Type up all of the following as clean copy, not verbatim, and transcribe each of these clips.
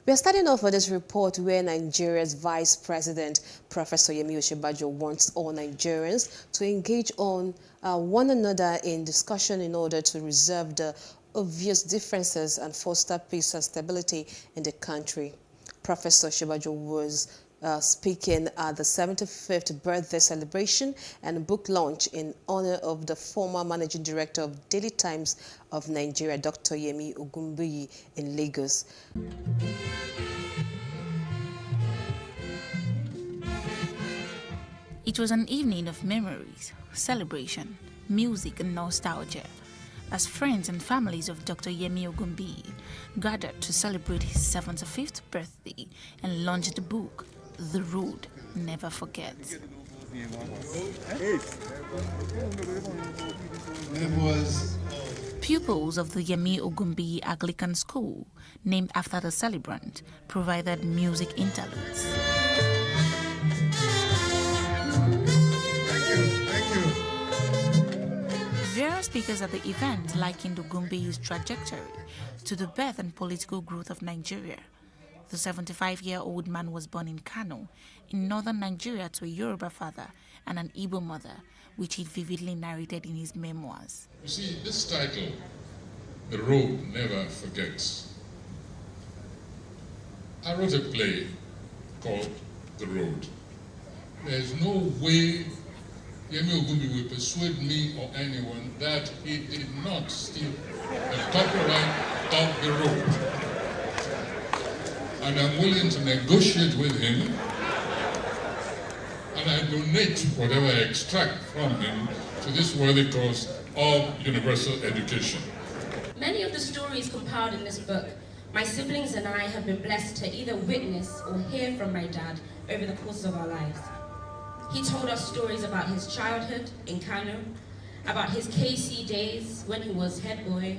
We are starting off with this report where Nigeria's Vice President, Professor Yemi Osinbajo, wants all Nigerians to engage on one another in discussion in order to resolve the obvious differences and foster peace and stability in the country. Professor Osinbajo was speaking at the 75th birthday celebration and book launch in honor of the former Managing Director of Daily Times of Nigeria, Dr. Yemi Ogunbiyi, in Lagos. It was an evening of memories, celebration, music and nostalgia, as friends and families of Dr. Yemi Ogunbiyi gathered to celebrate his 75th birthday and launched the book, The Road Never Forgets. Pupils of the Yemi Ogunbiyi Anglican School, named after the celebrant, provided music interludes. Various speakers at the event likened Ogunbiyi's trajectory to the birth and political growth of Nigeria. The 75-year-old man was born in Kano, in northern Nigeria, to a Yoruba father and an Igbo mother, which he vividly narrated in his memoirs. You see, this title, The Road Never Forgets. I wrote a play called The Road. There's no way Yemi Ogunbiyi will persuade me or anyone that he did not steal the copyright of The Road. And I'm willing to negotiate with him, and I donate whatever I extract from him to this worthy cause of universal education. Many of the stories compiled in this book, my siblings and I have been blessed to either witness or hear from my dad over the course of our lives. He told us stories about his childhood in Kano, about his KC days when he was head boy,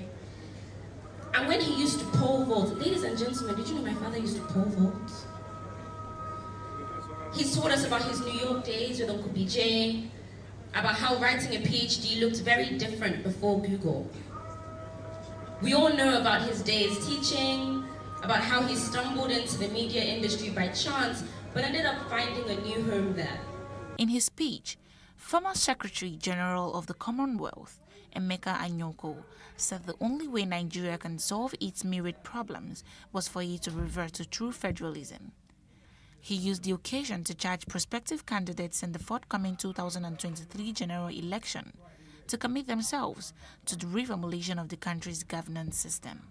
and when he used to pole vault. Ladies and gentlemen, did you know my father used to pole vault? He's told us about his New York days with Uncle BJ, about how writing a PhD looked very different before Google. We all know about his days teaching, about how he stumbled into the media industry by chance, but ended up finding a new home there. In his speech, former Secretary General of the Commonwealth, Emeka Anyoko, said the only way Nigeria can solve its myriad problems was for it to revert to true federalism. He used the occasion to charge prospective candidates in the forthcoming 2023 general election to commit themselves to the reformulation of the country's governance system.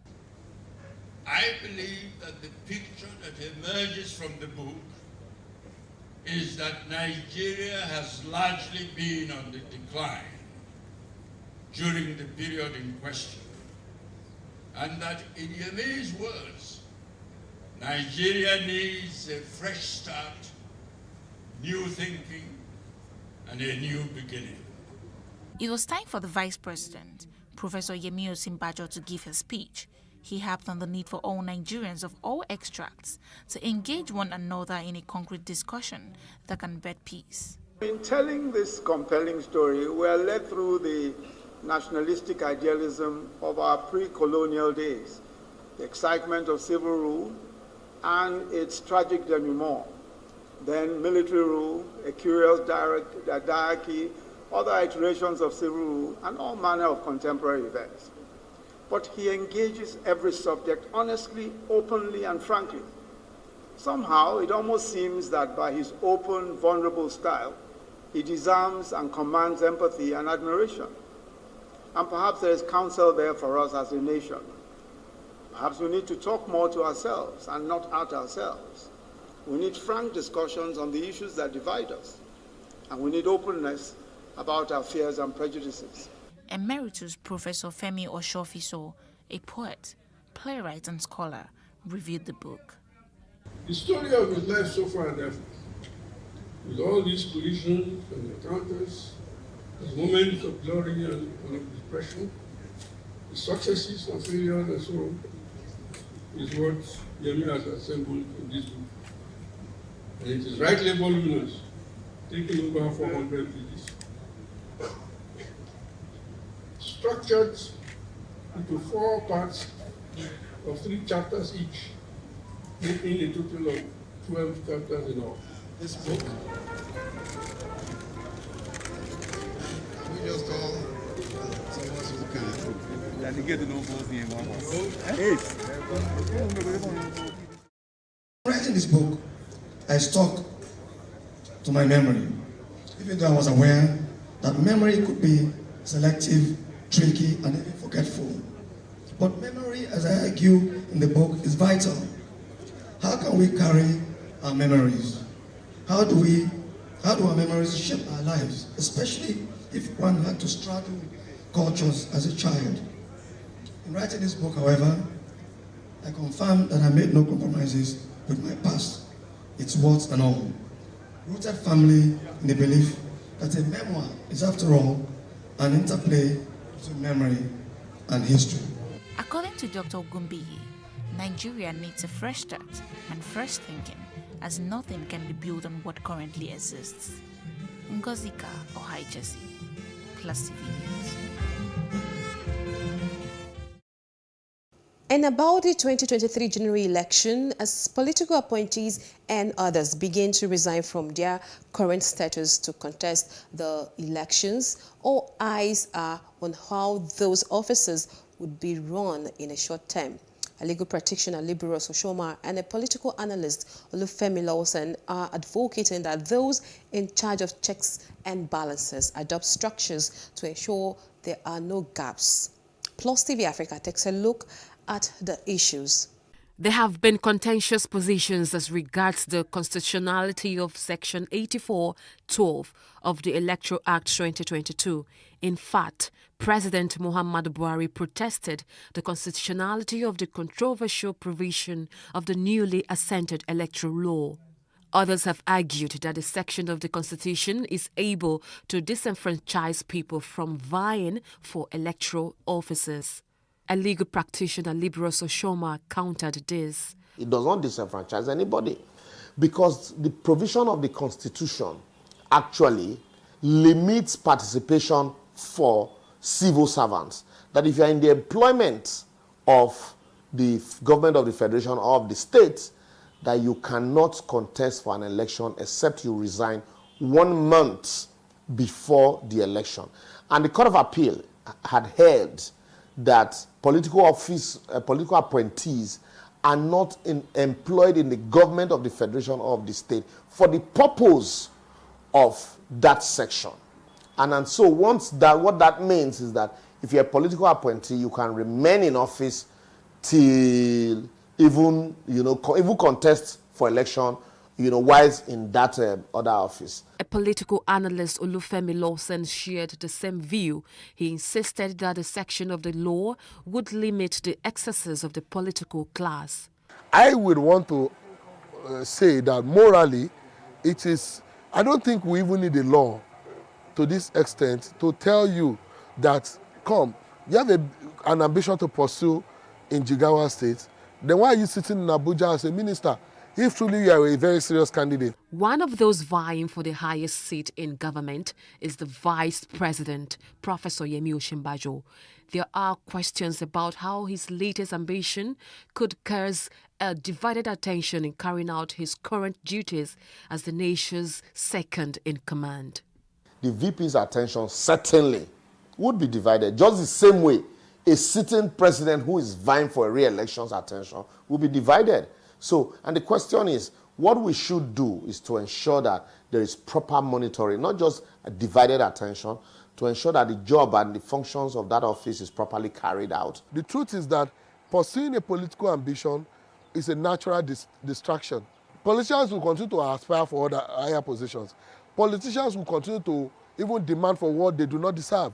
I believe that the picture that emerges from the book is that Nigeria has largely been on the decline during the period in question, and that, in Yemi's words, Nigeria needs a fresh start, new thinking, and a new beginning. It was time for the Vice President, Professor Yemi Osinbajo, to give his speech. He harped on the need for all Nigerians of all extracts to engage one another in a concrete discussion that can bed peace. In telling this compelling story, we are led through the nationalistic idealism of our pre-colonial days, the excitement of civil rule and its tragic denouement, then military rule, a curious diarchy, other iterations of civil rule, and all manner of contemporary events. But he engages every subject honestly, openly, and frankly. Somehow, it almost seems that by his open, vulnerable style, he disarms and commands empathy and admiration. And perhaps there is counsel there for us as a nation. Perhaps we need to talk more to ourselves and not at ourselves. We need frank discussions on the issues that divide us. And we need openness about our fears and prejudices. Emeritus Professor Femi Oshofiso, a poet, playwright and scholar, reviewed the book. The story of his life so far, therefore, with all these collisions and encounters, his moments of glory and of depression, his successes and failures and so on, is what Yemi has assembled in this book. And it is rightly voluminous, taking over 400 pages. Structured into 4 parts of 3 chapters each. in a total of 12 chapters in all. This book, we just call someone who can. That they get to know both me and one. Writing this book, I stuck to my memory, even though I was aware that memory could be selective, tricky, and even forgetful. But memory, as I argue in the book, is vital. How can we carry our memories? How do our memories shape our lives, especially if one had to straddle cultures as a child? In writing this book, however, I confirm that I made no compromises with my past, its warts and all. Rooted firmly in the belief that a memoir is, after all, an interplay between memory and history. According to Dr. Gumbiyi, Nigeria needs a fresh start and fresh thinking, as nothing can be built on what currently exists. Ngozika Ohaichesi, Plus TV News. And about the 2023 general election, as political appointees and others begin to resign from their current status to contest the elections, all eyes are on how those offices would be run in a short term. A legal practitioner, Liberos Oshoma, and a political analyst, Olufemi Lawson, are advocating that those in charge of checks and balances adopt structures to ensure there are no gaps. PlusTvAfrica takes a look at the issues. There have been contentious positions as regards the constitutionality of Section 84(12) of the Electoral Act 2022. In fact, President Muhammadu Buhari protested the constitutionality of the controversial provision of the newly assented electoral law. Others have argued that the section of the Constitution is able to disenfranchise people from vying for electoral offices. A legal practitioner, Liberos Oshoma, countered this. It does not disenfranchise anybody because the provision of the Constitution actually limits participation for civil servants. That if you are in the employment of the government of the federation or of the state, that you cannot contest for an election except you resign 1 month before the election. And the Court of Appeal had held that political appointees are not employed in the government of the federation or of the state for the purpose of that section. And so once that, what that means is that if you're a political appointee, you can remain in office till even contest for election, whilst in that other office. A political analyst, Olufemi Lawson, shared the same view. He insisted that a section of the law would limit the excesses of the political class. I would want to say that morally, I don't think we even need a law to this extent to tell you that, you have an ambition to pursue in Jigawa State, then why are you sitting in Abuja as a minister? If truly you are a very serious candidate. One of those vying for the highest seat in government is the Vice President, Professor Yemi Osinbajo. There are questions about how his latest ambition could cause a divided attention in carrying out his current duties as the nation's second in command. The VP's attention certainly would be divided, just the same way a sitting president who is vying for a re-election's attention will be divided. So, and the question is, what we should do is to ensure that there is proper monitoring, not just a divided attention, to ensure that the job and the functions of that office is properly carried out. The truth is that pursuing a political ambition is a natural distraction. Politicians will continue to aspire for other higher positions. Politicians will continue to even demand for what they do not deserve.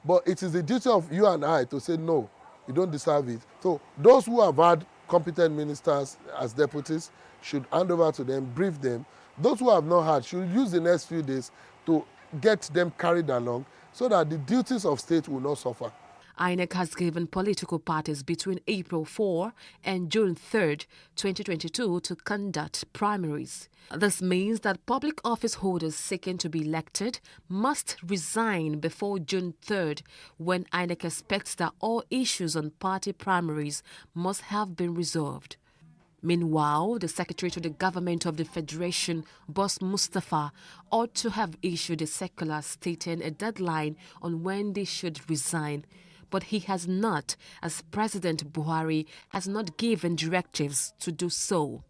But it is the duty of you and I to say, no, you don't deserve it. So those who have had competent ministers as deputies should hand over to them, brief them. Those who have not had should use the next few days to get them carried along so that the duties of state will not suffer. INEC has given political parties between April 4 and June 3, 2022 to conduct primaries. This means that public office holders seeking to be elected must resign before June 3, when INEC expects that all issues on party primaries must have been resolved. Meanwhile, the Secretary to the Government of the Federation, Boss Mustafa, ought to have issued a circular stating a deadline on when they should resign. But he has not, as President Buhari has not given directives to do so.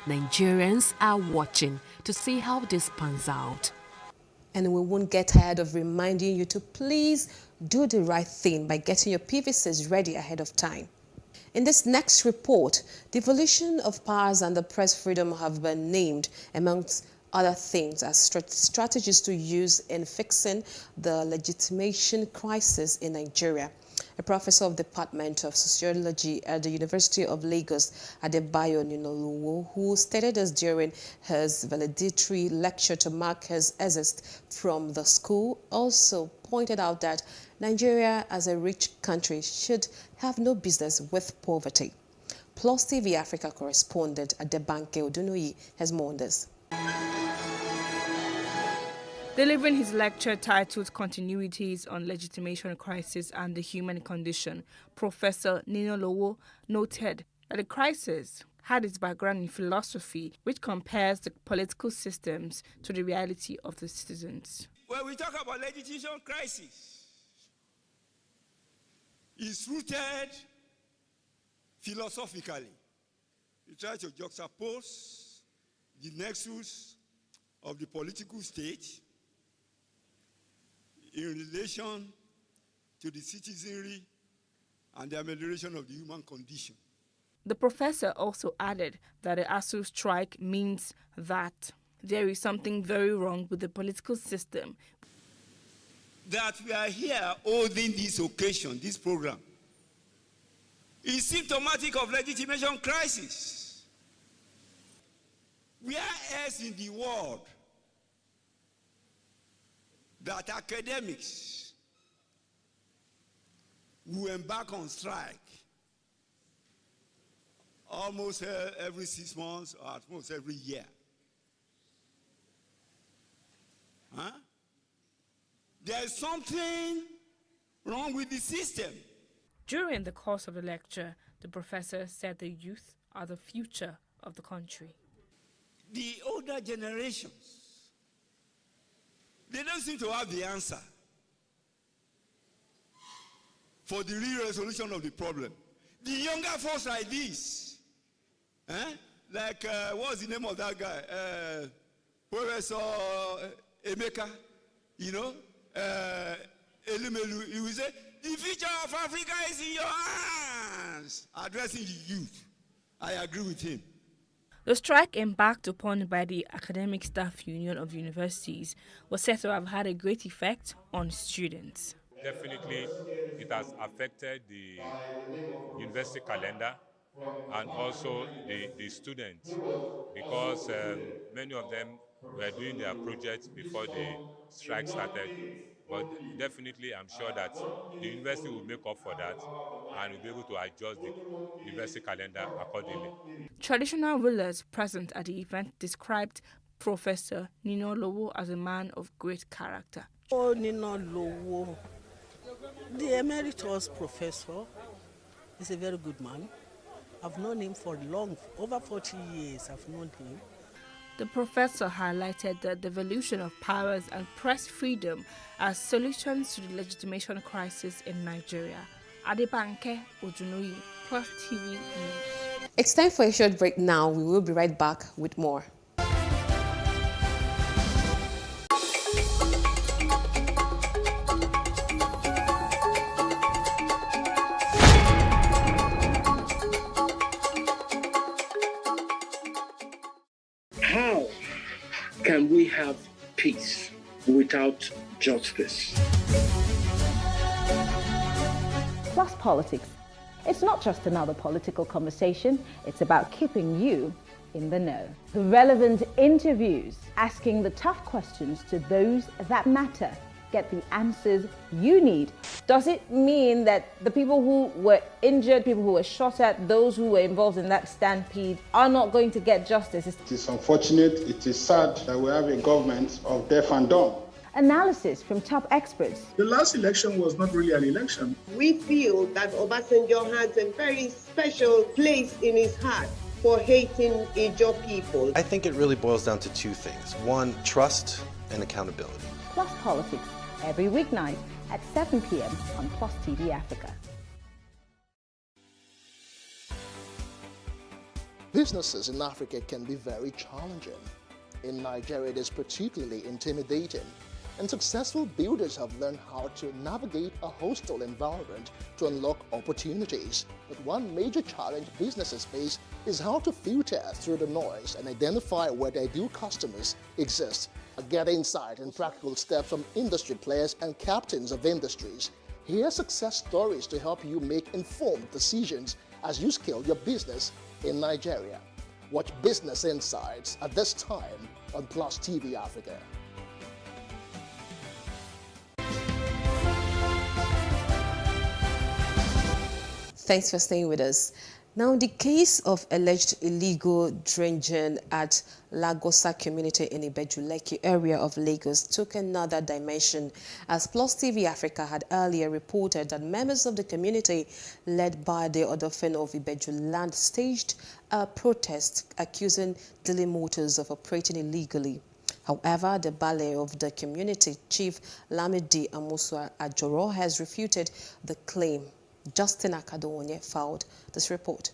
Nigerians are watching to see how this pans out. And we won't get tired of reminding you to please do the right thing by getting your PVCs ready ahead of time. In this next report, devolution of powers and the press freedom have been named amongst other things as strategies to use in fixing the legitimation crisis in Nigeria. A professor of the Department of Sociology at the University of Lagos, Adebayo Ninolowo, who stated this during his valedictory lecture to mark his exit from the school, also pointed out that Nigeria, as a rich country, should have no business with poverty. PlusTvAfrica correspondent Adebanke Odunoyi has more on this. Delivering his lecture titled Continuities on Legitimation Crisis and the Human Condition, Professor Ninolowo noted that the crisis had its background in philosophy, which compares the political systems to the reality of the citizens. When we talk about legitimation crisis, it's rooted philosophically. We try to juxtapose the nexus of the political state in relation to the citizenry and the amelioration of the human condition. The professor also added that the ASU strike means that there is something very wrong with the political system. That we are here holding this occasion, this program, is symptomatic of legitimation crisis. Where else in the world that academics who embark on strike almost every 6 months or at most every year? Huh? There's something wrong with the system. During the course of the lecture, the professor said the youth are the future of the country. The older generations, they don't seem to have the answer for the real resolution of the problem. The younger folks like this, like what's the name of that guy? Professor Emeka, Elumelu, he will say, the future of Africa is in your hands, addressing the youth. I agree with him. The strike embarked upon by the Academic Staff Union of Universities was said to have had a great effect on students. Definitely, it has affected the university calendar and also the students, because many of them were doing their projects before the strike started. But definitely, I'm sure that the university will make up for that and will be able to adjust the university calendar accordingly. Traditional rulers present at the event described Professor Ninolowo as a man of great character. Oh, Ninolowo, the emeritus professor, is a very good man. I've known him for long, over 40 years I've known him. The professor highlighted the devolution of powers and press freedom as solutions to the legitimation crisis in Nigeria. Adebanke Odunoyi, Plus TV News. It's time for a short break now. We will be right back with more. How can we have peace without justice? Plus Politics. It's not just another political conversation, it's about keeping you in the know. Relevant interviews, asking the tough questions to those that matter. Get the answers you need. Does it mean that the people who were injured, people who were shot at, those who were involved in that stampede are not going to get justice? It is unfortunate, it is sad that we have a government of deaf and dumb. Analysis from top experts. The last election was not really an election. We feel that Obasanjo has a very special place in his heart. for hating Ijaw people? I think it really boils down to two things. One, trust and accountability. Plus Politics, every weeknight at 7 p.m. on Plus TV Africa. Businesses in Africa can be very challenging. In Nigeria, it is particularly intimidating, and successful builders have learned how to navigate a hostile environment to unlock opportunities. But one major challenge businesses face is how to filter through the noise and identify where their ideal customers exist. Get insight and practical steps from industry players and captains of industries. Hear success stories to help you make informed decisions as you scale your business in Nigeria. Watch Business Insights at this time on Plus TV Africa. Thanks for staying with us. Now, the case of alleged illegal dredging at Lagosa community in Ibeju-Lekki area of Lagos took another dimension as Plus TV Africa had earlier reported that members of the community led by the Odofin of Ibeju land staged a protest accusing Daily Motors of operating illegally. However, the Bale of the community, Chief Lamidi Amusa Ajoro, has refuted the claim. Justin Akadonye filed this report.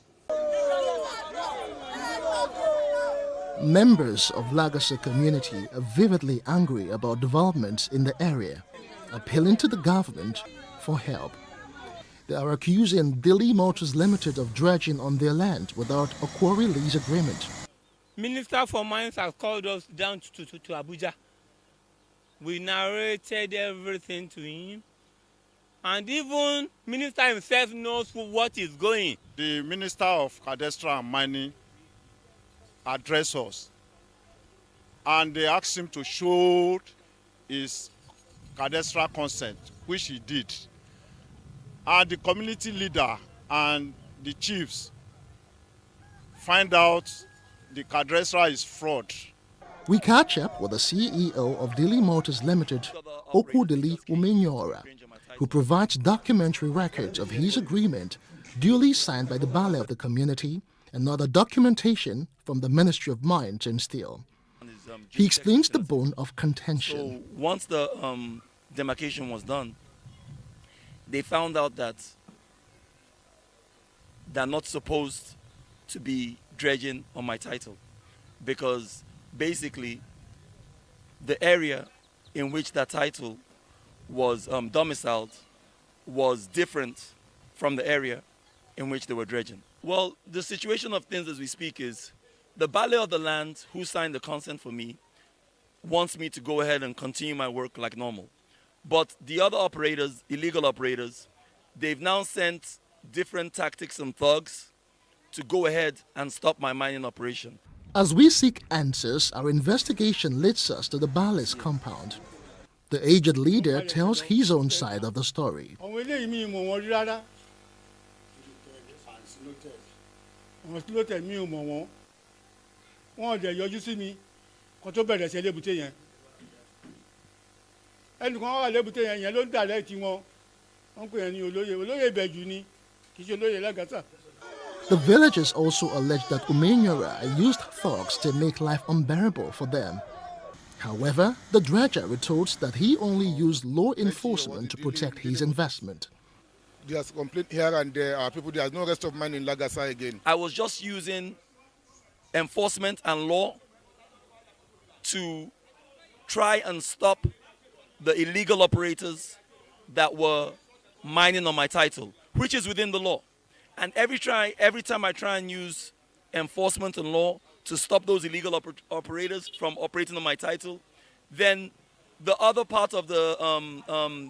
Members of Lagosa community are vividly angry about developments in the area, appealing to the government for help. They are accusing Daily Motors Limited of dredging on their land without a quarry lease agreement. Minister for Mines has called us down to Abuja. We narrated everything to him. And even Minister himself knows what is going. The Minister of Cadastral and Mining addressed us. And they asked him to show his cadastral consent, which he did. And the community leader and the chiefs find out the cadastral is fraud. We catch up with the CEO of Daily Motors Limited, Okudili Umenyora, who provides documentary records of his agreement duly signed by the Bale of the community and other documentation from the Ministry of Mines and Steel. He explains the bone of contention. So once the demarcation was done, they found out that they're not supposed to be dredging on my title because basically the area in which that title was domiciled was different from the area in which they were dredging. Well, the situation of things as we speak is the Bale of the land who signed the consent for me wants me to go ahead and continue my work like normal. But the other operators, illegal operators, they've now sent different tactics and thugs to go ahead and stop my mining operation. As we seek answers, our investigation leads us to the Bale's compound. The aged leader tells his own side of the story. The villagers also allege that Umenyora used thugs to make life unbearable for them. However, the dredger retorts that he only used law enforcement to protect his investment. There's complaint here and there. People, there's no rest of mine in Lagasa again. I was just using enforcement and law to try and stop the illegal operators that were mining on my title, which is within the law. And every time I try and use enforcement and law to stop those illegal operators from operating on my title, then the other part of the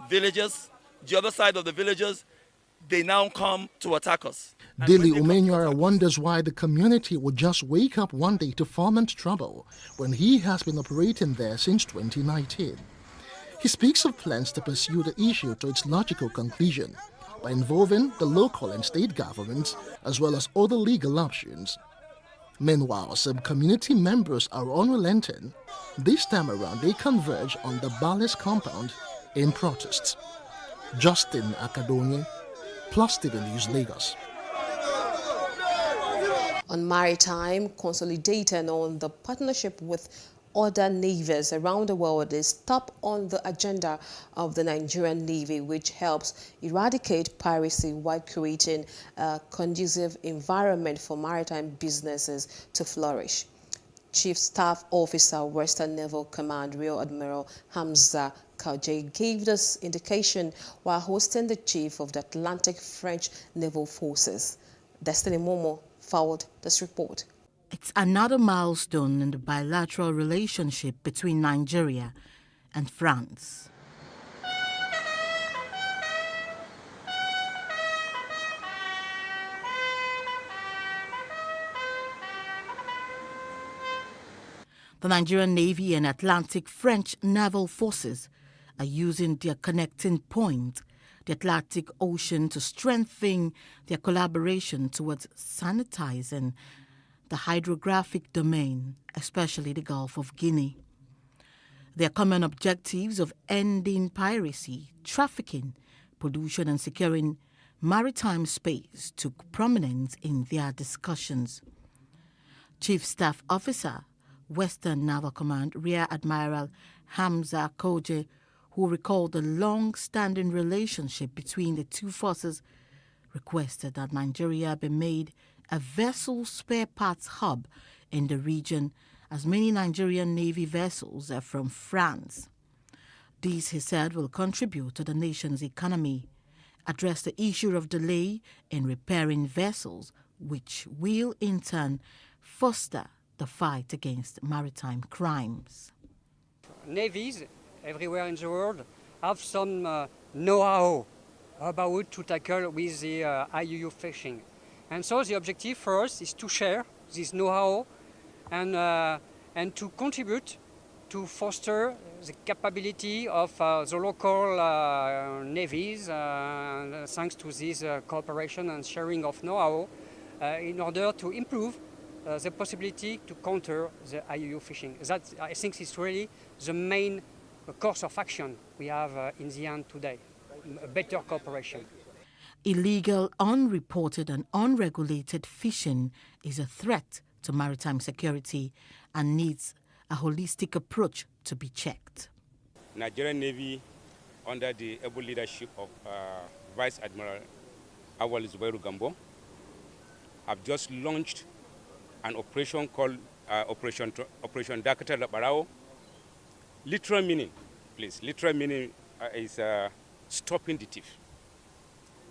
villagers, the other side of the villagers, they now come to attack us. Dili Umenyora wonders why the community would just wake up one day to foment trouble when he has been operating there since 2019. He speaks of plans to pursue the issue to its logical conclusion by involving the local and state governments as well as other legal options. Meanwhile, some community members are unrelenting. This time around, they converge on the Bale's compound in protests. Justin Akadonye, Plus TV News, Lagos. On maritime, consolidating on the partnership with other navies around the world is top on the agenda of the Nigerian Navy, which helps eradicate piracy while creating a conducive environment for maritime businesses to flourish. Chief Staff Officer, Western Naval Command, Rear Admiral Hamza Kaujay gave this indication while hosting the Chief of the Atlantic French Naval Forces. Destiny Momo followed this report. It's another milestone in the bilateral relationship between Nigeria and France. The Nigerian Navy and Atlantic French Naval Forces are using their connecting point, the Atlantic Ocean, to strengthen their collaboration towards sanitizing the hydrographic domain, especially the Gulf of Guinea. Their common objectives of ending piracy, trafficking, pollution, and securing maritime space took prominence in their discussions. Chief Staff Officer, Western Naval Command, Rear Admiral Hamza Kaujay, who recalled the long-standing relationship between the two forces, requested that Nigeria be made a vessel spare parts hub in the region, as many Nigerian Navy vessels are from France. These, he said, will contribute to the nation's economy, address the issue of delay in repairing vessels, which will in turn foster the fight against maritime crimes. Navies everywhere in the world have some know-how about to tackle with the IUU fishing. And so the objective for us is to share this know-how and to contribute to foster the capability of the local navies, thanks to this cooperation and sharing of know-how, in order to improve the possibility to counter the IUU fishing. That, I think, is really the main course of action we have in the end today, a better cooperation. Illegal, unreported and unregulated fishing is a threat to maritime security and needs a holistic approach to be checked. Nigerian Navy, under the able leadership of Vice Admiral Awal Zubairu Gambo, have just launched an operation called Operation Dakata Labarao. Literal meaning, please, literal meaning is stopping the thief.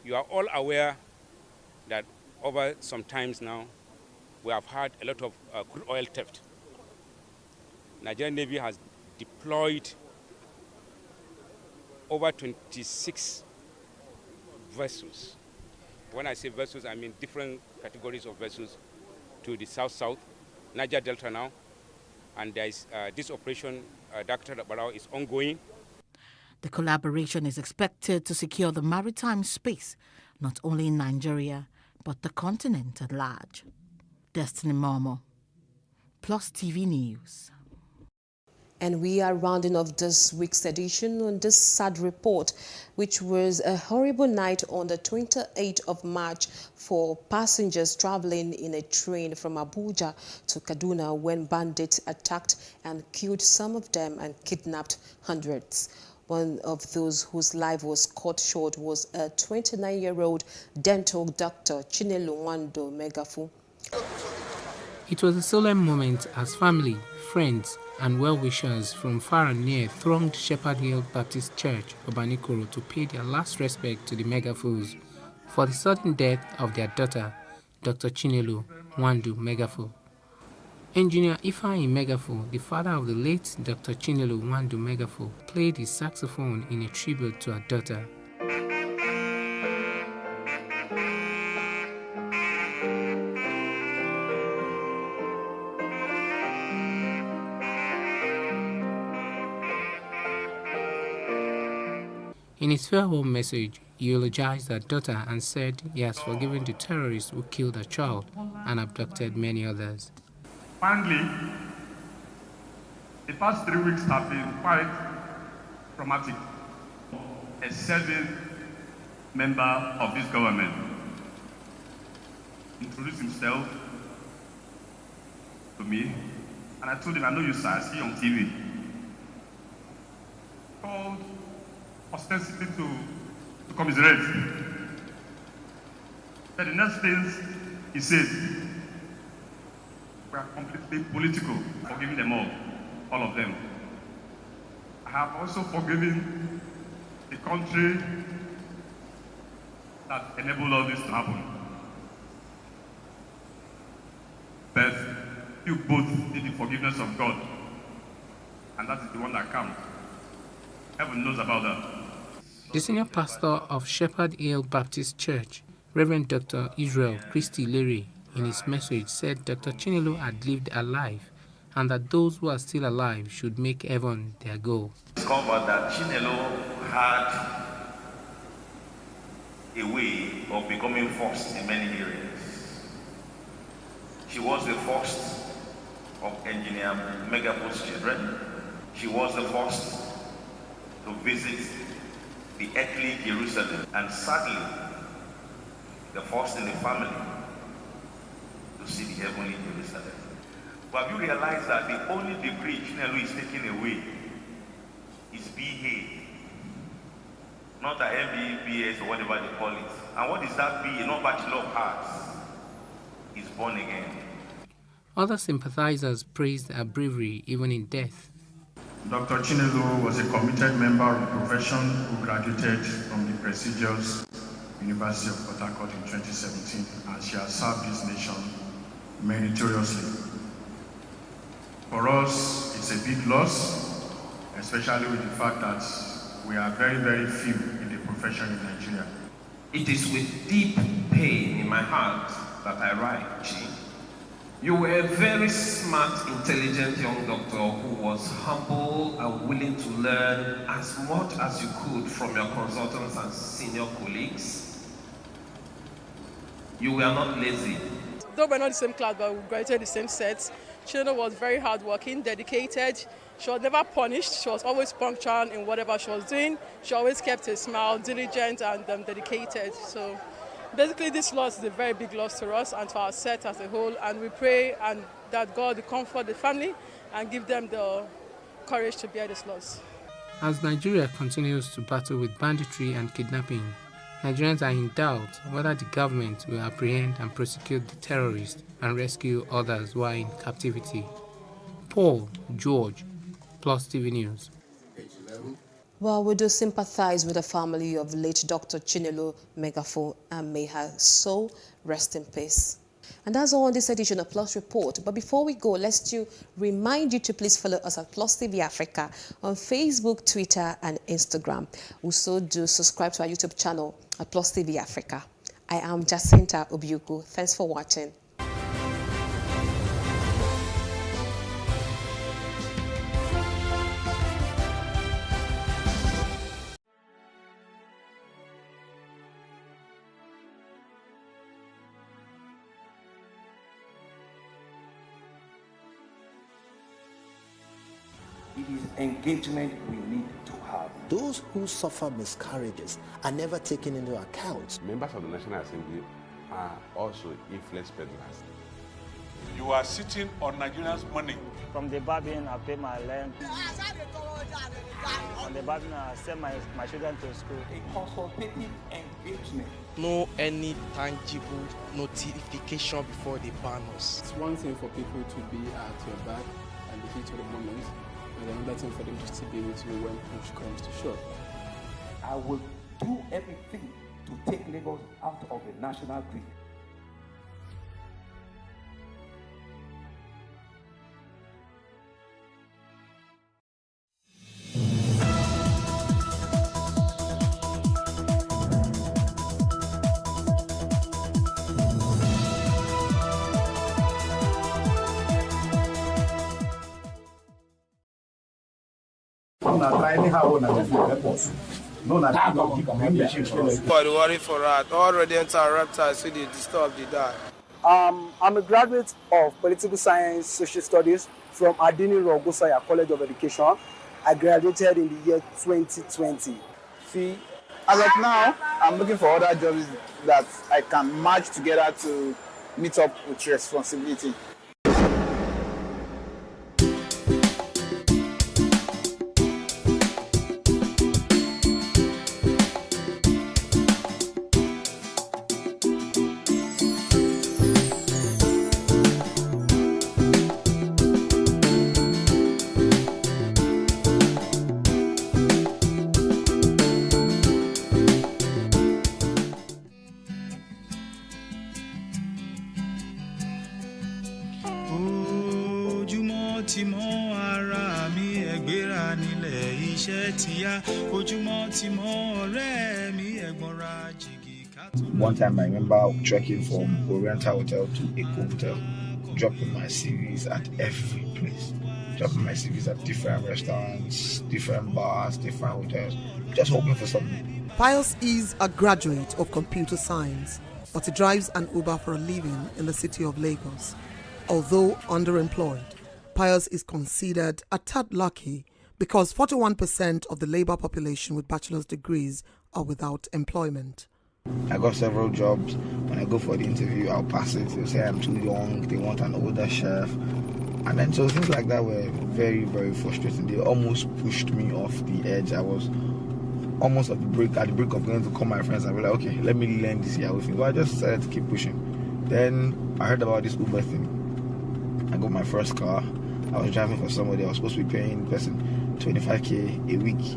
You are all aware that over some times now, we have had a lot of crude oil theft. Nigerian Navy has deployed over 26 vessels. When I say vessels, I mean different categories of vessels to the south-south, Niger Delta now, and there is this operation, Dr. Barao, is ongoing. The collaboration is expected to secure the maritime space, not only in Nigeria, but the continent at large. Destiny Momo, Plus TV News. And we are rounding off this week's edition on this sad report, which was a horrible night on the 28th of March for passengers traveling in a train from Abuja to Kaduna when bandits attacked and killed some of them and kidnapped hundreds. One of those whose life was cut short was a 29-year-old dental doctor, Chinelo Nwando Megafu. It was a solemn moment as family, friends, and well-wishers from far and near thronged Shepherd Hill Baptist Church, Obanikoro, to pay their last respect to the Megafus for the sudden death of their daughter, Dr. Chinelo Nwando Megafu. Engineer Ifeanyi Megafu, the father of the late Dr. Chinelo Nwando Megafu, played his saxophone in a tribute to her daughter. In his farewell message, he eulogized her daughter and said he has forgiven the terrorists who killed her child and abducted many others. Finally, the past 3 weeks have been quite traumatic. A serving member of this government introduced himself to me, and I told him, I know you, sir, I see you on TV. Called ostensibly to commiserate. But the next things he said, we are completely political, forgiving them all of them. I have also forgiven the country that enabled all this to happen. But you both need the forgiveness of God, and that is the one that counts. Heaven knows about that. The senior pastor of Shepherd Hill Baptist Church, Reverend Dr. Israel Christy Leary, in his message said Dr. Chinelo had lived a life and that those who are still alive should make heaven their goal. Discovered that Chinelo had a way of becoming first in many areas. She was the first of Engineer Megapo's children. She was the first to visit the earthly Jerusalem, and sadly, the first in the family to see the heavenly Jerusalem. But have you realized that the only degree Chinelo is taking away is BA, not an MBA, BS, or whatever they call it. And what is that BA? Not Bachelor of Arts. Is born again. Other sympathizers praised her bravery even in death. Dr. Chinelo was a committed member of the profession who graduated from the prestigious University of Port Harcourt in 2017, and she has served this nation meritoriously. For us, it's a big loss, especially with the fact that we are very, very few in the profession in Nigeria. It is with deep pain in my heart that I write, Chi. You were a very smart, intelligent young doctor who was humble and willing to learn as much as you could from your consultants and senior colleagues. You were not lazy. Though we're not the same class, but we graduated the same set, Chinelo was very hardworking, dedicated. She was never punished. She was always punctual in whatever she was doing. She always kept a smile, diligent and dedicated. So basically, this loss is a very big loss to us and to our set as a whole. And we pray and that God will comfort the family and give them the courage to bear this loss. As Nigeria continues to battle with banditry and kidnapping, Nigerians are in doubt whether the government will apprehend and prosecute the terrorists and rescue others who are in captivity. Paul George, Plus TV News. Well, we do sympathize with the family of late Dr. Chinelo Megafo, and may her soul rest in peace. And that's all on this edition of Plus Report. But before we go, let's remind you to please follow us at Plus TV Africa on Facebook, Twitter, and Instagram. Also, do subscribe to our YouTube channel at Plus TV Africa. I am Jacinta Obiuku. Thanks for watching. It is engagement we need to have. Those who suffer miscarriages are never taken into account. Members of the National Assembly are also influence peddlers. You are sitting on Nigerians' money. From the Babin, I pay my rent. From the Babin, I send my children to school. A consultative engagement. No any tangible notification before they ban us. It's one thing for people to be at your back and the heat of the moment, and another thing for them to still be with you when push comes to shove. I will do everything to take Lagos out of the national grid. But worry for that. All rodents are reptiles, so they disturb the dad. I'm a graduate of Political Science Social Studies from Adini Rogosaya College of Education. I graduated in the year 2020. See, as of now, I'm looking for other jobs that I can merge together to meet up with responsibility. One time I remember trekking from Oriental Hotel to Eco Hotel, dropping my CVs at every place, dropping my CVs at different restaurants, different bars, different hotels, just hoping for something. Pius is a graduate of computer science, but he drives an Uber for a living in the city of Lagos. Although underemployed, Pius is considered a tad lucky because 41% of the labor population with bachelor's degrees are without employment. I got several jobs. When I go for the interview, I'll pass it. They'll say I'm too young, they want an older chef. And then so things like that were very, very frustrating. They almost pushed me off the edge. I was almost at the brink of going to call my friends and be like, okay, let me learn this year with you. But I just decided to keep pushing. Then I heard about this Uber thing. I got my first car. I was driving for somebody. I was supposed to be paying the person 25k a week.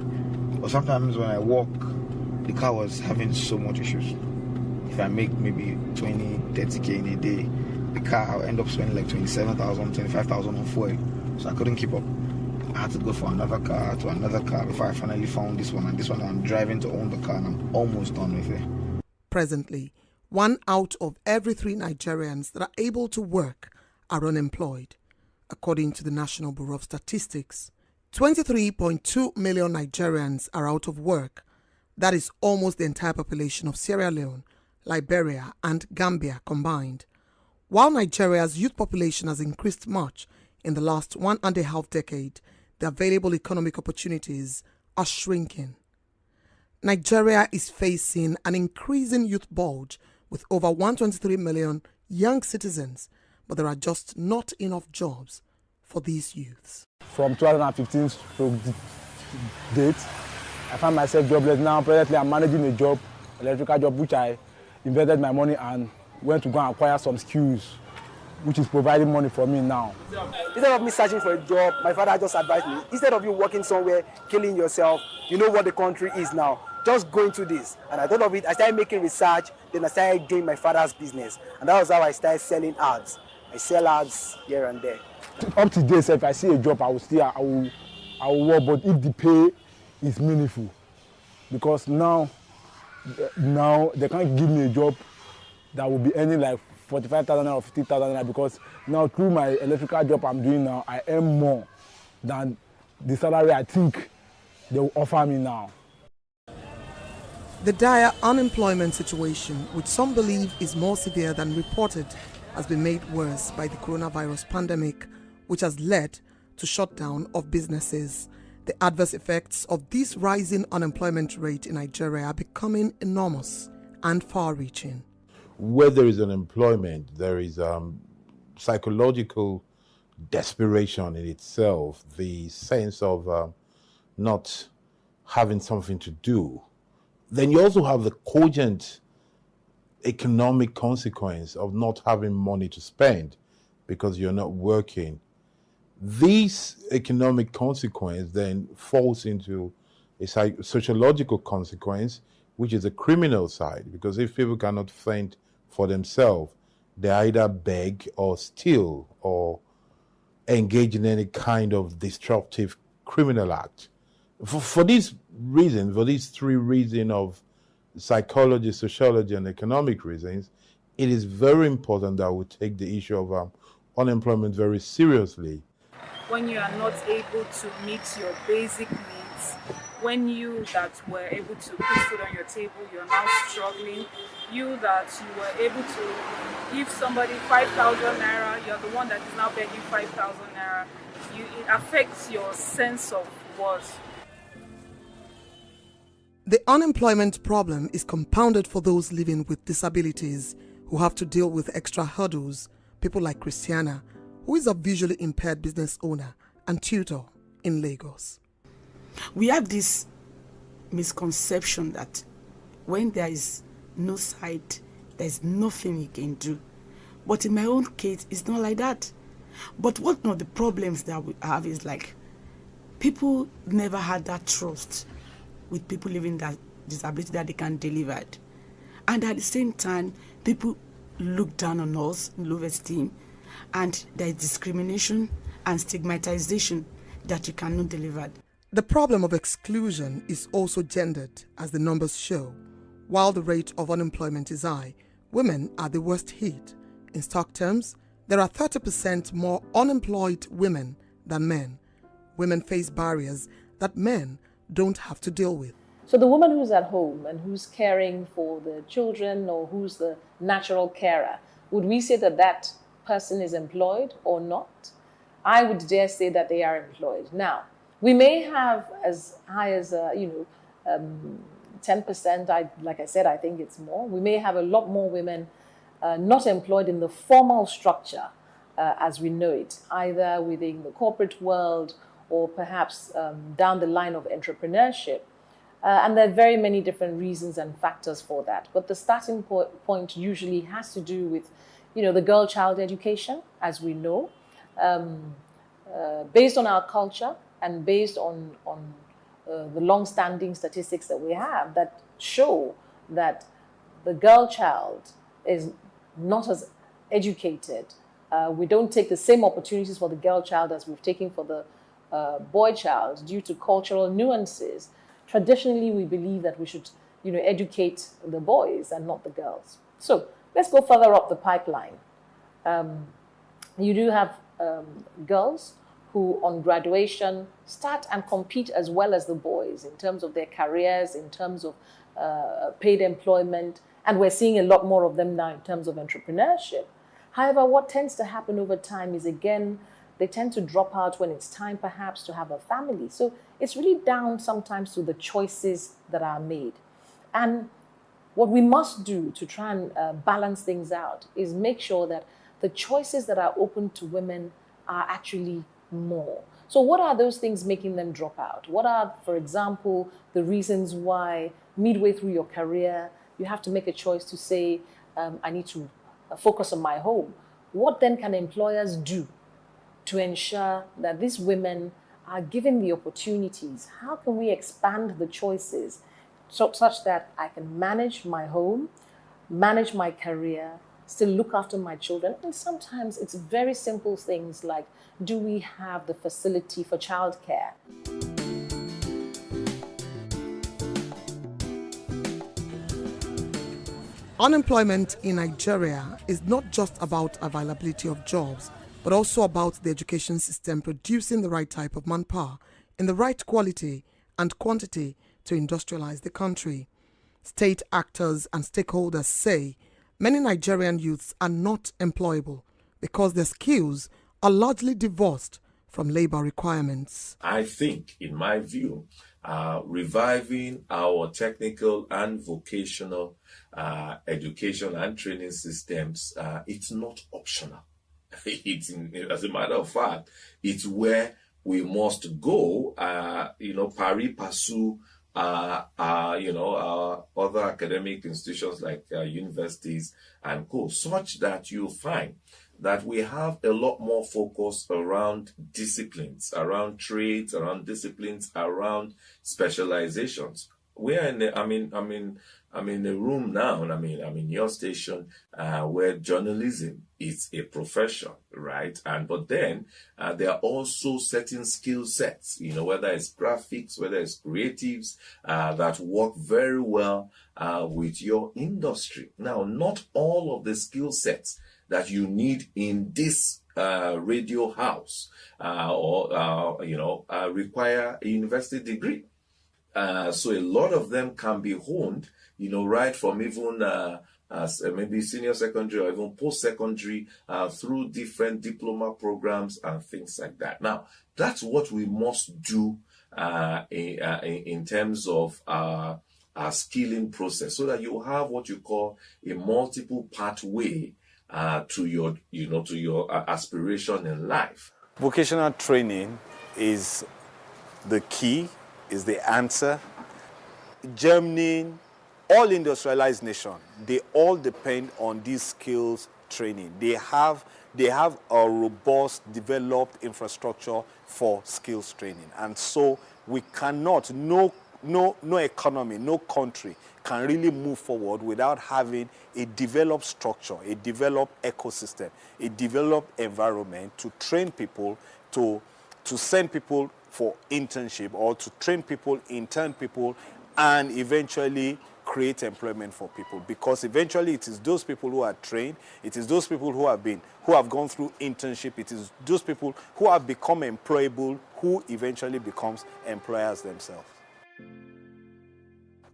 But sometimes when I walk, the car was having so much issues. If I make maybe 20, 30k in a day, the car, I'll end up spending like 27,000, 25,000 on fuel. So I couldn't keep up. I had to go for another car to another car before I finally found this one. And this one I'm driving to own the car and I'm almost done with it. Presently, 1 out of every 3 Nigerians that are able to work are unemployed. According to the National Bureau of Statistics, 23.2 million Nigerians are out of work. That is almost the entire population of Sierra Leone, Liberia, and Gambia combined. While Nigeria's youth population has increased much in the last 1.5 decades, the available economic opportunities are shrinking. Nigeria is facing an increasing youth bulge with over 123 million young citizens, but there are just not enough jobs for these youths. From 2015 to date, I found myself jobless. Now presently I'm managing a job, electrical job, which I invested my money and went to go and acquire some skills, which is providing money for me now. Instead of me searching for a job, my father just advised me, instead of you working somewhere, killing yourself, you know what the country is now, just go into this. And I thought of it, I started making research, then I started doing my father's business. And that was how I started selling ads. I sell ads here and there. Up to date, if I see a job, I will work, but if the pay is meaningful, because now they can't give me a job that will be earning like 45,000 or 50,000, because now through my electrical job I'm doing now, I earn more than the salary I think they will offer me now. The dire unemployment situation, which some believe is more severe than reported, has been made worse by the coronavirus pandemic, which has led to shutdown of businesses. The adverse effects of this rising unemployment rate in Nigeria are becoming enormous and far-reaching. Where there is unemployment, there is psychological desperation in itself, the sense of not having something to do. Then you also have the cogent economic consequence of not having money to spend because you're not working. This economic consequence then falls into a sociological consequence, which is a criminal side, because if people cannot fend for themselves, they either beg or steal or engage in any kind of disruptive criminal act. For these reasons, for these 3 reasons of psychology, sociology, and economic reasons, it is very important that we take the issue of unemployment very seriously. When you are not able to meet your basic needs, when you that were able to put food on your table, you're now struggling, you that you were able to give somebody 5,000 naira, you're the one that is now begging 5,000 naira, it affects your sense of worth. The unemployment problem is compounded for those living with disabilities who have to deal with extra hurdles, people like Christiana, who is a visually impaired business owner and tutor in Lagos. We have this misconception that when there is no sight, there is nothing you can do. But in my own case, it's not like that. But one of the problems that we have is like people never had that trust with people living that disability that they can deliver it. And at the same time, people look down on us, low esteem, and there is discrimination, and stigmatization that you cannot deliver. The problem of exclusion is also gendered, as the numbers show. While the rate of unemployment is high, women are the worst hit. In stock terms, there are 30% more unemployed women than men. Women face barriers that men don't have to deal with. So the woman who's at home and who's caring for the children, or who's the natural carer, would we say that that person is employed or not? I would dare say that they are employed. Now, we may have as high as 10%. Like I said, I think it's more. We may have a lot more women not employed in the formal structure as we know it, either within the corporate world or perhaps down the line of entrepreneurship. And there are very many different reasons and factors for that. But the starting point usually has to do with, the girl-child education, as we know, based on our culture and based on the long-standing statistics that we have that show that the girl child is not as educated. We don't take the same opportunities for the girl child as we've taken for the boy child due to cultural nuances. Traditionally, we believe that we should, educate the boys and not the girls. So let's go further up the pipeline. You do have girls who on graduation start and compete as well as the boys in terms of their careers, in terms of paid employment, and we're seeing a lot more of them now in terms of entrepreneurship. However, what tends to happen over time is, again, they tend to drop out when it's time perhaps to have a family. So it's really down sometimes to the choices that are made. And what we must do to try and balance things out is make sure that the choices that are open to women are actually more. So what are those things making them drop out? What are, for example, the reasons why midway through your career, you have to make a choice to say, I need to focus on my home? What then can employers do to ensure that these women are given the opportunities? How can we expand the choices such that I can manage my home, manage my career, still look after my children? And sometimes it's very simple things like, do we have the facility for childcare? Unemployment in Nigeria is not just about availability of jobs, but also about the education system producing the right type of manpower in the right quality and quantity to industrialize the country. State actors and stakeholders say many Nigerian youths are not employable because their skills are largely divorced from labor requirements. I think, in my view, reviving our technical and vocational education and training systems, it's not optional. As a matter of fact, it's where we must go, pari passu, other academic institutions like universities and co, such that you find that we have a lot more focus around disciplines, around trades, around disciplines, around specializations. We are I'm in a room now, and I'm in your station, where journalism is a profession, right? But then there are also certain skill sets, whether it's graphics, whether it's creatives, that work very well with your industry. Now, not all of the skill sets that you need in this radio house require a university degree. So a lot of them can be honed, right from even as maybe senior secondary or even post-secondary through different diploma programs and things like that. Now, that's what we must do in terms of our skilling process, so that you have what you call a multiple pathway to your aspiration in life. Vocational training is the key, is the answer. Germany, all industrialized nations, they all depend on these skills training. They have a robust, developed infrastructure for skills training. And so we cannot, no no economy, no country can really move forward without having a developed structure, a developed ecosystem, a developed environment to train people, to send people for internship, or to train people, intern people, and eventually create employment for people. Because eventually it is those people who are trained, it is those people who have gone through internship, it is those people who have become employable who eventually becomes employers themselves.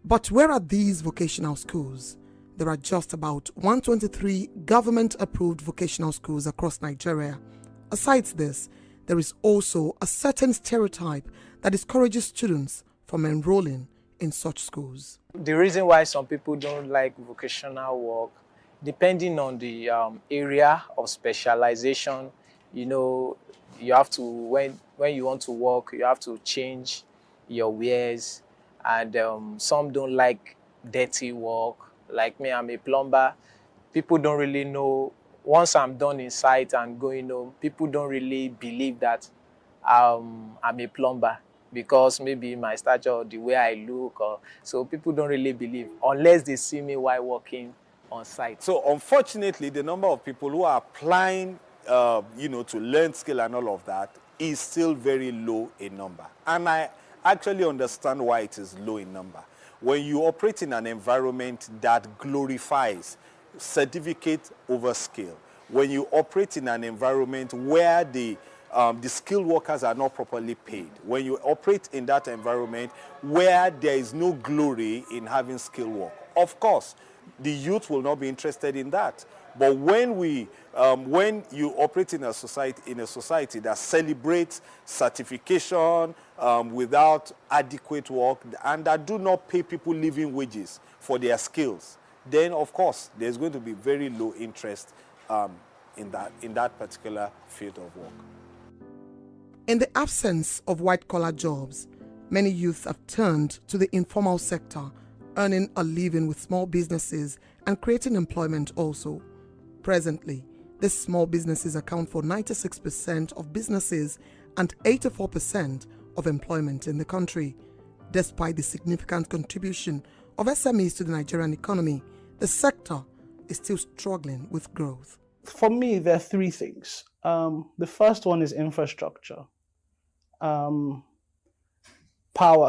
But where are these vocational schools? There are just about 123 government-approved vocational schools across Nigeria. Aside this, there is also a certain stereotype that discourages students from enrolling in such schools. The reason why some people don't like vocational work, depending on the area of specialization, you have to, when you want to work, you have to change your wares, and some don't like dirty work. Like me, I'm a plumber. People don't really know. Once I'm done in site and going home, people don't really believe that I'm a plumber, because maybe my stature or the way I look, so people don't really believe unless they see me while working on site. So unfortunately, the number of people who are applying, to learn skill and all of that is still very low in number. And I actually understand why it is low in number. When you operate in an environment that glorifies certificate over skill, when you operate in an environment where the skilled workers are not properly paid, when you operate in that environment where there is no glory in having skilled work, of course, the youth will not be interested in that. But when you operate in a society that celebrates certification without adequate work, and that do not pay people living wages for their skills, then of course there's going to be very low interest in that particular field of work. In the absence of white-collar jobs, many youth have turned to the informal sector, earning a living with small businesses and creating employment also. Presently, these small businesses account for 96% of businesses and 84% of employment in the country. Despite the significant contribution of SMEs to the Nigerian economy, the sector is still struggling with growth. For me, there are three things. The first one is infrastructure. Power,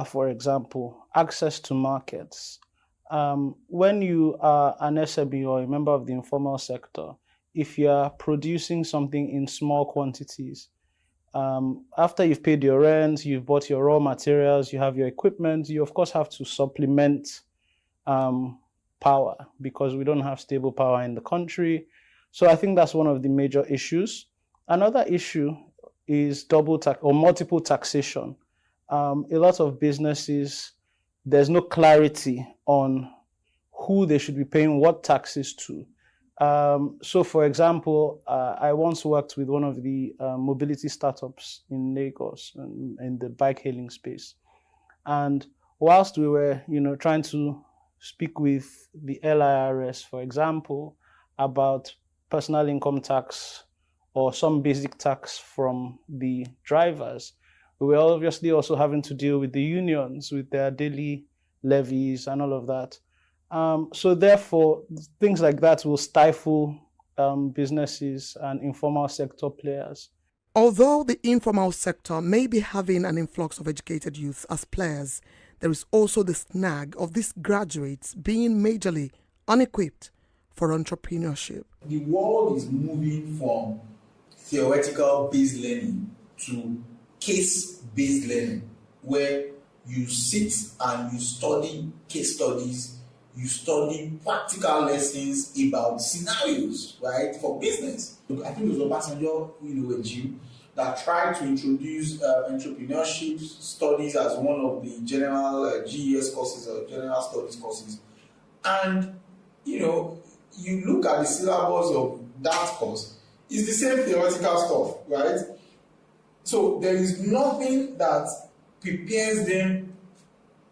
for example, access to markets. When you are an SME or a member of the informal sector, if you are producing something in small quantities, after you've paid your rent, you've bought your raw materials, you have your equipment, you of course have to supplement power, because we don't have stable power in the country. So I think that's one of the major issues. Another issue is double tax or multiple taxation. A lot of businesses, there's no clarity on who they should be paying what taxes to. So for example, I once worked with one of the mobility startups in Lagos in the bike hailing space. And whilst we were, trying to speak with the LIRS, for example, about personal income tax or some basic tax from the drivers, we were obviously also having to deal with the unions, with their daily levies and all of that. So therefore, things like that will stifle businesses and informal sector players. Although the informal sector may be having an influx of educated youth as players, there is also the snag of these graduates being majorly unequipped for entrepreneurship. The world is moving from theoretical based learning to case-based learning, where you sit and you study case studies, you study practical lessons about scenarios, right, for business. I think it was Obasanjo, regime that tried to introduce entrepreneurship studies as one of the general GES courses or general studies courses. And, you look at the syllabus of that course, it's the same theoretical stuff, right? So there is nothing that prepares them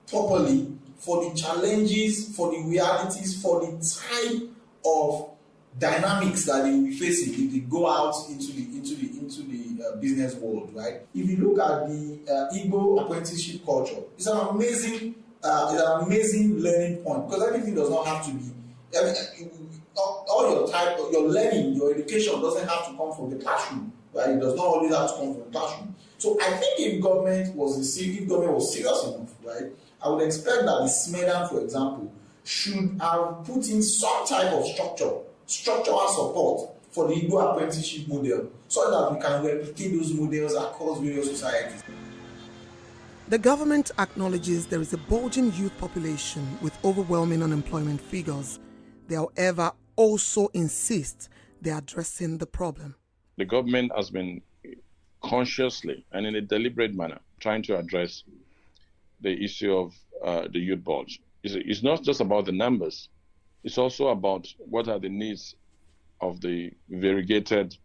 properly for the challenges, for the realities, for the type of dynamics that they will be facing if they go out into the business world, right? If you look at the Igbo apprenticeship culture, it's an amazing learning point, because everything does not have to be all your learning, your education doesn't have to come from the classroom, right? It does not always have to come from the classroom. So I think if government was serious enough, right, I would expect that the SMEDAN, for example, should have put in some type of structural support for the Igbo apprenticeship model, so that we can replicate those models across various societies. The government acknowledges there is a bulging youth population with overwhelming unemployment figures. They, however, also insist they're addressing the problem. The government has been consciously and in a deliberate manner trying to address the issue of the youth bulge. It's not just about the numbers. It's also about what are the needs of the variegated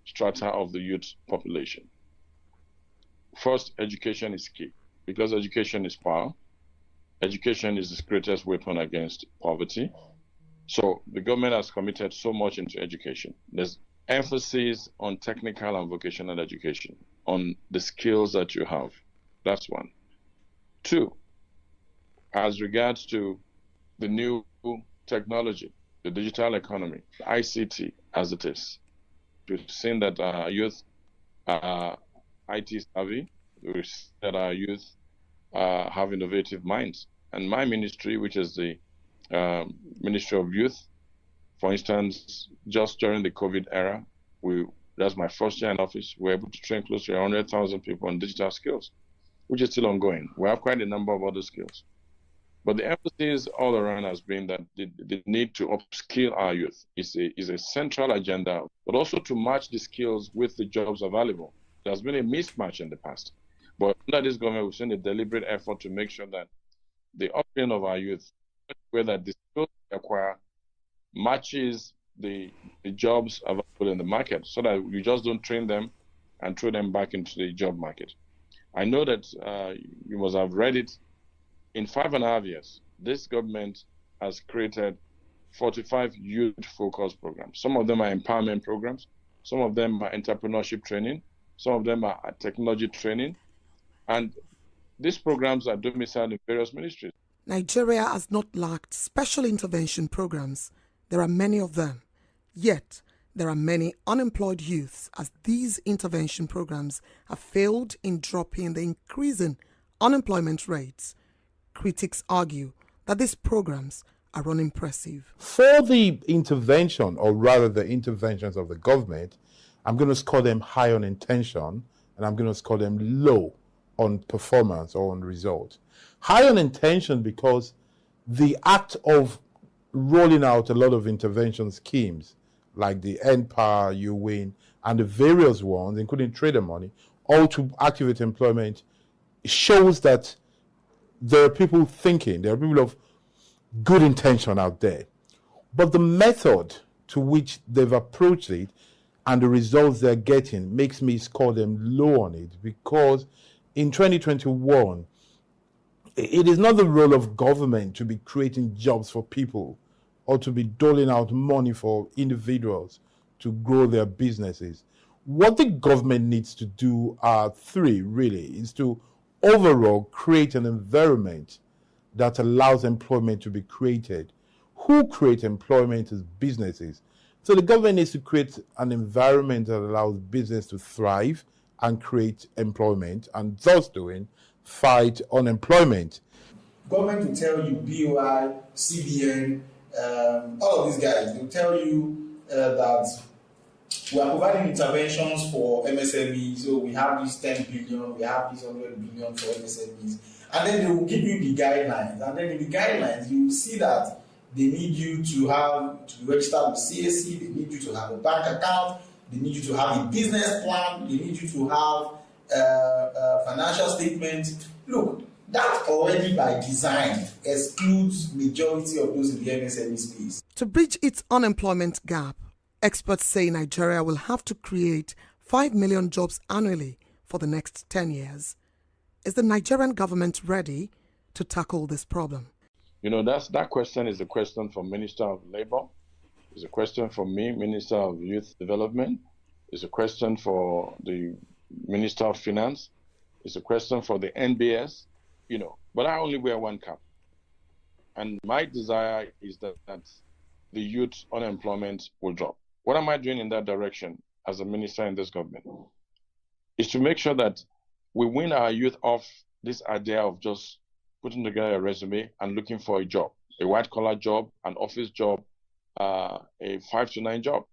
strata of the youth population. First, education is key, because education is power. Education is the greatest weapon against poverty. So the government has committed so much into education. There's emphasis on technical and vocational education, on the skills that you have. That's one. Two, as regards to the new technology, the digital economy, the ICT as it is, we've seen that our youth are IT savvy, we've seen that our youth have innovative minds. And my ministry, which is the Ministry of Youth, for instance, just during the COVID era, that's my first year in office, we were able to train close to 100,000 people on digital skills, which is still ongoing. We have quite a number of other skills. But the emphasis all around has been that the need to upskill our youth is a central agenda, but also to match the skills with the jobs available. There's been a mismatch in the past. But under this government, we've seen a deliberate effort to make sure that the upbringing of our youth, whether the skills they acquire matches the jobs available in the market, so that you just don't train them and throw them back into the job market. I know that you must have read it. In 5.5 years, this government has created 45 youth-focused programs. Some of them are empowerment programs. Some of them are entrepreneurship training. Some of them are technology training. And these programs are domiciled in various ministries. Nigeria has not lacked special intervention programs. There are many of them. Yet, there are many unemployed youths, as these intervention programs have failed in dropping the increasing unemployment rates. Critics argue that these programs are unimpressive. For the intervention, or rather the interventions of the government, I'm going to score them high on intention, and I'm going to score them low on performance or on result. High on intention because the act of rolling out a lot of intervention schemes, like the End Power, You Win, and the various ones, including trader money, all to activate employment, shows that there are people thinking, there are people of good intention out there. But the method to which they've approached it and the results they're getting makes me score them low on it, because in 2021, it is not the role of government to be creating jobs for people or to be doling out money for individuals to grow their businesses. What the government needs to do are three, really, is to overall create an environment that allows employment to be created. Who create employment is businesses. So the government needs to create an environment that allows business to thrive and create employment, and thus doing, fight unemployment. Government will tell you, BOI, CBN, all of these guys, they'll tell you that we are providing interventions for MSMEs. So we have this 10 billion, we have this 100 billion for MSMEs. And then they will give you the guidelines. And then in the guidelines, you will see that they need you to register with CAC, they need you to have a bank account, they need you to have a business plan, they need you to have a financial statement. Look, that already by design excludes majority of those in the MSME space. To bridge its unemployment gap, experts say Nigeria will have to create 5 million jobs annually for the next 10 years. Is the Nigerian government ready to tackle this problem? You know, that question is a question for Minister of Labor. It's a question for me, Minister of Youth Development. It's a question for the Minister of Finance. It's a question for the NBS, but I only wear one cap. And my desire is that the youth unemployment will drop. What am I doing in that direction as a minister in this government? Is to make sure that we win our youth off this idea of just putting together a resume and looking for a job, a white-collar job, an office job, a 5 to 9 job.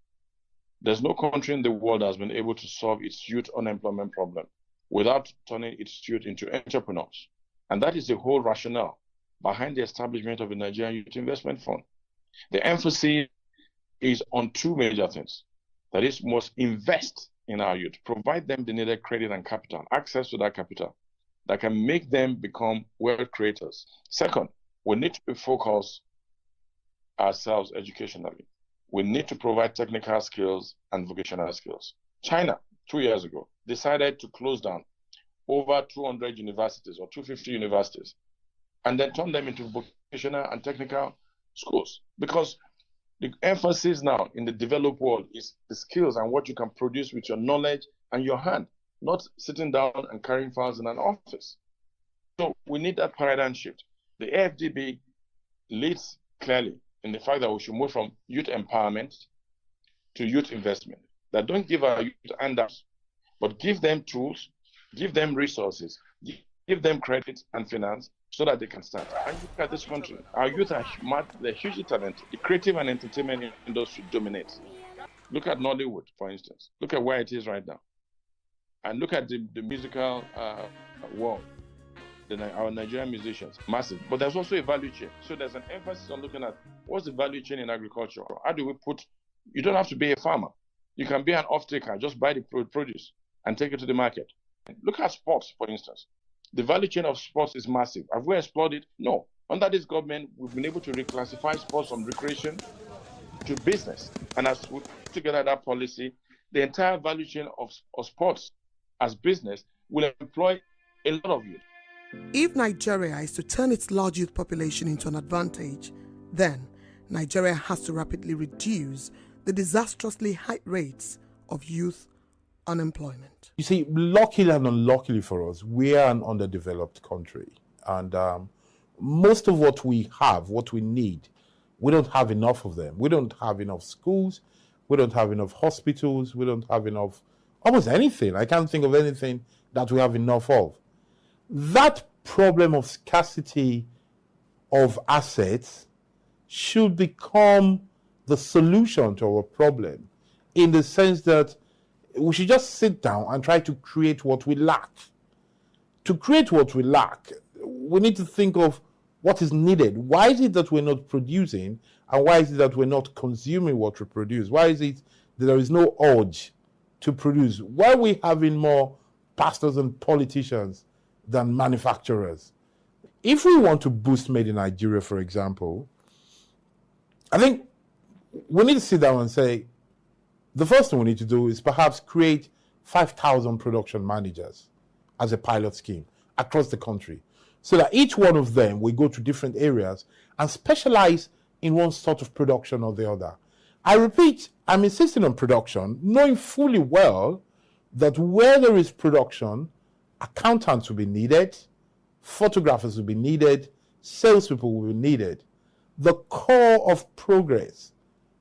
There's no country in the world that has been able to solve its youth unemployment problem without turning its youth into entrepreneurs. And that is the whole rationale behind the establishment of the Nigerian Youth Investment Fund. The emphasis is on two major things. That is, we must invest in our youth, provide them the needed credit and capital, access to that capital that can make them become wealth creators. Second, we need to focus ourselves educationally. We need to provide technical skills and vocational skills. China, 2 years ago, decided to close down over 200 universities or 250 universities and then turn them into vocational and technical schools, because the emphasis now in the developed world is the skills and what you can produce with your knowledge and your hand, not sitting down and carrying files in an office. So we need that paradigm shift. The AFDB leads clearly in the fact that we should move from youth empowerment to youth investment. That don't give our youth handouts, but give them tools, give them resources, give them credit and finance so that they can start. And look at this country. Our youth are they're hugely talented. The creative and entertainment industry dominates. Look at Nollywood, for instance. Look at where it is right now. And look at the musical world. Our Nigerian musicians, massive. But there's also a value chain. So there's an emphasis on looking at what's the value chain in agriculture. How do we you don't have to be a farmer. You can be an off-taker, just buy the produce and take it to the market. Look at sports, for instance. The value chain of sports is massive. Have we explored it? No. Under this government, we've been able to reclassify sports from recreation to business. And as we put together that policy, the entire value chain of sports as business will employ a lot of youth. If Nigeria is to turn its large youth population into an advantage, then Nigeria has to rapidly reduce the disastrously high rates of youth unemployment. You see, luckily and unluckily for us, we are an underdeveloped country. And most of what we have, what we need, we don't have enough of them. We don't have enough schools. We don't have enough hospitals. We don't have enough, almost anything. I can't think of anything that we have enough of. That problem of scarcity of assets should become the solution to our problem, in the sense that we should just sit down and try to create what we lack. To create what we lack, we need to think of what is needed. Why is it that we're not producing, and why is it that we're not consuming what we produce? Why is it that there is no urge to produce? Why are we having more pastors and politicians than manufacturers? If we want to boost Made in Nigeria, for example, I think we need to sit down and say, the first thing we need to do is perhaps create 5,000 production managers as a pilot scheme across the country, so that each one of them will go to different areas and specialize in one sort of production or the other. I repeat, I'm insisting on production, knowing fully well that where there is production, accountants will be needed, photographers will be needed, salespeople will be needed. The core of progress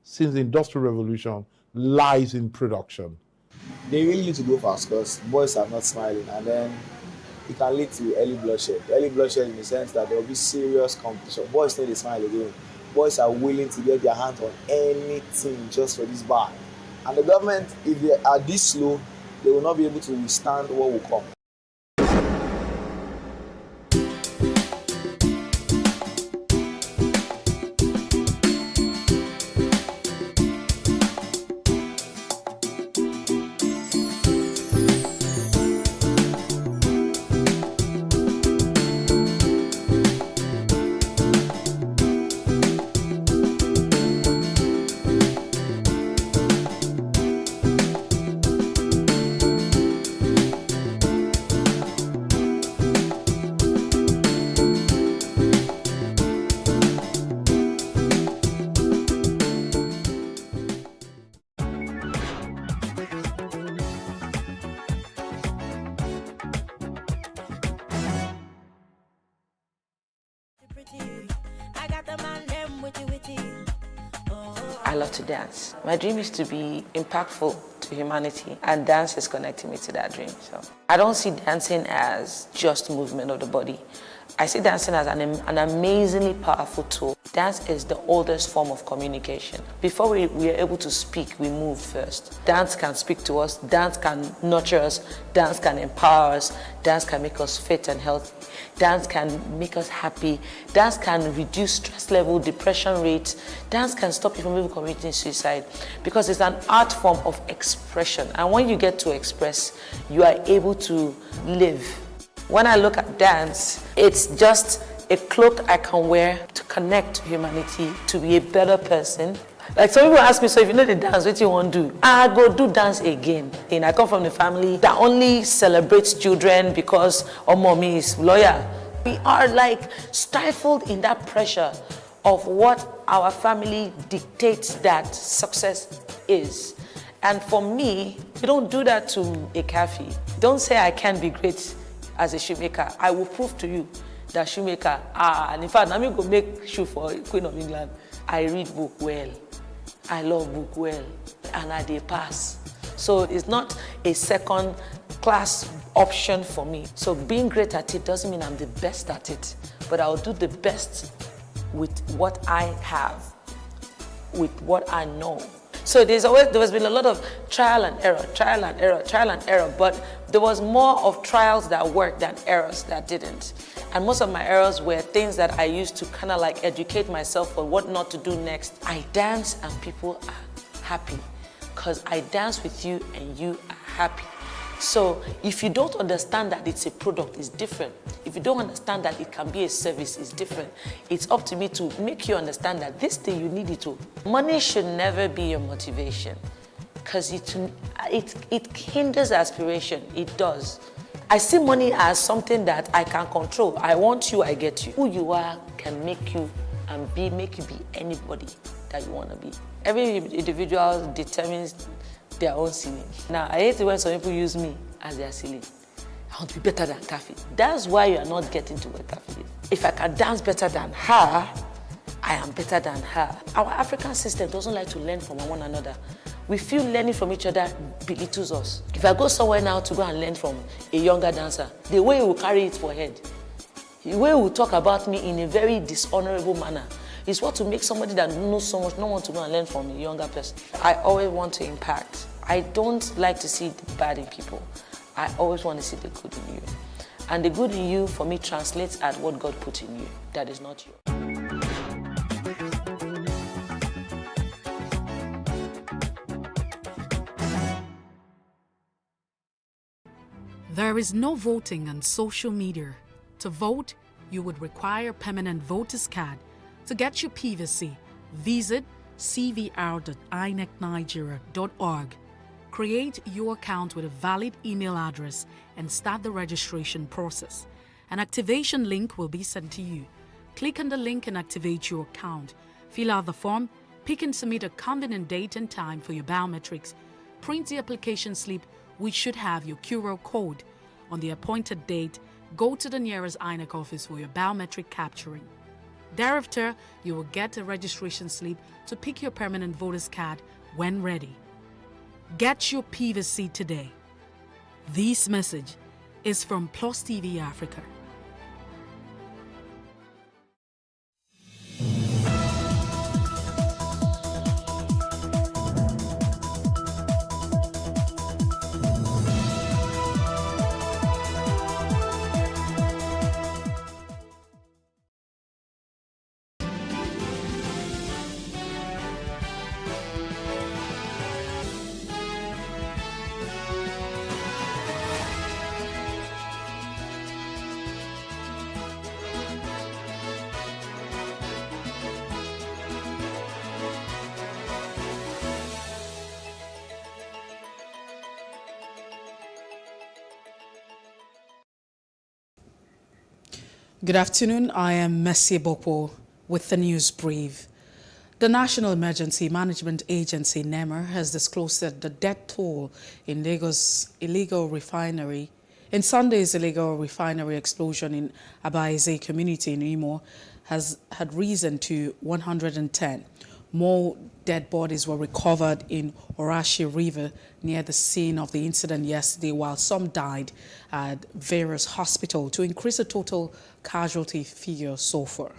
since the Industrial Revolution lies in production. They really need to go fast because boys are not smiling, and then it can lead to early bloodshed. Early bloodshed in the sense that there will be serious competition. Boys know they smile again. Boys are willing to get their hands on anything just for this bar. And the government, if they are this slow, they will not be able to withstand what will come. I love to dance. My dream is to be impactful to humanity, and dance is connecting me to that dream. So I don't see dancing as just movement of the body. I see dancing as an amazingly powerful tool. Dance is the oldest form of communication. Before we are able to speak, we move first. Dance can speak to us, dance can nurture us, dance can empower us, dance can make us fit and healthy, dance can make us happy, dance can reduce stress level, depression rates, dance can stop you from even committing suicide because it's an art form of expression. And when you get to express, you are able to live. When I look at dance, it's just a cloak I can wear to connect to humanity, to be a better person. Like some people ask me, so if you know the dance, what you want to do? I go do dance again. And I come from a family that only celebrates children because our mommy is lawyer. We are like stifled in that pressure of what our family dictates that success is. And for me, you don't do that to a cafe. Don't say I can't be great as a shoemaker. I will prove to you that shoemaker, and in fact, I'm going to make shoe for Queen of England. I read book well. I love book well. And I dey pass. So it's not a second class option for me. So being great at it doesn't mean I'm the best at it, but I'll do the best with what I have, with what I know. So there has been a lot of trial and error, but there was more of trials that worked than errors that didn't. And most of my errors were things that I used to kind of like educate myself on what not to do next. I dance and people are happy because I dance with you and you are happy. So if you don't understand that it's a product, it's different. If you don't understand that it can be a service, it's different. It's up to me to make you understand that this thing you need it to. Money should never be your motivation because it hinders aspiration. It does. I see money as something that I can control. I want you, I get you. Who you are can make you make you be anybody that you want to be. Every individual determines their own ceiling. Now, I hate it when some people use me as their ceiling. I want to be better than Kafi. That's why you are not getting to where Kafi is. If I can dance better than her, I am better than her. Our African system doesn't like to learn from one another. We feel learning from each other belittles us. If I go somewhere now to go and learn from a younger dancer, the way he will carry it for head, the way he will talk about me in a very dishonorable manner, is what to make somebody that knows so much not want to go and learn from a younger person. I always want to impact. I don't like to see the bad in people. I always want to see the good in you. And the good in you, for me, translates at what God put in you. That is not you. There is no voting on social media. To vote, you would require a permanent voter's card. To get your PVC, visit cvr.inecnigeria.org. Create your account with a valid email address and start the registration process. An activation link will be sent to you. Click on the link and activate your account. Fill out the form, pick and submit a convenient date and time for your biometrics. Print the application slip, which should have your QR code. On the appointed date, go to the nearest INEC office for your biometric capturing. Thereafter, you will get a registration slip to pick your permanent voter's card when ready. Get your PVC today. This message is from PlusTvAfrica. Good afternoon. I am Messi Bopo with the news brief. The National Emergency Management Agency, NEMA, has disclosed that the death toll in Lagos' illegal refinery, in Sunday's illegal refinery explosion in Abaize community in Imo, had risen to 110. More dead bodies were recovered in Orashi River near the scene of the incident yesterday, while some died at various hospitals to increase the total casualty figure so far.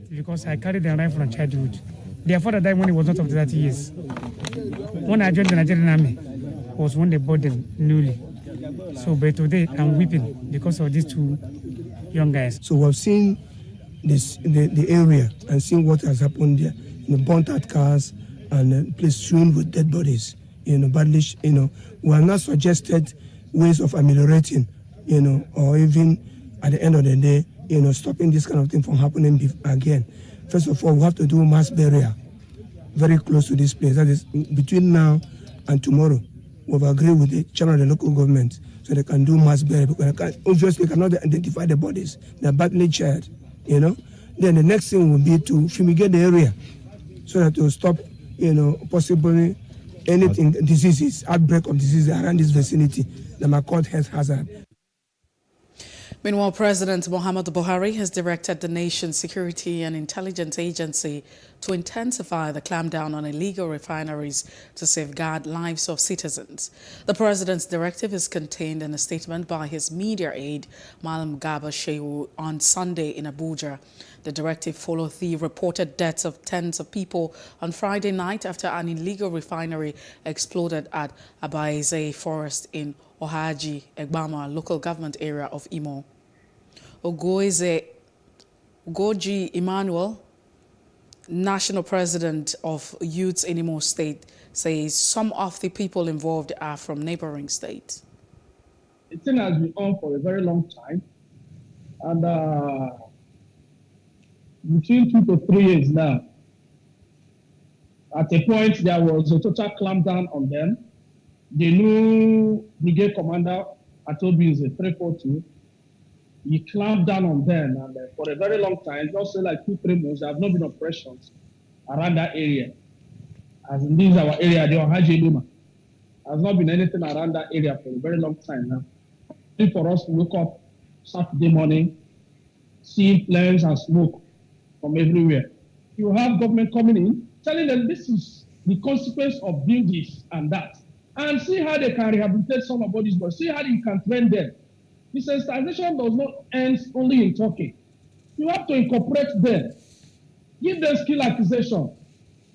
Because I carried the knife from childhood. Their father died when he was not of 30 years. When I joined the Nigerian army, was when they bought them newly. So, but today I'm weeping because of these two young guys. So we've seen this the area and seen what has happened there. Burnt out cars and place strewn with dead bodies. Badly. We have not suggested ways of ameliorating. Or even at the end of the day, stopping this kind of thing from happening again. First of all, we have to do mass burial very close to this place. That is between now and tomorrow. We've agreed with the chairman of the local government so they can do mass burial because obviously they cannot identify the bodies. They're badly charred, Then the next thing will be to fumigate the area so that to stop, possibly anything, diseases, outbreak of diseases around this vicinity that might cause health hazard. Meanwhile, President Muhammadu Buhari has directed the nation's security and intelligence agency to intensify the clampdown on illegal refineries to safeguard lives of citizens. The president's directive is contained in a statement by his media aide, Malam Garba Shehu, on Sunday in Abuja. The directive followed the reported deaths of tens of people on Friday night after an illegal refinery exploded at Abaeze Forest in Ohaji, Egbama, local government area of Imo. Ogoji Emmanuel, national president of Youths in Imo State, says some of the people involved are from neighboring states. The thing has been on for a very long time, and between 2 to 3 years now. At a point, there was a total clampdown on them. The new brigade commander at Obi is a 342. He clamped down on them, and for a very long time, just say like 2-3 months, there have not been operations around that area. As in this our area, the Ohaji Luma. There has not been anything around that area for a very long time now. For us to wake up Saturday morning, see flames and smoke from everywhere. You have government coming in, telling them this is the consequence of doing this and that. And see how they can rehabilitate some of bodies, but see how you can train them. The sensitization does not end only in talking. You have to incorporate them, give them skill acquisition.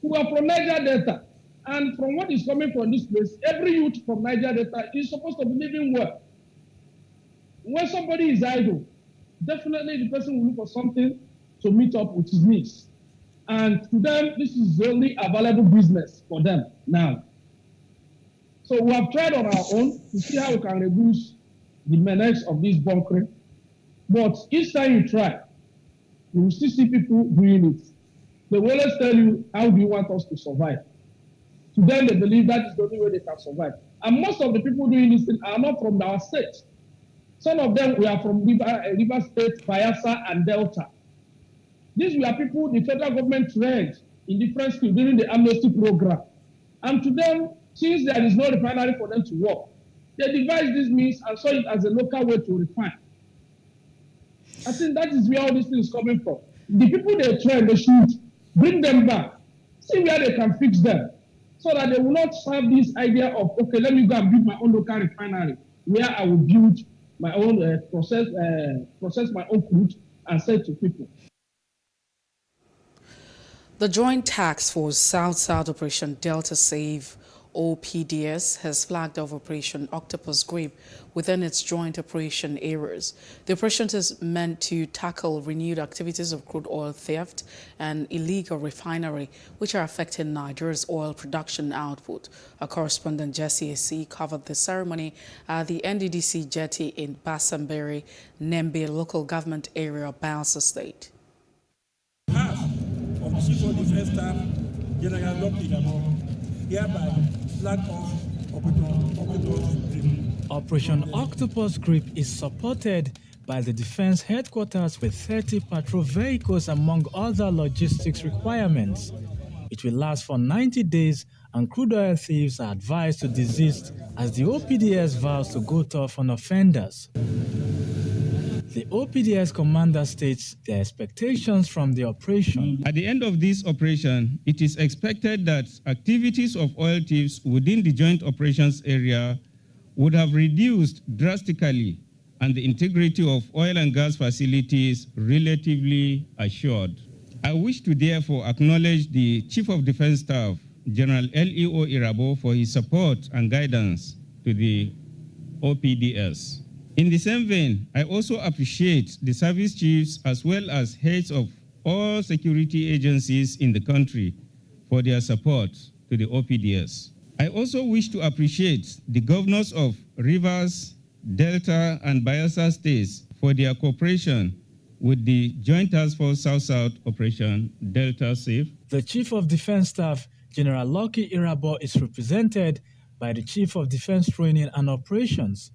We are from Niger Delta, and from what is coming from this place, every youth from Niger Delta is supposed to be living well. When somebody is idle, definitely the person will look for something to meet up with his needs. And to them, this is the only available business for them now. So we have tried on our own to see how we can reduce the menace of this bunkering. But each time you try, you will still see people doing it. They will always tell you, how do you want us to survive? To them, they believe that is the only way they can survive. And most of the people doing this thing are not from our state. Some of them we are from River State, Bayelsa, and Delta. These were people the federal government trained in different schools during the amnesty program. And to them, since there is no refinery for them to work, they devised this means and saw it as a local way to refine. I think that is where all this thing is coming from. The people they train, they should bring them back, see where they can fix them, so that they will not have this idea of, okay, let me go and build my own local refinery, where I will build my own process my own crude and sell to people. The Joint Task Force South-South Operation Delta Save OPDS has flagged off Operation Octopus Grip within its joint operation areas. The operation is meant to tackle renewed activities of crude oil theft and illegal refinery, which are affecting Nigeria's oil production output. Our correspondent Jesse AC covered the ceremony at the NDDC jetty in Basamberi, Nembe local government area of Bayelsa State. Half of the Chief of Defense Staff, General Dr. hereby flag off Operation Grip. Operation Octopus Grip is supported by the Defense Headquarters with 30 patrol vehicles among other logistics requirements. It will last for 90 days and crude oil thieves are advised to desist as the OPDS vows to go tough on offenders. The OPDS commander states their expectations from the operation. At the end of this operation, it is expected that activities of oil thieves within the joint operations area would have reduced drastically and the integrity of oil and gas facilities relatively assured. I wish to therefore acknowledge the Chief of Defense Staff, General L.E.O. Irabo, for his support and guidance to the OPDS. In the same vein, I also appreciate the service chiefs as well as heads of all security agencies in the country for their support to the OPDS. I also wish to appreciate the governors of Rivers, Delta, and Bayelsa states for their cooperation with the Joint Task Force South-South Operation Delta Safe. The Chief of Defense Staff, General Lucky Irabo, is represented by the Chief of Defense Training and Operations.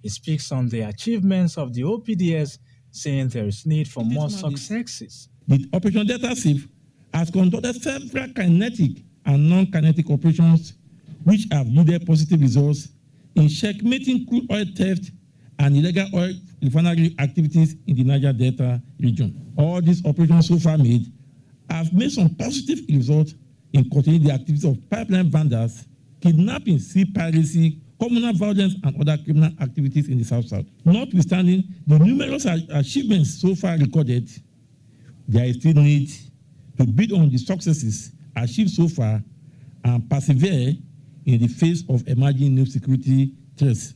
He speaks on the achievements of the OPDS, saying there is need for more successes. The Operation Delta Safe has conducted several kinetic and non-kinetic operations which have yielded positive results in checkmating crude oil theft and illegal oil refinery activities in the Niger Delta region. All these operations so far made have made some positive results in containing the activities of pipeline vandals, kidnapping, sea piracy, communal violence, and other criminal activities in the South-South. Notwithstanding the numerous achievements so far recorded, there is still need to build on the successes achieved so far and persevere in the face of emerging new security threats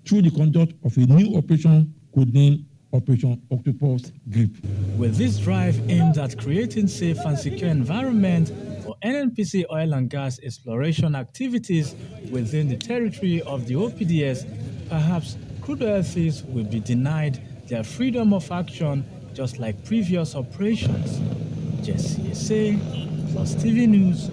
through the conduct of a new operation codenamed Operation Octopus Grip. With this drive aimed at creating safe and secure environment for NNPC oil and gas exploration activities within the territory of the OPDS, perhaps crude oil thieves will be denied their freedom of action just like previous operations. Jesse Ese, Plus TV News.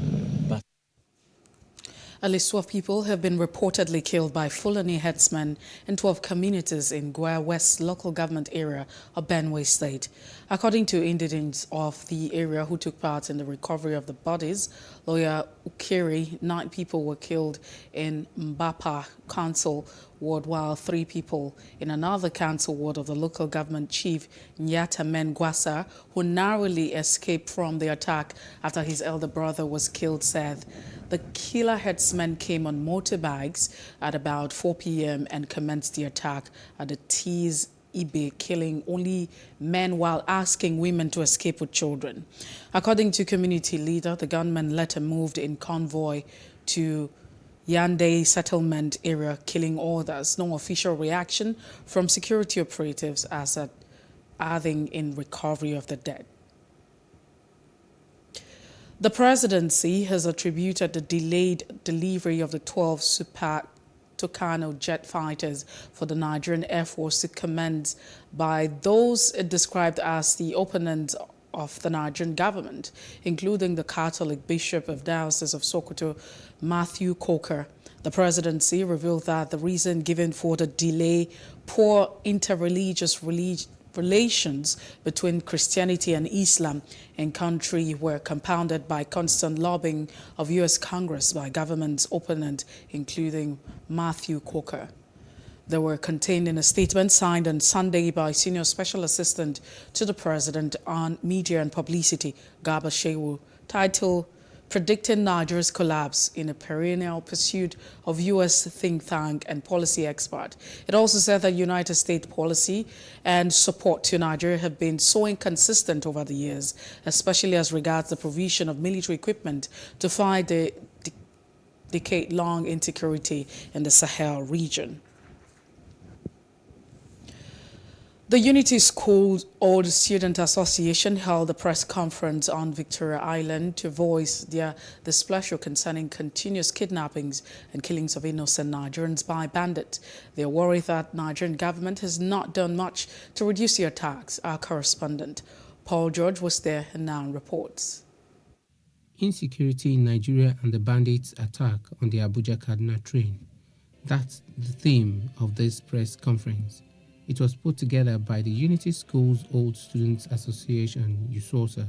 At least 12 people have been reportedly killed by Fulani herdsmen in 12 communities in Gwa West local government area of Benue State. According to indigents of the area who took part in the recovery of the bodies, lawyer Ukiri, 9 people were killed in Mbapa Council Ward, while 3 people in another council ward of the local government chief Nyata Mengwasa, who narrowly escaped from the attack after his elder brother was killed, said the killer herdsmen came on motorbikes at about 4 p.m. and commenced the attack at the Tees Ibe, killing only men while asking women to escape with children. According to community leader, the gunmen later moved in convoy to Yande settlement area, killing others. No official reaction from security operatives as at adding in recovery of the dead. The presidency has attributed the delayed delivery of the 12 Super Tucano jet fighters for the Nigerian Air Force to commend by those described as the opponents of the Nigerian government, including the Catholic Bishop of Diocese of Sokoto, Matthew Coker. The presidency revealed that the reason given for the delay, poor interreligious relations between Christianity and Islam in country were compounded by constant lobbying of U.S. Congress by government's opponent, including Matthew Coker. They were contained in a statement signed on Sunday by Senior Special Assistant to the President on Media and Publicity, Garba Shehu, titled Predicting Nigeria's Collapse in a Perennial Pursuit of U.S. Think Tank and Policy Expert. It also said that United States policy and support to Nigeria have been so inconsistent over the years, especially as regards the provision of military equipment to fight the decade-long insecurity in the Sahel region. The Unity School Old Student Association held a press conference on Victoria Island to voice their displeasure concerning continuous kidnappings and killings of innocent Nigerians by bandits. They are worried that Nigerian government has not done much to reduce the attacks. Our correspondent, Paul George, was there and now reports. Insecurity in Nigeria and the bandits' attack on the Abuja-Kaduna train. That's the theme of this press conference. It was put together by the Unity Schools Old Students Association, USOSA.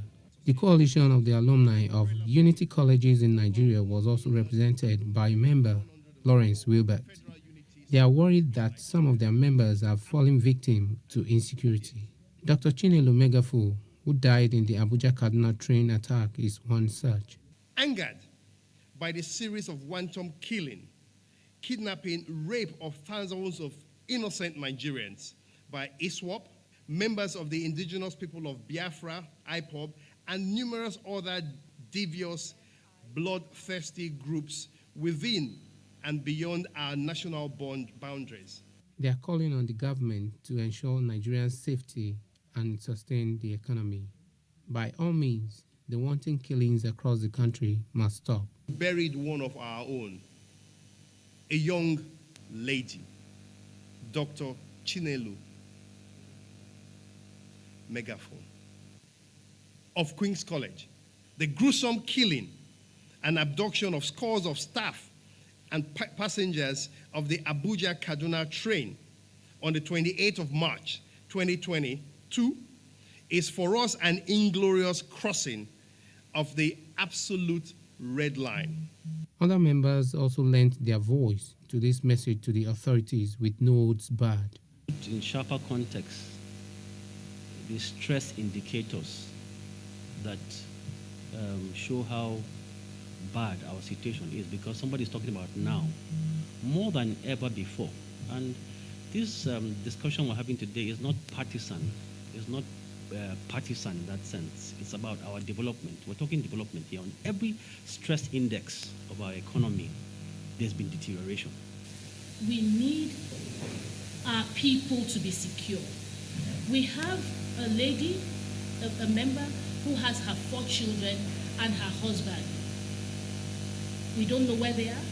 The coalition of the alumni of Unity colleges in Nigeria was also represented by member Lawrence Wilbert. They are worried that some of their members have fallen victim to insecurity. Dr. Chinelo Megafo, who died in the Abuja-Kaduna train attack, is one such. Angered by the series of wanton killing, kidnapping, rape of thousands of innocent Nigerians by ISWAP, members of the indigenous people of Biafra, IPOB, and numerous other devious, bloodthirsty groups within and beyond our national boundaries. They are calling on the government to ensure Nigerians' safety and sustain the economy. By all means, the wanton killings across the country must stop. Buried one of our own, a young lady, Dr. Chinelo Megaphone of Queen's College. The gruesome killing and abduction of scores of staff and passengers of the Abuja-Kaduna train on the 28th of March, 2022, is for us an inglorious crossing of the absolute red line. Other members also lent their voice to this message to the authorities with no holds barred. In sharper context, the stress indicators that show how bad our situation is, because somebody is talking about now more than ever before. And this discussion we're having today is not partisan. It's not partisan in that sense. It's about our development. We're talking development here. On every stress index of our economy, there's been deterioration. We need our people to be secure. We have a lady, a member, who has her 4 children and her husband. We don't know where they are.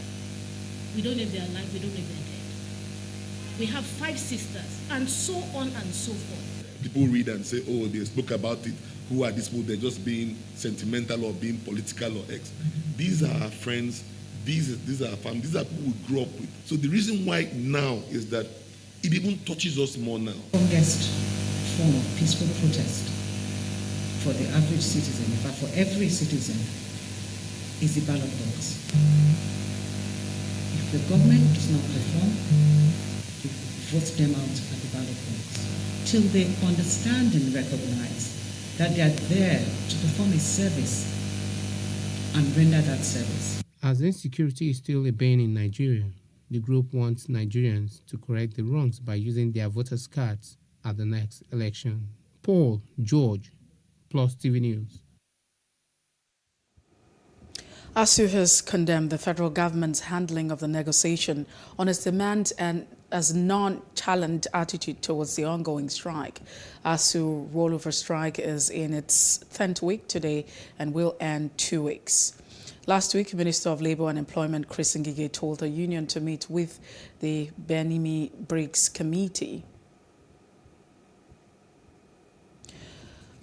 We don't know if they're alive. We don't know if they're dead. We have 5 sisters, and so on and so forth. People read and say, oh, they spoke about it. Who are these people? They're just being sentimental or being political or X. These are our friends. These are our family. These are people we grew up with. So the reason why now is that it even touches us more now. The strongest form of peaceful protest for the average citizen, in fact for every citizen, is the ballot box. If the government does not perform, you vote them out at the ballot box till they understand and recognize that they are there to perform a service and render that service. As insecurity is still a bane in Nigeria, the group wants Nigerians to correct the wrongs by using their voters' cards at the next election. Paul George, Plus TV News. ASU has condemned the federal government's handling of the negotiation on its demands and as non-challenged attitude towards the ongoing strike. ASU rollover strike is in its 10th week today and will end 2 weeks. Last week, Minister of Labour and Employment Chris Ngige told the union to meet with the Benimi Briggs Committee.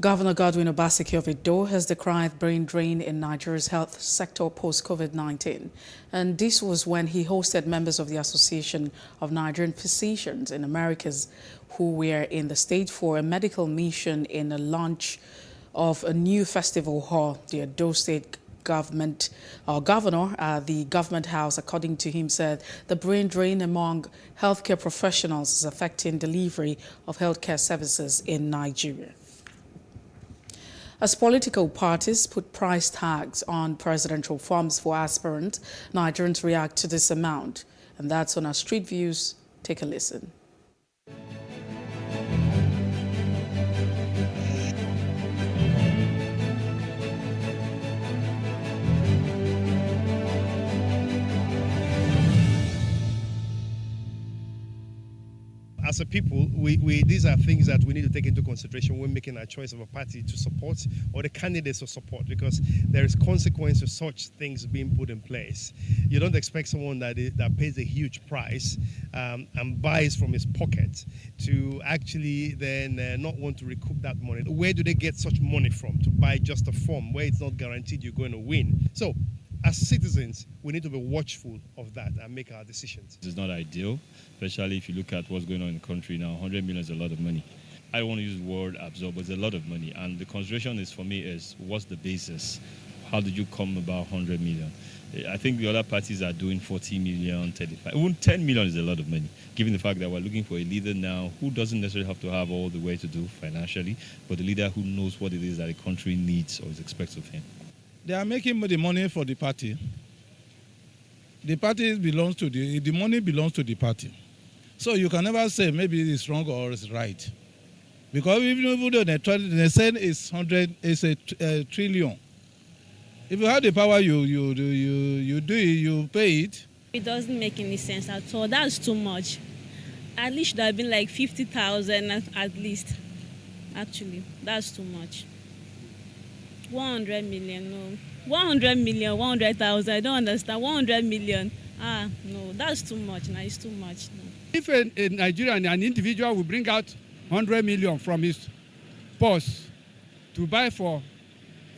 Governor Godwin Obaseki of Edo has decried brain drain in Nigeria's health sector post-COVID-19. And this was when he hosted members of the Association of Nigerian Physicians in Americas who were in the state for a medical mission in a launch of a new festival hall. The Edo State governor at the government house, according to him, said the brain drain among healthcare professionals is affecting delivery of healthcare services in Nigeria. As political parties put price tags on presidential forms for aspirants, Nigerians react to this amount. And that's on our Street Views. Take a listen. As a people, these are things that we need to take into consideration when making our choice of a party to support or the candidates to support, because there is consequence to such things being put in place. You don't expect someone that pays a huge price and buys from his pocket to actually then not want to recoup that money. Where do they get such money from to buy just a form where it's not guaranteed you're going to win? So, as citizens, we need to be watchful of that and make our decisions. It's not ideal, especially if you look at what's going on in the country now. 100 million is a lot of money. I don't want to use the word absorb, but it's a lot of money. And the consideration is, for me, is what's the basis? how did you come about 100 million? I think the other parties are doing 40 million, 35. Even 10 million is a lot of money, given the fact that we're looking for a leader now who doesn't necessarily have to have all the way to do financially, but a leader who knows what it is that the country needs or is expected of him. They are making the money for the party. The party belongs to the money belongs to the party. So you can never say maybe it's wrong or it's right. Because even though they say it's 100, it's a trillion. If you have the power, you do it, you pay it. It doesn't make any sense at all. That's too much. At least should have been like 50,000 at least. Actually, that's too much. 100 million, no. 100 million, 100,000, I don't understand. 100 million, no, that's too much. No, it's too much. No. If a Nigerian, an individual will bring out 100 million from his purse to buy for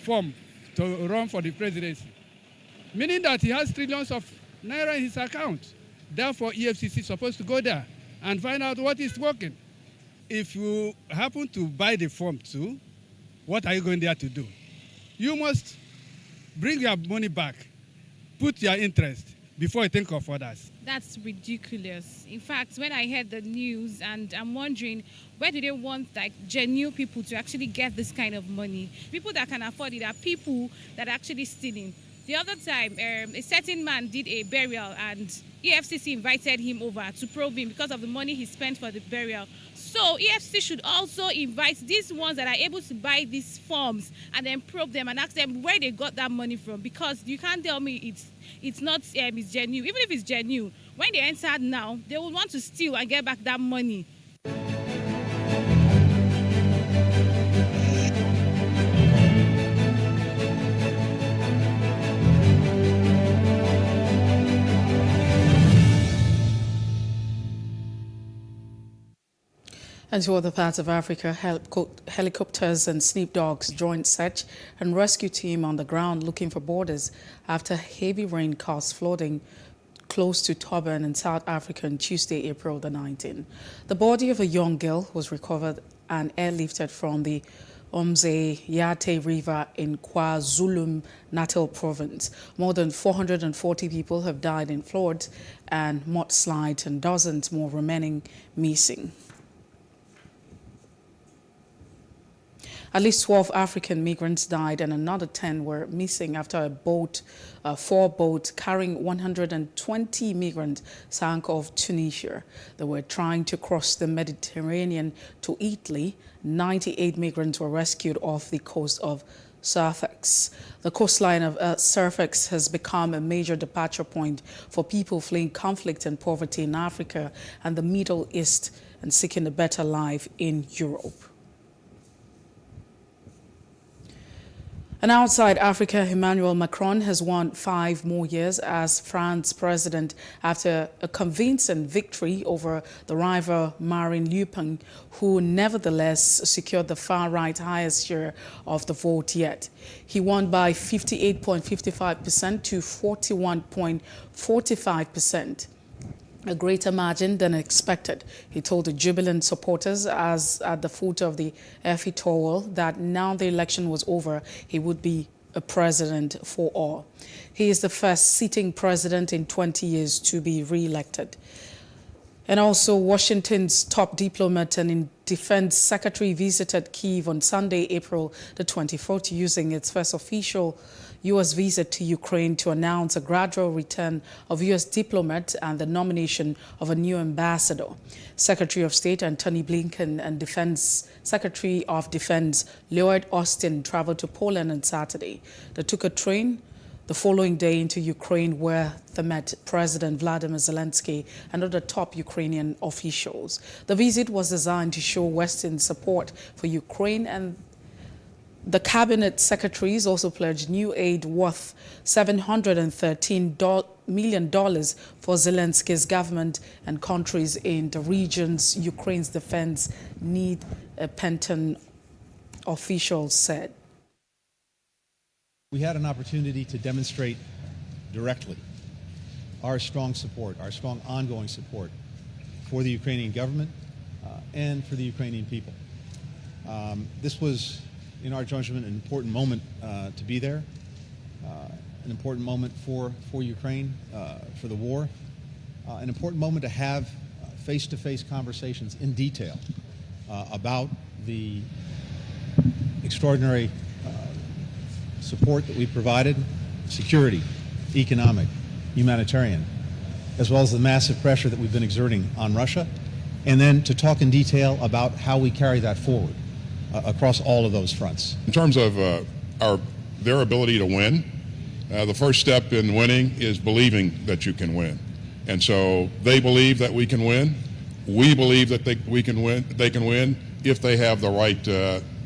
form to run for the presidency, meaning that he has trillions of naira in his account. Therefore, EFCC is supposed to go there and find out what is working. If you happen to buy the form too, what are you going there to do? You must bring your money back, put your interest before you think of others. That's ridiculous. In fact, when I heard the news, and I'm wondering, where do they want like genuine people to actually get this kind of money? People that can afford it are people that are actually stealing. The other time, a certain man did a burial and EFCC invited him over to probe him because of the money he spent for the burial. So EFCC should also invite these ones that are able to buy these forms and then probe them and ask them where they got that money from, because you can't tell me it's not it's genuine. Even if it's genuine, when they enter now, they will want to steal and get back that money. And to other parts of Africa, helicopters and sleep dogs joined search and rescue team on the ground looking for borders after heavy rain caused flooding close to Durban in South Africa on Tuesday, April the 19th. The body of a young girl was recovered and airlifted from the Yate River in KwaZulu-Natal province. More than 440 people have died in floods and mudslides and dozens more remaining missing. At least 12 African migrants died and another 10 were missing after four boats carrying 120 migrants sank off Tunisia. They were trying to cross the Mediterranean to Italy. 98 migrants were rescued off the coast of Surfax. The coastline of Surfax has become a major departure point for people fleeing conflict and poverty in Africa and the Middle East and seeking a better life in Europe. And outside Africa, Emmanuel Macron has won 5 more years as France president after a convincing victory over the rival Marine Le Pen, who nevertheless secured the far-right highest share of the vote yet. He won by 58.55% to 41.45%. A greater margin than expected. He told the jubilant supporters as at the foot of the Eiffel Tower that now the election was over, he would be a president for all. He is the first sitting president in 20 years to be re-elected. And also, Washington's top diplomat and defense secretary visited Kyiv on Sunday, April the 24th, using its first official U.S. visit to Ukraine to announce a gradual return of U.S. diplomats and the nomination of a new ambassador. Secretary of State Antony Blinken and Secretary of Defense Lloyd Austin traveled to Poland on Saturday. They took a train the following day into Ukraine, where they met President Vladimir Zelensky and other top Ukrainian officials. The visit was designed to show Western support for Ukraine, and the cabinet secretaries also pledged new aid worth $713 million for Zelensky's government and countries in the regions Ukraine's defense need, a Pentagon official said. We had an opportunity to demonstrate directly our strong support, our strong ongoing support for the Ukrainian government and for the Ukrainian people. This was, in our judgment, an important moment to be there. an important moment for Ukraine, for the war, an important moment to have face-to-face conversations in detail about the extraordinary support that we provided, security, economic, humanitarian, as well as the massive pressure that we've been exerting on Russia, and then to talk in detail about how we carry that forward across all of those fronts. In terms of their ability to win, the first step in winning is believing that you can win. And so they believe that we can win. We believe that we can win. They can win if they have the right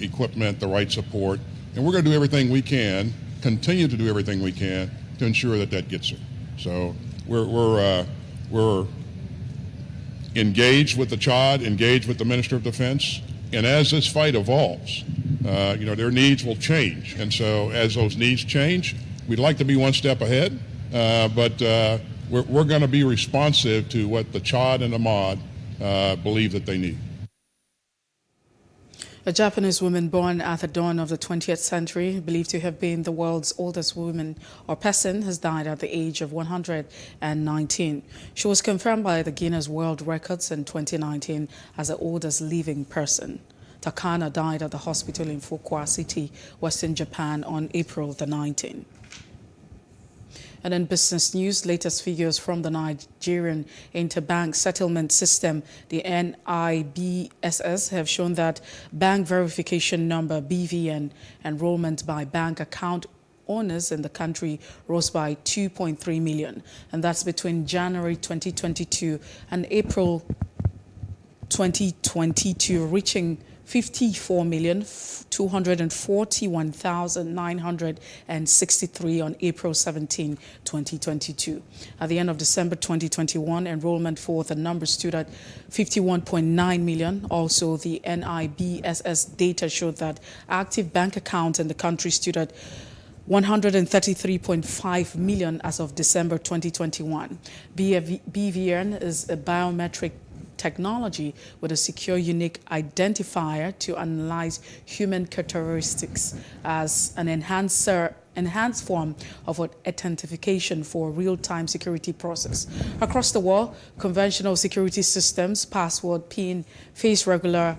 equipment, the right support. And we're going to do everything we can, continue to do everything we can to ensure that that gets there. So we're engaged with the Chad, engaged with the Minister of Defense. And as this fight evolves, their needs will change. And so as those needs change, we'd like to be one step ahead, but we're going to be responsive to what the Chad and the Ahmad believe that they need. A Japanese woman born at the dawn of the 20th century, believed to have been the world's oldest woman or person, has died at the age of 119. She was confirmed by the Guinness World Records in 2019 as the oldest living person. Takana died at the hospital in Fukuoka City, Western Japan on April the 19th. And in business news, latest figures from the Nigerian Interbank Settlement System, the NIBSS, have shown that bank verification number BVN enrollment by bank account owners in the country rose by 2.3 million. And that's between January 2022 and April 2022, reaching 54,241,963 on April 17, 2022. At the end of December 2021, enrollment for the number stood at 51.9 million. Also, the NIBSS data showed that active bank accounts in the country stood at 133.5 million as of December 2021. BVN is a biometric technology with a secure, unique identifier to analyze human characteristics as an enhanced form of authentication for real-time security process. Across the world, conventional security systems, password, PIN, face regular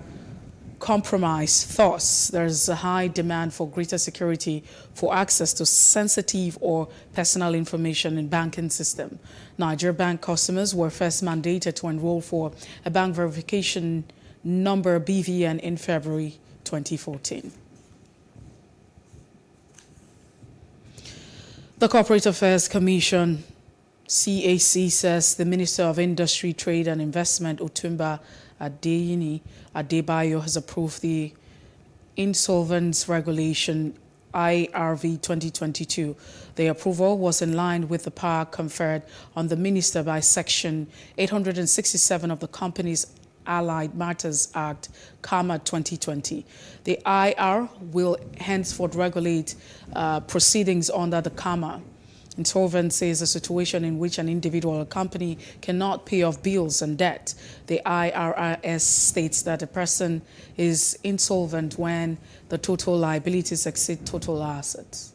compromise. Thus, there's a high demand for greater security for access to sensitive or personal information in banking system. Niger Bank customers were first mandated to enroll for a bank verification number BVN in February 2014. The Corporate Affairs Commission, CAC, says the Minister of Industry, Trade and Investment, Otumba Adebayo, has approved the Insolvents Regulation IRV 2022. The approval was in line with the power conferred on the minister by Section 867 of the Companies Allied Matters Act, CAMA 2020. The IR will henceforth regulate proceedings under the CAMA. Insolvency is a situation in which an individual or company cannot pay off bills and debt. The IRS states that a person is insolvent when the total liabilities exceed total assets.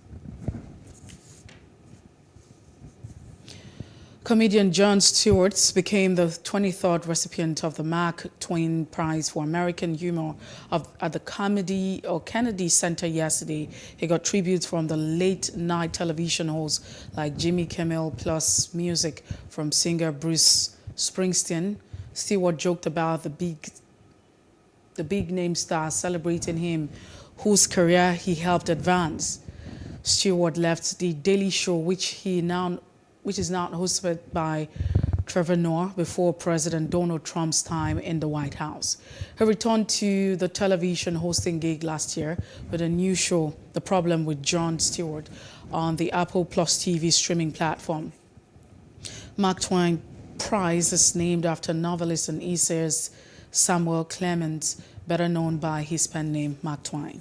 Comedian Jon Stewart became the 23rd recipient of the Mark Twain Prize for American Humor at the Kennedy Center yesterday. He got tributes from the late-night television hosts like Jimmy Kimmel, plus music from singer Bruce Springsteen. Stewart joked about the big-name star celebrating him, whose career he helped advance. Stewart left The Daily Show, which is now hosted by Trevor Noah, before President Donald Trump's time in the White House. He returned to the television hosting gig last year with a new show, The Problem with Jon Stewart, on the Apple Plus TV streaming platform. Mark Twain Prize is named after novelist and essayist Samuel Clemens, better known by his pen name Mark Twain.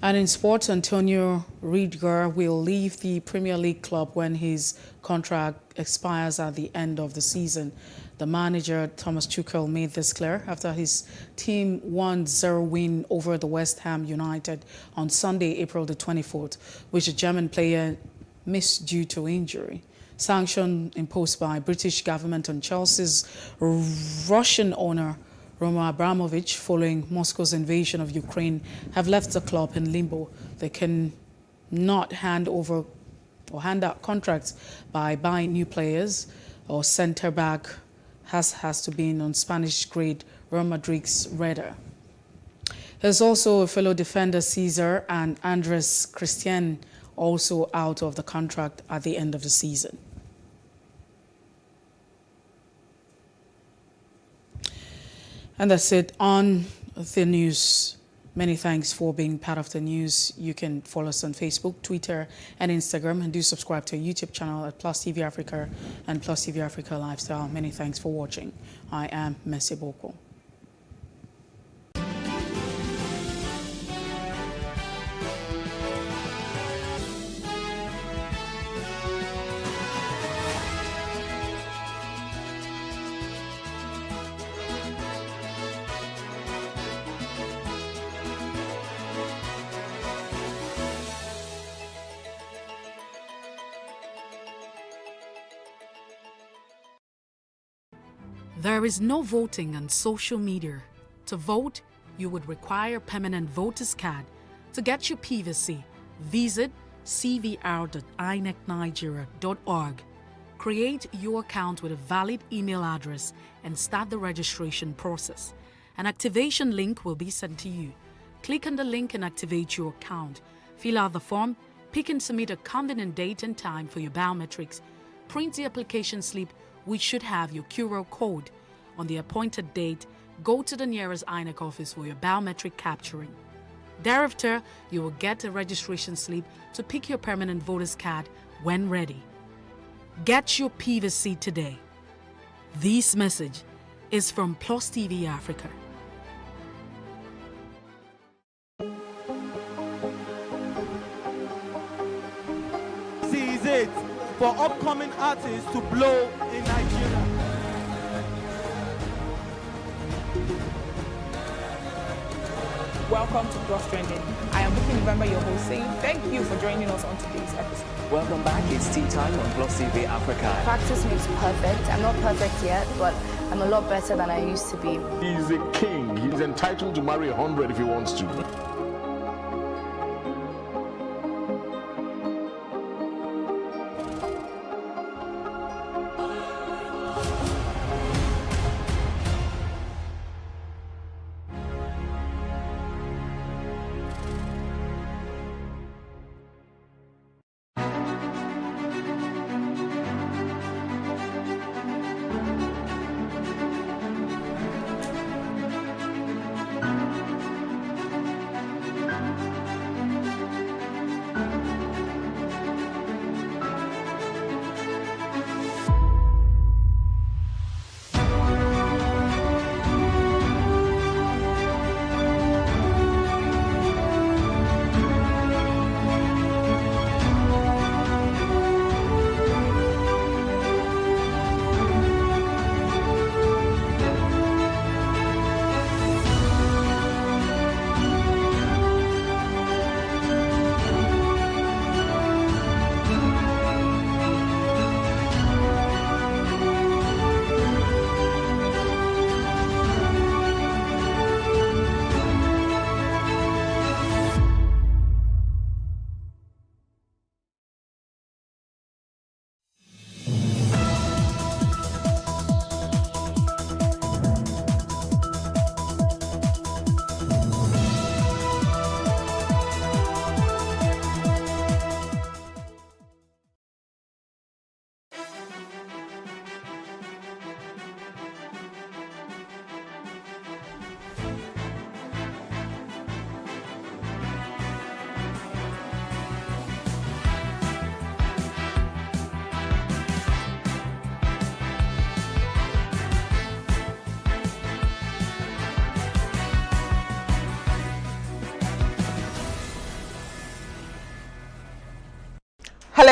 And in sports, Antonio Rudiger will leave the Premier League club when his contract expires at the end of the season. The manager, Thomas Tuchel, made this clear after his team won 0 win over the West Ham United on Sunday, April the 24th, which the German player missed due to injury. Sanction imposed by British government on Chelsea's Russian owner Roman Abramovich following Moscow's invasion of Ukraine have left the club in limbo. They can not hand over or hand out contracts by buying new players or centre back has to be on Spanish grade Real Madrid's radar. There's also a fellow defender Cesar and Andres Christian also out of the contract at the end of the season. And that's it on the news. Many thanks for being part of the news. You can follow us on Facebook, Twitter, and Instagram, and do subscribe to our YouTube channel at PlusTvAfrica and PlusTvAfrica Lifestyle. Many thanks for watching. I am Messi Boko. There is no voting on social media. To vote, you would require a permanent voter's card. To get your PVC, visit cvr.inecnigeria.org. Create your account with a valid email address and start the registration process. An activation link will be sent to you. Click on the link and activate your account. Fill out the form, pick and submit a convenient date and time for your biometrics. Print the application slip, which should have your QR code. On the appointed date, go to the nearest INEC office for your biometric capturing. Thereafter, you will get a registration slip to pick your permanent voter's card when ready. Get your PVC today. This message is from PlusTvAfrica. This is it for upcoming artists to blow in Nigeria. Welcome to Plus Trending. I am Bookie November, your host, saying thank you for joining us on today's episode. Welcome back. It's tea time on PlusTvAfrica. Practice makes perfect. I'm not perfect yet, but I'm a lot better than I used to be. He's a king. He's entitled to marry 100 if he wants to.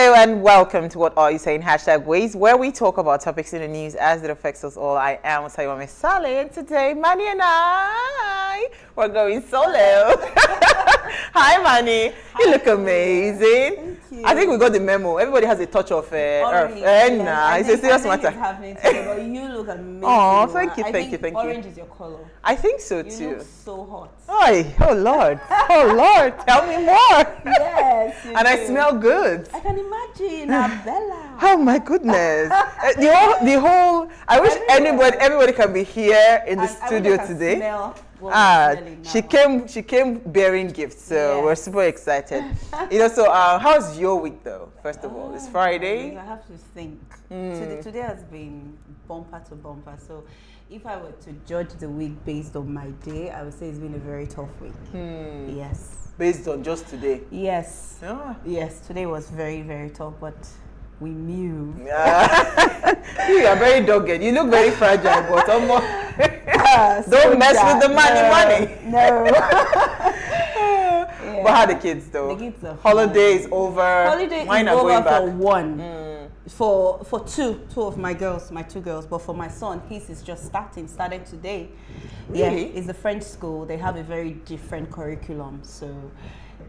Hello and welcome to What Are You Saying? #Ways, where we talk about topics in the news as it affects us all. I am Sayome Saleh, and today Manny and I we're going solo. Hi Manny, you look amazing. Thank you. I think we got the memo. Everybody has a touch of earth. It's a serious matter. It's happening today, but you look amazing. Oh, thank you. Orange is your color. I think so too. You look so hot. Oh Lord, oh Lord, tell me more. Yes. And I smell good. I can imagine, Bella. Oh my goodness. the whole, I wish everybody can be here in the studio today. She came bearing gifts, so we're super excited. So how's your week though? First of all, it's Friday. I have to think. Today has been bumper to bumper. So if I were to judge the week based on my day, I would say it's been a very tough week. Yes. Based on just today? Yes. Yes, today was very, very tough, but we knew. You are very dogged. You look very fragile, but don't mess with the money. No. But how are the kids though? The kids are Holiday is over. Holiday is over for one. For two of my two girls, but for my son, his is just started today. Really? Yeah, it's a French school. They have a very different curriculum, so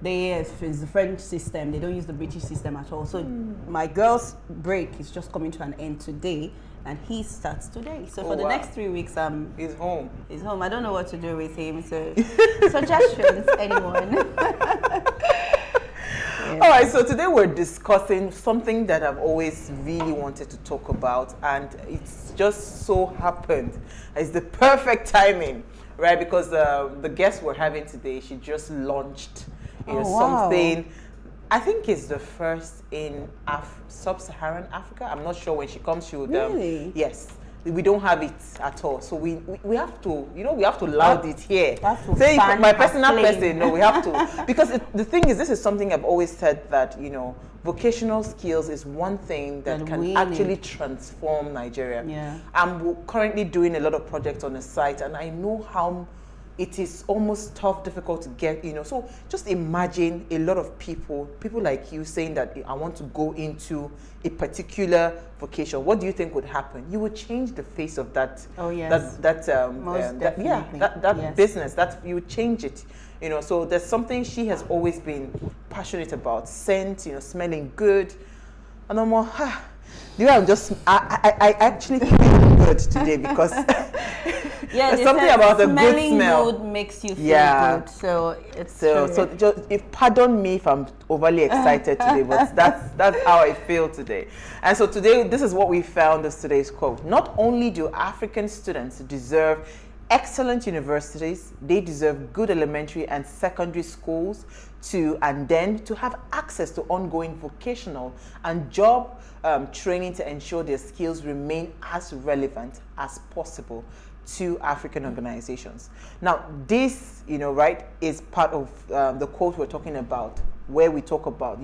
it's the French system. They don't use the British system at all. So my girl's break is just coming to an end today, and he starts today. So for the next 3 weeks, he's home. He's home. I don't know what to do with him. So suggestions, anyone? All right, so today we're discussing something that I've always really wanted to talk about, and it's just so happened. It's the perfect timing, right? Because the guest we're having today, she just launched something. I think it's the first in sub-Saharan Africa. I'm not sure when she comes, she would. Really? Yes. We don't have it at all, so we have to, we have to loud it here. Say my personal person, no, we have to, because the thing is, this is something I've always said that vocational skills is one thing that can actually transform Nigeria. Yeah. I'm currently doing a lot of projects on the site, and I know how it is almost difficult to get, So just imagine a lot of people like you saying that I want to go into a particular vocation. What do you think would happen? You would change the face of that. Oh yes. That yes. business. You would change it. So there's something she has always been passionate about. Scent, smelling good. And I'm more, I actually feel good today because there's something about a good smell. Good makes you feel good. So it's just pardon me if I'm overly excited today, but that's how I feel today. And so today, this is what we found as today's quote. Not only do African students deserve excellent universities, they deserve good elementary and secondary schools and then to have access to ongoing vocational and job training to ensure their skills remain as relevant as possible to African organizations. Now, this, is part of the quote we're talking about, where we talk about,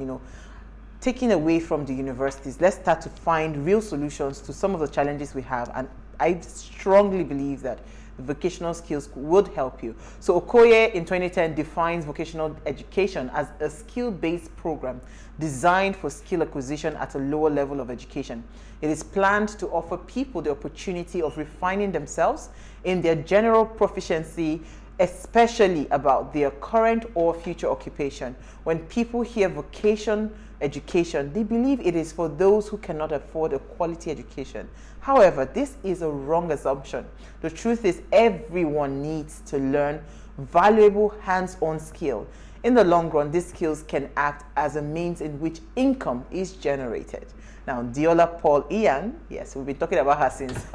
taking away from the universities. Let's start to find real solutions to some of the challenges we have. And I strongly believe that vocational skills would help you. So Okoye in 2010 defines vocational education as a skill-based program designed for skill acquisition at a lower level of education. It is planned to offer people the opportunity of refining themselves in their general proficiency, especially about their current or future occupation. When people hear vocation education, they believe it is for those who cannot afford a quality education. However, this is a wrong assumption. The truth is everyone needs to learn valuable hands-on skill. In the long run, these skills can act as a means in which income is generated. Now, Diola Paul Ian, yes, we've been talking about her since.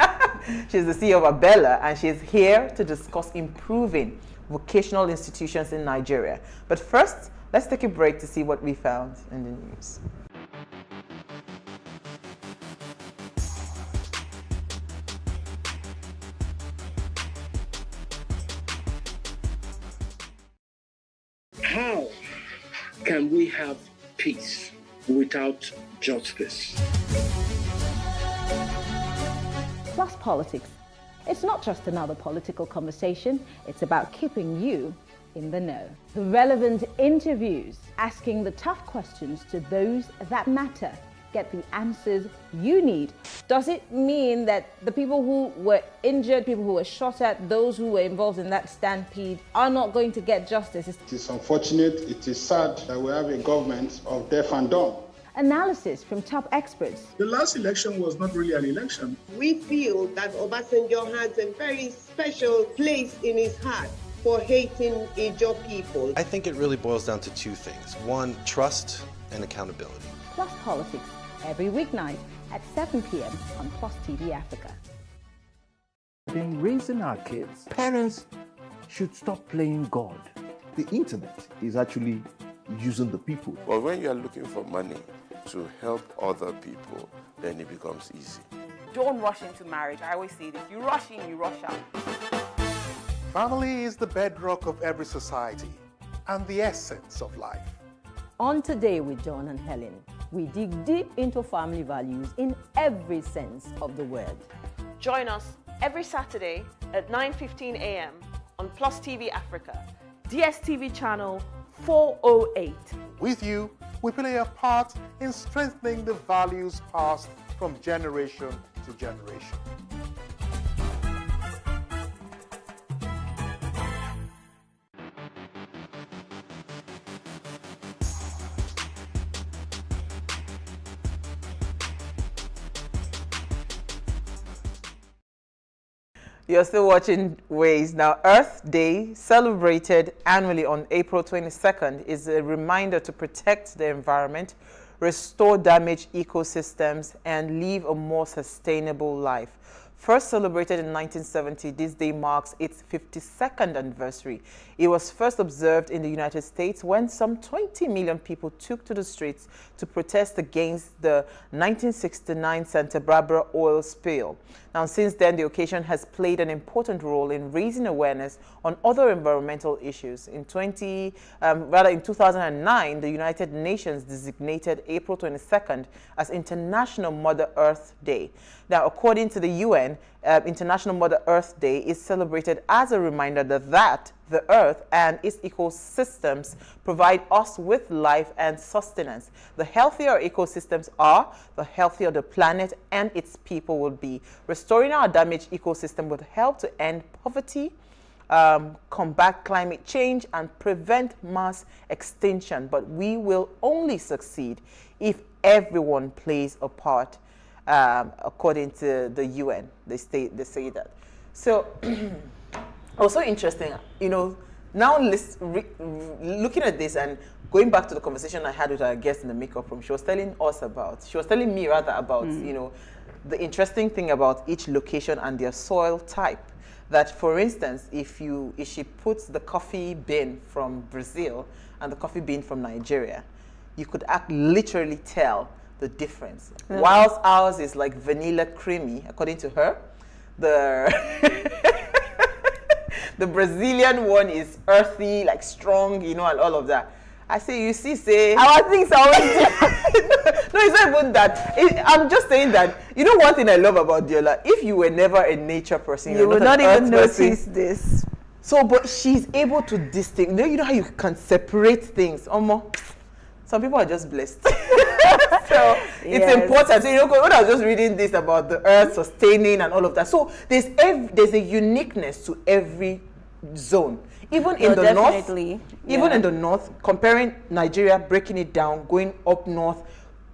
She's the CEO of Abella, and she's here to discuss improving vocational institutions in Nigeria. But first, let's take a break to see what we found in the news. How can we have peace without justice? Plus Politics. It's not just another political conversation, it's about keeping you in the know. The relevant interviews, asking the tough questions to those that matter. Get the answers you need. Does it mean that the people who were injured, people who were shot at, those who were involved in that stampede are not going to get justice? It is unfortunate, it is sad that we have a government of deaf and dumb. Analysis from top experts. The last election was not really an election. We feel that Obasanjo has a very special place in his heart for hating Ijaw people. I think it really boils down to two things. One, trust and accountability. Plus Politics, every weeknight at 7 p.m. on Plus TV Africa. In raising our kids, parents should stop playing God. The internet is actually using the people. But when you are looking for money to help other people, then it becomes easy. Don't rush into marriage. I always say this. You rush in, you rush out. Family is the bedrock of every society and the essence of life. On Today with John and Helen, we dig deep into family values in every sense of the word. Join us every Saturday at 9:15 a.m. on Plus TV Africa, DSTV channel 408. With you, we play a part in strengthening the values passed from generation to generation. You're still watching Ways. Now, Earth Day, celebrated annually on April 22nd, is a reminder to protect the environment, restore damaged ecosystems, and live a more sustainable life. First celebrated in 1970, this day marks its 52nd anniversary. It was first observed in the United States when some 20 million people took to the streets to protest against the 1969 Santa Barbara oil spill. Now, since then, the occasion has played an important role in raising awareness on other environmental issues. In 2009, the United Nations designated April 22nd as International Mother Earth Day. Now, according to the UN, International Mother Earth Day is celebrated as a reminder that the Earth and its ecosystems provide us with life and sustenance. The healthier our ecosystems are, the healthier the planet and its people will be. Restoring our damaged ecosystem would help to end poverty, combat climate change, and prevent mass extinction. But we will only succeed if everyone plays a part. According to the UN, they say that. So, also interesting, you know, now looking at this and going back to the conversation I had with our guest in the makeup room, she was telling me rather about, you know, the interesting thing about each location and their soil type. That, for instance, if she puts the coffee bean from Brazil and the coffee bean from Nigeria, you could literally tell the difference. Whilst ours is like vanilla creamy, according to her, the the Brazilian one is earthy, like strong, you know, and all of that. I say, you see, our things are always different. No, it's not even that. I'm just saying that, you know, one thing I love about Diola, if you were never a nature person, you would not even notice this. So, but she's able to distinguish. You know how you can separate things. Some people are just blessed. So it's important. So, you know, when I was just reading this about the earth sustaining and all of that. So there's a uniqueness to every zone. Even in the north, in the north, comparing Nigeria, breaking it down, going up north,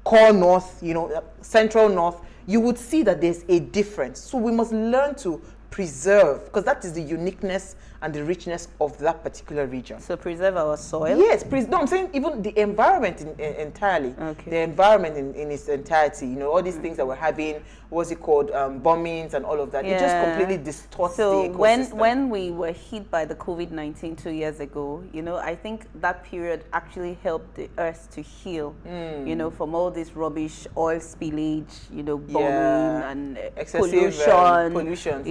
core north, you know, central north, you would see that there's a difference. So we must learn to preserve, because that is the uniqueness and the richness of that particular region. So preserve our soil? Yes, no, I'm saying even the environment entirely. Okay. The environment in its entirety, you know, all these things that we're having, what's it called, bombings and all of that, it just completely distorts the ecosystem. So when we were hit by the COVID-19 2 years ago, you know, I think that period actually helped the earth to heal, you know, from all this rubbish, oil spillage, you know, bombing and excessive pollution.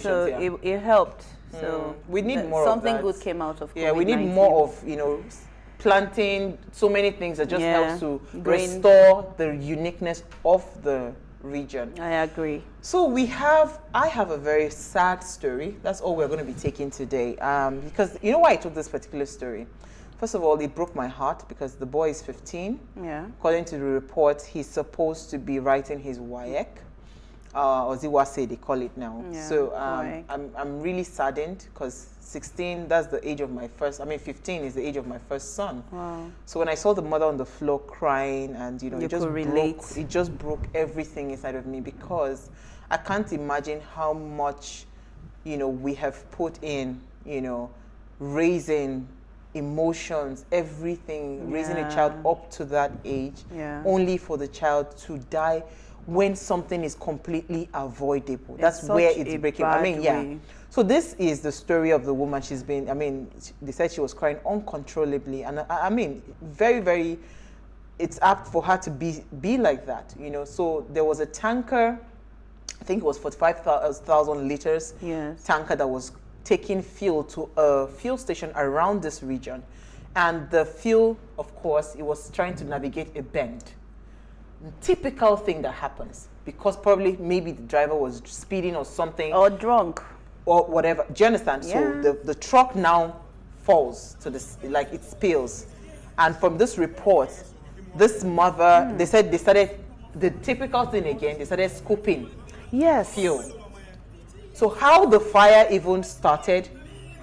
So it helped. So we need more something of that. good came out of COVID-19. Yeah, we need more of, you know, planting so many things that just helps to restore the uniqueness of the region. I agree. So I have a very sad story. That's all we're going to be taking today. Because you know why I took this particular story? First of all, it broke my heart because the boy is 15. Yeah. According to the report, he's supposed to be writing his WAEC. Or Ziwase, they call it now. Yeah, so I'm really saddened because 16, that's the age of my first, 15 is the age of my first son. Wow. So when I saw the mother on the floor crying and, you it just broke everything inside of me because I can't imagine how much, we have put in, raising emotions, everything, raising a child up to that age, only for the child to die when something is completely avoidable. That's where it's breaking. So this is the story of the woman. She's been, they said she was crying uncontrollably. And very, very, it's apt for her to be like that, So there was a tanker, I think it was 45,000 liters tanker that was taking fuel to a fuel station around this region. And the fuel, of course, it was trying to navigate a bend. Typical thing that happens because probably maybe the driver was speeding or something or drunk or whatever. Do you understand? So the truck now falls to this, like it spills. And from this report, this mother, they said they started the typical thing again. They started scooping fuel. So how the fire even started,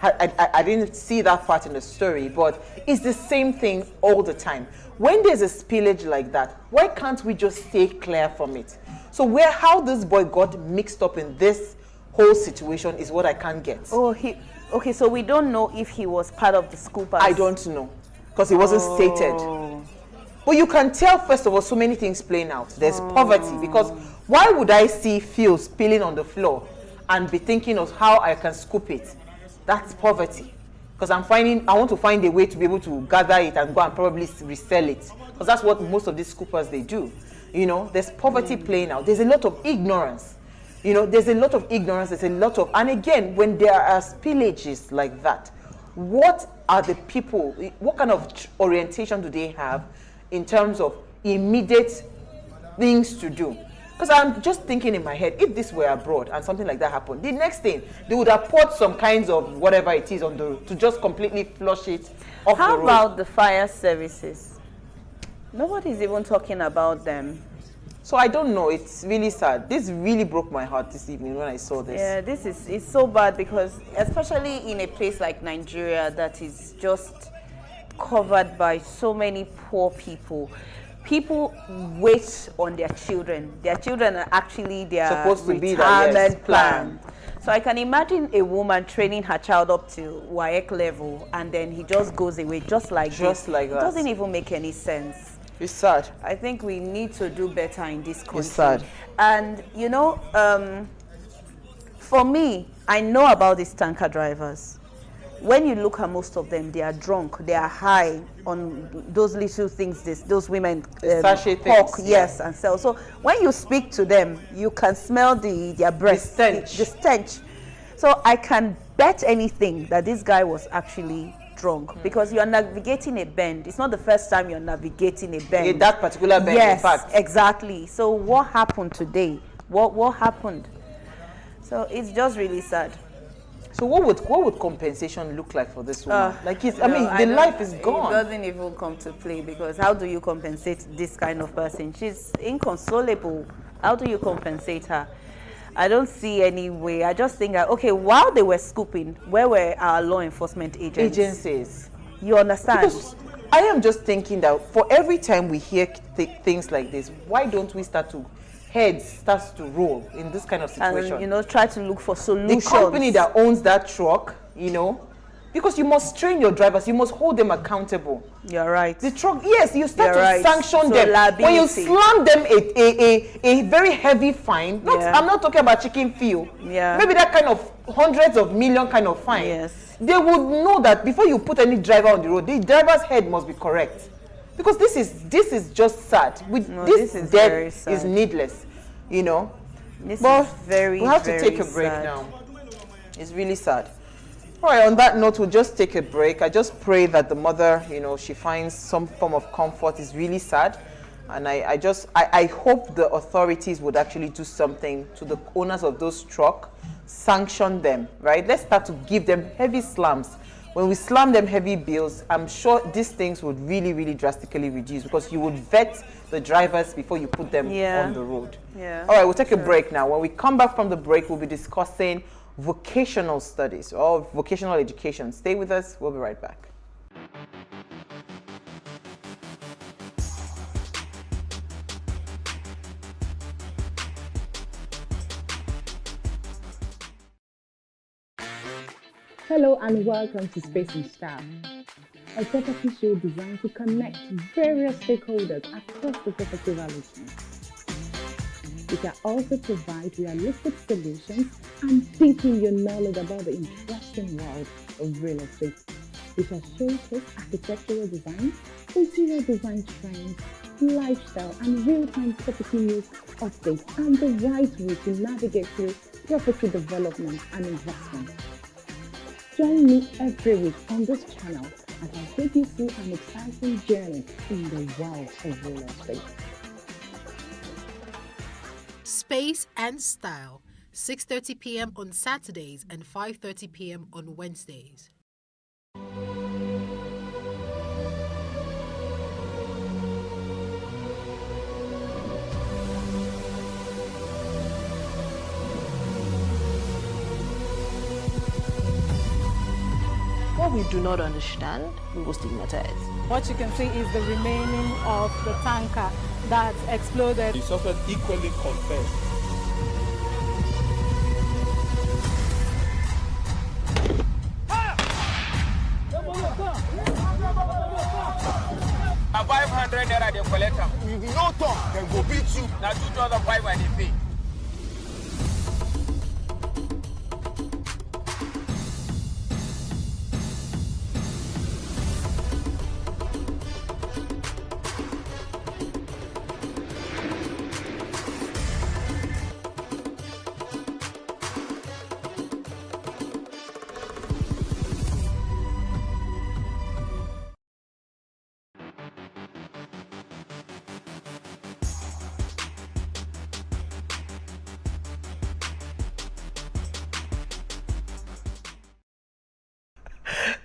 I didn't see that part in the story, but it's the same thing all the time. When there's a spillage like that, why can't we just stay clear from it? So how this boy got mixed up in this whole situation is what I can't get. Okay, so we don't know if he was part of the scoopers. I don't know, because it wasn't stated. But you can tell, first of all, so many things playing out. There's poverty, because why would I see fuel spilling on the floor and be thinking of how I can scoop it? That's poverty. Because I want to find a way to be able to gather it and go and probably resell it. Because that's what most of these scoopers, they do. There's poverty playing out. There's a lot of ignorance. There's a lot of ignorance. And again, when there are spillages like that, what are the people, what kind of orientation do they have in terms of immediate things to do? Because I'm just thinking in my head, if this were abroad and something like that happened, the next thing, they would have poured some kinds of whatever it is on the road to just completely flush it off the road. How about the fire services? Nobody's even talking about them. So I don't know. It's really sad. This really broke my heart this evening when I saw this. Yeah, it's so bad because especially in a place like Nigeria that is just covered by so many poor people. People wait on their children. Their children are actually their supposed to retirement plan. So I can imagine a woman training her child up to WAEC level and then he just goes away just like that. It doesn't even make any sense. It's sad. I think we need to do better in this country. It's sad. And for me, I know about these tanker drivers. When you look at most of them, they are drunk, they are high on those little things those women pork, and sell. So when you speak to them, you can smell their breath, the stench. So I can bet anything that this guy was actually drunk because you're navigating a bend. It's not the first time you're navigating a bend. In that particular bend, in fact. Exactly. So what happened today? What happened? So it's just really sad. So what would compensation look like for this woman? The life is gone. It doesn't even come to play because how do you compensate this kind of person? She's inconsolable. How do you compensate her? I don't see any way. I just think that, okay, while they were scooping, where were our law enforcement agencies? You understand? Because I am just thinking that for every time we hear things like this, why don't we heads starts to roll in this kind of situation? And, try to look for solutions. The company that owns that truck, because you must train your drivers, you must hold them accountable. You're right. The truck, yes, you start to sanction them. Liability. When you slam them a very heavy fine, I'm not talking about chicken fee. Yeah. Maybe that kind of hundreds of million kind of fine. Yes. They would know that before you put any driver on the road, the driver's head must be correct. Because this is just sad. This death is needless, This is very, we have to take a break now. It's really sad. All right, on that note, we'll just take a break. I just pray that the mother, she finds some form of comfort. It's really sad. And I hope the authorities would actually do something to the owners of those trucks, sanction them, right? Let's start to give them heavy slams. When we slam them heavy bills, I'm sure these things would really, really drastically reduce, because you would vet the drivers before you put them on the road. Yeah. All right, we'll take a break now. When we come back from the break, we'll be discussing vocational studies or vocational education. Stay with us. We'll be right back. Hello and welcome to Space and Style, a property show designed to connect various stakeholders across the property value chain. We can also provide realistic solutions and deepen your knowledge about the interesting world of real estate. We shall showcase architectural design, interior design trends, lifestyle and real-time property news updates, and the right way to navigate through property development and investment. Join me every week on this channel as I take you through an exciting journey in the world of real estate. Space and Style, 6:30 p.m. on Saturdays and 5:30 p.m. on Wednesdays. What we do not understand, we will stigmatize. What you can see is the remaining of the tanker that exploded. The suspect equally confessed. A 500 naira they collect them. If you no talk, then go beat you. Now 2,500 they pay.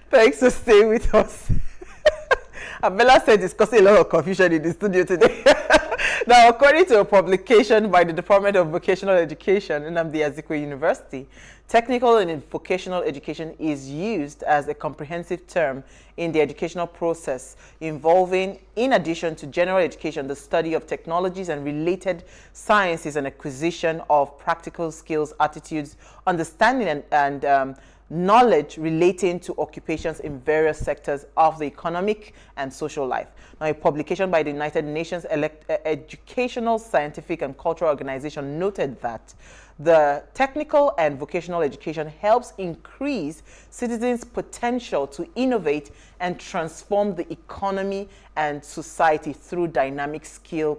Thanks for staying with us. Abella said it's causing a lot of confusion in the studio today. Now, according to a publication by the Department of Vocational Education in Nnamdi Azikiwe University, technical and vocational education is used as a comprehensive term in the educational process, involving, in addition to general education, the study of technologies and related sciences and acquisition of practical skills, attitudes, understanding, and knowledge relating to occupations in various sectors of the economic and social life. Now, a publication by the United Nations Educational, Scientific and Cultural Organization noted that the technical and vocational education helps increase citizens' potential to innovate and transform the economy and society through dynamic skill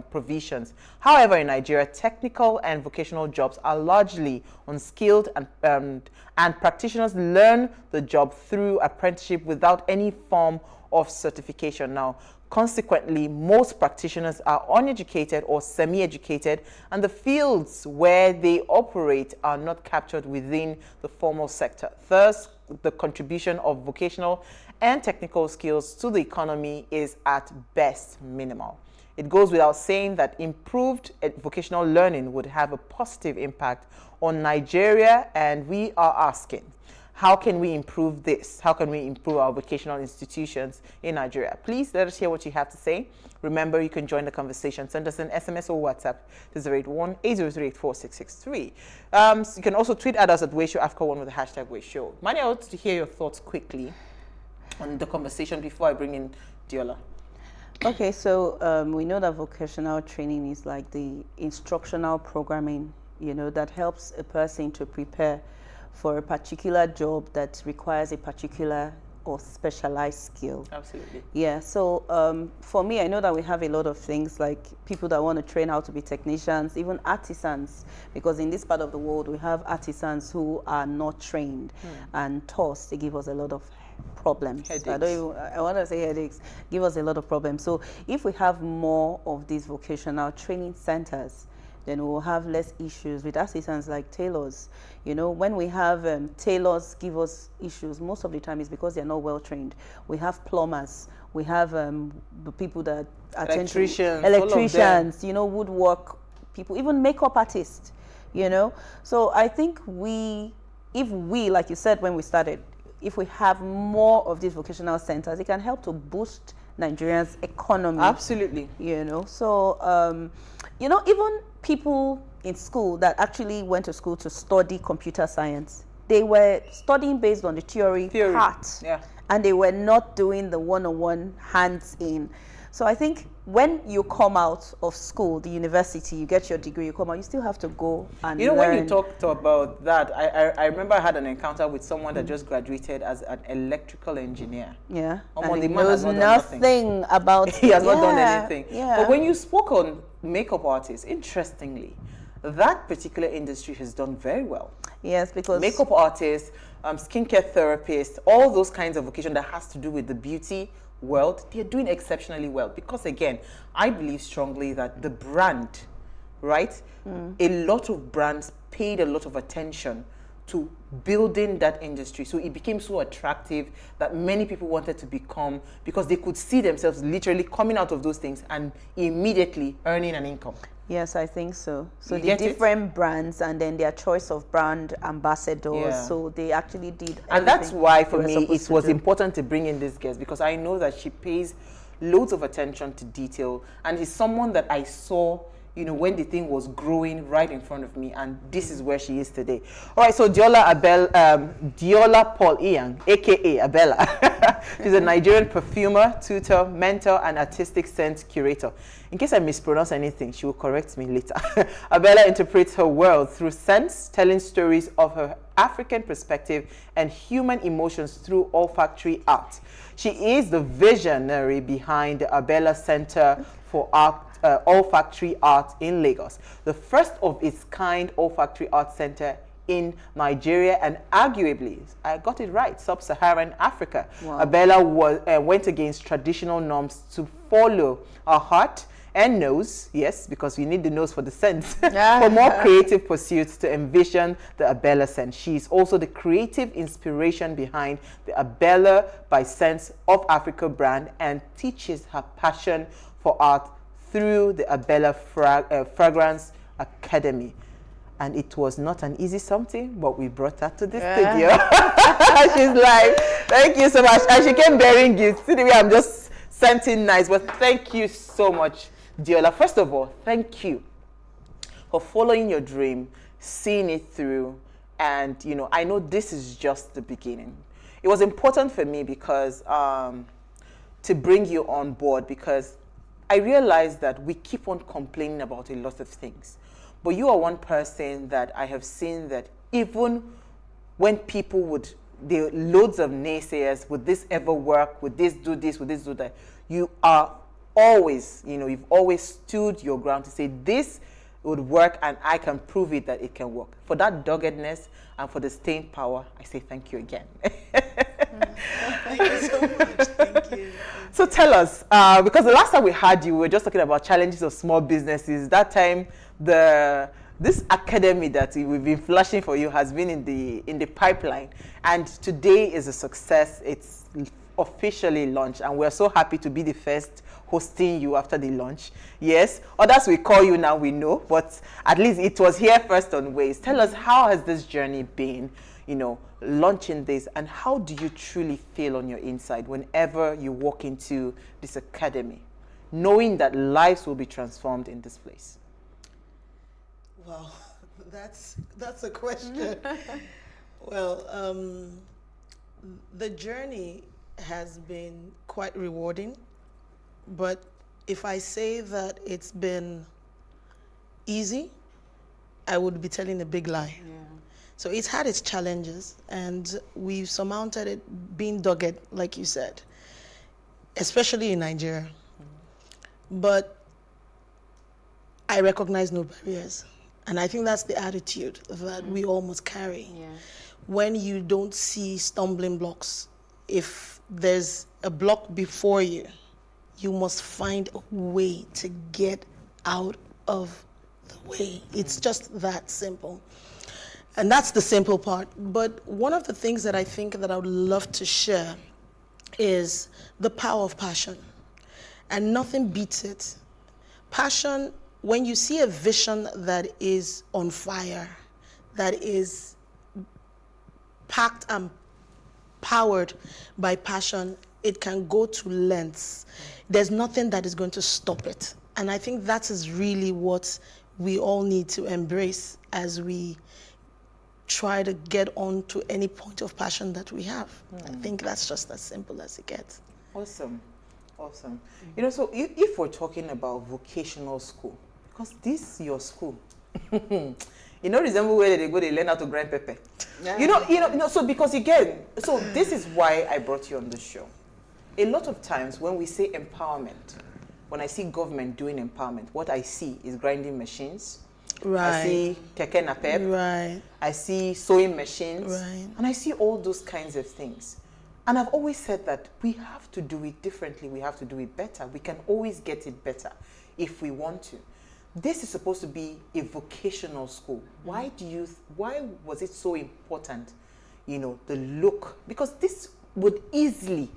provisions. However, in Nigeria, technical and vocational jobs are largely unskilled, and practitioners learn the job through apprenticeship without any form of certification. Now, consequently, most practitioners are uneducated or semi-educated, and the fields where they operate are not captured within the formal sector. Thus, the contribution of vocational and technical skills to the economy is at best minimal. It goes without saying that improved vocational learning would have a positive impact on Nigeria, and we are asking, how can we improve this? How can we improve our vocational institutions in Nigeria? Please let us hear what you have to say. Remember, you can join the conversation. Send us an SMS or WhatsApp to 081-803-8663. You can also tweet at us at WayShowAfrica1 with the hashtag WayShow. Mani, I want to hear your thoughts quickly on the conversation before I bring in Diola. Okay, so we know that vocational training is like the instructional programming, you know, that helps a person to prepare for a particular job that requires a particular or specialized skill. Absolutely. Yeah, so for me, I know that we have a lot of things like people that want to train how to be technicians, even artisans, because in this part of the world, we have artisans who are not trained and thus they give us a lot of problems. Headaches. I want to say headaches, give us a lot of problems. So if we have more of these vocational training centers, then we'll have less issues with assistants like tailors. You know, when we have tailors give us issues, most of the time it's because they're not well trained. We have plumbers, we have the people that attend to electricians, you know, woodwork people, even makeup artists, you know. So I think if we, like you said when we started, if we have more of these vocational centers, it can help to boost Nigeria's economy. Absolutely. You know, so, you know, even people in school that actually went to school to study computer science, they were studying based on the theory. Part. Yeah. And they were not doing the one-on-one hands-in. So I think when you come out of school, the university, you get your degree, you come out, you still have to go and learn. When you talked about that, I remember I had an encounter with someone that just graduated as an electrical engineer. Yeah. And he knows nothing about he has not done anything. Yeah. But when you spoke on makeup artists, interestingly, that particular industry has done very well. Yes, because makeup artists, skincare therapists, all those kinds of vocation that has to do with the beauty world, they're doing exceptionally well. Because again, I believe strongly that the brand, right? A lot of brands paid a lot of attention to building that industry. So it became so attractive that many people wanted to become, because they could see themselves literally coming out of those things and immediately earning an income. Yes, I think so. So You the different brands and then their choice of brand ambassadors. Yeah. So they actually did. And that's why for they me were it supposed to was do. important to bring in this guest, because I know that she pays loads of attention to detail and is someone that I saw, you know, when the thing was growing right in front of me, and this is where she is today. All right, so Diola Paul Iyang, aka Abella. She's a Nigerian perfumer, tutor, mentor, and artistic sense curator. In case I mispronounce anything, she will correct me later. Abella interprets her world through sense, telling stories of her African perspective and human emotions through olfactory art. She is the visionary behind the Abella Center for Art, Olfactory Art in Lagos, the first of its kind olfactory art center in Nigeria and arguably, I got it right, sub-Saharan Africa. Wow. Abella went against traditional norms to follow her heart and nose, yes, because we need the nose for the sense, for more creative pursuits to envision the Abella scent. She is also the creative inspiration behind the Abella by Sense of Africa brand and teaches her passion for art through the Abella Fragrance Academy. And it was not an easy something, but we brought her to the studio. She's like, thank you so much. And she came bearing gifts. See the way I'm just scenting nice. But thank you so much, Diola. First of all, thank you for following your dream, seeing it through. And, you know, I know this is just the beginning. It was important for me because to bring you on board, because I realized that we keep on complaining about a lot of things. But you are one person that I have seen that even when people there are loads of naysayers, would this ever work? Would this do this? Would this do that? You are always, you know, you've always stood your ground to say this would work and I can prove it that it can work. For that doggedness and for the staying power, I say thank you again. Thank you so much. Thank you. So tell us, because the last time we had you, we were just talking about challenges of small businesses. That time, this academy that we've been flashing for you has been in the pipeline, and today is a success. It's officially launched, and we're so happy to be the first hosting you after the launch. Yes, others will call you now, we know, but at least it was here first on Ways. Tell us, how has this journey been, you know, launching this, and how do you truly feel on your inside whenever you walk into this academy, knowing that lives will be transformed in this place? Well, that's a question. Well, the journey has been quite rewarding, but if I say that it's been easy, I would be telling a big lie. Yeah. So it's had its challenges, and we've surmounted it, being dogged, like you said, especially in Nigeria. But I recognize no barriers. And I think that's the attitude that we all must carry. Yeah. When you don't see stumbling blocks, if there's a block before you, you must find a way to get out of the way. It's just that simple. And that's the simple part. But one of the things that I think that I would love to share is the power of passion. And nothing beats it. Passion, when you see a vision that is on fire, that is packed and powered by passion, it can go to lengths. There's nothing that is going to stop it. And I think that is really what we all need to embrace as we try to get on to any point of passion that we have. I think that's just as simple as it gets. Awesome. Awesome. You know, so if we're talking about vocational school, because this is your school, you know, resemble where they go, they learn how to grind pepper. Yeah. So because again, so this is why I brought you on the show. A lot of times when we say empowerment, when I see government doing empowerment, what I see is grinding machines. Right. I see keke napep. Right. I see sewing machines. Right. And I see all those kinds of things. And I've always said that we have to do it differently. We have to do it better. We can always get it better if we want to. This is supposed to be a vocational school. Why was it so important, the look? Because this would easily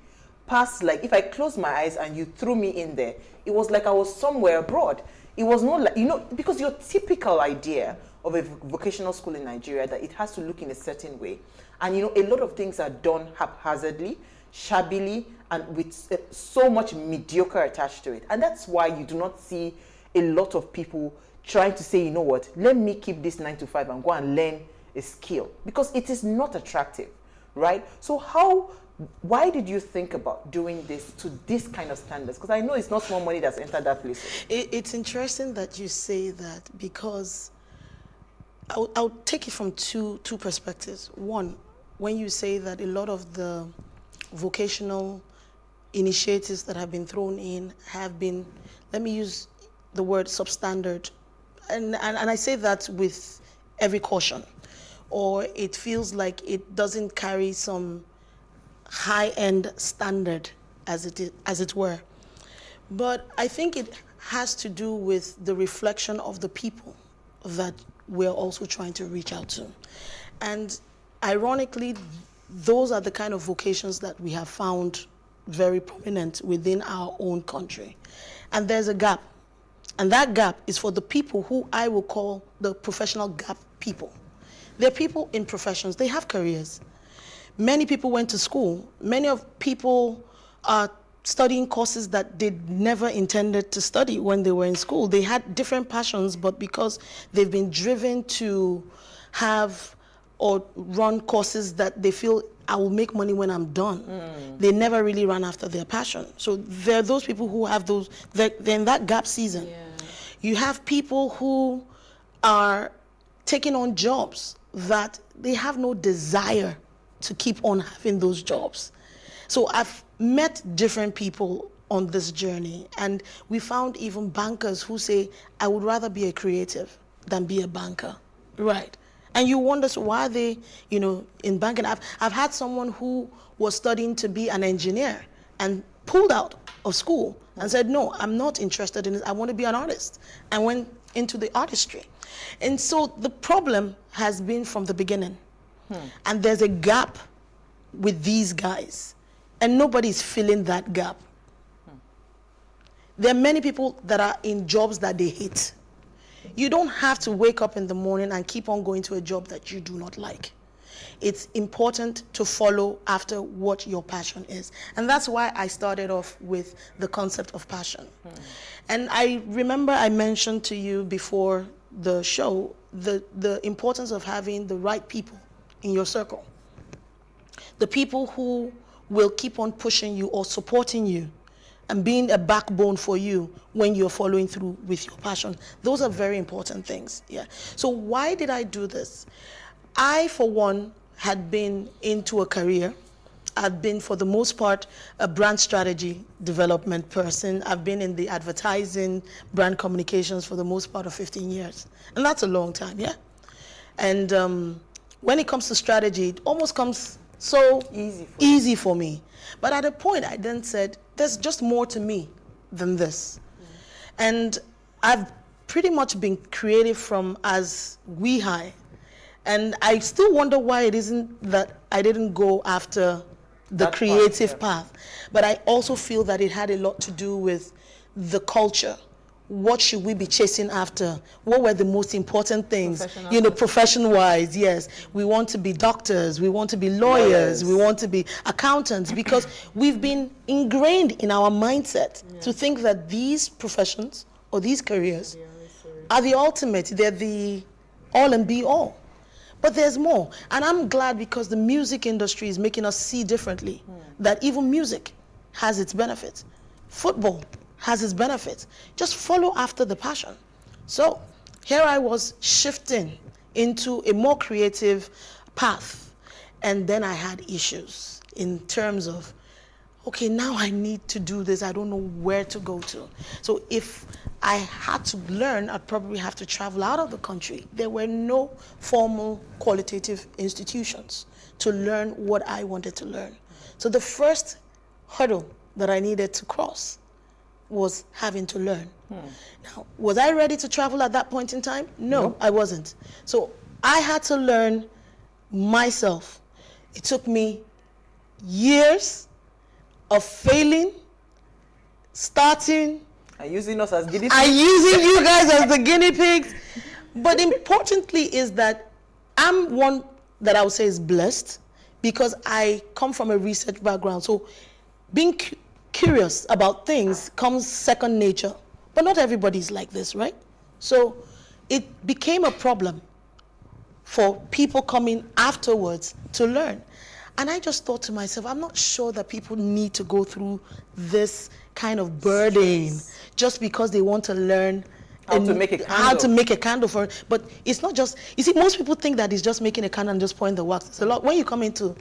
pass, like if I close my eyes and you threw me in there, it was like I was somewhere abroad. It was not like, because your typical idea of a vocational school in Nigeria, that it has to look in a certain way. And a lot of things are done haphazardly, shabbily, and with so much mediocre attached to it. And that's why you do not see a lot of people trying to say, you know what, let me keep this 9 to 5 and go and learn a skill. Because it is not attractive, right? So why did you think about doing this to this kind of standards? Because I know it's not small money that's entered that place. It's interesting that you say that, because I'll take it from two perspectives. One, when you say that a lot of the vocational initiatives that have been thrown in have been, let me use the word substandard, and I say that with every caution, or it feels like it doesn't carry some high-end standard as it were. But I think it has to do with the reflection of the people that we're also trying to reach out to. And ironically, those are the kind of vocations that we have found very prominent within our own country. And there's a gap. And that gap is for the people who I will call the professional gap people. They're people in professions, they have careers. Many people went to school. Many of people are studying courses that they never intended to study when they were in school. They had different passions, but because they've been driven to have or run courses that they feel, I will make money when I'm done. They never really run after their passion. So there are those people who have those, they're in that gap season. Yeah. You have people who are taking on jobs that they have no desire to keep on having those jobs. So I've met different people on this journey, and we found even bankers who say, I would rather be a creative than be a banker, right? And you wonder, so why are they, in banking? I've had someone who was studying to be an engineer and pulled out of school and said, no, I'm not interested in it, I want to be an artist, and went into the artistry. And so the problem has been from the beginning. And there's a gap with these guys, and nobody's filling that gap. There are many people that are in jobs that they hate. You don't have to wake up in the morning and keep on going to a job that you do not like. It's important to follow after what your passion is. And that's why I started off with the concept of passion. And I remember I mentioned to you before the show the importance of having the right people in your circle. The people who will keep on pushing you or supporting you and being a backbone for you when you're following through with your passion. Those are very important things. Yeah. So why did I do this? I, for one, had been into a career. I've been, for the most part, a brand strategy development person. I've been in the advertising, brand communications for the most part of 15 years. And that's a long time, yeah? And when it comes to strategy, it almost comes so easy for me. But at a point, I then said, there's just more to me than this. And I've pretty much been creative from as wee high. And I still wonder why it isn't that I didn't go after the creative path. But I also feel that it had a lot to do with the culture. What should we be chasing after? What were the most important things? You know, profession-wise, yes. We want to be doctors, we want to be lawyers, we want to be accountants, because we've been ingrained in our mindset to think that these professions or these careers are the ultimate, they're the all and be all. But there's more. And I'm glad because the music industry is making us see differently, that even music has its benefits. Football has its benefits. Just follow after the passion. So here I was shifting into a more creative path. And then I had issues in terms of, okay, now I need to do this. I don't know where to go to. So if I had to learn, I'd probably have to travel out of the country. There were no formal qualitative institutions to learn what I wanted to learn. So the first hurdle that I needed to cross was having to learn. Now, was I ready to travel at that point in time? No, I wasn't. So I had to learn myself. It took me years of failing, starting, and using us as guinea pigs. And using you guys as the guinea pigs. But importantly is that I'm one that I would say is blessed because I come from a research background. So being curious about things comes second nature. But not everybody's like this, right? So it became a problem for people coming afterwards to learn. And I just thought to myself, I'm not sure that people need to go through this kind of burden just because they want to learn how to make a candle. How to make a candle for it. But it's not just, you see, most people think that it's just making a candle and just pouring the wax. It's a lot. When you come into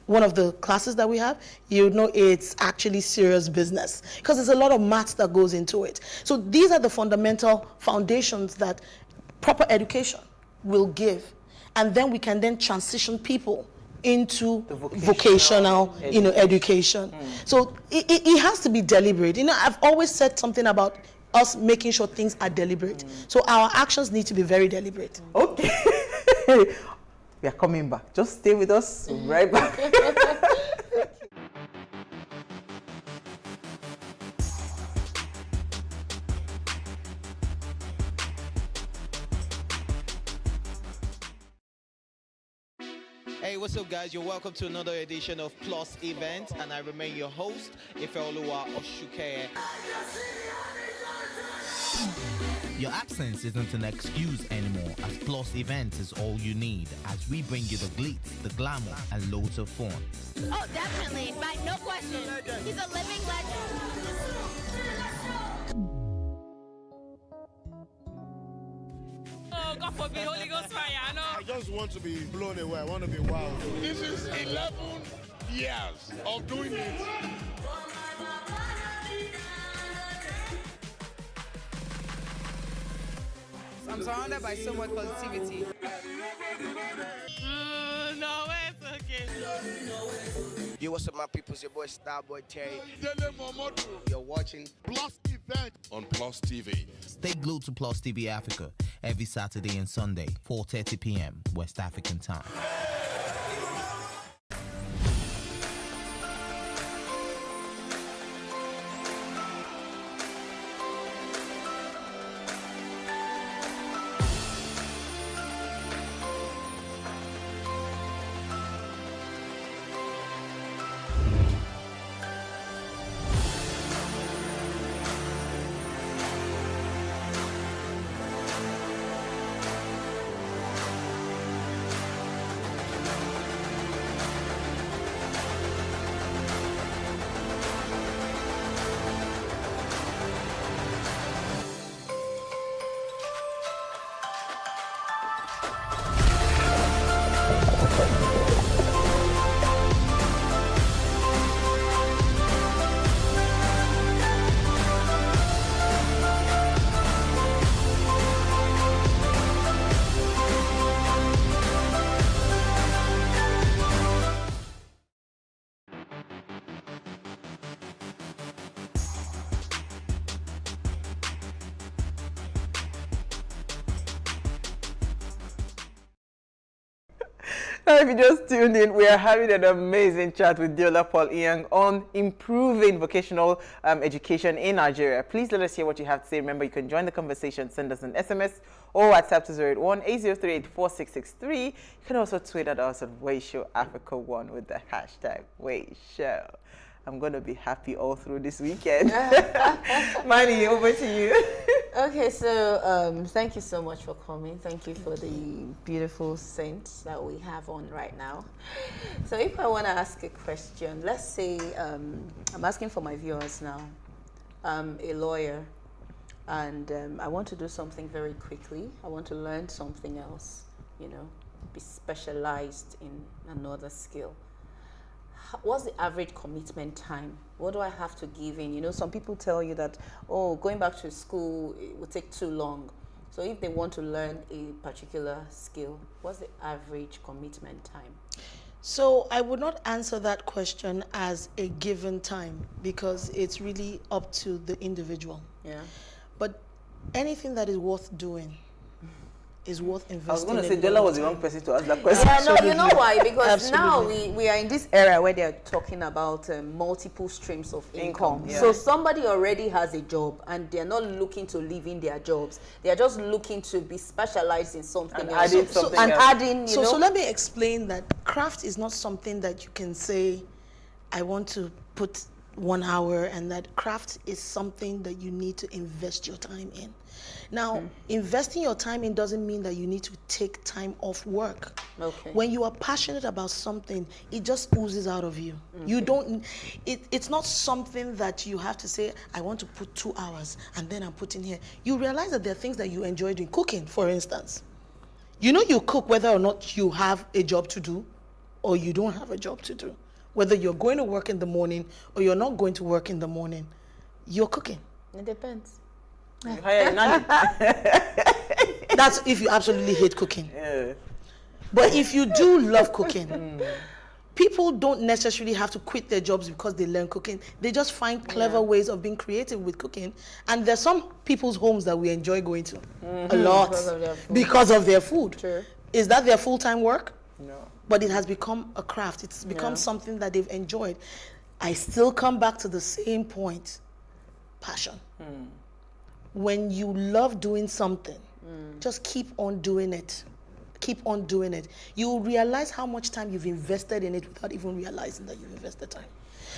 one of the classes that we have, you know it's actually serious business because there's a lot of maths that goes into it. So these are the fundamental foundations that proper education will give. And then we can then transition people into vocational education. So it has to be deliberate. You know, I've always said something about us making sure things are deliberate. So our actions need to be very deliberate. Okay. We are coming back. Just stay with us. Right back. Hey, what's up, guys? You're welcome to another edition of Plus Event, and I remain your host, Ifeoluwa Oshuke. Your absence isn't an excuse anymore, as Plus Events is all you need, as we bring you the glitz, the glamour, and loads of fun. Oh, definitely, no question. He's a living legend. Oh, God forbid, Holy Ghost fire, I know. I just want to be blown away. I want to be wild. This is 11 years of doing it. I'm surrounded by so much positivity. No way, it's okay. Yo, what's up, my people? It's your boy Starboy Terry. You're watching Plus Event on Plus TV. Stay glued to Plus TV Africa every Saturday and Sunday, 4:30 p.m. West African time. Now, if you just tuned in, we are having an amazing chat with Diola Paul Iyang on improving vocational education in Nigeria. Please let us hear what you have to say. Remember, you can join the conversation. Send us an SMS or WhatsApp to 081-8038-4663. You can also tweet at us on PlusTvAfrica1 with the hashtag WayShow. I'm going to be happy all through this weekend. Manny, over to you. Okay, so thank you so much for coming. Thank you for the beautiful scents that we have on right now. So if I want to ask a question, let's say I'm asking for my viewers now. I'm a lawyer and I want to do something very quickly. I want to learn something else, you know, be specialized in another skill. What's the average commitment time? What do I have to give in? You know, some people tell you that, oh, going back to school, it will take too long. So if they want to learn a particular skill, what's the average commitment time? So I would not answer that question as a given time because it's really up to the individual. Yeah. But anything that is worth doing is worth investing. I was going to say Diola was the wrong person to ask that question. Yeah, no, you know why? Because Absolutely. now we are in this era where they're talking about multiple streams of income. Yeah. So somebody already has a job and they're not looking to live in their jobs. They're just looking to be specialized in something else. So let me explain that craft is not something that you can say, I want to put 1 hour, and that craft is something that you need to invest your time in. Now, investing your time in doesn't mean that you need to take time off work. Okay. When you are passionate about something, it just oozes out of you. Okay. You don't, it's not something that you have to say, I want to put 2 hours and then I'm putting here. You realize that there are things that you enjoy doing. Cooking, for instance. You know you cook whether or not you have a job to do or you don't have a job to do. Whether you're going to work in the morning or you're not going to work in the morning, you're cooking. It depends. That's if you absolutely hate cooking. Yeah. But if you do love cooking, people don't necessarily have to quit their jobs because they learn cooking. They just find clever ways of being creative with cooking. And there's some people's homes that we enjoy going to a lot because of their food. True. Is that their full-time work? No. But it has become a craft. It's become something that they've enjoyed. I still come back to the same point. Passion. When you love doing something, just keep on doing it. Keep on doing it. You'll realize how much time you've invested in it without even realizing that you've invested time.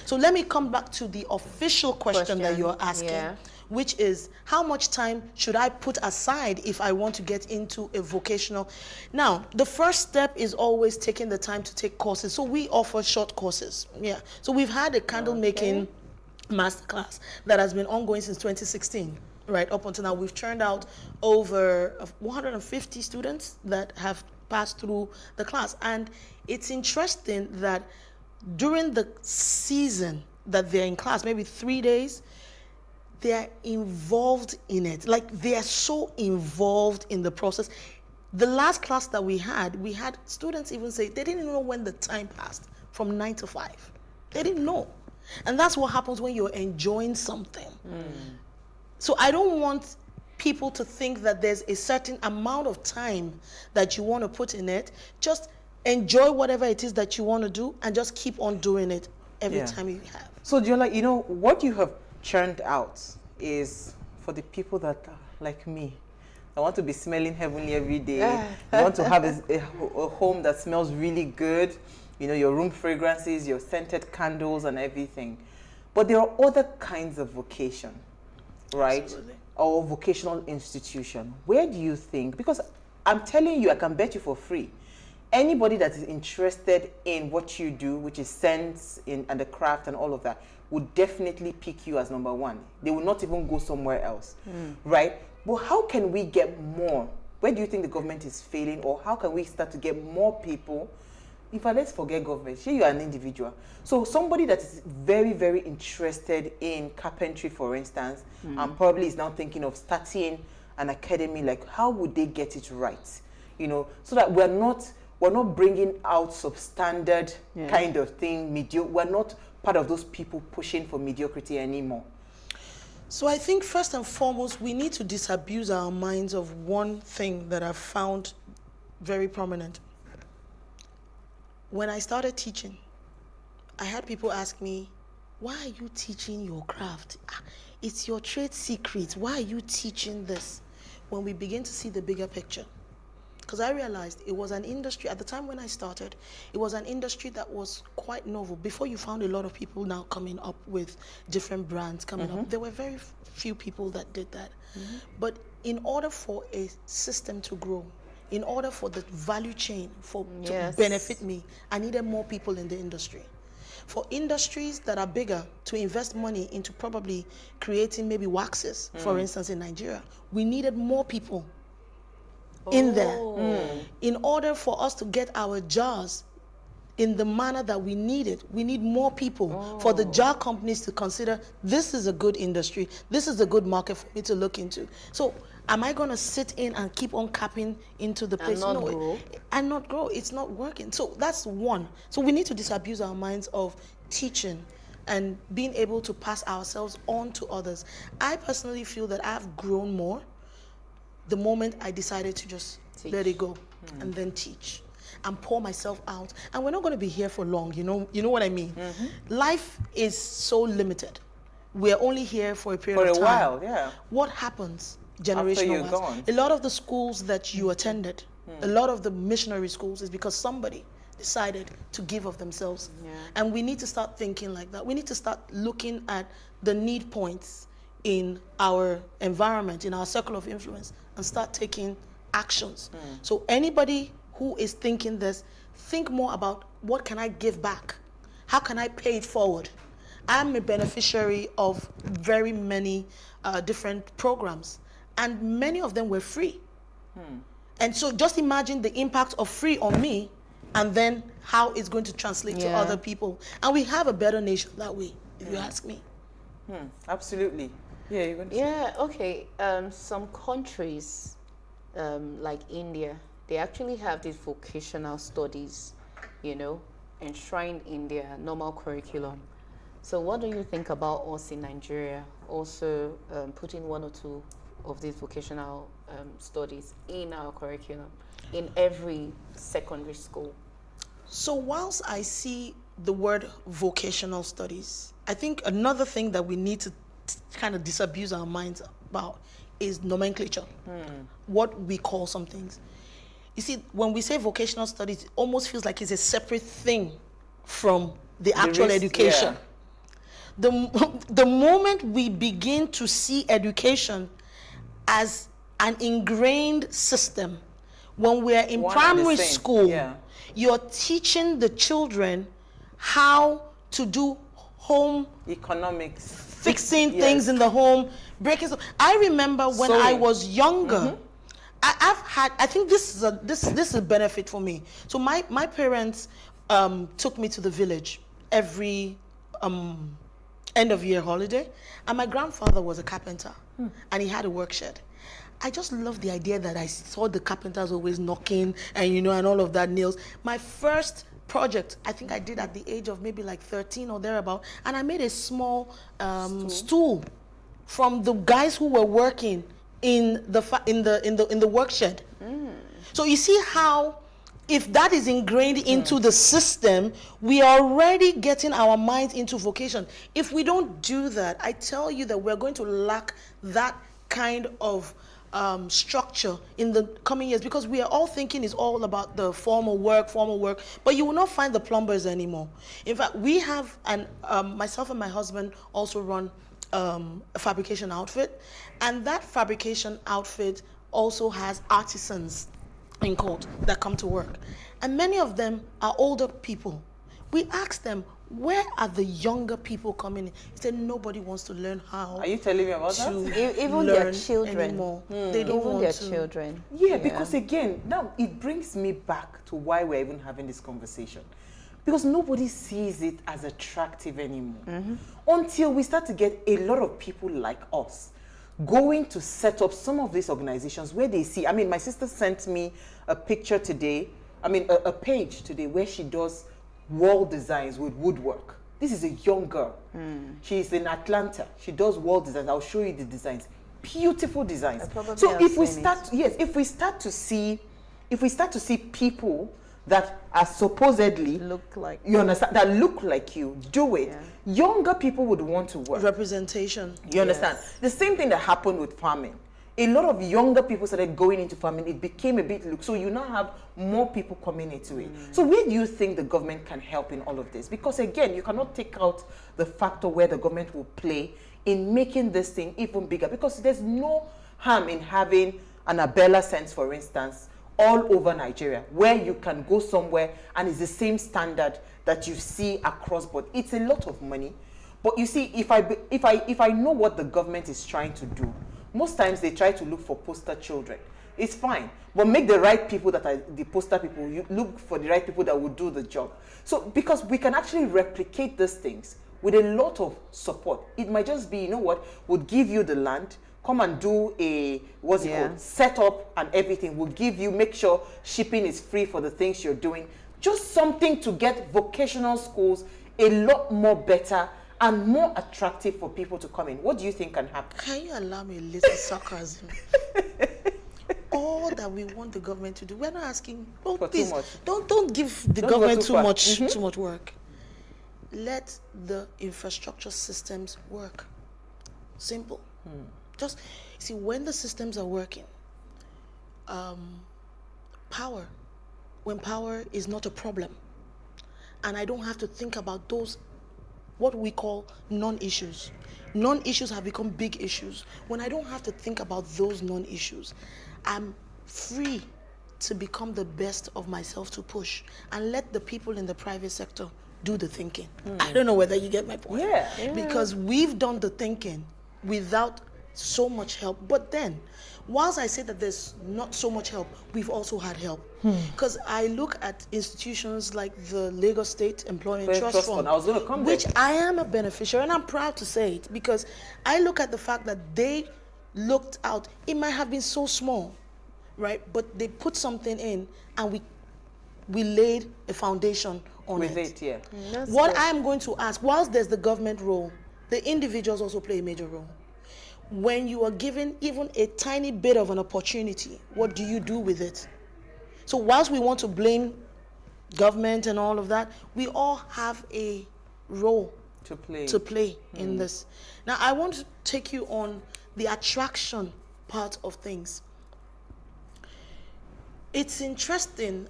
So let me come back to the official question that you're asking, which is how much time should I put aside if I want to get into a vocational? Now, the first step is always taking the time to take courses. So we offer short courses. Yeah. So we've had a candle making masterclass that has been ongoing since 2016. Right up until now, we've churned out over 150 students that have passed through the class. And it's interesting that during the season that they're in class, maybe 3 days, they're involved in it. Like, they are so involved in the process. The last class that we had students even say they didn't know when the time passed from 9 to 5. They didn't know. And that's what happens when you're enjoying something. So I don't want people to think that there's a certain amount of time that you want to put in it. Just enjoy whatever it is that you want to do and just keep on doing it every time you have. So Diola, you know, what you have churned out is for the people that are like me. I want to be smelling heavenly every day. You want to have a home that smells really good. You know, your room fragrances, your scented candles and everything. But there are other kinds of vocation. Right? Absolutely. Or vocational institution. Where do you think, because I'm telling you, I can bet you for free, anybody that is interested in what you do, which is scents and the craft and all of that, would definitely pick you as number one. They will not even go somewhere else. Right? But how can we get more? Where do you think the government is failing, or how can we start to get more people? In fact, let's forget government. Here you are an individual. So somebody that is very, very interested in carpentry, for instance, and probably is now thinking of starting an academy, like how would they get it right? You know, so that we're not bringing out substandard kind of thing. We're not part of those people pushing for mediocrity anymore. So I think first and foremost, we need to disabuse our minds of one thing that I've found very prominent. when I started teaching, I had people ask me, why are you teaching your craft? It's your trade secret. Why are you teaching this? When we begin to see the bigger picture. Because I realized it was an industry, at the time when I started, it was an industry that was quite novel. Before you found a lot of people now coming up with different brands coming up, there were very few people that did that. But in order for a system to grow, in order for the value chain to benefit me, I needed more people in the industry. For industries that are bigger to invest money into probably creating maybe waxes, for instance, in Nigeria, we needed more people in there in order for us to get our jars in the manner that we need it. We need more people for the jar companies to consider this is a good industry, this is a good market for me to look into. So am I going to sit in and keep on capping into the place? And not grow? And not grow. It's not working. So that's one. So we need to disabuse our minds of teaching and being able to pass ourselves on to others. I personally feel that I've grown more the moment I decided to just let it go and then teach and pour myself out. And we're not going to be here for long, you know what I mean? Life is so limited. We're only here for a period of time. For a while, yeah. What happens generational wise? A lot of the schools that you attended, a lot of the missionary schools is because somebody decided to give of themselves. And we need to start thinking like that. We need to start looking at the need points in our environment, in our circle of influence, and start taking actions. So anybody who is thinking this, think more about what can I give back? How can I pay it forward? I'm a beneficiary of very many different programs, and many of them were free. And so just imagine the impact of free on me, and then how it's going to translate to other people. And we have a better nation that way, if you ask me. Absolutely. Yeah, you're going to say. Okay. Some countries, like India, they actually have these vocational studies, enshrined in their normal curriculum. So what do you think about us in Nigeria also putting one or two of these vocational studies in our curriculum in every secondary school? So whilst I see the word vocational studies, I think another thing that we need to kind of disabuse our minds about is nomenclature, what we call some things. You see, when we say vocational studies, it almost feels like it's a separate thing from the actual education. The moment we begin to see education as an ingrained system, when we're in primary school, you're teaching the children how to do home economics, fixing things in the home, breaking. I remember when I was younger, I think this is a benefit for me. So my parents took me to the village every end of year holiday, and my grandfather was a carpenter, and he had a work shed. I just love the idea that I saw the carpenters always knocking and and all of that nails. My first project, I think I did at the age of maybe like 13 or thereabout, and I made a small stool from the guys who were working in the work shed. So you see how, if that is ingrained into the system, we are already getting our minds into vocation. If we don't do that, I tell you that we're going to lack that kind of structure in the coming years, because we are all thinking it's all about the formal work, but you will not find the plumbers anymore. In fact, we have, and myself and my husband also run a fabrication outfit, and that fabrication outfit also has artisans in quote that come to work, and many of them are older people. We ask them, where are the younger people coming in? He said nobody wants to learn how. Are you telling me about that? Even their children anymore. They don't want their to. children. Yeah, because again, now it brings me back to why we're even having this conversation. Because nobody sees it as attractive anymore. Until we start to get a lot of people like us going to set up some of these organizations where they see. I mean, my sister sent me a picture today, a page today where she does wall designs with woodwork. This is a young girl. She's in Atlanta. She does wall designs. I'll show you the designs. Beautiful designs. So if we start to see people that are supposedly look like you understand, that look like you, do it. Younger people would want to work. Representation. You understand? The same thing that happened with farming. A lot of younger people started going into farming. It became a bit look. So you now have more people coming into it. So where do you think the government can help in all of this? Because again, you cannot take out the factor where the government will play in making this thing even bigger. Because there's no harm in having an Abela sense, for instance, all over Nigeria, where you can go somewhere and it's the same standard that you see across board. It's a lot of money. But you see, if I know what the government is trying to do, most times they try to look for poster children. It's fine, but make the right people that are the poster people. You look for the right people that will do the job. So because we can actually replicate these things with a lot of support. It might just be, you know what, we'll give you the land, come and do a, what's it called, set up and everything. We'll give you, make sure shipping is free for the things you're doing. Just something to get vocational schools a lot more better and more attractive for people to come in. What do you think can happen? Can you allow me a little sarcasm? All that we want the government to do, we're not asking, don't give the government too much work. Let the infrastructure systems work. Simple. Just see, when the systems are working, when power is not a problem, and I don't have to think about those what we call non-issues. Non-issues have become big issues. When I don't have to think about those non-issues, I'm free to become the best of myself to push and let the people in the private sector do the thinking. I don't know whether you get my point. Because we've done the thinking without so much help. But then, whilst I say that there's not so much help, we've also had help. Because I look at institutions like the Lagos State Employment Trust Fund, which I am a beneficiary, and I'm proud to say it, because I look at the fact that they looked out. It might have been so small, right? But they put something in, and we laid a foundation on it. What I'm going to ask, whilst there's the government role, the individuals also play a major role. When you are given even a tiny bit of an opportunity, what do you do with it? So whilst we want to blame government and all of that, we all have a role to play in this. Now, I want to take you on the attraction part of things. It's interesting.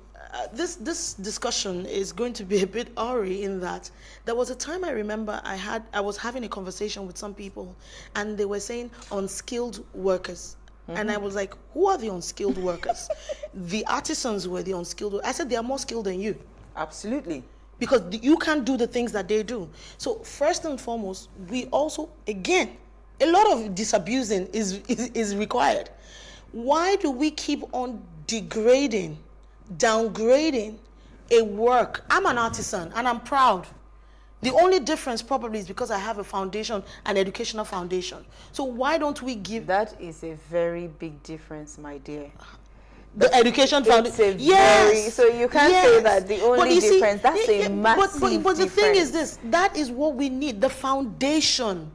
This discussion is going to be a bit awry in that there was a time I remember I was having a conversation with some people, and they were saying unskilled workers. And I was like, who are the unskilled workers? The artisans were the unskilled workers. I said, they are more skilled than you. Absolutely. Because you can't do the things that they do. So first and foremost, we also, again, a lot of disabusing is required. Why do we keep on degrading, downgrading a work? I'm an artisan and I'm proud. The only difference probably is because I have a foundation, an educational foundation. So why don't we give... That is a very big difference, my dear. The education foundation. So you can't say that the only difference. That's a massive but the thing is this, that is what we need, the foundation.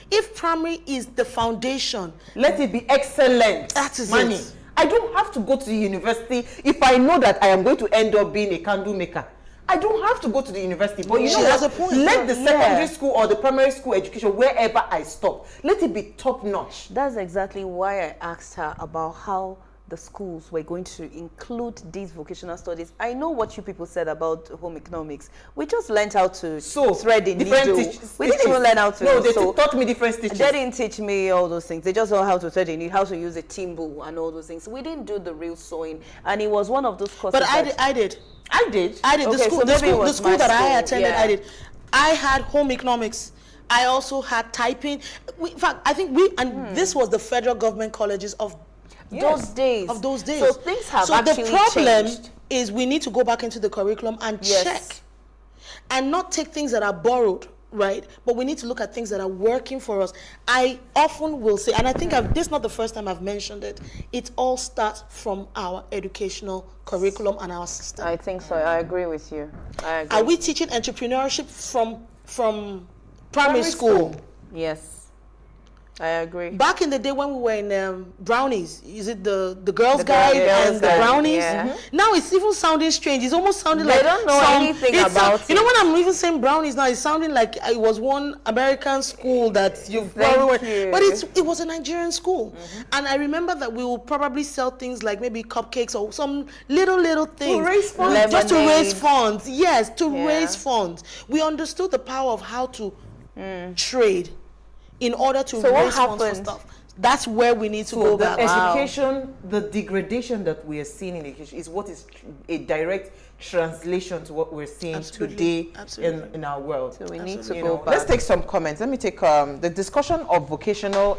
If primary is the foundation, let it be excellent. That is money. it. I don't have to go to the university if I know that I am going to end up being a candle maker. I don't have to go to the university, but you know what? Let the secondary school or the primary school education, wherever I stop, let it be top notch. That's exactly why I asked her about how the schools were going to include these vocational studies. I know what you people said about home economics. We just learned how to thread the needle. We didn't even learn how to. No, they taught me different stitches. They didn't teach me all those things. They just know how to thread the needle, how to use a timbo and all those things. We didn't do the real sewing, and it was one of those courses. But I did. Okay, The school that I attended, I did. I had home economics. I also had typing. In fact, I think this was the federal government colleges of those days. So things have actually changed. So the problem is we need to go back into the curriculum and check, and not take things that are borrowed, right? But we need to look at things that are working for us. I often will say, and I think this is not the first time I've mentioned it, it all starts from our educational curriculum and our system. I think so. I agree with you. I agree. Are we teaching entrepreneurship from primary school? Yes. I agree. Back in the day when we were in Brownies, is it the Girls Guide and the Brownies? Yeah. Now it's even sounding strange. It's almost sounding They like don't know anything about You know, when I'm even saying Brownies now, it's sounding like it was one American school that you've probably but it was a Nigerian school. And I remember that we will probably sell things like maybe cupcakes or some little things. To raise funds. Just to raise funds. Yes, to raise funds. We understood the power of how to trade in order to raise funds for stuff. That's where we need to go back. Education, the degradation that we are seeing in education is what is a direct translation to what we're seeing today in our world. So we need to go back. Let's take some comments. Let me take the discussion of vocational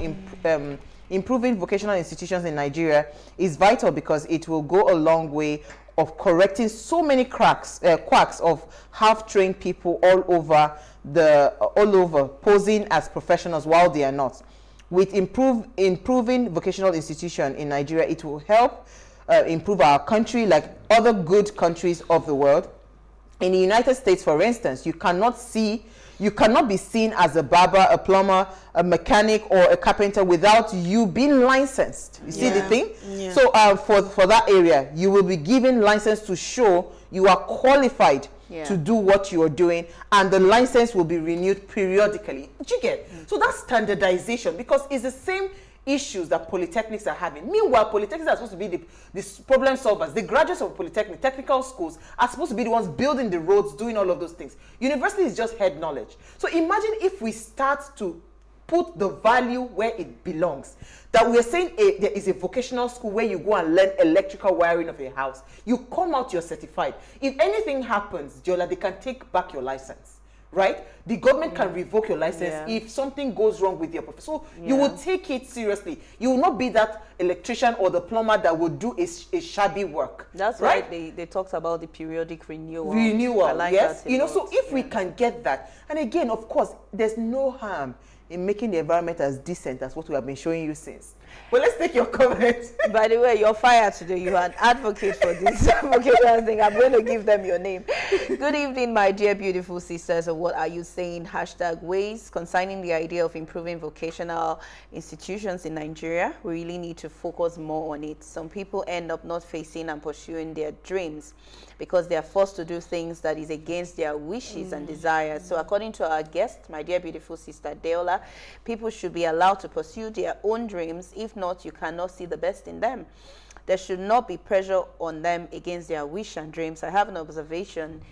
improving vocational institutions in Nigeria is vital because it will go a long way of correcting so many quacks of half-trained people all over posing as professionals while they are not. With improving vocational institution in Nigeria, it will help improve our country like other good countries of the world. In the United States, for instance, you cannot be seen as a barber, a plumber, a mechanic, or a carpenter without you being licensed. You see the thing? Yeah. So for that area, you will be given license to show you are qualified to do what you are doing, and the license will be renewed periodically. Did you get? So that's standardization, because it's the same issues that polytechnics are having. Meanwhile, polytechnics are supposed to be the problem solvers. The graduates of polytechnic, technical schools are supposed to be the ones building the roads, doing all of those things. University is just head knowledge. So imagine if we start to put the value where it belongs. That we're saying there is a vocational school where you go and learn electrical wiring of a house. You come out, you're certified. If anything happens, Jola, they can take back your license, right? The government can revoke your license if something goes wrong with your profession. So you will take it seriously. You will not be that electrician or the plumber that will do a shabby work. That's right. They talked about the periodic renewal. I like that. You know, so if we can get that, and again, of course, there's no harm in making the environment as decent as what we have been showing you since. But let's take your comments. By the way, you're fired today. You're an advocate for this vocational thing. I'm going to give them your name. Good evening, my dear beautiful sisters. Or what are you saying? #ways concerning the idea of improving vocational institutions in Nigeria. We really need to focus more on it. Some people end up not facing and pursuing their dreams because they are forced to do things that is against their wishes and desires. So according to our guest, my dear beautiful sister Deola, people should be allowed to pursue their own dreams. If not, you cannot see the best in them. There should not be pressure on them against their wish and dreams. I have an observation.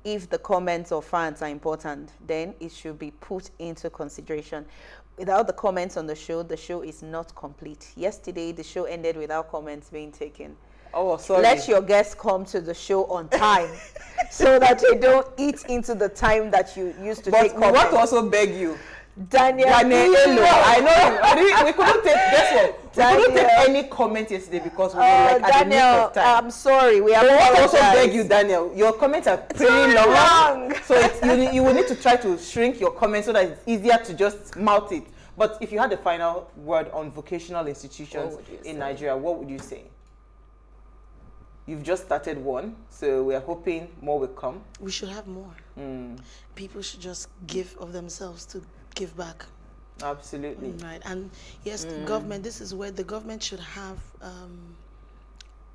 If the comments or fans are important, then it should be put into consideration. Without the comments on the show is not complete. Yesterday, the show ended without comments being taken. Oh, sorry. Let your guests come to the show on time so that they don't eat into the time that you used to take comments. But we want to also beg you. Daniel, I know you. We couldn't take, guess what? We couldn't take any comment yesterday because we were like at the nick of time. I'm sorry. We have to also beg you, Daniel. Your comments are pretty long. So you will need to try to shrink your comments so that it's easier to just mouth it. But if you had the final word on vocational institutions in Nigeria, what would you say? You've just started one, so we're hoping more will come. We should have more. People should just give of themselves to give back. Absolutely. Right. And yes, the government, this is where the government should have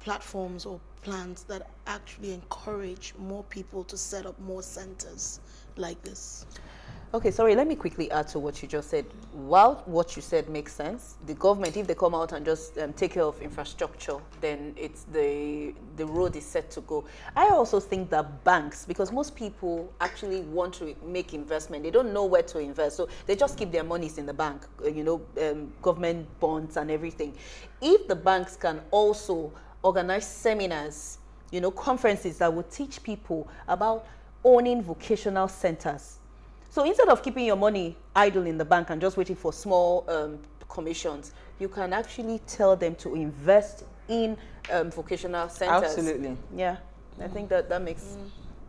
platforms or plans that actually encourage more people to set up more centers like this. Okay, sorry, let me quickly add to what you just said. While what you said makes sense, the government, if they come out and just take care of infrastructure, then it's the road is set to go. I also think that banks, because most people actually want to make investment, they don't know where to invest, so they just keep their monies in the bank, government bonds and everything. If the banks can also organize seminars, conferences that will teach people about owning vocational centers. So instead of keeping your money idle in the bank and just waiting for small commissions, you can actually tell them to invest in vocational centers. Absolutely. Yeah, I think that makes...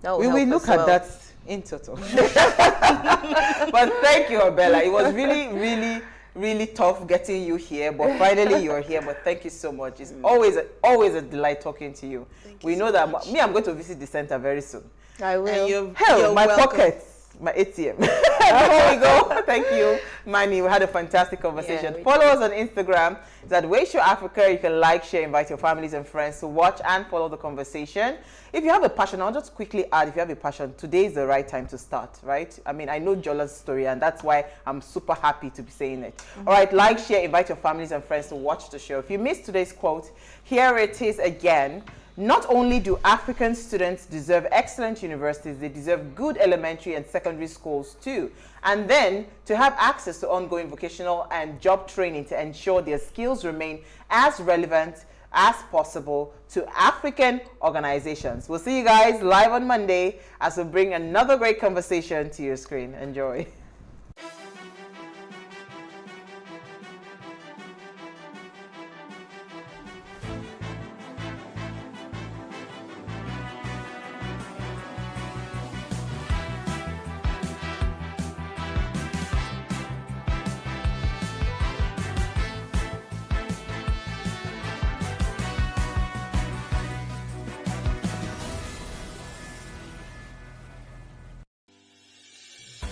We will look at that in total. But thank you, Abella. It was really, really, really tough getting you here, but finally you're here. But thank you so much. It's always a delight talking to you. We know that I'm going to visit the center very soon. I will. My pockets. my ATM. Before we go, thank you, Manny. We had a fantastic conversation. Follow us on Instagram. It's at PlusTvAfrica. You can like, share, invite your families and friends to watch and follow the conversation. If you have a passion, I'll just quickly add, if you have a passion, today is the right time to start, right? I mean, I know Jola's story, and that's why I'm super happy to be saying it. All right, like, share, invite your families and friends to watch the show. If you missed today's quote, here it is again. Not only do African students deserve excellent universities, they deserve good elementary and secondary schools too. And then to have access to ongoing vocational and job training to ensure their skills remain as relevant as possible to African organizations. We'll see you guys live on Monday as we bring another great conversation to your screen. Enjoy.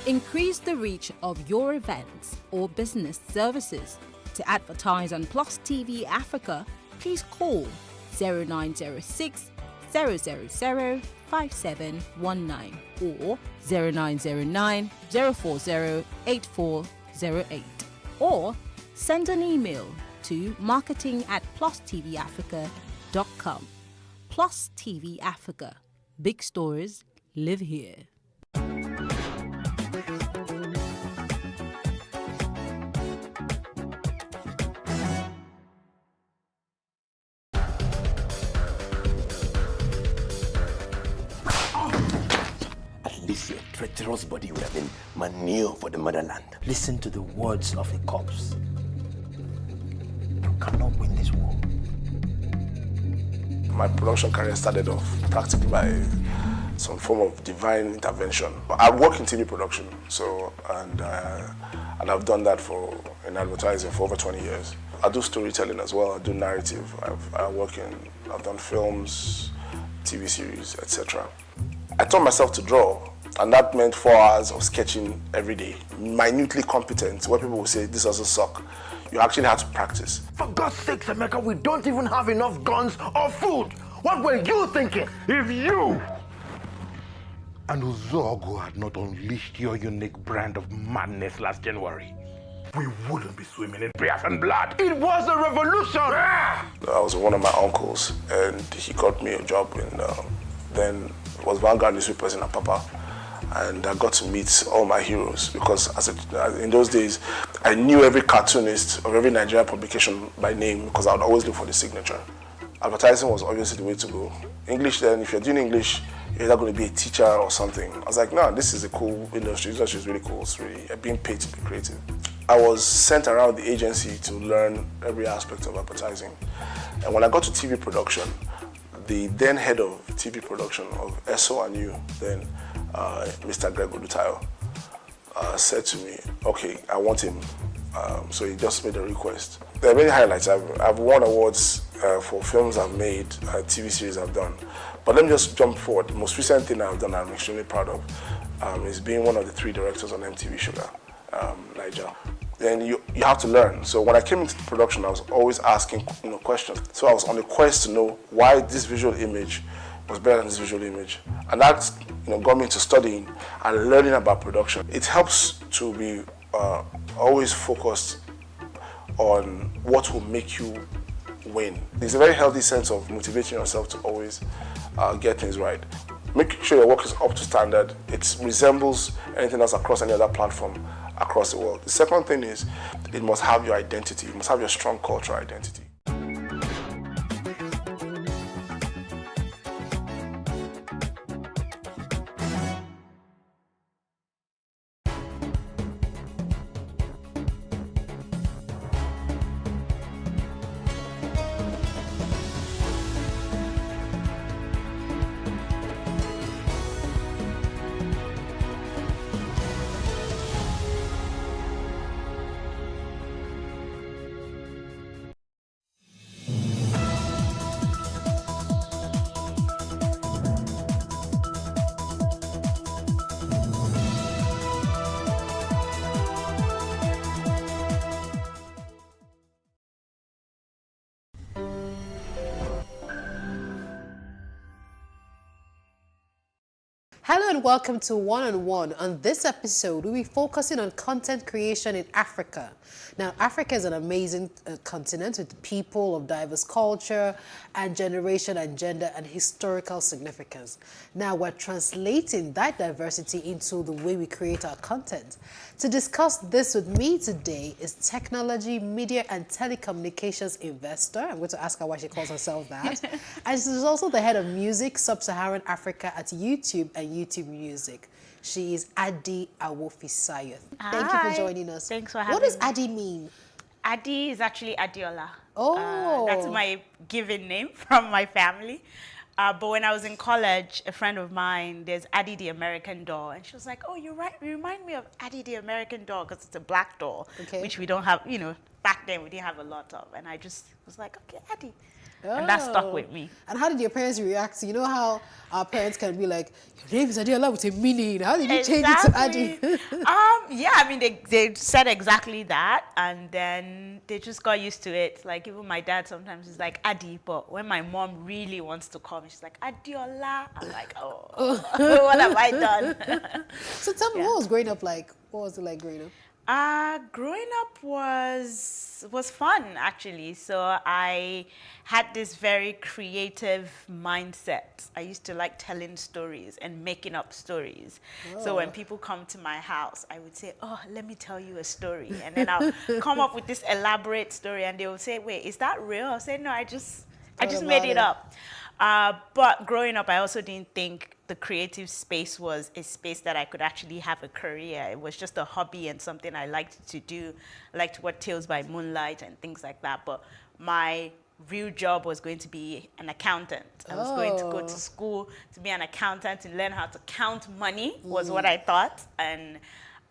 Increase the reach of your events or business services. To advertise on Plus TV Africa, please call 0906 000 5719 or 0909 040 8408 or send an email to marketing@PlusTvAfrica.com. Plus TV Africa. Big stories live here. Your treacherous body would have been manure for the motherland. Listen to the words of the corpse. You cannot win this war. My production career started off practically by some form of divine intervention. I work in TV production, and I've done that in advertising for over 20 years. I do storytelling as well. I do narrative. I've done films, TV series, etc. I taught myself to draw, and that meant 4 hours of sketching every day, minutely competent, where people will say, this doesn't suck. You actually have to practice. For God's sakes, Emeka, we don't even have enough guns or food. What were you thinking? If you and Uzogo had not unleashed your unique brand of madness last January, we wouldn't be swimming in Biafran blood. It was a revolution! I was with one of my uncles, and he got me a job in, then it was Vanguard newspapers in Apapa. And I got to meet all my heroes because in those days, I knew every cartoonist of every Nigerian publication by name because I would always look for the signature. Advertising was obviously the way to go. English then, if you're doing English, you're either going to be a teacher or something. I was like, no, this is a cool industry. This industry is really cool. It's really being paid to be creative. I was sent around the agency to learn every aspect of advertising. And when I got to TV production, the then head of TV production of SO and U, then Mr. Greg Odutayo, said to me, okay, I want him. So he just made a request. There are many highlights. I've won awards for films I've made, TV series I've done. But let me just jump forward. The most recent thing I've done I'm extremely proud of is being one of the 3 directors on MTV Sugar, Niger. Then you have to learn. So when I came into production, I was always asking questions. So I was on a quest to know why this visual image was better than this visual image. And that got me into studying and learning about production. It helps to be always focused on what will make you win. There's a very healthy sense of motivating yourself to always get things right. Make sure your work is up to standard. It resembles anything else across any other platform across the world. The second thing is it must have your identity. It must have your strong cultural identity. Hello and welcome to One on One. On this episode, we'll be focusing on content creation in Africa. Now, Africa is an amazing continent with people of diverse culture and generation and gender and historical significance. Now, we're translating that diversity into the way we create our content. To discuss this with me today is technology, media and telecommunications investor. I'm going to ask her why she calls herself that. And she's also the head of music, Sub-Saharan Africa at YouTube and YouTube Music. She is Adi Awofisayo. Thank you for joining us. Thanks for having me. What does Adi mean? Adi is actually Adiola. Oh. That's my given name from my family. But when I was in college, a friend of mine, there's Adi the American doll. And she was like, oh, you're right. You remind me of Adi the American doll because it's a black doll, which we don't have, you know, back then we didn't have a lot of. And I just was like, okay, Adi. And that stuck with me. And how did your parents react? You know how our parents can be like, your name is Adiola with a meaning. How did you change it to Adi? Yeah, I mean, they said exactly that. And then they just got used to it. Like, even my dad sometimes is like, Adi. But when my mom really wants to call me, she's like, Adiola. I'm like, oh, what have I done? So tell me, what was growing up like? What was it like growing up? Growing up was fun, actually. So I had this very creative mindset. I used to like telling stories and making up stories. So when people come to my house, I would say, oh, let me tell you a story. And then I'll come up with this elaborate story and they will say, wait, is that real? I'll say, no, I just made it up. But growing up, I also didn't think the creative space was a space that I could actually have a career. It was just a hobby and something I liked to do. I liked to watch Tales by Moonlight and things like that. But my real job was going to be an accountant. I was going to go to school to be an accountant and learn how to count money was what I thought, and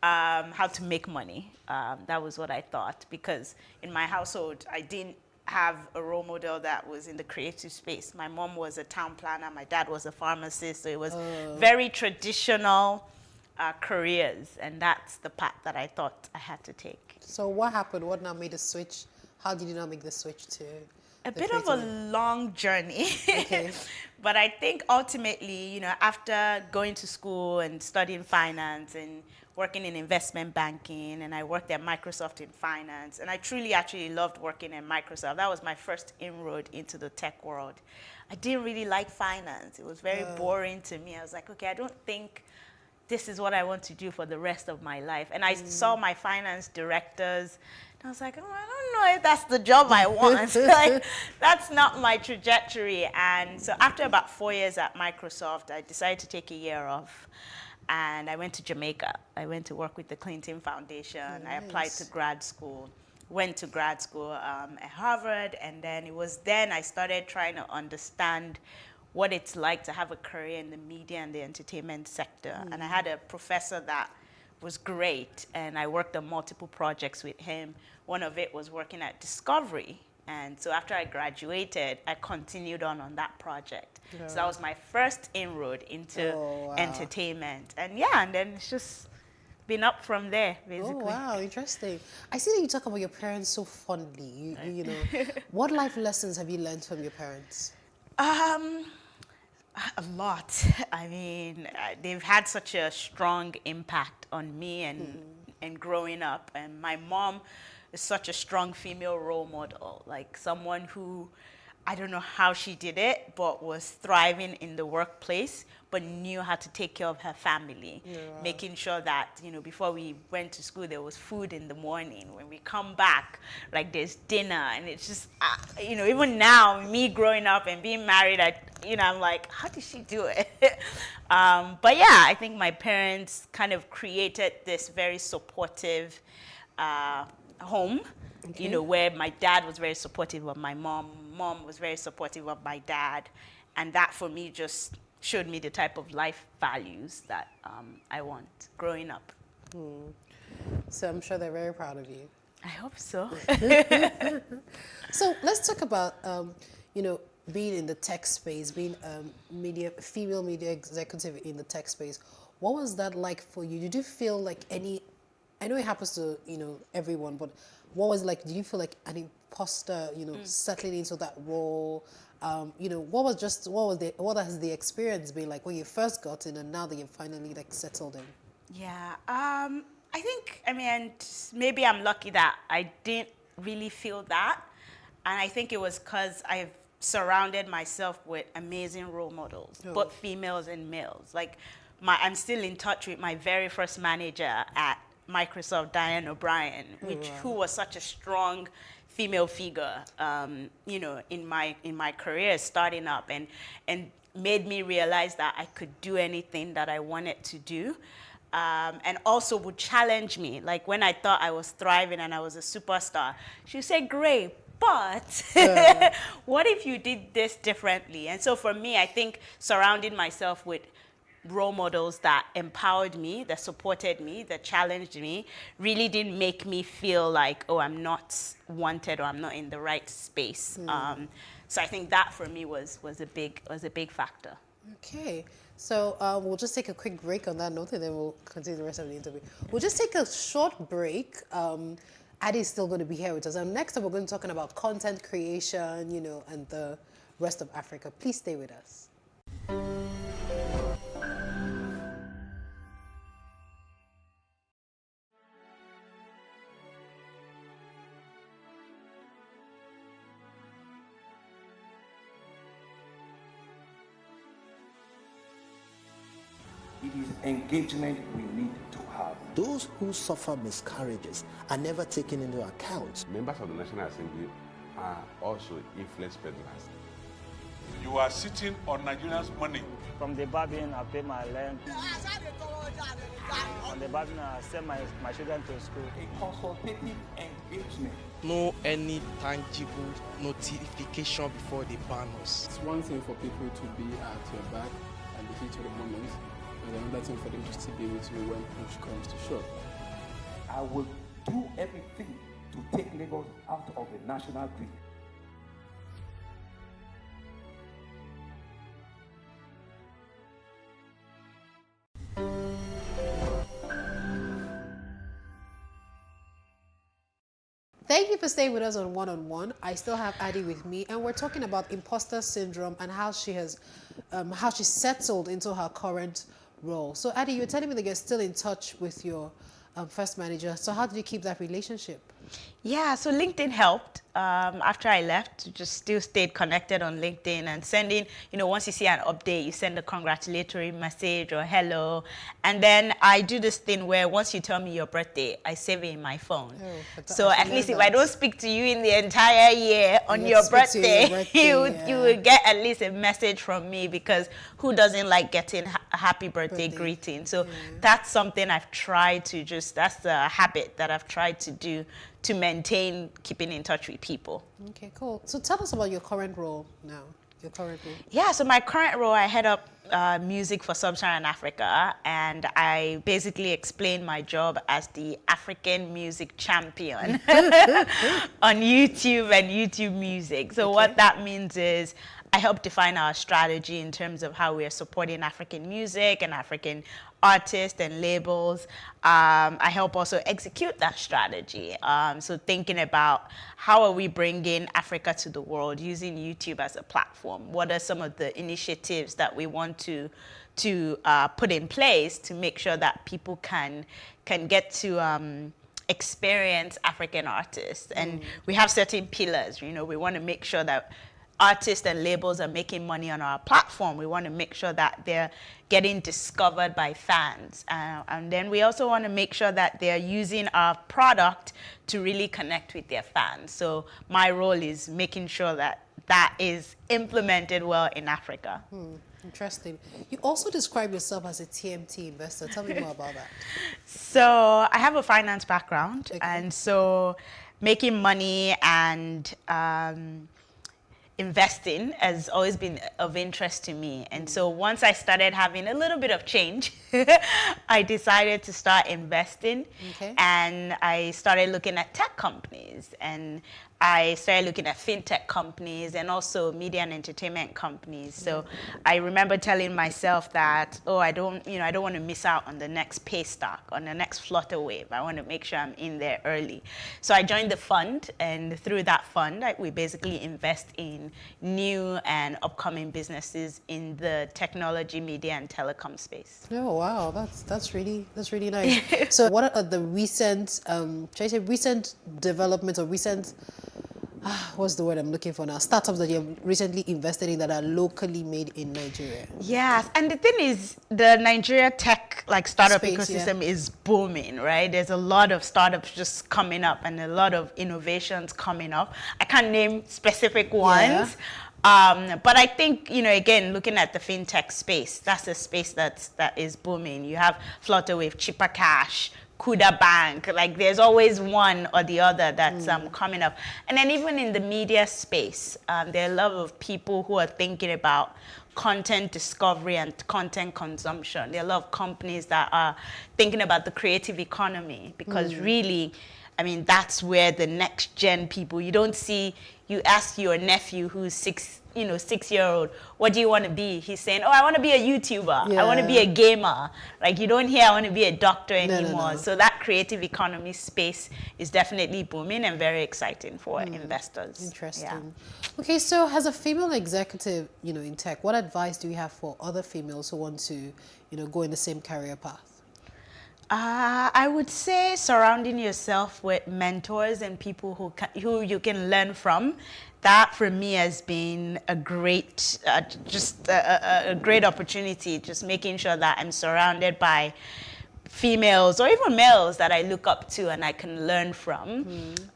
how to make money. That was what I thought, because in my household, I didn't have a role model that was in the creative space. My mom was a town planner, my dad was a pharmacist, so it was very traditional careers, and that's the path that I thought I had to take. So what happened? What now made the switch? How did you not make the switch to a bit of a long journey? Okay. But I think ultimately, you know, after going to school and studying finance and working in investment banking, and I worked at Microsoft in finance, and I truly actually loved working at Microsoft. That was my first inroad into the tech world. I didn't really like finance. It was very boring to me. I was like, okay, I don't think this is what I want to do for the rest of my life. And I saw my finance directors, and I was like, oh, I don't know if that's the job I want. Like, that's not my trajectory. And so after about 4 years at Microsoft, I decided to take a year off. And I went to Jamaica. I went to work with the Clinton Foundation. Nice. I applied to grad school, went to grad school at Harvard. And then it was then I started trying to understand what it's like to have a career in the media and the entertainment sector. And I had a professor that was great. And I worked on multiple projects with him. One of it was working at Discovery. And so after I graduated, I continued on that project. Yeah. So that was my first inroad into entertainment. And yeah, and then it's just been up from there, basically. Oh, wow, interesting. I see that you talk about your parents so fondly. You know, what life lessons have you learned from your parents? A lot. I mean, they've had such a strong impact on me and growing up. And my mom is such a strong female role model, like someone who, I don't know how she did it, but was thriving in the workplace, but knew how to take care of her family, making sure that, you know, before we went to school, there was food in the morning. When we come back, like there's dinner, and it's just, you know, even now, me growing up and being married, I'm like, how did she do it? But yeah, I think my parents kind of created this very supportive home, you know, where my dad was very supportive of my mom was very supportive of my dad, and that for me just showed me the type of life values that I want growing up. So I'm sure they're very proud of you. I hope so. So let's talk about you know, being in the tech space, being female media executive in the tech space. What was that like for you? Did you feel like I know it happens to, you know, everyone, but what was it like? Do you feel like any imposter, settling into that role? What has the experience been like when you first got in and now that you're finally like settled in? Yeah, I think, and maybe I'm lucky that I didn't really feel that. And I think it was because I've surrounded myself with amazing role models, both females and males. Like, I'm still in touch with my very first manager at Microsoft, Diane O'Brien, who was such a strong female figure, in my career starting up, and made me realize that I could do anything that I wanted to do. And also would challenge me. Like when I thought I was thriving and I was a superstar, she would say, great, but what if you did this differently? And so for me, I think surrounding myself with role models that empowered me, that supported me, that challenged me, really didn't make me feel like, oh, I'm not wanted or I'm not in the right space. So I think that for me was a big factor. Okay. So we'll just take a quick break on that note and then we'll continue the rest of the interview. We'll just take a short break. Addie's still going to be here with us. And next up, we're going to be talking about content creation, and the rest of Africa. Please stay with us. It is engagement we need to have. Those who suffer miscarriages are never taken into account. Members of the National Assembly are also influence peddlers. You are sitting on Nigerians' money. From the Babin, I pay my rent. On the Babin, I send my children to school. A consultative engagement. No any tangible notification before they ban us. It's one thing for people to be at your back and the heat of the moment, and another thing for them to still be with you when push comes to shove. I will do everything to take Lagos out of the national grid. Thank you for staying with us on One-on-One. I still have Addie with me, and we're talking about imposter syndrome and how she settled into her current role. So Addie, you were telling me that you're still in touch with your first manager. So how did you keep that relationship? Yeah, so LinkedIn helped. After I left, just still stayed connected on LinkedIn and sending, once you see an update, you send a congratulatory message or hello. And then I do this thing where once you tell me your birthday, I save it in my phone. So at least if I don't speak to you in the entire year on your birthday, you would get at least a message from me, because who doesn't like getting a happy birthday greeting? So that's something I've tried to that's the habit that I've tried to do to maintain keeping in touch with people. Okay, cool. So tell us about your current role now. Yeah, so my current role, I head up music for Sub-Saharan Africa, and I basically explain my job as the African music champion on YouTube and YouTube Music. So what that means is I help define our strategy in terms of how we are supporting African music and African artists and labels. I help also execute that strategy. So thinking about how are we bringing Africa to the world using YouTube as a platform? What are some of the initiatives that we want to put in place to make sure that people can get to experience African artists? And we have certain pillars. We want to make sure that artists and labels are making money on our platform. We want to make sure that they're getting discovered by fans. And then we also want to make sure that they're using our product to really connect with their fans. So my role is making sure that that is implemented well in Africa. Interesting. You also describe yourself as a TMT investor. Tell me more about that. So I have a finance background. And so making money and investing has always been of interest to me. And so once I started having a little bit of change, I decided to start investing. And I started looking at tech companies. And I started looking at fintech companies and also media and entertainment companies. So I remember telling myself that, oh, I don't want to miss out on the next pay stock, on the next flutter wave. I want to make sure I'm in there early. So I joined the fund, and through that fund, we basically invest in new and upcoming businesses in the technology, media, and telecom space. Oh wow, that's really nice. So what are the recent recent developments or recent what's the word I'm looking for now? Startups that you have recently invested in that are locally made in Nigeria. Yes, and the thing is, the Nigeria tech startup Space, ecosystem is booming, right? There's a lot of startups just coming up and a lot of innovations coming up. I can't name specific ones. But I think, again, looking at the fintech space, that's a space that is booming. You have Flutterwave, Cheaper Cash, Kuda Bank, there's always one or the other that's coming up. And then even in the media space, there are a lot of people who are thinking about content discovery and content consumption. There are a lot of companies that are thinking about the creative economy because really, that's where the next gen people, you ask your nephew who's 6-year-old, what do you want to be? He's saying, oh, I want to be a YouTuber. I want to be a gamer. You don't hear, I want to be a doctor anymore. No. So that creative economy space is definitely booming and very exciting for investors. Interesting. Yeah. Okay, so as a female executive, in tech, what advice do you have for other females who want to, go in the same career path? I would say surrounding yourself with mentors and people who you can learn from. That for me has been a great, a great opportunity. Just making sure that I'm surrounded by females or even males that I look up to and I can learn from.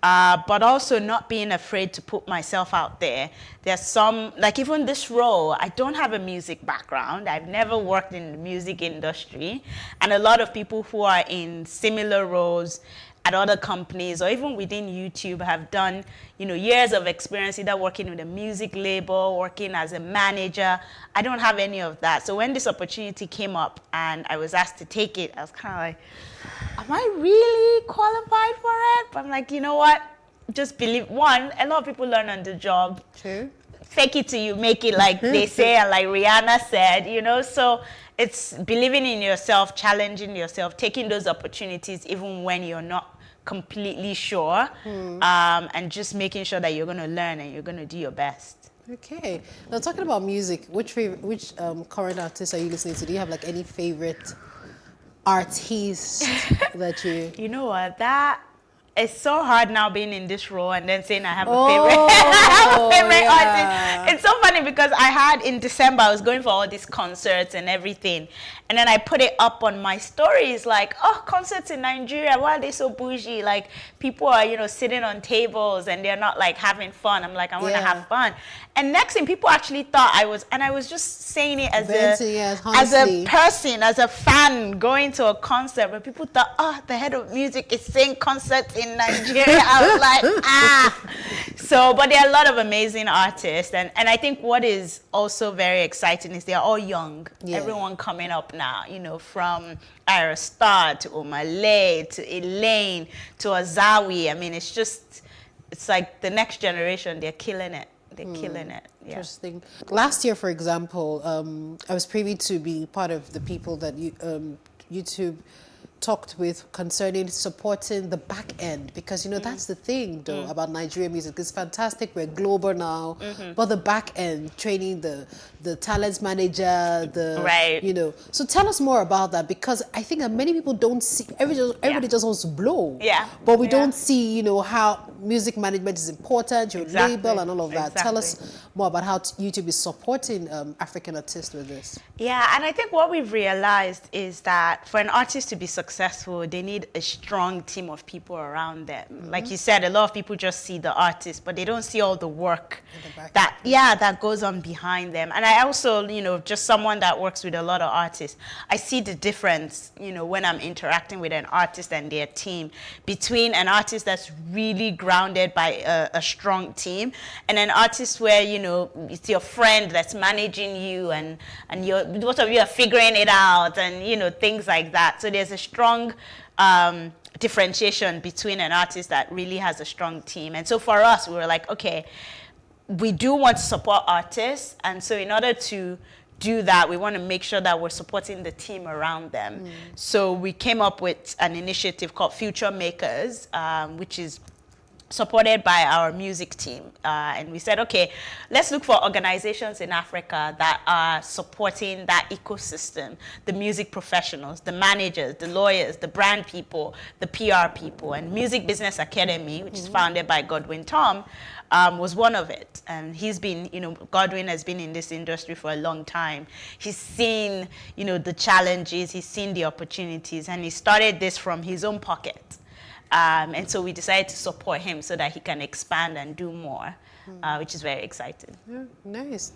But also not being afraid to put myself out there. There's some, even this role, I don't have a music background. I've never worked in the music industry. And a lot of people who are in similar roles at other companies or even within YouTube have done, years of experience either working with a music label, working as a manager. I don't have any of that. So when this opportunity came up and I was asked to take it, I was kind of like, am I really qualified for it? But I'm like, you know what? Just believe. One, a lot of people learn on the job. True. Fake it till you make it, like they say, and like Rihanna said, so it's believing in yourself, challenging yourself, taking those opportunities even when you're not completely sure, and just making sure that you're going to learn and you're going to do your best. Okay. Now, talking about music, which current artists are you listening to? Do you have any favorite artist that you... You know what? It's so hard now being in this role and then saying I have a favorite artist. It's so funny because in December, I was going for all these concerts and everything. And then I put it up on my stories concerts in Nigeria, why are they so bougie? People are, sitting on tables and they're not having fun. I'm like, I want to have fun. And next thing, people actually thought I was just saying it as a person, as a fan going to a concert, but people thought, the head of music is saying concerts in Nigeria. I was like, So, but there are a lot of amazing artists. And I think what is also very exciting is they're all young. Yeah. Everyone coming up now, from Ira Star to Omale to Elaine to Azawi. It's like the next generation, they're killing it. They're killing it. Yeah. Interesting. Last year, for example, I was privy to be part of the people that YouTube talked with concerning supporting the back end, because that's the thing though about Nigerian music. It's fantastic, we're global now, but the back end, training the talent manager, so tell us more about that, because I think that many people don't see, everybody just wants to blow, but we don't see how music management is important, your label and all of that. Tell us more about how YouTube is supporting African artists with this. Yeah, and I think what we've realized is that for an artist to be successful, they need a strong team of people around them. Like you said, a lot of people just see the artist, but they don't see all the work that goes on behind them. And I also, just someone that works with a lot of artists, I see the difference, when I'm interacting with an artist and their team, between an artist that's really grounded by a strong team and an artist where, it's your friend that's managing you and both of you are figuring it out and, things like that. So there's a strong differentiation between an artist that really has a strong team. And so for us, we were like, okay, we do want to support artists, and so in order to do that, we want to make sure that we're supporting the team around them. So we came up with an initiative called Future Makers, which is supported by our music team. And we said, okay, let's look for organizations in Africa that are supporting that ecosystem, the music professionals, the managers, the lawyers, the brand people, the PR people. And Music Business Academy, which is founded by Godwin Tom, was one of it. And he's been, Godwin has been in this industry for a long time. He's seen, the challenges, he's seen the opportunities, and he started this from his own pocket. And so we decided to support him so that he can expand and do more, which is very exciting. Yeah, nice.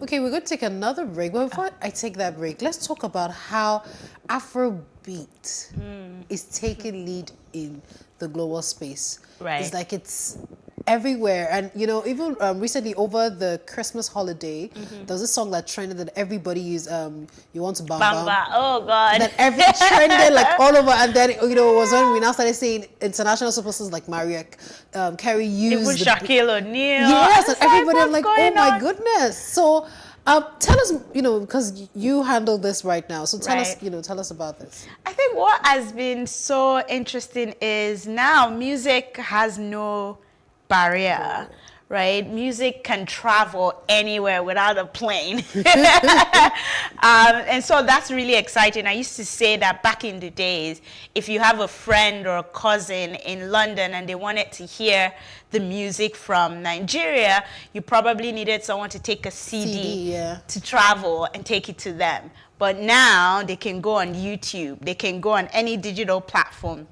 Okay, we're going to take another break. But before I take that break, let's talk about how Afrobeat is taking lead in the global space. Right. It's like it's everywhere. And, even recently over the Christmas holiday, there was a song that trended that everybody used, You Want to Bam Bam. Bamba. Oh, God. That every trended like all over. And then, it was when we now started seeing international superstars like Mariah Carey use. Even Shaquille O'Neal. Yes, and everybody was like, oh my on? goodness. So tell us, because you handle this right now. So tell us, Right. tell us about this. I think what has been so interesting is now music has no barrier, right? Music can travel anywhere without a plane. And so that's really exciting. I used to say that back in the days, if you have a friend or a cousin in London and they wanted to hear the music from Nigeria, you probably needed someone to take a CD to travel and take it to them. But now they can go on YouTube, they can go on any digital platform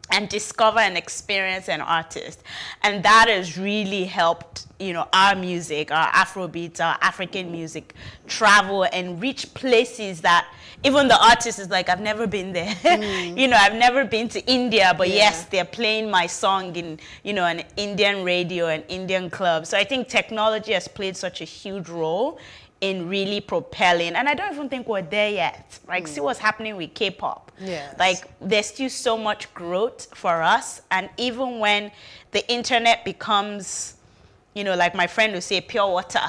and discover and experience an artist. And that has really helped, our music, our Afrobeats, our African music travel and reach places that even the artist is like, I've never been there. I've never been to India, but yes, they're playing my song in, an Indian radio, an Indian club. So I think technology has played such a huge role in really propelling, and I don't even think we're there yet. Like, see what's happening with K-pop. Yes. Like, there's still so much growth for us, and even when the internet becomes, like my friend would say, pure water,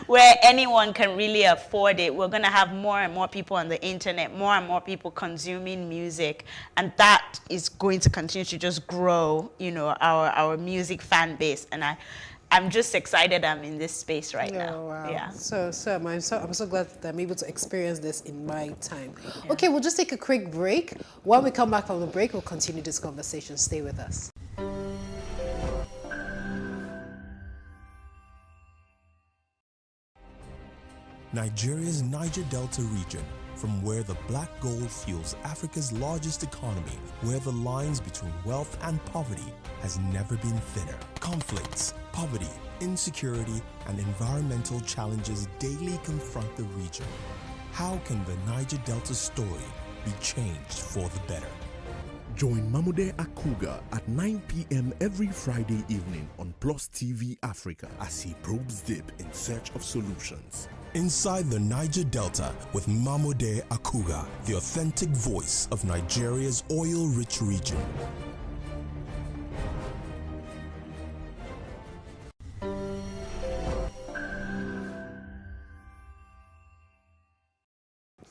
where anyone can really afford it, we're gonna have more and more people on the internet, more and more people consuming music, and that is going to continue to just grow, our music fan base. And I'm just excited I'm in this space right now. Wow. Yeah. So I'm so glad that I'm able to experience this in my time. Okay, we'll just take a quick break. When we come back from the break, we'll continue this conversation. Stay with us. Nigeria's Niger Delta region, from where the black gold fuels Africa's largest economy, where the lines between wealth and poverty has never been thinner. Conflicts, poverty, insecurity, and environmental challenges daily confront the region. How can the Niger Delta story be changed for the better? Join Mamude Akuga at 9 p.m. every Friday evening on PlusTvAfrica as he probes deep in search of solutions. Inside the Niger Delta with Mamude Akuga, the authentic voice of Nigeria's oil-rich region.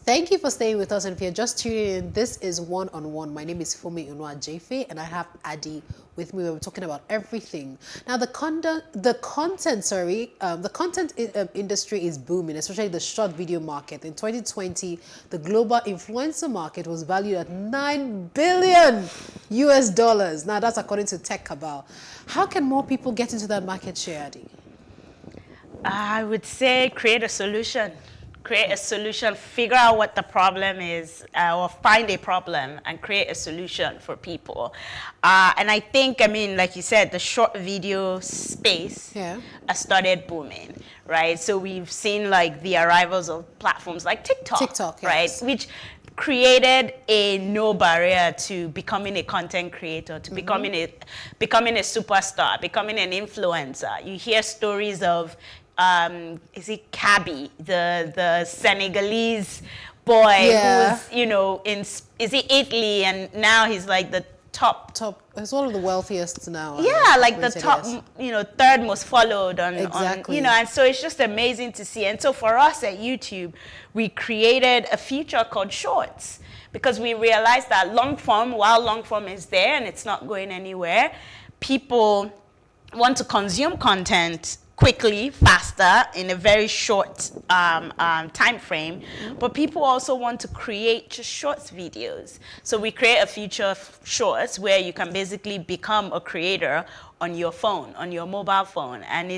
Thank you for staying with us, and if you're just tuning in, this is One on One. My name is Fumi Unwa Jefe, and I have Adi with me. We're talking about everything. Now, the content industry is booming, especially the short video market. In 2020, the global influencer market was valued at $9 billion US. Now, that's according to Tech Cabal. How can more people get into that market share, Adi? I would say create a solution. Create a solution, figure out what the problem is, or find a problem and create a solution for people. And I think, like you said, the short video space has started booming, right? So we've seen like the arrivals of platforms like TikTok, right? Which created a no barrier to becoming a content creator, to becoming a superstar, becoming an influencer. You hear stories of is it Kabi, the Senegalese boy Yeah. who's, you know, is he Italy, and now he's like the top. He's one of the wealthiest now. Yeah, like the rated, top, yes. you know, third most followed on, Exactly. you know, and so it's just amazing to see. And so for us at YouTube, we created a feature called Shorts, because we realized that long form, while long form is there and it's not going anywhere, people want to consume content quickly, faster, in a very short time frame, but people also want to create just shorts videos. So we create a feature of Shorts where you can basically become a creator on your phone, on your mobile phone. And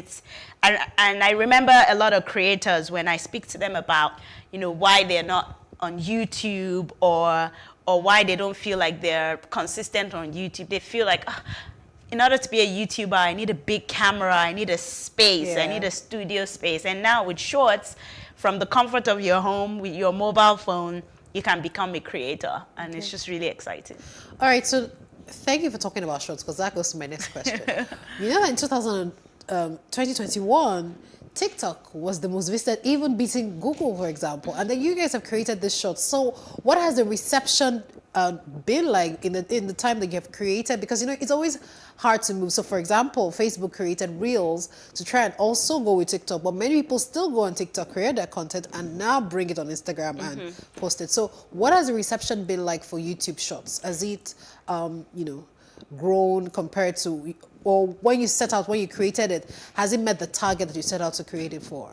and I remember a lot of creators, when I speak to them about, you know, why they're not on YouTube, or why they don't feel like they're consistent on YouTube, they feel like, in order to be a YouTuber, I need a big camera, I need a space, I need a studio space. And now with Shorts, from the comfort of your home, with your mobile phone, you can become a creator. And it's just really exciting. All right, so thank you for talking about Shorts, because that goes to my next question. You know that in 2021, TikTok was the most visited, even beating Google, for example. And then you guys have created this Shorts. So what has the reception been like in the time that you have created? Because, you know, it's always hard to move. So, for example, Facebook created Reels to try and also go with TikTok, but many people still go on TikTok, create their content, and now bring it on Instagram and post it. So, what has the reception been like for YouTube Shorts? Has it, you know, grown compared to, or when you created it, has it met the target that you set out to create it for?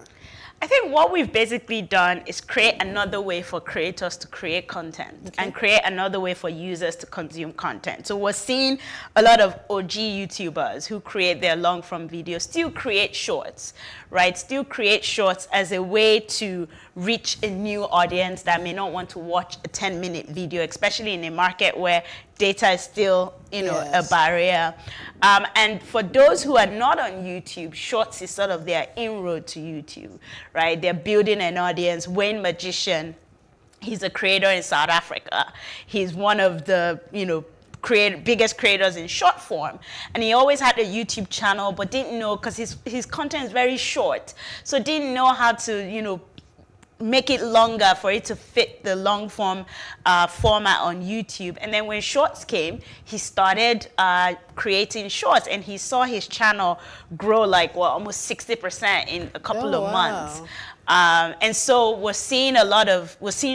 I think what we've basically done is create another way for creators to create content and create another way for users to consume content. So we're seeing a lot of OG YouTubers who create their long form videos still create shorts, right? Still create shorts as a way to reach a new audience that may not want to watch a 10-minute video, especially in a market where data is still, you know, a barrier. And for those who are not on YouTube, Shorts is sort of their inroad to YouTube, right? They're building an audience. Wayne Magician, he's a creator in South Africa. He's one of the, you know, biggest creators in short form, and he always had a YouTube channel, but didn't know, because his content is very short, so didn't know how to, you know, make it longer for it to fit the long form format on YouTube. And then when Shorts came, he started creating Shorts, and he saw his channel grow like, well, almost 60% in a couple of months. And so we're seeing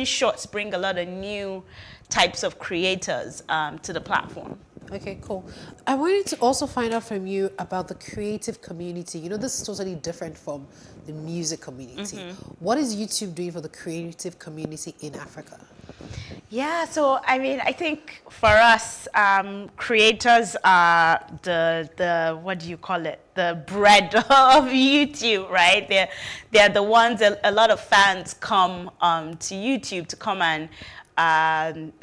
Shorts bring a lot of new types of creators to the platform. Okay, cool. I wanted to also find out from you about the creative community. You know, this is totally different from the music community. What is YouTube doing for the creative community in Africa? Yeah, so I mean, I think for us, creators are the what do you call it? The bread of YouTube, right? They're the ones that a lot of fans come to YouTube to come and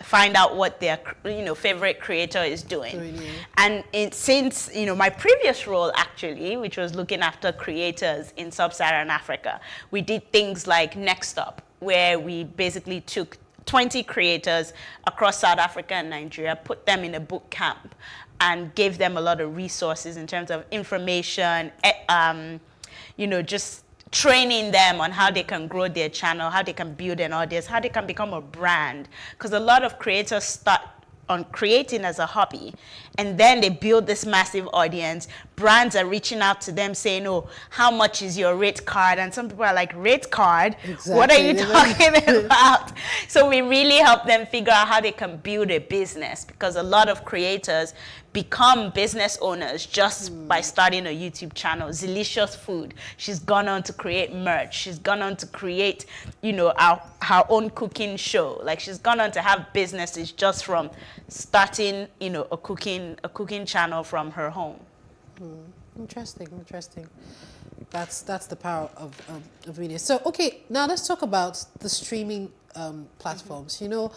find out what their, you know, favorite creator is doing. And since, you know, my previous role actually, which was looking after creators in sub-Saharan Africa, we did things like Next Up, where we basically took 20 creators across South Africa and Nigeria, put them in a boot camp, and gave them a lot of resources in terms of information, you know, just training them on how they can grow their channel, how they can build an audience, how they can become a brand. Because a lot of creators start on creating as a hobby, and then they build this massive audience. Brands are reaching out to them saying, oh, how much is your rate card? And some people are like, rate card? Exactly. What are you talking about? So we really help them figure out how they can build a business, because a lot of creators become business owners just by starting a YouTube channel. Zelicious Food, she's gone on to create merch. She's gone on to create, you know, her own cooking show. Like, she's gone on to have businesses just from starting, you know, a cooking channel from her home. Interesting. That's the power of media. So, okay, now let's talk about the streaming platforms. You know,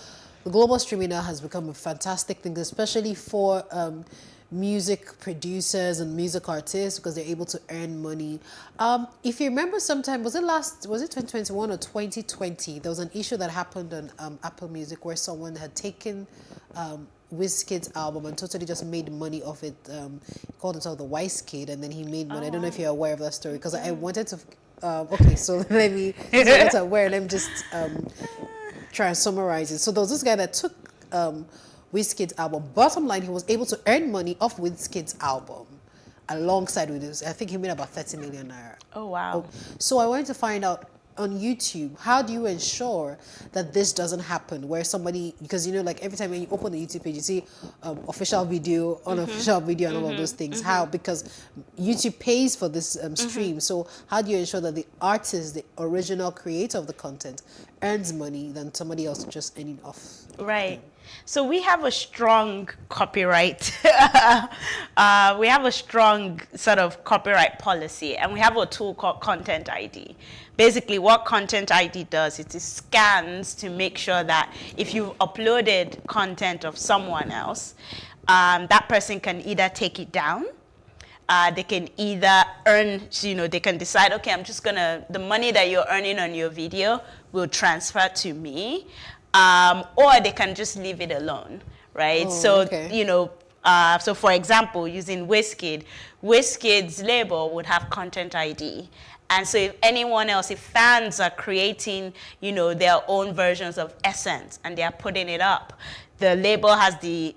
the global streaming now has become a fantastic thing, especially for music producers and music artists, because they're able to earn money. If you remember, sometime, was it 2021 or 2020, there was an issue that happened on Apple Music where someone had taken Wizkid's album and totally just made money off it. He called himself the Wise Kid, and then he made money. I don't know if you're aware of that story, because I wanted to. Okay, so let me just try and summarize it. So there was this guy that took Wizkid's album. Bottom line, he was able to earn money off Wizkid's album alongside with this. I think he made about 30 million naira. Oh, wow. So I wanted to find out, on YouTube, how do you ensure that this doesn't happen where somebody, because you know, like every time when you open the YouTube page, you see official video, unofficial video, and all of those things. How? Because YouTube pays for this stream. So how do you ensure that the artist, the original creator of the content, earns money than somebody else just earning off? Right. So we have a strong copyright. We have a strong sort of copyright policy, and we have a tool called Content ID. Basically, what Content ID does is it scans to make sure that if you've uploaded content of someone else, that person can either take it down, they can either earn, they can decide, okay, I'm just gonna, the money that you're earning on your video will transfer to me, or they can just leave it alone, right? Oh, so, okay. So for example, using Wizkid's label would have Content ID. And so if anyone else, if fans are creating, their own versions of Essence and they are putting it up, the label has the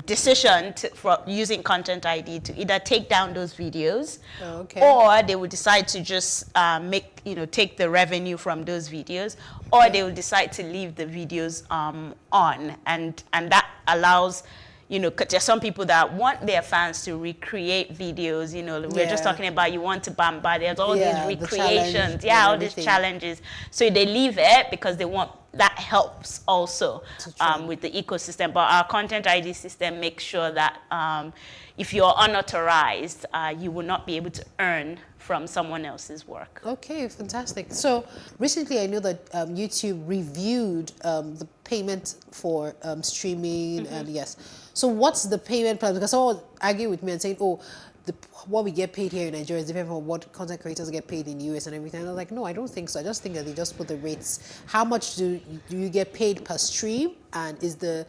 decision for using Content ID to either take down those videos, or they will decide to just take the revenue from those videos, or they will decide to leave the videos on, and that allows. Because there's some people that want their fans to recreate videos, we're just talking about you want to bamba, there's all these recreations, all these challenges. So they leave it because they want, that helps also with the ecosystem. But our Content ID system makes sure that if you're unauthorized, you will not be able to earn from someone else's work. Okay, fantastic. So recently I know that YouTube reviewed the payment for streaming, and yes. So what's the payment plan? Because someone would argue with me and saying, oh, what we get paid here in Nigeria is different from what content creators get paid in the US and everything. And I was like, no, I don't think so. I just think that they just put the rates. How much do you get paid per stream? And is there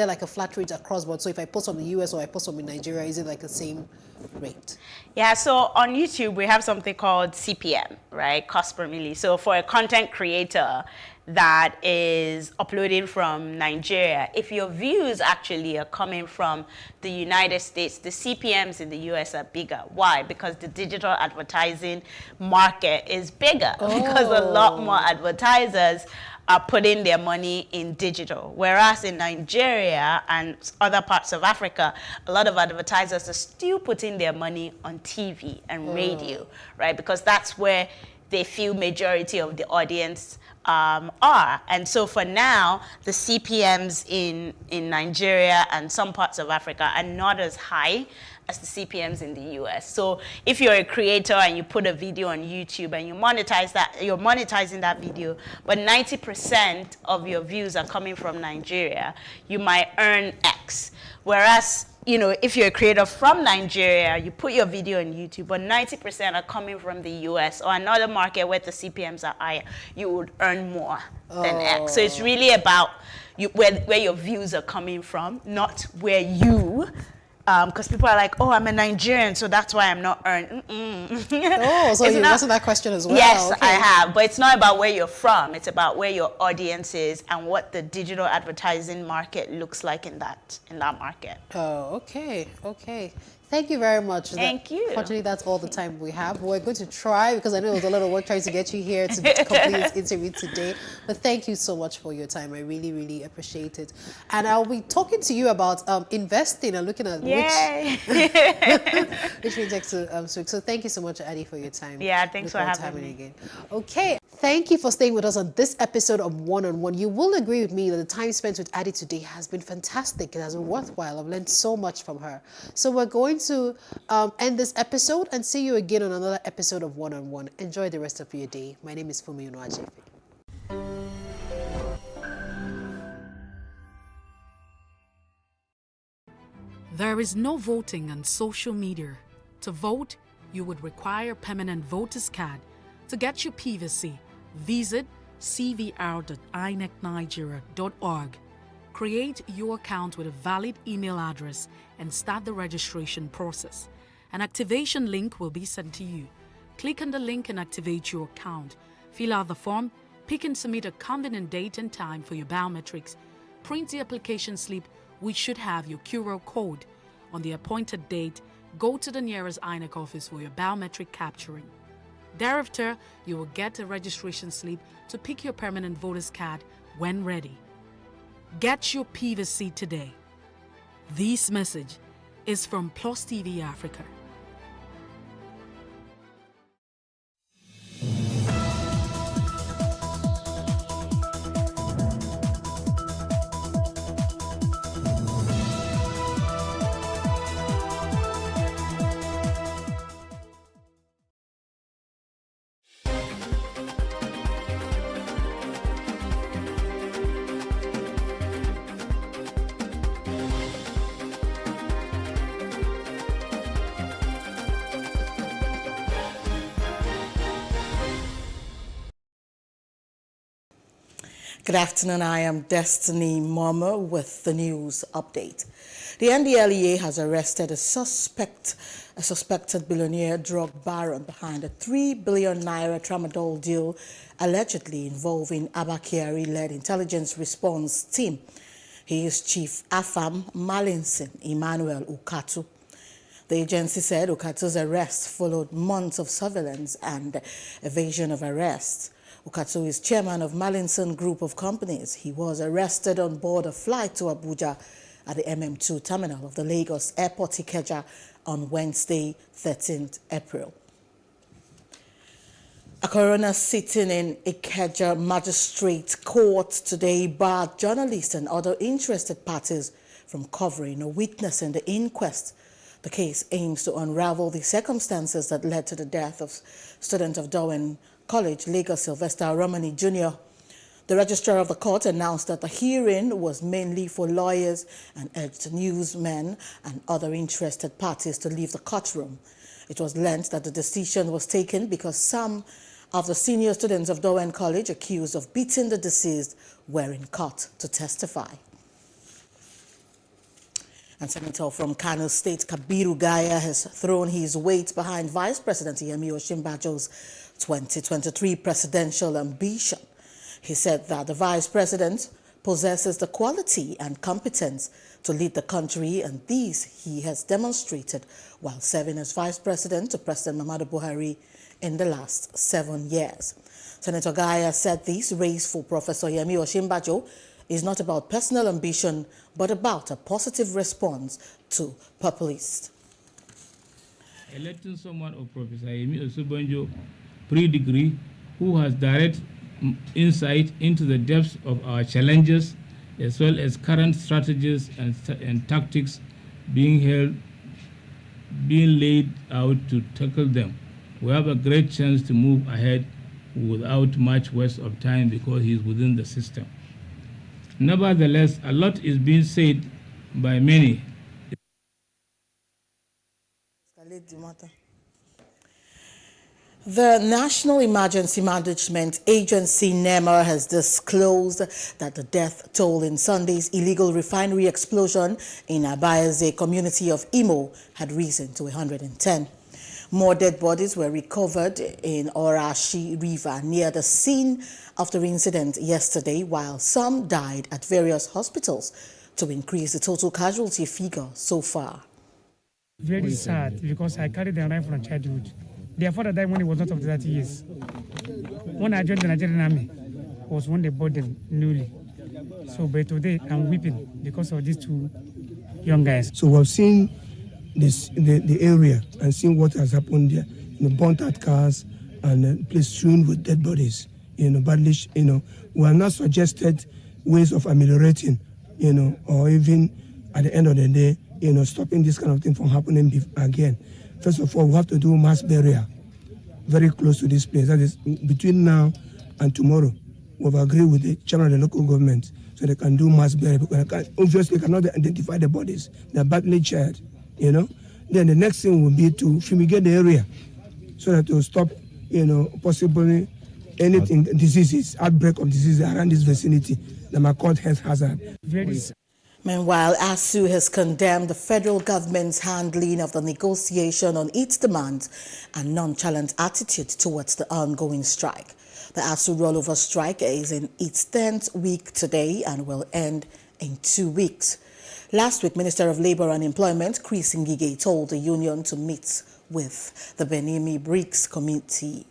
like a flat rate across board? So if I post from the US or I post from in Nigeria, is it like the same rate? Yeah, so on YouTube, we have something called CPM, right? Cost per milli. So for a content creator that is uploading from Nigeria, if your views actually are coming from the United States, the CPMs in the US are bigger. Why? Because the digital advertising market is bigger, because a lot more advertisers are putting their money in digital. Whereas in Nigeria and other parts of Africa, a lot of advertisers are still putting their money on TV and radio, right? Because that's where they feel majority of the audience are. And so for now, the CPMs in Nigeria and some parts of Africa are not as high as the CPMs in the US. So if you're a creator and you put a video on YouTube and you monetize that, you're monetizing that video, but 90% of your views are coming from Nigeria, you might earn X. Whereas, if you're a creator from Nigeria, you put your video on YouTube, but 90% are coming from the US or another market where the CPMs are higher, you would earn more than X. So it's really about where your views are coming from, not where you, because people are like, oh, I'm a Nigerian, so that's why I'm not earning. Oh, so you answered that question as well. Yes, okay. I have. But it's not about where you're from. It's about where your audience is and what the digital advertising market looks like in that market. Oh, okay. Thank you very much. Thank you. Fortunately, that's all the time we have. We're going to try, because I know it was a lot of work trying to get you here to complete this interview today. But thank you so much for your time. I really, really appreciate it. And I'll be talking to you about investing and looking at which projects to switch. So thank you so much, Addie, for your time. Yeah, thanks for having me again. Okay. Thank you for staying with us on this episode of One on One. You will agree with me that the time spent with Addie today has been fantastic. It has been worthwhile. I've learned so much from her. So we're going to end this episode and see you again on another episode of One on One. Enjoy the rest of your day. My name is Fumi Unuajefe. There is no voting on social media. To vote, you would require a permanent voter's card. To get your PVC, visit cvr.inecnigeria.org. Create your account with a valid email address and start the registration process. An activation link will be sent to you. Click on the link and activate your account. Fill out the form, pick and submit a convenient date and time for your biometrics. Print the application slip, which should have your QR code. On the appointed date, go to the nearest INEC office for your biometric capturing. Thereafter, you will get a registration slip to pick your permanent voter's card when ready. Get your PVC today. This message is from PlusTvAfrica. Good afternoon, I am Destiny Mama with the news update. The NDLEA has arrested a suspected billionaire drug baron behind a 3 billion naira tramadol deal allegedly involving Abba-Kyari-led intelligence response team. He is Chief AFAM Malinsin Emmanuel Ukatu. The agency said Ukatu's arrest followed months of surveillance and evasion of arrest. Ukatu is chairman of Malinson Group of Companies. He was arrested on board a flight to Abuja at the MM2 terminal of the Lagos Airport Ikeja on Wednesday, 13th April. A coroner sitting in Ikeja Magistrate Court today barred journalists and other interested parties from covering or witnessing the inquest. The case aims to unravel the circumstances that led to the death of student of Darwin College, Lagos Sylvester Romani Jr. The registrar of the court announced that the hearing was mainly for lawyers and urged newsmen and other interested parties to leave the courtroom. It was learned that the decision was taken because some of the senior students of Darwin College accused of beating the deceased were in court to testify. And Senator from Kano State, Kabiru Gaya, has thrown his weight behind Vice President Yemi Osinbajo's 2023 presidential ambition. He said that the Vice President possesses the quality and competence to lead the country, and these he has demonstrated while serving as Vice President to President Muhammadu Buhari in the last 7 years. Senator Gaya said this race for Professor Yemi Osinbajo is not about personal ambition, but about a positive response to populists. Electing someone of Professor Yemi Osinbajo, pre-degree, who has direct insight into the depths of our challenges, as well as current strategies and tactics being laid out to tackle them. We have a great chance to move ahead without much waste of time because he is within the system. Nevertheless, a lot is being said by many. The National Emergency Management Agency, NEMA, has disclosed that the death toll in Sunday's illegal refinery explosion in Abayaze community of Imo had risen to 110. More dead bodies were recovered in Orashi River near the scene of the incident yesterday, while some died at various hospitals to increase the total casualty figure so far. Very sad because I carried the knife from childhood. Their father died when he was not of 30 years. When I joined the Nigerian army, was when they bought them newly. So by today, I'm weeping because of these two young guys. So we've seen this the area and seen what has happened there. Burnt out cars and place strewn with dead bodies. Badly. We have not suggested ways of ameliorating. Or even at the end of the day, stopping this kind of thing from happening again. First of all, we have to do mass burial very close to this place. That is between now and tomorrow. We've agreed with the chairman of the local government so they can do mass burial. Because obviously, they cannot identify the bodies. They're badly charred, Then the next thing will be to fumigate the area so that to stop, possibly anything, diseases, outbreak of diseases around this vicinity that might cause health hazard. Meanwhile, ASU has condemned the federal government's handling of the negotiation on its demands and nonchalant attitude towards the ongoing strike. The ASU rollover strike is in its 10th week today and will end in 2 weeks. Last week, Minister of Labour and Employment, Chris Ngige, told the union to meet with the Benimi BRICS Committee.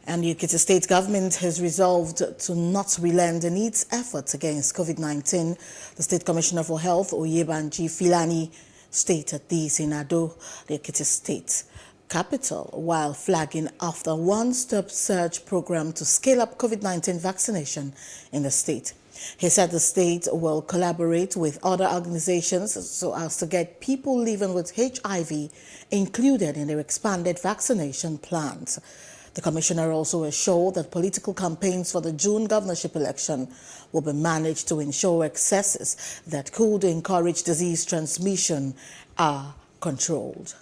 And the Ekiti State government has resolved to not relent in its efforts against COVID-19. The State Commissioner for Health, Oyebanji Filani, stated this in Ado, the Ekiti State capital, while flagging after a one-stop search program to scale up COVID-19 vaccination in the state. He said the state will collaborate with other organizations so as to get people living with HIV included in their expanded vaccination plans. The commissioner also assured that political campaigns for the June governorship election will be managed to ensure excesses that could encourage disease transmission are controlled.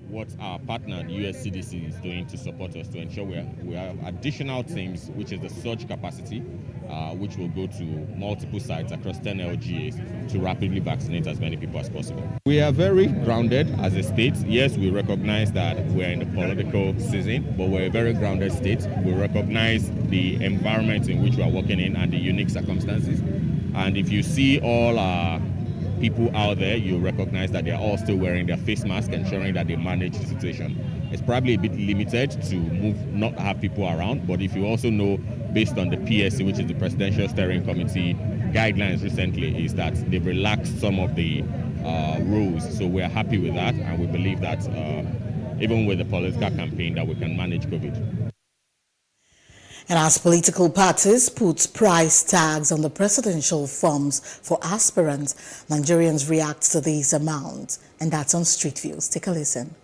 What our partner, the US CDC, is doing to support us to ensure we have additional teams, which is the surge capacity, which will go to multiple sites across 10 LGAs to rapidly vaccinate as many people as possible. We are very grounded as a state. Yes, we recognize that we're in the political season, but we're a very grounded state. We recognize the environment in which we are working in and the unique circumstances. And if you see all our people out there, you recognize that they're all still wearing their face mask, ensuring that they manage the situation. It's probably a bit limited to not have people around, but if you also know, based on the PSC, which is the Presidential Steering Committee guidelines recently, is that they've relaxed some of the rules. So we're happy with that, and we believe that even with the political campaign, that we can manage COVID. And as political parties put price tags on the presidential forms for aspirants, Nigerians react to these amounts. And that's on Street Views. Take a listen.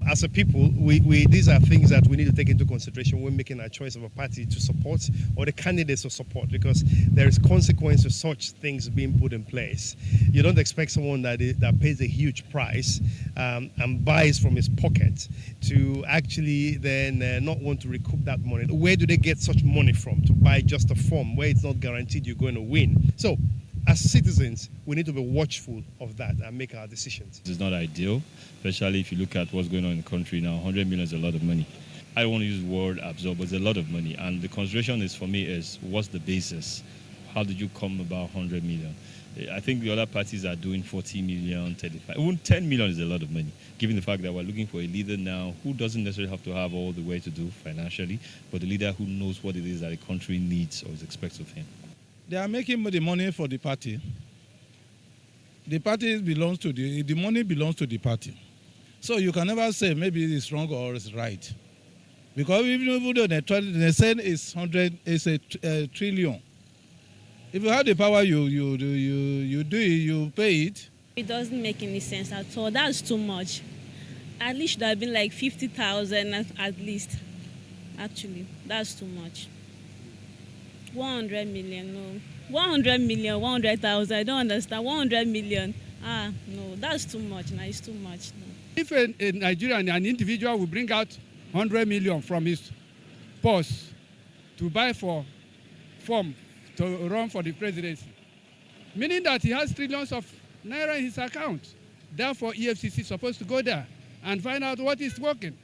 As a people, these are things that we need to take into consideration when making a choice of a party to support or the candidates to support, because there is consequence to such things being put in place. You don't expect someone that pays a huge price and buys from his pocket to actually then not want to recoup that money. Where do they get such money from to buy just a form where it's not guaranteed you're going to win? So, as citizens, we need to be watchful of that and make our decisions. It's not ideal, especially if you look at what's going on in the country now. 100 million is a lot of money. I don't want to use the word absorb, but it's a lot of money. And the consideration is, for me, is what's the basis? How did you come about 100 million? I think the other parties are doing 40 million, 35. Even 10 million is a lot of money, given the fact that we're looking for a leader now who doesn't necessarily have to have all the way to do financially, but a leader who knows what it is that the country needs or is expected of him. They are making the money for the party. The party belongs to the money belongs to the party. So you can never say maybe it's wrong or it's right. Because even though they say it's 100, it's a trillion. If you have the power, you do it, you pay it. It doesn't make any sense at all. That's too much. At least should have been like 50,000 at least. Actually, that's too much. 100 million, no. 100 million, 100,000, I don't understand. 100 million, no, that's too much. No, it's too much. No. If a Nigerian, an individual will bring out 100 million from his purse to buy for form to run for the presidency, meaning that he has trillions of naira in his account. Therefore, EFCC is supposed to go there and find out what is working.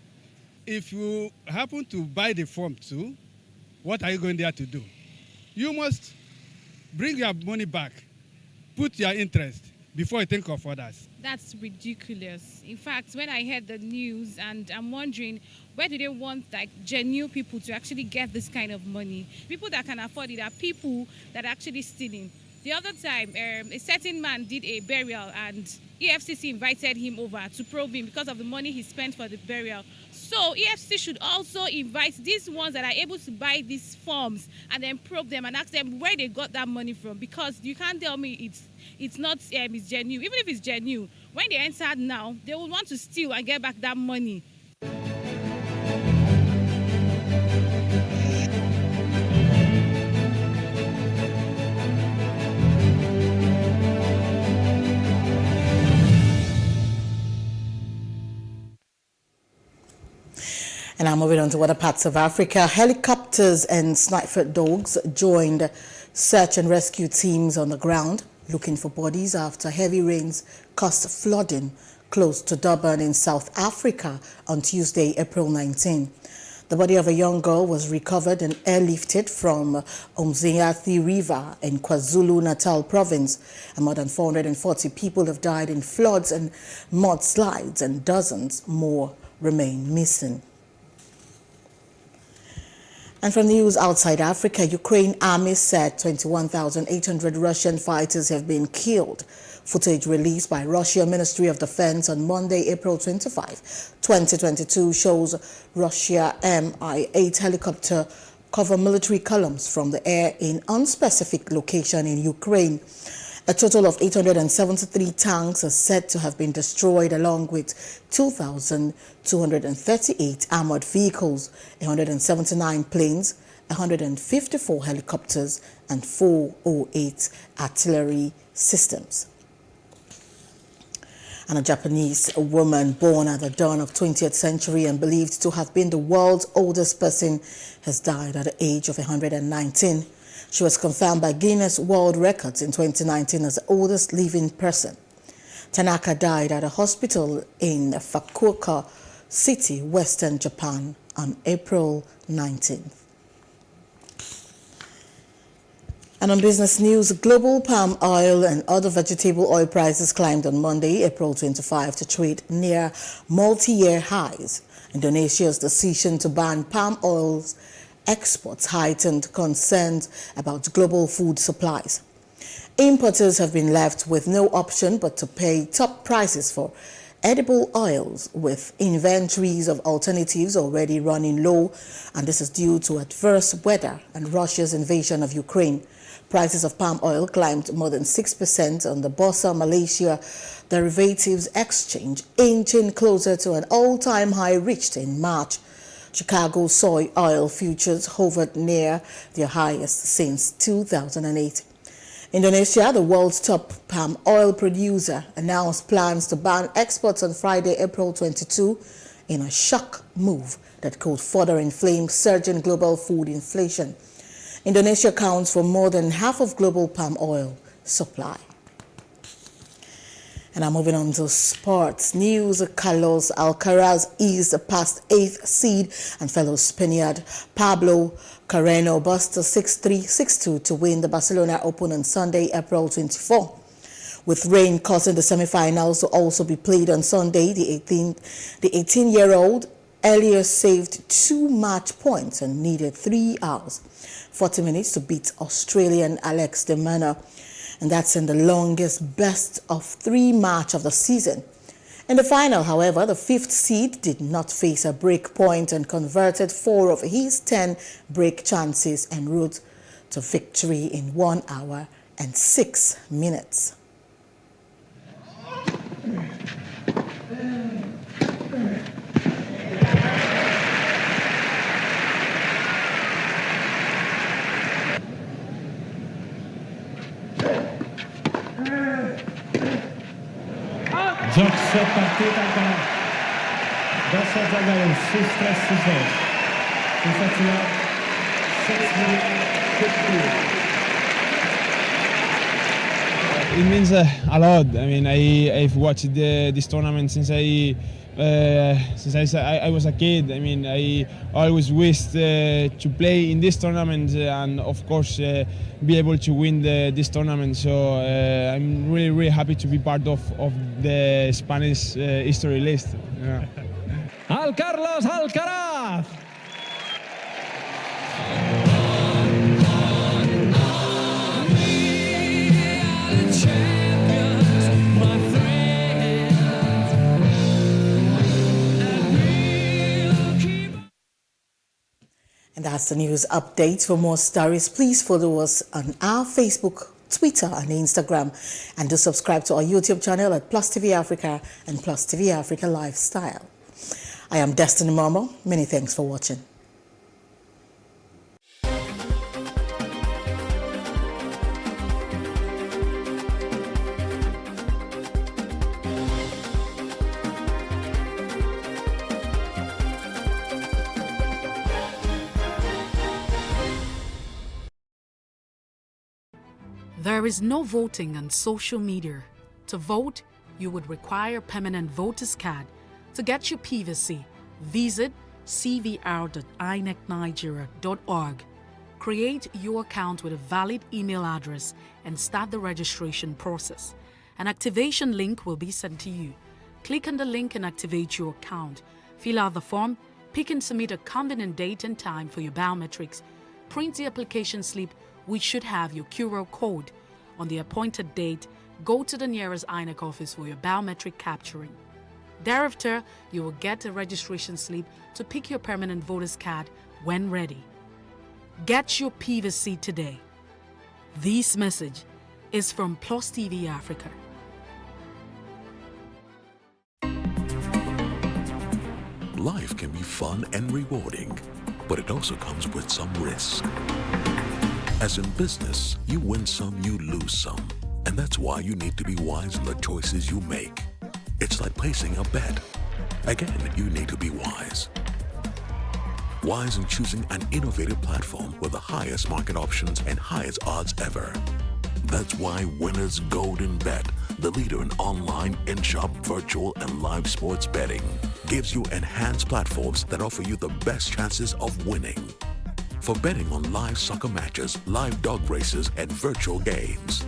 If you happen to buy the form too, what are you going there to do? You must bring your money back, put your interest before you think of others. That's ridiculous. In fact, when I heard the news, and I'm wondering, where do they want like genuine people to actually get this kind of money? People that can afford it are people that are actually stealing. The other time, a certain man did a burial and EFCC invited him over to probe him because of the money he spent for the burial. So EFCC should also invite these ones that are able to buy these forms and then probe them and ask them where they got that money from, because you can't tell me it's not it's genuine. Even if it's genuine, when they enter now, they will want to steal and get back that money. And Now moving on to other parts of Africa, helicopters and sniper dogs joined search and rescue teams on the ground looking for bodies after heavy rains caused flooding close to Durban in South Africa on Tuesday, April 19. The body of a young girl was recovered and airlifted from Umzinyathi River in KwaZulu-Natal province. And more than 440 people have died in floods and mudslides, and dozens more remain missing. And from news outside Africa, Ukraine army said 21,800 Russian fighters have been killed. Footage released by Russia Ministry of Defense on Monday, April 25, 2022 shows Russia Mi-8 helicopter cover military columns from the air in unspecific location in Ukraine. A total of 873 tanks are said to have been destroyed, along with 2,238 armored vehicles, 179 planes, 154 helicopters, and 408 artillery systems. And a Japanese woman born at the dawn of 20th century and believed to have been the world's oldest person has died at the age of 119. She was confirmed by Guinness World Records in 2019 as the oldest living person. Tanaka died at a hospital in Fukuoka City, Western Japan on April 19th. And on business news, global palm oil and other vegetable oil prices climbed on Monday, April 25, to trade near multi-year highs. Indonesia's decision to ban palm oil's exports heightened concerns about global food supplies. Importers have been left with no option but to pay top prices for edible oils, with inventories of alternatives already running low, and this is due to adverse weather and Russia's invasion of Ukraine. Prices of palm oil climbed more than 6% on the Bursa Malaysia Derivatives Exchange, inching closer to an all-time high reached in March. Chicago soy oil futures hovered near their highest since 2008. Indonesia, the world's top palm oil producer, announced plans to ban exports on Friday, April 22, in a shock move that could further inflame surging global food inflation. Indonesia accounts for more than half of global palm oil supply. And now moving on to sports news. Carlos Alcaraz eased past 8th seed and fellow Spaniard Pablo Carreno Buster 6-3, 6-2 to win the Barcelona Open on Sunday, April 24. With rain causing the semifinals to also be played on Sunday, the 18-year-old earlier saved 2 match points and needed 3 hours, 40 minutes to beat Australian Alex de Minaur. And that's in the longest best of 3 match of the season. In the final, however, the 5th seed did not face a break point and converted 4 of his 10 break chances en route to victory in 1 hour and 6 minutes. Joc set partit encara. 2-7 a 6-3, 6-2. Sensațional. 6 minutes, 50. It means a lot. I mean, I've watched this tournament since I was a kid. I mean, I always wished to play in this tournament and, of course, be able to win this tournament. So I'm really, really happy to be part of the Spanish history list. Yeah. Al Carlos Alcaraz. And that's the news update. For more stories, please follow us on our Facebook, Twitter and Instagram, and do subscribe to our YouTube channel at PlusTvAfrica and PlusTvAfrica Lifestyle. I am Destiny Momo. Many thanks for watching. There is no voting on social media. To vote, you would require a permanent voter's card. To get your PVC, visit cvr.inecnigeria.org. Create your account with a valid email address and start the registration process. An activation link will be sent to you. Click on the link and activate your account. Fill out the form, pick and submit a convenient date and time for your biometrics. Print the application slip, which should have your QR code. On the appointed date, go to the nearest INEC office for your biometric capturing. Thereafter, you will get a registration slip to pick your permanent voter's card when ready. Get your PVC today. This message is from PlusTvAfrica. Life can be fun and rewarding, but it also comes with some risk. As in business, you win some, you lose some. And that's why you need to be wise in the choices you make. It's like placing a bet. Again, you need to be wise. Wise in choosing an innovative platform with the highest market options and highest odds ever. That's why Winners Golden Bet, the leader in online, in-shop, virtual, and live sports betting, gives you enhanced platforms that offer you the best chances of winning. For betting on live soccer matches, live dog races, and virtual games.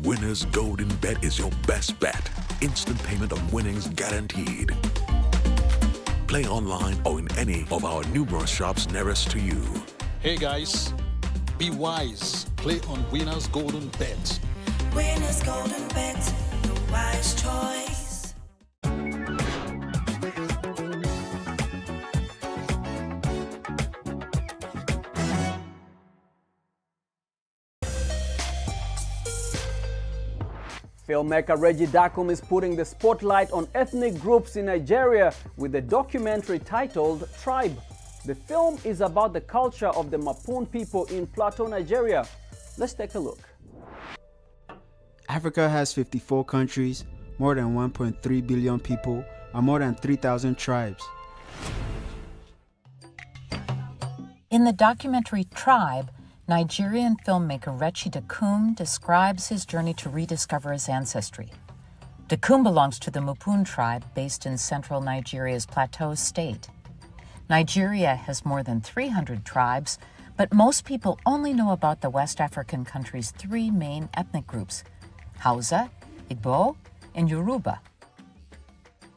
Winners Golden Bet is your best bet. Instant payment of winnings guaranteed. Play online or in any of our numerous shops nearest to you. Hey guys, be wise. Play on Winners Golden Bet. Winners Golden Bet, the wise choice. Filmmaker Reggie Dakum is putting the spotlight on ethnic groups in Nigeria with a documentary titled Tribe. The film is about the culture of the Mapoon people in Plateau, Nigeria. Let's take a look. Africa has 54 countries, more than 1.3 billion people, and more than 3,000 tribes. In the documentary Tribe, Nigerian filmmaker Reggie Dakum describes his journey to rediscover his ancestry. Dakum belongs to the Mapoon tribe based in central Nigeria's Plateau state. Nigeria has more than 300 tribes, but most people only know about the West African country's three main ethnic groups: Hausa, Igbo, and Yoruba.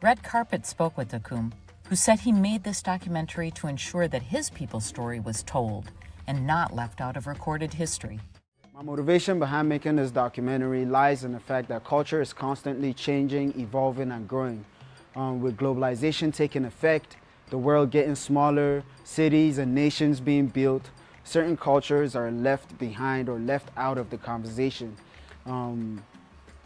Red Carpet spoke with Dakum, who said he made this documentary to ensure that his people's story was told and not left out of recorded history. My motivation behind making this documentary lies in the fact that culture is constantly changing, evolving, and growing. With globalization taking effect, the world getting smaller, cities and nations being built, certain cultures are left behind or left out of the conversation. In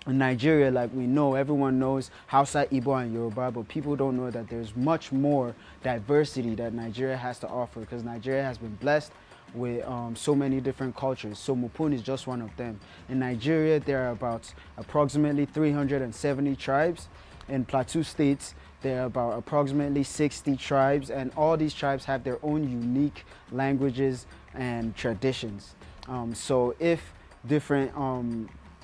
Nigeria, like we know, everyone knows Hausa, Igbo, and Yoruba, but people don't know that there's much more diversity that Nigeria has to offer, because Nigeria has been blessed with so many different cultures. So Mapoon is just one of them. In Nigeria, there are about approximately 370 tribes. In Plateau states, there are about approximately 60 tribes, and all these tribes have their own unique languages and traditions. So if different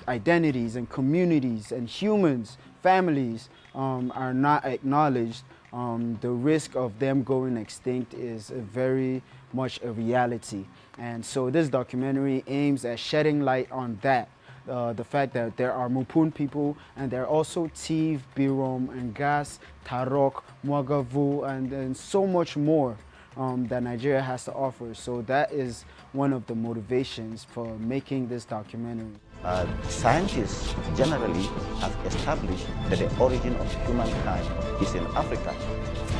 identities and communities and humans, families are not acknowledged, the risk of them going extinct is very much a reality. And so this documentary aims at shedding light on that. The fact that there are Mapoon people, and there are also Tiv, Birom, and Gas, Tarok, Mwagavu, and so much more that Nigeria has to offer. So that is one of the motivations for making this documentary. Scientists generally have established that the origin of humankind is in Africa.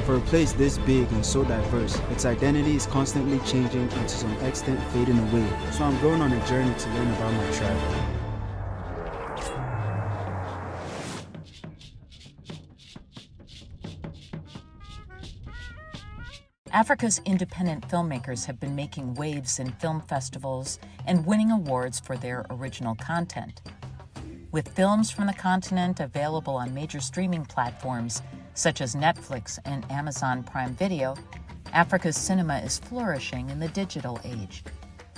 For a place this big and so diverse, its identity is constantly changing and to some extent fading away. So I'm going on a journey to learn about my tribe. Africa's independent filmmakers have been making waves in film festivals and winning awards for their original content. With films from the continent available on major streaming platforms such as Netflix and Amazon Prime Video, Africa's cinema is flourishing in the digital age.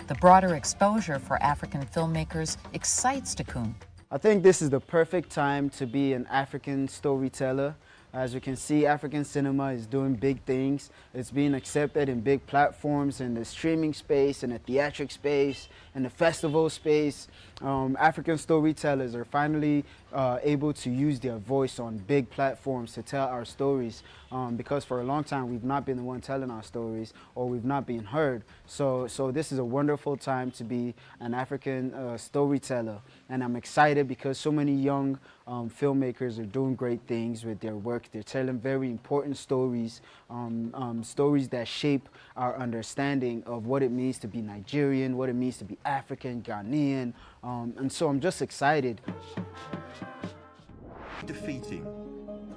The broader exposure for African filmmakers excites Dakum. I think this is the perfect time to be an African storyteller. As you can see, African cinema is doing big things. It's being accepted in big platforms, in the streaming space, in the theatric space, in the festival space. African storytellers are finally able to use their voice on big platforms to tell our stories, because for a long time we've not been the one telling our stories, or we've not been heard. So this is a wonderful time to be an African storyteller, and I'm excited because so many young filmmakers are doing great things with their work. They're telling very important stories, stories that shape our understanding of what it means to be Nigerian, what it means to be African, Ghanaian, and so I'm just excited. Defeating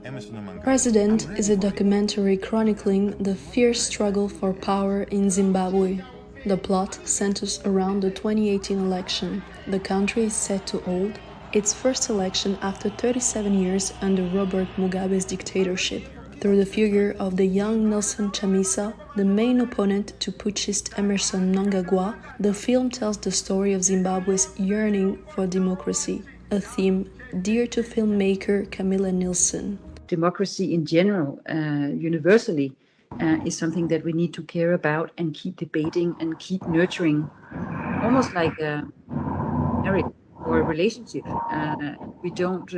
Emerson Mnangagwa. President is a documentary chronicling the fierce struggle for power in Zimbabwe. The plot centers around the 2018 election. The country is set to hold its first election after 37 years under Robert Mugabe's dictatorship. Through the figure of the young Nelson Chamisa, the main opponent to putschist Emerson Mnangagwa, the film tells the story of Zimbabwe's yearning for democracy, a theme dear to filmmaker Camilla Nilsson. Democracy in general, universally, is something that we need to care about and keep debating and keep nurturing, almost like a marriage or a relationship. We don't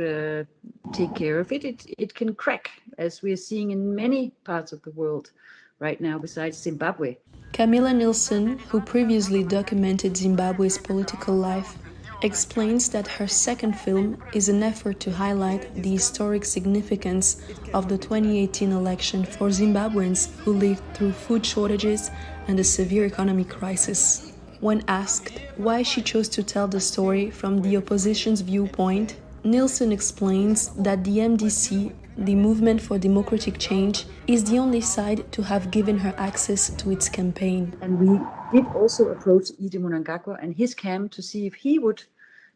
take care of it, it can crack, as we are seeing in many parts of the world right now besides Zimbabwe. Camilla Nilsson, who previously documented Zimbabwe's political life, explains that her second film is an effort to highlight the historic significance of the 2018 election for Zimbabweans who lived through food shortages and a severe economic crisis. When asked why she chose to tell the story from the opposition's viewpoint, Nilsson explains that the MDC, the Movement for Democratic Change, is the only side to have given her access to its campaign. And we did also approach Ede Mnangagwa and his camp to see if he would,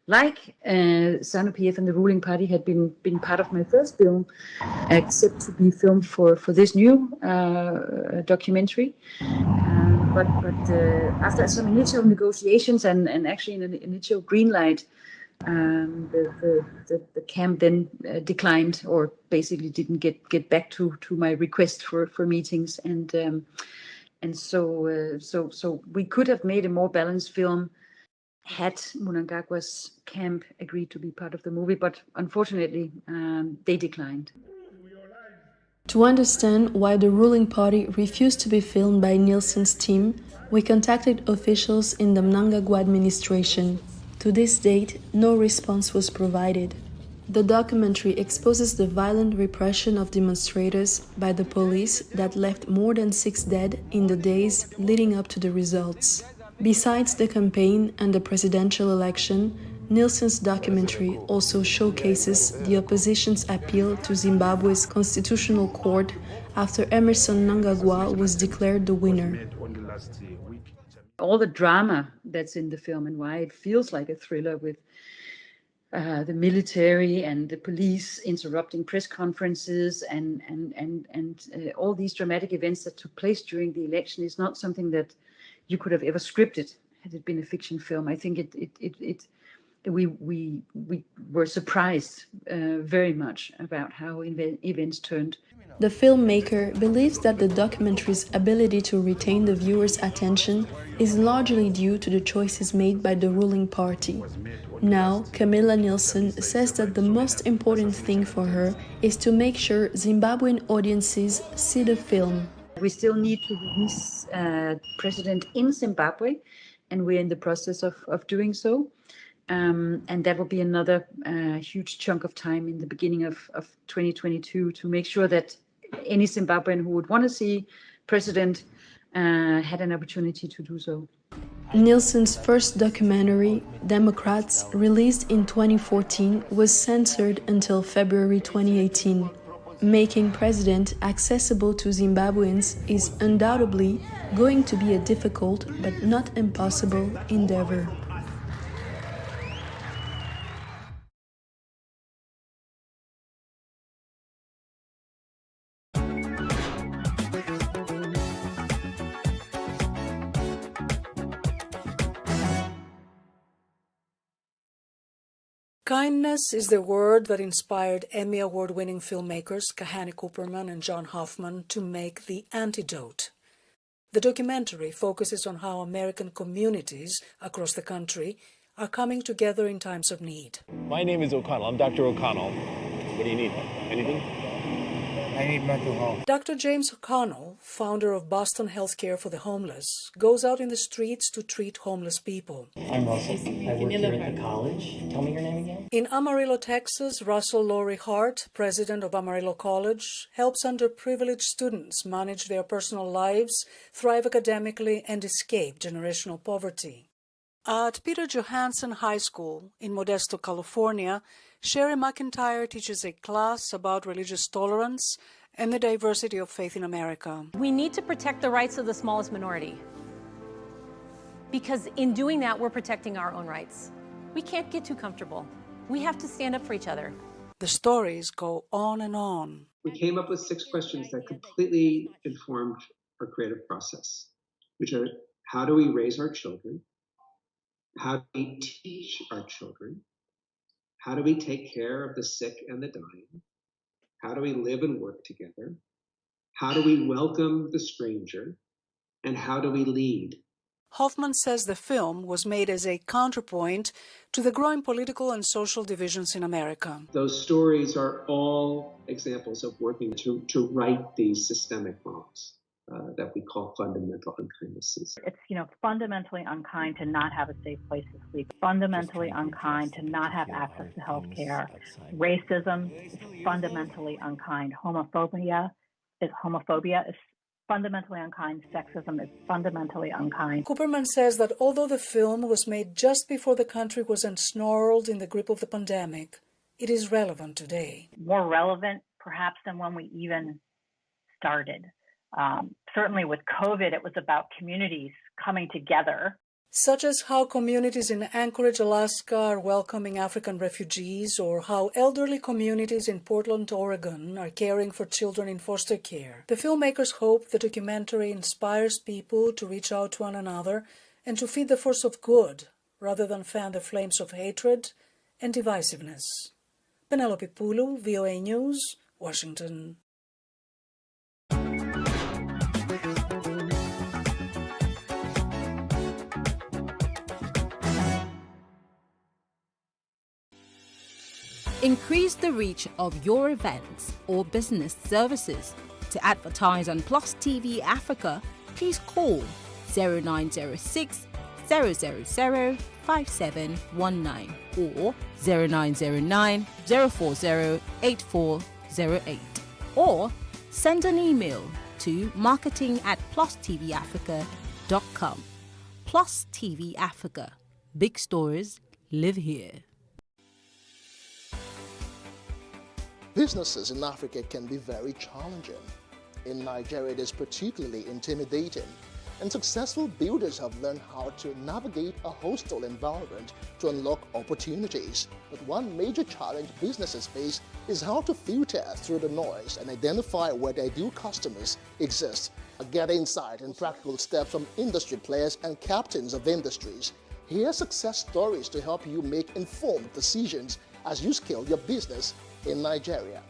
like ZANU-PF and the ruling party had been part of my first film, accept to be filmed for this new documentary. But after some initial negotiations and actually an initial green light, the camp then declined, or basically didn't get back to my request for meetings, and so we could have made a more balanced film had Mnangagwa's camp agreed to be part of the movie, but unfortunately they declined. To understand why the ruling party refused to be filmed by Nilsson's team, we contacted officials in the Mnangagwa administration. To this date, no response was provided. The documentary exposes the violent repression of demonstrators by the police that left more than 6 dead in the days leading up to the results. Besides the campaign and the presidential election, Nilsson's documentary also showcases the opposition's appeal to Zimbabwe's constitutional court after Emerson Mnangagwa was declared the winner. All the drama that's in the film and why it feels like a thriller with the military and the police interrupting press conferences and all these dramatic events that took place during the election is not something that you could have ever scripted had it been a fiction film. I think we were surprised very much about how events turned. The filmmaker believes that the documentary's ability to retain the viewer's attention is largely due to the choices made by the ruling party. Now, Camilla Nilsson says that the most important thing for her is to make sure Zimbabwean audiences see the film. We still need to release President in Zimbabwe, and we're in the process of doing so. And that will be another huge chunk of time in the beginning of 2022 to make sure that any Zimbabwean who would want to see President had an opportunity to do so. Nilsson's first documentary, Democrats, released in 2014, was censored until February 2018. Making President accessible to Zimbabweans is undoubtedly going to be a difficult but not impossible endeavor. Kindness is the word that inspired Emmy Award-winning filmmakers Kahani Cooperman and John Hoffman to make The Antidote. The documentary focuses on how American communities across the country are coming together in times of need. My name is O'Connell. I'm Dr. O'Connell. What do you need? Anything? I need mental health. Dr. James O'Connell, founder of Boston Healthcare for the Homeless, goes out in the streets to treat homeless people. I'm Russell. I work here at the college. Tell me your name again. In Amarillo, Texas, Russell Laurie Hart, president of Amarillo College, helps underprivileged students manage their personal lives, thrive academically, and escape generational poverty. At Peter Johansson High School in Modesto, California, Sherry McIntyre teaches a class about religious tolerance and the diversity of faith in America. We need to protect the rights of the smallest minority, because in doing that, we're protecting our own rights. We can't get too comfortable. We have to stand up for each other. The stories go on and on. We came up with 6 questions that completely informed our creative process, which are: how do we raise our children? How do we teach our children? How do we take care of the sick and the dying? How do we live and work together? How do we welcome the stranger? And how do we lead? Hoffman says the film was made as a counterpoint to the growing political and social divisions in America. Those stories are all examples of working to right these systemic wrongs that we call fundamental unkindnesses. It's, fundamentally unkind to not have a safe place to sleep. Fundamentally unkind to not have access to health care. Racism is fundamentally unkind. Homophobia is fundamentally unkind. Sexism is fundamentally unkind. Cooperman says that although the film was made just before the country was ensnarled in the grip of the pandemic, it is relevant today. More relevant, perhaps, than when we even started. Certainly with COVID, it was about communities coming together. Such as how communities in Anchorage, Alaska are welcoming African refugees, or how elderly communities in Portland, Oregon are caring for children in foster care. The filmmakers hope the documentary inspires people to reach out to one another and to feed the force of good rather than fan the flames of hatred and divisiveness. Penelope Pulu, VOA News, Washington. Increase the reach of your events or business services. To advertise on PlusTvAfrica, please call 0906 000 5719 or 0909 040 8408, or send an email to marketing@PlusTvAfrica.com. Plus TV Africa. Big stories live here. Businesses in Africa can be very challenging. In Nigeria, it is particularly intimidating, and successful builders have learned how to navigate a hostile environment to unlock opportunities. But one major challenge businesses face is how to filter through the noise and identify where their ideal customers exist. Get insight and practical steps from industry players and captains of industries. Hear success stories to help you make informed decisions as you scale your business in Nigeria.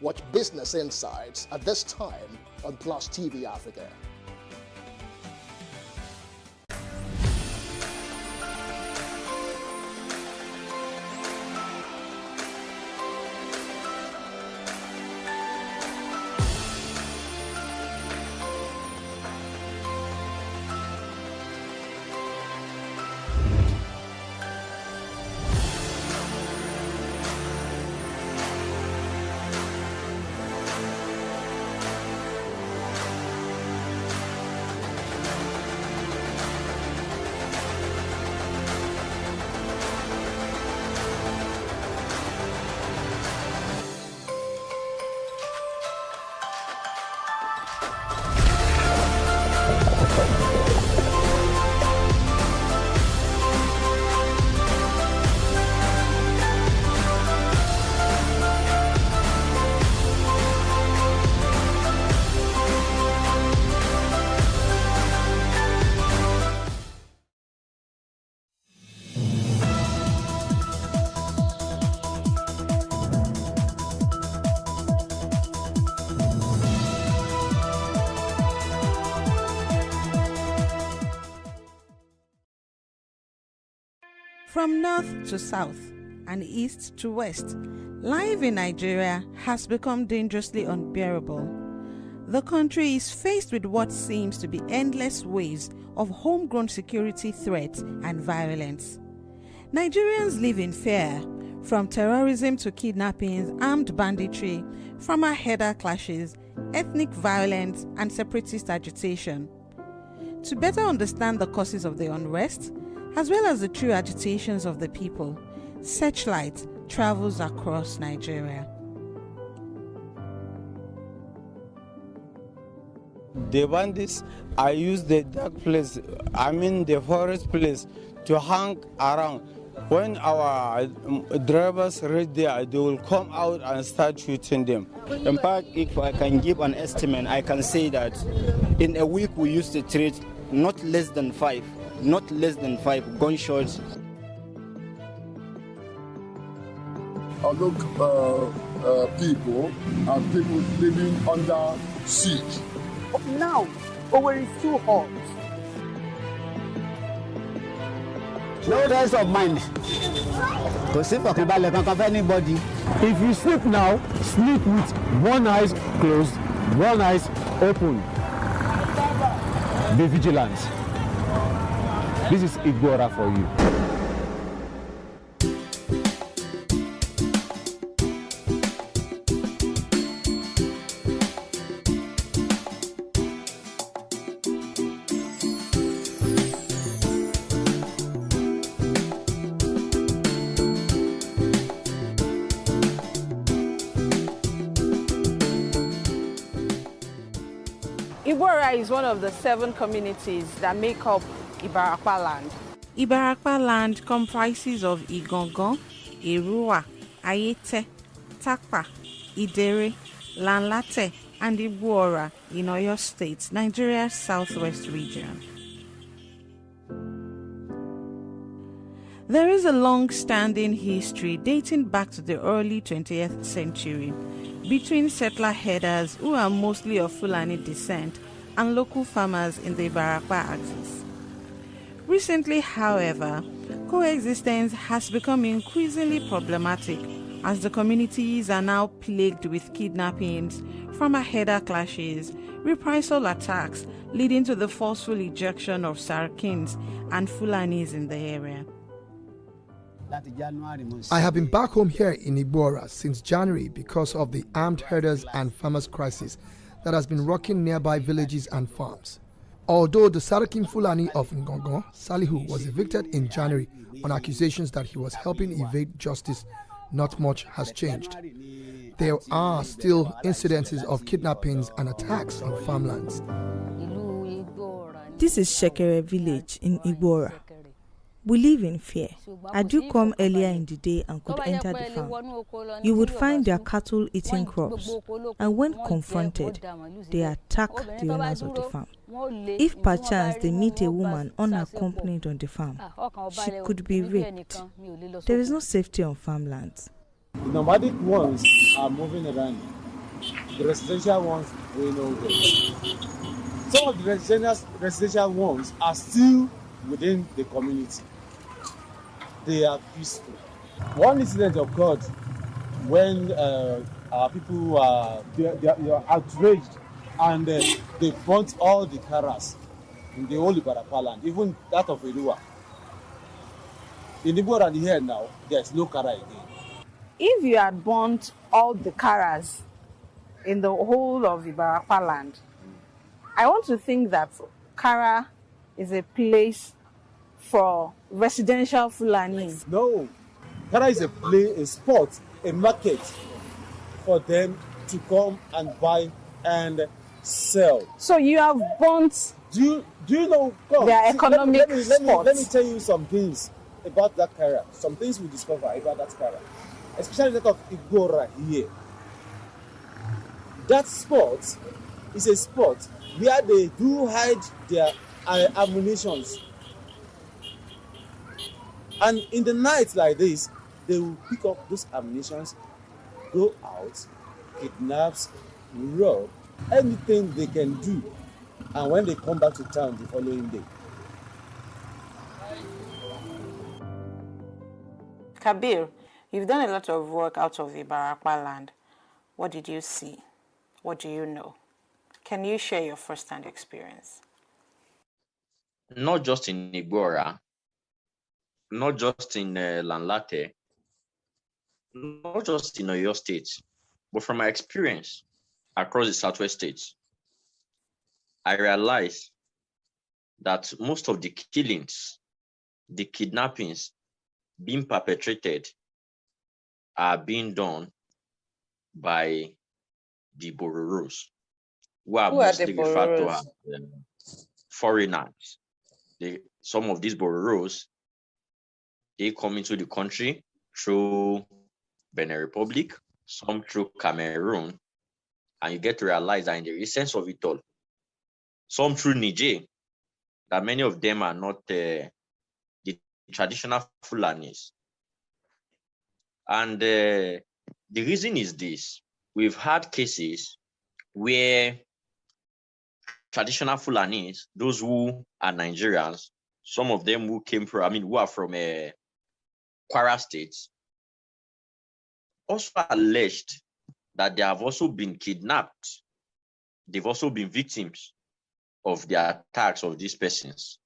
Watch Business Insights at this time on Plus TV Africa. From north to south and east to west, life in Nigeria has become dangerously unbearable. The country is faced with what seems to be endless waves of homegrown security threats and violence. Nigerians live in fear, from terrorism to kidnappings, armed banditry, farmer header clashes, ethnic violence, and separatist agitation. To better understand the causes of the unrest, as well as the true agitations of the people, Searchlight travels across Nigeria. The bandits, I use the dark place, the forest place, to hang around. When our drivers reach there, they will come out and start shooting them. In fact, if I can give an estimate, I can say that in a week we used to treat not less than five gunshots. I look people and people living under siege. Now, Owerri is too hot. No rest of mind. Kò sí ìfọ̀kànbalẹ̀ kankan fẹ́ anybody. If you sleep now, sleep with one eye closed, one eye open. Be vigilant. This is Igbora for you. Igbora is one of the 7 communities that make up Ibarakwa land. Ibarakwa land comprises of Igongon, Erua, Ayete, Takpa, Idere, Lanlate, and Igbora in Oyo State, Nigeria's southwest region. There is a long-standing history dating back to the early 20th century between settler herders who are mostly of Fulani descent and local farmers in the Ibarakwa axis. Recently, however, coexistence has become increasingly problematic as the communities are now plagued with kidnappings, farmer herder clashes, reprisal attacks leading to the forceful ejection of Sarakins and Fulanis in the area. I have been back home here in Igbora since January because of the armed herders and farmers crisis that has been rocking nearby villages and farms. Although the Sarakin Fulani of Ngongon, Salihu, was evicted in January on accusations that he was helping evade justice, not much has changed. There are still incidences of kidnappings and attacks on farmlands. This is Shekere village in Igbora. We live in fear. I do come earlier in the day and could enter the farm. You would find their cattle eating crops, and when confronted, they attack the owners of the farm. If perchance they meet a woman unaccompanied on the farm, she could be raped. There is no safety on farmlands. The nomadic ones are moving around. The residential ones, we know them. Some of the residential ones are still within the community. They are peaceful. One incident occurred when our people they are outraged and they burnt all the karas in the whole Ibarakwa land, even that of Erua. In Igbora here now, there's no kara again. If you had burnt all the karas in the whole of Ibarakwa land, I want to think that Kara is a place for residential Fulanis. No, Kara is a spot, a market for them to come and buy and sell. So you have burnt. Do you know? God, their economic spots. Let me tell you some things about that Kara. Some things we discover about that Kara, especially that of Igbora here. That spot is a spot where they do hide their ammunitions. And in the night like this, they will pick up those ammunitions, go out, kidnaps, rob, anything they can do. And when they come back to town the following day. Kabir, you've done a lot of work out of Ibarapa land. What did you see? What do you know? Can you share your first-hand experience? Not just in Igbora, not just in Lanlate, not just in Oyo State, but from my experience across the Southwest states, I realized that most of the killings, the kidnappings being perpetrated are being done by the Bororos, who are mostly referred to as foreigners. Some of these Bororos, they come into the country through Benin Republic, some through Cameroon, and you get to realize that in the essence of it all, some through Niger, that many of them are not the traditional Fulanis. And the reason is this: we've had cases where traditional Fulanis, those who are Nigerians, some of them who came from, who are from Kwara State, also alleged that they have also been kidnapped. They've also been victims of the attacks of these persons.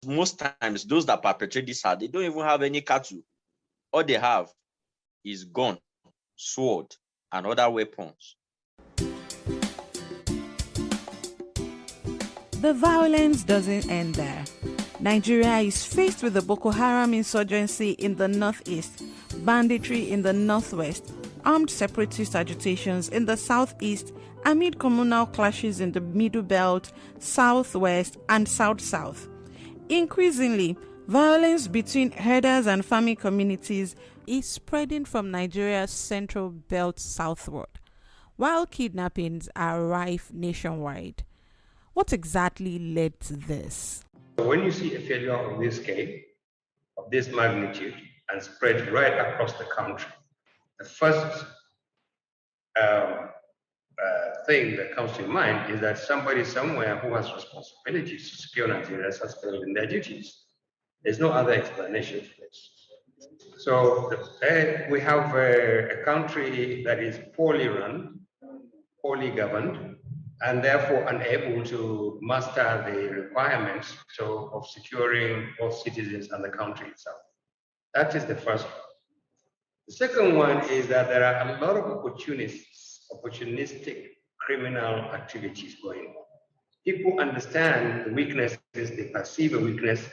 Most times, those that perpetrate this, they don't even have any cattle. All they have is gun, sword, and other weapons. The violence doesn't end there. Nigeria is faced with the Boko Haram insurgency in the northeast, banditry in the northwest, armed separatist agitations in the southeast, amid communal clashes in the Middle Belt, southwest, and south-south. Increasingly, violence between herders and farming communities is spreading from Nigeria's central belt southward, while kidnappings are rife nationwide. What exactly led to this? When you see a failure of this scale, of this magnitude, and spread right across the country, the first thing that comes to mind is that somebody somewhere who has responsibilities to secure Nigerians has failed in their duties. There's no other explanation for this. So we have a country that is poorly run, poorly governed, and therefore unable to master the requirements of securing both citizens and the country itself. That is the first one. The second one is that there are a lot of opportunistic criminal activities going on. People understand the weaknesses, they perceive a weakness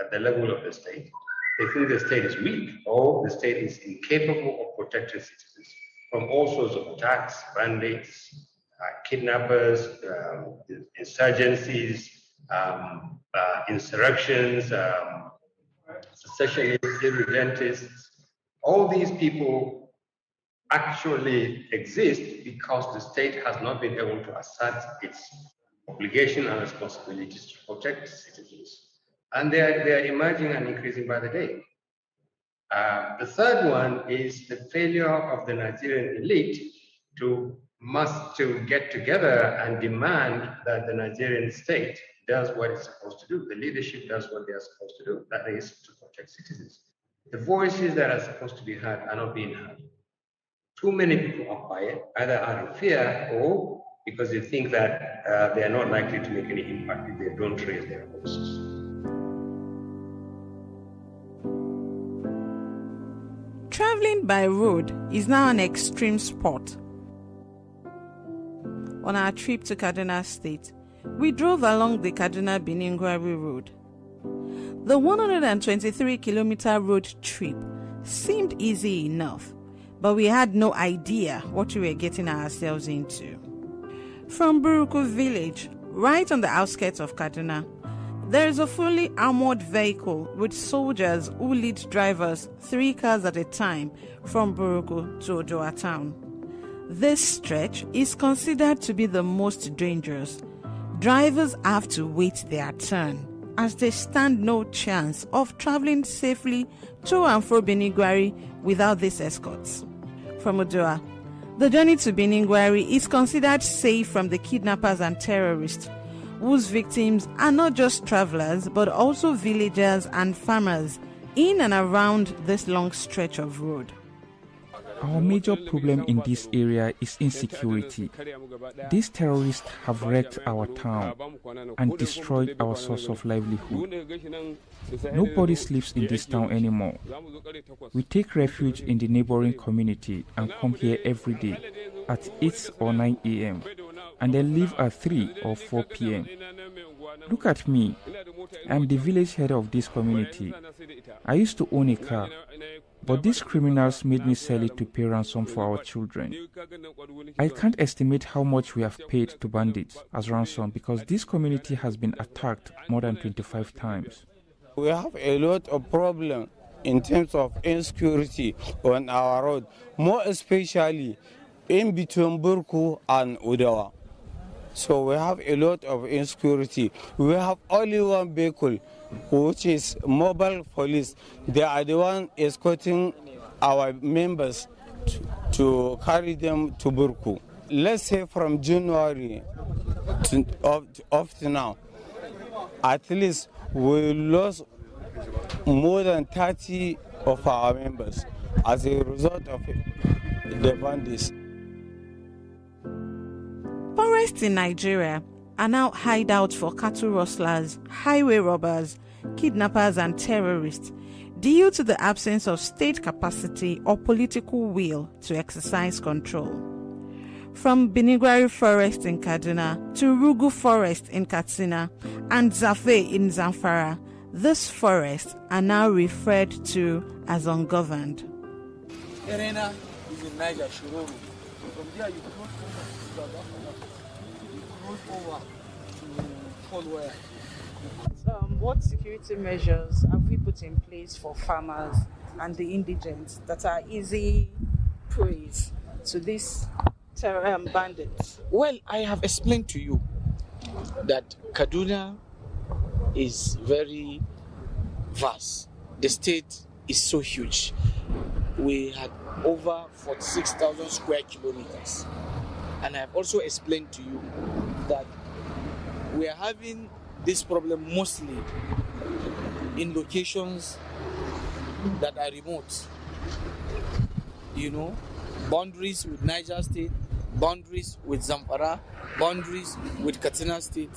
at the level of the state. They think the state is weak or the state is incapable of protecting citizens from all sorts of attacks, bandits, kidnappers, insurgencies, insurrections, secessionists, irredentists. All these people actually exist because the state has not been able to assert its obligation and responsibilities to protect citizens. And they are emerging and increasing by the day. The third one is the failure of the Nigerian elite to get together and demand that the Nigerian state does what it's supposed to do. The leadership does what they are supposed to do, that is to protect citizens. The voices that are supposed to be heard are not being heard. Too many people are quiet, either out of fear or because they think that they are not likely to make any impact if they don't raise their voices. Traveling by road is now an extreme sport. On our trip to Kaduna State, we drove along the Kaduna-Biningwari Road. The 123-kilometer road trip seemed easy enough, but we had no idea what we were getting ourselves into. From Buruku village, right on the outskirts of Kaduna, there is a fully armored vehicle with soldiers who lead drivers 3 cars at a time from Buruku to Ojoa town. This stretch is considered to be the most dangerous. Drivers have to wait their turn, as they stand no chance of traveling safely to and fro Biningwari without these escorts. From Ojoa, the journey to Biningwari is considered safe from the kidnappers and terrorists, whose victims are not just travelers but also villagers and farmers in and around this long stretch of road. Our major problem in this area is insecurity. These terrorists have wrecked our town and destroyed our source of livelihood. Nobody sleeps in this town anymore. We take refuge in the neighboring community and come here every day at 8 or 9 a.m. and then leave at 3 or 4 p.m. Look at me. I'm the village head of this community. I used to own a car, but these criminals made me sell it to pay ransom for our children. I can't estimate how much we have paid to bandits as ransom because this community has been attacked more than 25 times. We have a lot of problems in terms of insecurity on our road, more especially in between Burku and Udawa. So we have a lot of insecurity. We have only one vehicle, which is mobile police. They are the one escorting our members to carry them to Burku. Let's say from January up to now, at least we lost more than 30 of our members as a result of the bandits. Forests in Nigeria are now hideouts for cattle rustlers, highway robbers, kidnappers, and terrorists due to the absence of state capacity or political will to exercise control. From Binigwari Forest in Kaduna to Rugu Forest in Katsina and Zafe in Zamfara, these forests are now referred to as ungoverned. Erena is in Niger, Shiroro. From there you cross over to Folware. What security measures have we put in place for farmers and the indigents that are easy prey to these bandits? Well, I have explained to you that Kaduna is very vast. The state is so huge. We had over 46,000 square kilometers. And I have also explained to you that we are having this problem mostly in locations that are remote. You know, boundaries with Niger State, boundaries with Zamfara, boundaries with Katsina State.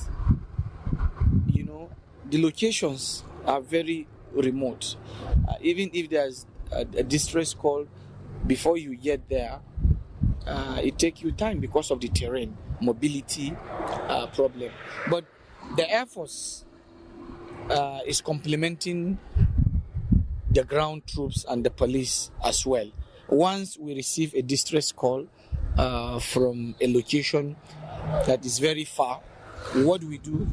You know, the locations are very remote. Even if there's a distress call, before you get there, it takes you time because of the terrain, mobility problem. But the Air Force is complementing the ground troops and the police as well. Once we receive a distress call from a location that is very far, what we do,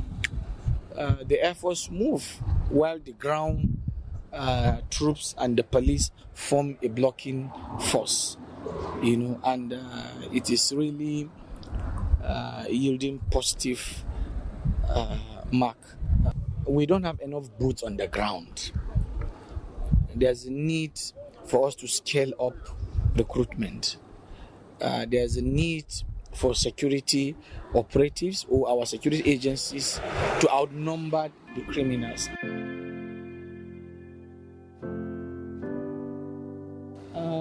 the Air Force move while the ground troops and the police form a blocking force. You know, and it is really yielding positive mark. We don't have enough boots on the ground. There's a need for us to scale up recruitment. There's a need for security operatives or our security agencies to outnumber the criminals.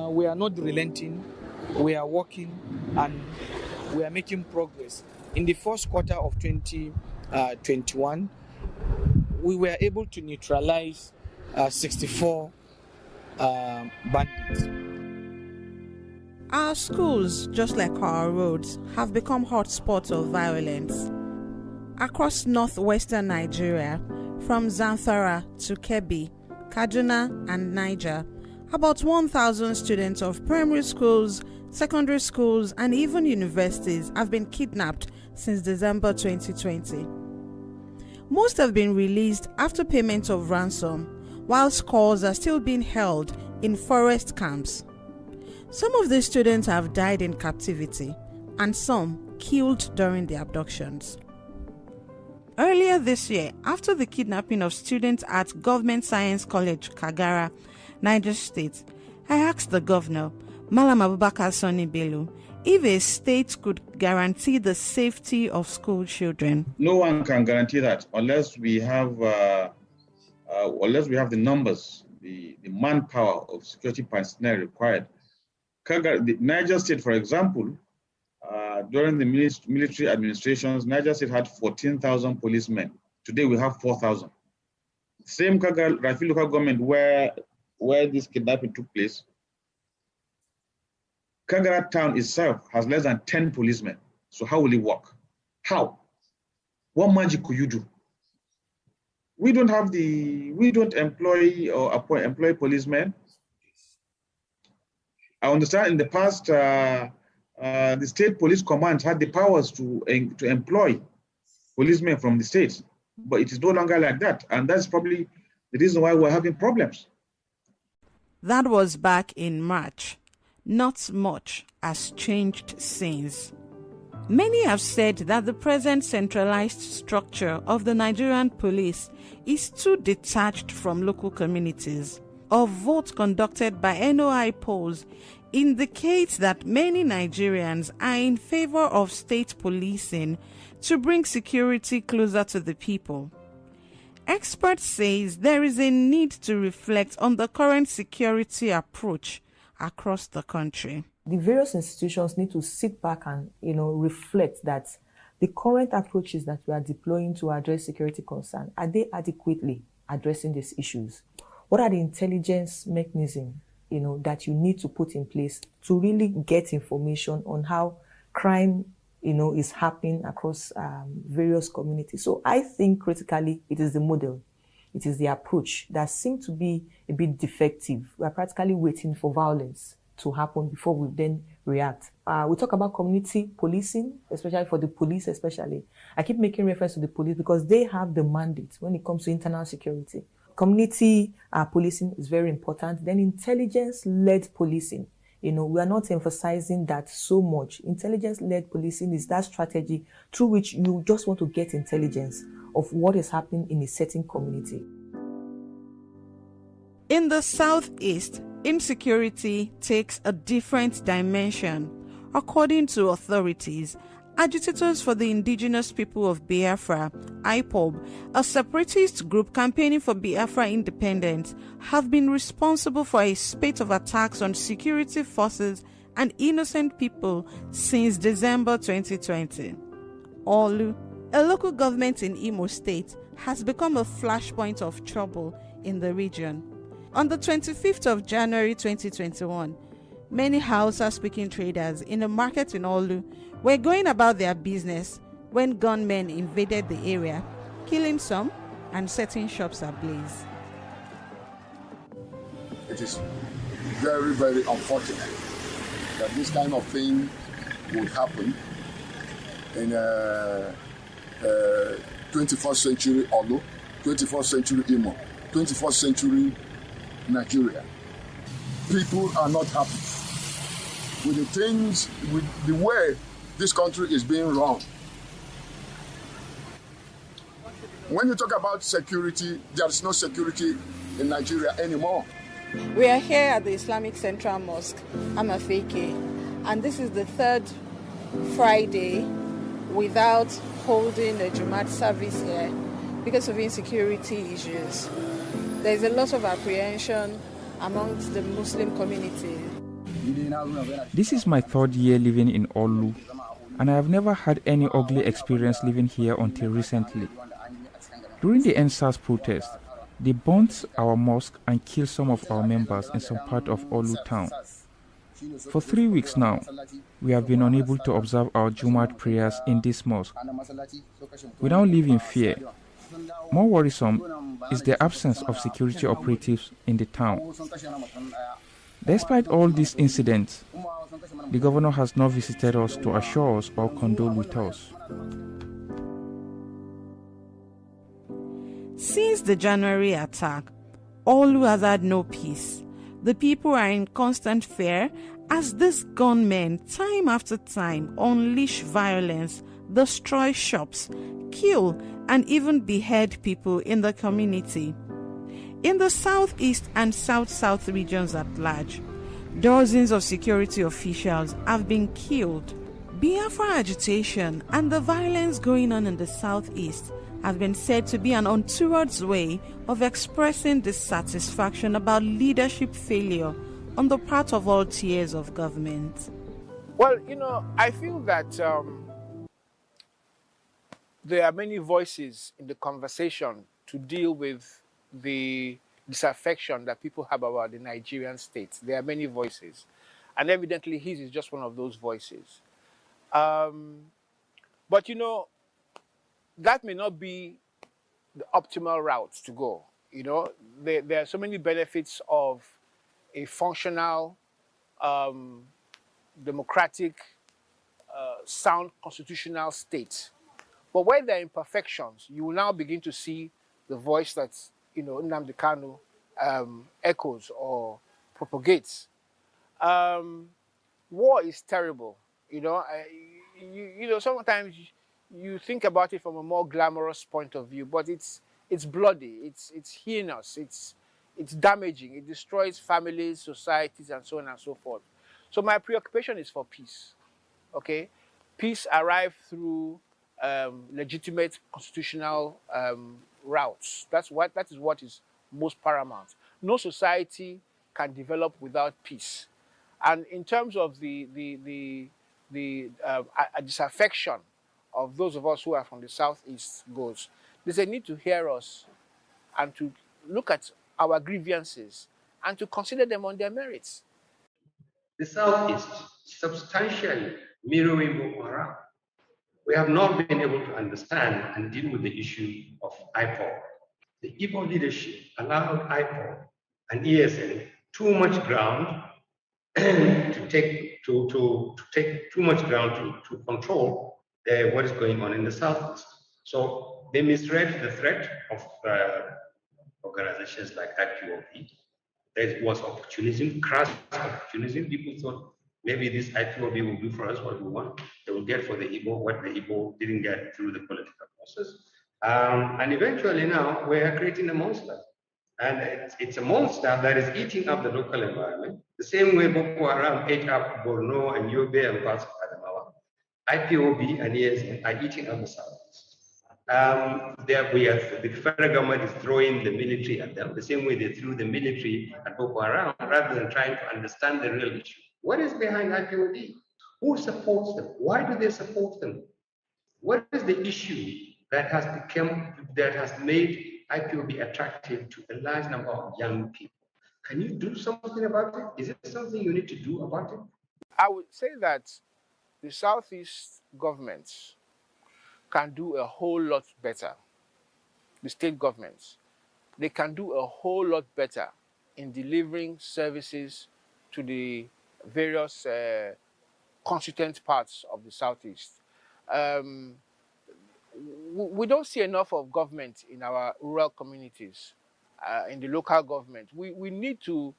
We are not relenting. We are working and we are making progress. In the first quarter of 2021, we were able to neutralize 64 bandits. Our schools, just like our roads, have become hotspots of violence. Across northwestern Nigeria, from Zamfara to Kebbi, Kaduna and Niger, about 1,000 students of primary schools, secondary schools, and even universities have been kidnapped since December 2020. Most have been released after payment of ransom, while scores are still being held in forest camps. Some of these students have died in captivity, and some killed during the abductions. Earlier this year, after the kidnapping of students at Government Science College, Kagara, Niger State, I asked the governor, Malam Abubakar Sani Bello, if a state could guarantee the safety of school children. No one can guarantee that unless we have the numbers, the manpower of security personnel required. The Niger State, for example, during the military administrations, Niger State had 14,000 policemen. Today we have 4,000. Same Rafi local government where this kidnapping took place, Kagara town itself has less than 10 policemen. So how will it work? How? What magic could you do? We don't employ or employ policemen. I understand in the past, the state police command had the powers to employ policemen from the states, but it is no longer like that. And that's probably the reason why we're having problems. That was back in March. Not much has changed since. Many have said that the present centralized structure of the Nigerian police is too detached from local communities. A vote conducted by NOI polls indicates that many Nigerians are in favor of state policing to bring security closer to the people. Experts say there is a need to reflect on the current security approach across the country. The various institutions need to sit back and, reflect that the current approaches that we are deploying to address security concerns, are they adequately addressing these issues? What are the intelligence mechanisms, that you need to put in place to really get information on how crime, is happening across various communities? So I think critically it is the model. It is the approach that seems to be a bit defective. We are practically waiting for violence to happen before we then react. We talk about community policing, especially for the police especially. I keep making reference to the police because they have the mandate when it comes to internal security. Community policing is very important. Then intelligence-led policing. We are not emphasizing that so much. Intelligence-led policing is that strategy through which you just want to get intelligence of what is happening in a certain community. In the southeast, insecurity takes a different dimension. According to authorities, agitators for the indigenous people of Biafra, IPOB, a separatist group campaigning for Biafra independence, have been responsible for a spate of attacks on security forces and innocent people since December 2020. Olu, a local government in Imo State, has become a flashpoint of trouble in the region. On the 25th of January 2021, many Hausa-speaking traders in a market in Olu were going about their business when gunmen invaded the area, killing some and setting shops ablaze. It is very, very unfortunate that this kind of thing would happen in 21st century Olu, 21st century Imo, 21st century Nigeria. People are not happy with the things, with the way this country is being run. When you talk about security, there is no security in Nigeria anymore. We are here at the Islamic Central Mosque, Amafeke, and this is the third Friday without holding a Jumat service here because of insecurity issues. There is a lot of apprehension amongst the Muslim community. This is my third year living in Olu, and I have never had any ugly experience living here until recently. During the NSAS protest, they burnt our mosque and killed some of our members in some part of Olu town. For 3 weeks now, we have been unable to observe our Jumat prayers in this mosque. We now live in fear. More worrisome is the absence of security operatives in the town. Despite all these incidents, the governor has not visited us to assure us or condole with us. Since the January attack, Olu has had no peace. The people are in constant fear as these gunmen, time after time, unleash violence, destroy shops, kill, and even behead people in the community. In the southeast and south-south regions at large, dozens of security officials have been killed. Biafra agitation and the violence going on in the southeast have been said to be an untoward way of expressing dissatisfaction about leadership failure on the part of all tiers of government. Well, I feel that there are many voices in the conversation to deal with the disaffection that people have about the Nigerian state. There are many voices. And evidently his is just one of those voices. But that may not be the optimal route to go. There are so many benefits of a functional, democratic, sound constitutional state. But where there are imperfections, you will now begin to see the voice that, Nnamdi Kanu echoes or propagates. War is terrible. Sometimes you think about it from a more glamorous point of view, but it's bloody, it's heinous, it's damaging, it destroys families, societies, and so on and so forth. So my preoccupation is for peace. Okay, peace arrives through legitimate constitutional routes. That is what is most paramount. No society can develop without peace. And in terms of the disaffection of those of us who are from the Southeast goes, there's a need to hear us and to look at our grievances and to consider them on their merits. The Southeast substantially mirroring Boko Haram. We have not been able to understand and deal with the issue of IPOB. The Igbo leadership allowed IPOB and ESN too much ground to take too much ground to control what is going on in the Southeast. So they misread the threat of organizations like IPOB. There was opportunism, crass opportunism. People thought maybe this IPOB will do for us what we want. They will get for the Igbo what the Igbo didn't get through the political process. And eventually now we are creating a monster. And it's a monster that is eating up the local environment, the same way Boko Haram ate up Borno and Yobe and parts of Adamawa. IPOB and ESN are eating up the Southeast. The federal government is throwing the military at them, the same way they threw the military at Boko Haram, rather than trying to understand the real issue. What is behind IPOB? Who supports them? Why do they support them? What is the issue that has made IPOB attractive to a large number of young people? Can you do something about it? Is it something you need to do about it? I would say that the Southeast governments can do a whole lot better. The state governments, they can do a whole lot better in delivering services to the various constituent parts of the Southeast. We don't see enough of government in our rural communities, in the local government. We need to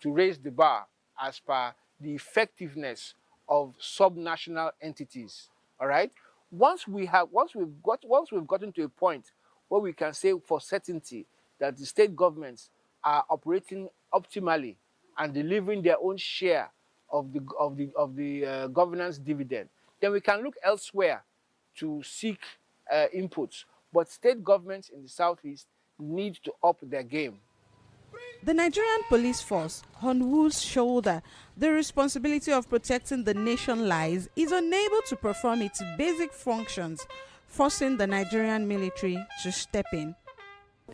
raise the bar as per the effectiveness of subnational entities. All right. Once we've gotten to a point where we can say for certainty that the state governments are operating optimally and delivering their own share of the governance dividend, then we can look elsewhere to seek inputs. But state governments in the Southeast need to up their game. The Nigerian police force, on whose shoulder the responsibility of protecting the nation lies, is unable to perform its basic functions, forcing the Nigerian military to step in.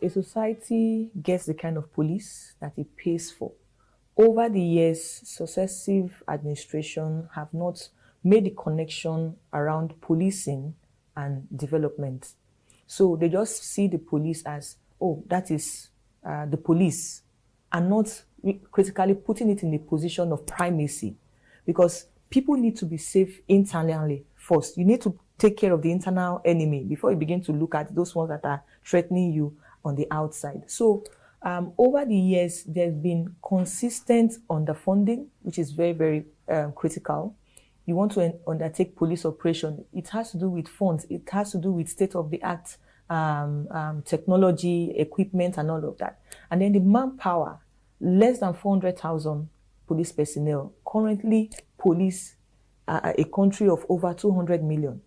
A society gets the kind of police that it pays for. Over the years, successive administrations have not made the connection around policing and development. So they just see the police as, oh, that is the police, and not critically putting it in a position of primacy, because people need to be safe internally first. You need to take care of the internal enemy before you begin to look at those ones that are threatening you on the outside. So over the years, there's been consistent underfunding, which is very, very critical. You want to undertake police operation, it has to do with funds, it has to do with state-of-the-art technology, equipment, and all of that. And then the manpower, less than 400,000 police personnel currently police a country of over 200 million.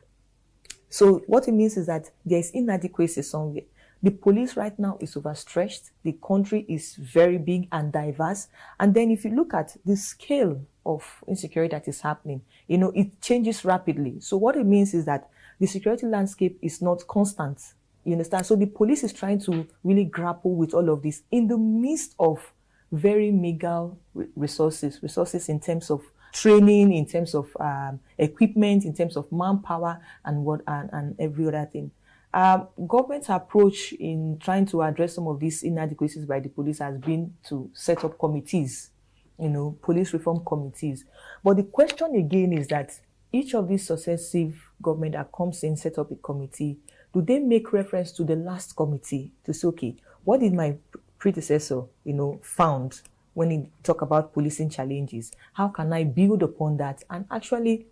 So what it means is that there's inadequacy somewhere. The police right now is overstretched. The country is very big and diverse. And then if you look at the scale of insecurity that is happening, it changes rapidly. So what it means is that the security landscape is not constant. You understand? So the police is trying to really grapple with all of this in the midst of very meager resources in terms of training, in terms of equipment, in terms of manpower, and every other thing. Government's approach in trying to address some of these inadequacies by the police has been to set up committees, police reform committees. But the question again is that each of these successive government that comes in set up a committee, do they make reference to the last committee to say, okay, what did my predecessor, found when he talk about policing challenges? How can I build upon that and actually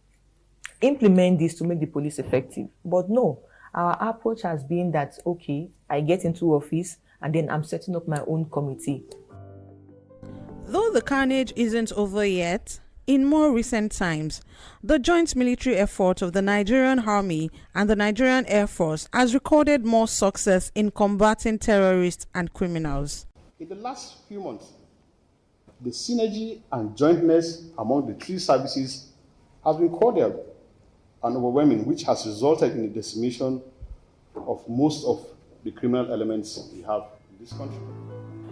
implement this to make the police effective? But no. Our approach has been that, okay, I get into office and then I'm setting up my own committee. Though the carnage isn't over yet, in more recent times, the joint military effort of the Nigerian Army and the Nigerian Air Force has recorded more success in combating terrorists and criminals. In the last few months, the synergy and jointness among the three services has been cordial and overwhelming, which has resulted in the decimation of most of the criminal elements we have in this country.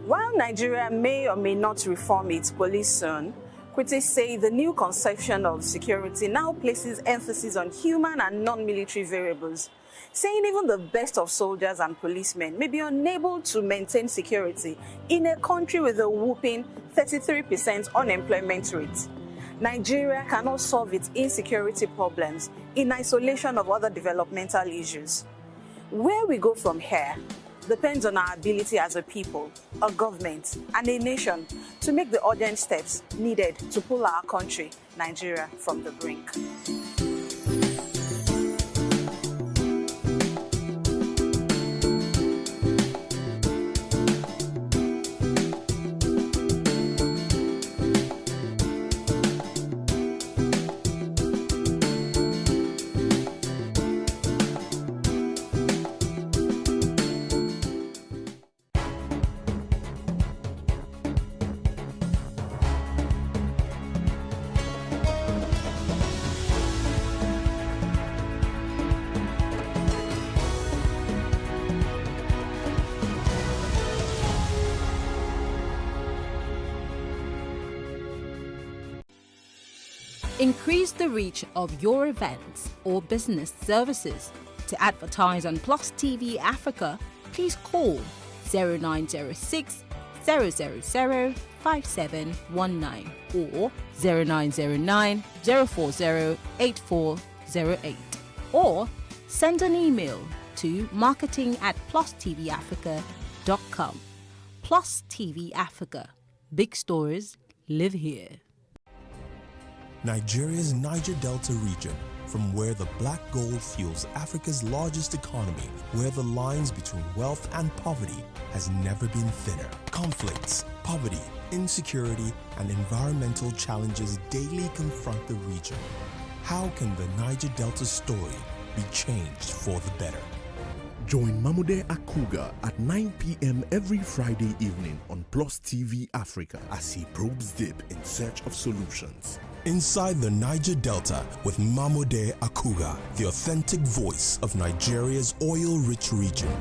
While Nigeria may or may not reform its police soon, critics say the new conception of security now places emphasis on human and non-military variables, saying even the best of soldiers and policemen may be unable to maintain security in a country with a whopping 33% unemployment rate. Nigeria cannot solve its insecurity problems in isolation of other developmental issues. Where we go from here depends on our ability as a people, a government, and a nation to make the urgent steps needed to pull our country, Nigeria, from the brink. Increase the reach of your events or business services. To advertise on Plus TV Africa, please call 0906 000 5719 or 0909 040 8408, or send an email to marketing@plusttvafrica.com. Plus TV Africa. Big stories live here. Nigeria's Niger Delta region, from where the black gold fuels Africa's largest economy, where the lines between wealth and poverty has never been thinner. Conflicts, poverty, insecurity, and environmental challenges daily confront the region. How can the Niger Delta story be changed for the better? Join Mamude Akuga at 9 p.m. every Friday evening on Plus TV Africa as he probes deep in search of solutions. Inside the Niger Delta with Mamude Akuga, the authentic voice of Nigeria's oil-rich region.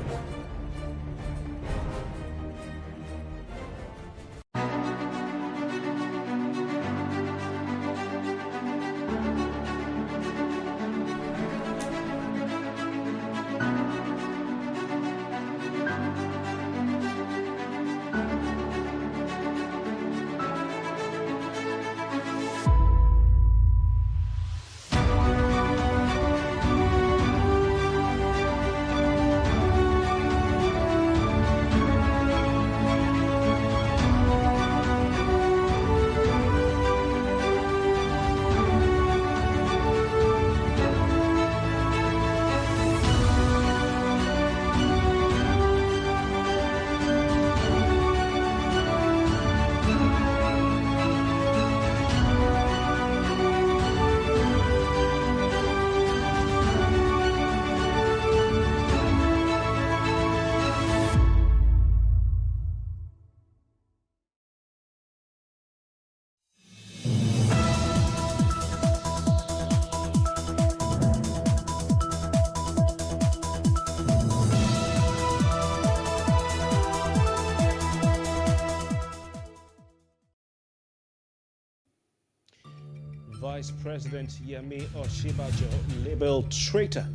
Vice President Yemi Osinbajo labeled traitor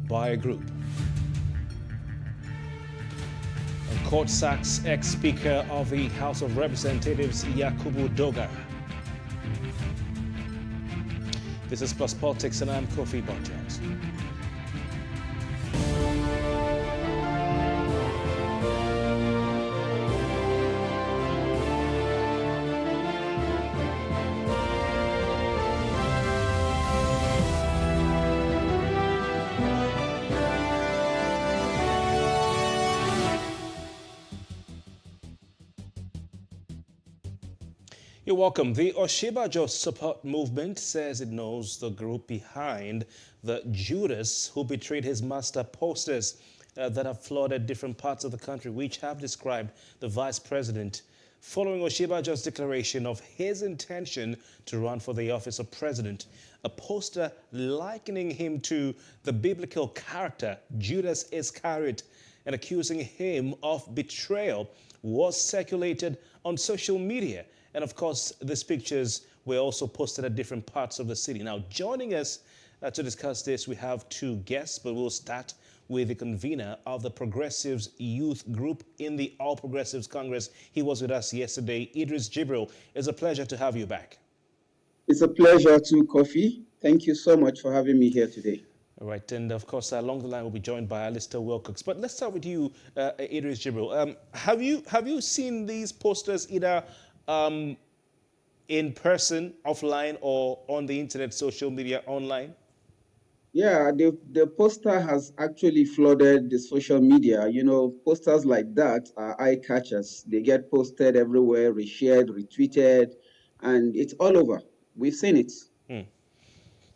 by a group. And court sacks ex-Speaker of the House of Representatives Yakubu Dogara. This is Plus Politics and I'm Kofi Bonjones. You're welcome. The Osinbajo support movement says it knows the group behind the Judas who betrayed his master posters that have flooded different parts of the country, which have described the vice president following Osinbajo's declaration of his intention to run for the office of president. A poster likening him to the biblical character Judas Iscariot and accusing him of betrayal was circulated on social media. And of course, these pictures were also posted at different parts of the city. Now, joining us to discuss this, we have two guests, but we'll start with the convener of the Progressives Youth Group in the All Progressives Congress. He was with us yesterday, Idris Jibril. It's a pleasure to have you back. It's a pleasure too, Kofi. Thank you so much for having me here today. All right, and of course, along the line, we'll be joined by Alistair Wilcox. But let's start with you, Idris Jibril. Have you seen these posters either in person, offline, or on the internet, social media, online? Yeah, the poster has actually flooded the social media. You know, posters like that are eye catchers. They get posted everywhere, reshared, retweeted, and it's all over. We've seen it.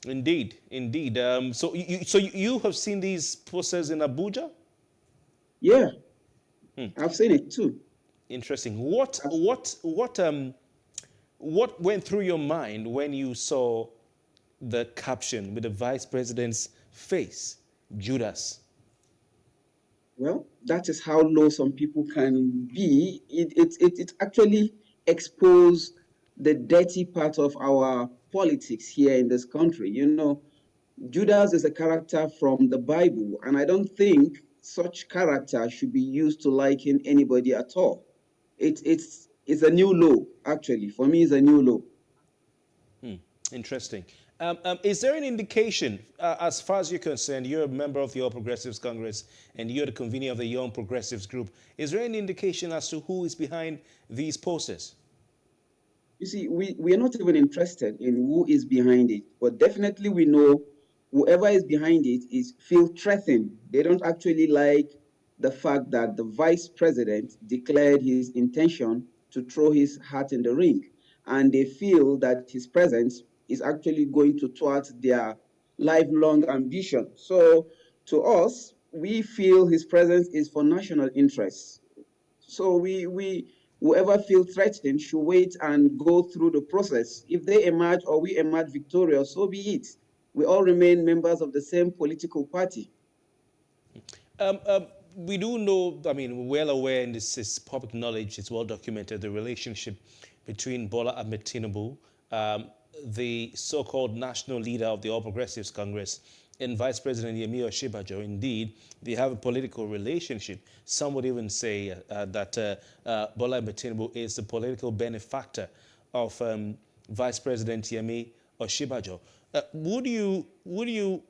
Indeed, indeed. So you have seen these posters in Abuja? Yeah, I've seen it too. Interesting. What went through your mind when you saw the caption with the vice president's face, Judas? Well, that is how low some people can be. It actually exposed the dirty part of our politics here in this country. You know, Judas is a character from the Bible, and I don't think such character should be used to liken anybody at all. It's a new low, actually. For me, it's a new low. Interesting. Is there an indication, as far as you're concerned, you're a member of the All Progressives Congress and you're the convener of the Young Progressives Group, is there any indication as to who is behind these posters? You see, we are not even interested in who is behind it, but definitely we know whoever is behind it feel threatened. They don't actually like the fact that the vice president declared his intention to throw his hat in the ring. And they feel that his presence is actually going to thwart their lifelong ambition. So to us, we feel his presence is for national interests. So whoever feels threatened should wait and go through the process. If they emerge or we emerge victorious, so be it. We all remain members of the same political party. We do know, I mean, we're well aware, and this is public knowledge, it's well documented, the relationship between Bola Ahmed Tinubu, the so-called national leader of the All Progressives Congress, and Vice President Yemi Osinbajo. Indeed, they have a political relationship. Some would even say that Bola Ahmed Tinubu is the political benefactor of Vice President Yemi Osinbajo. Would you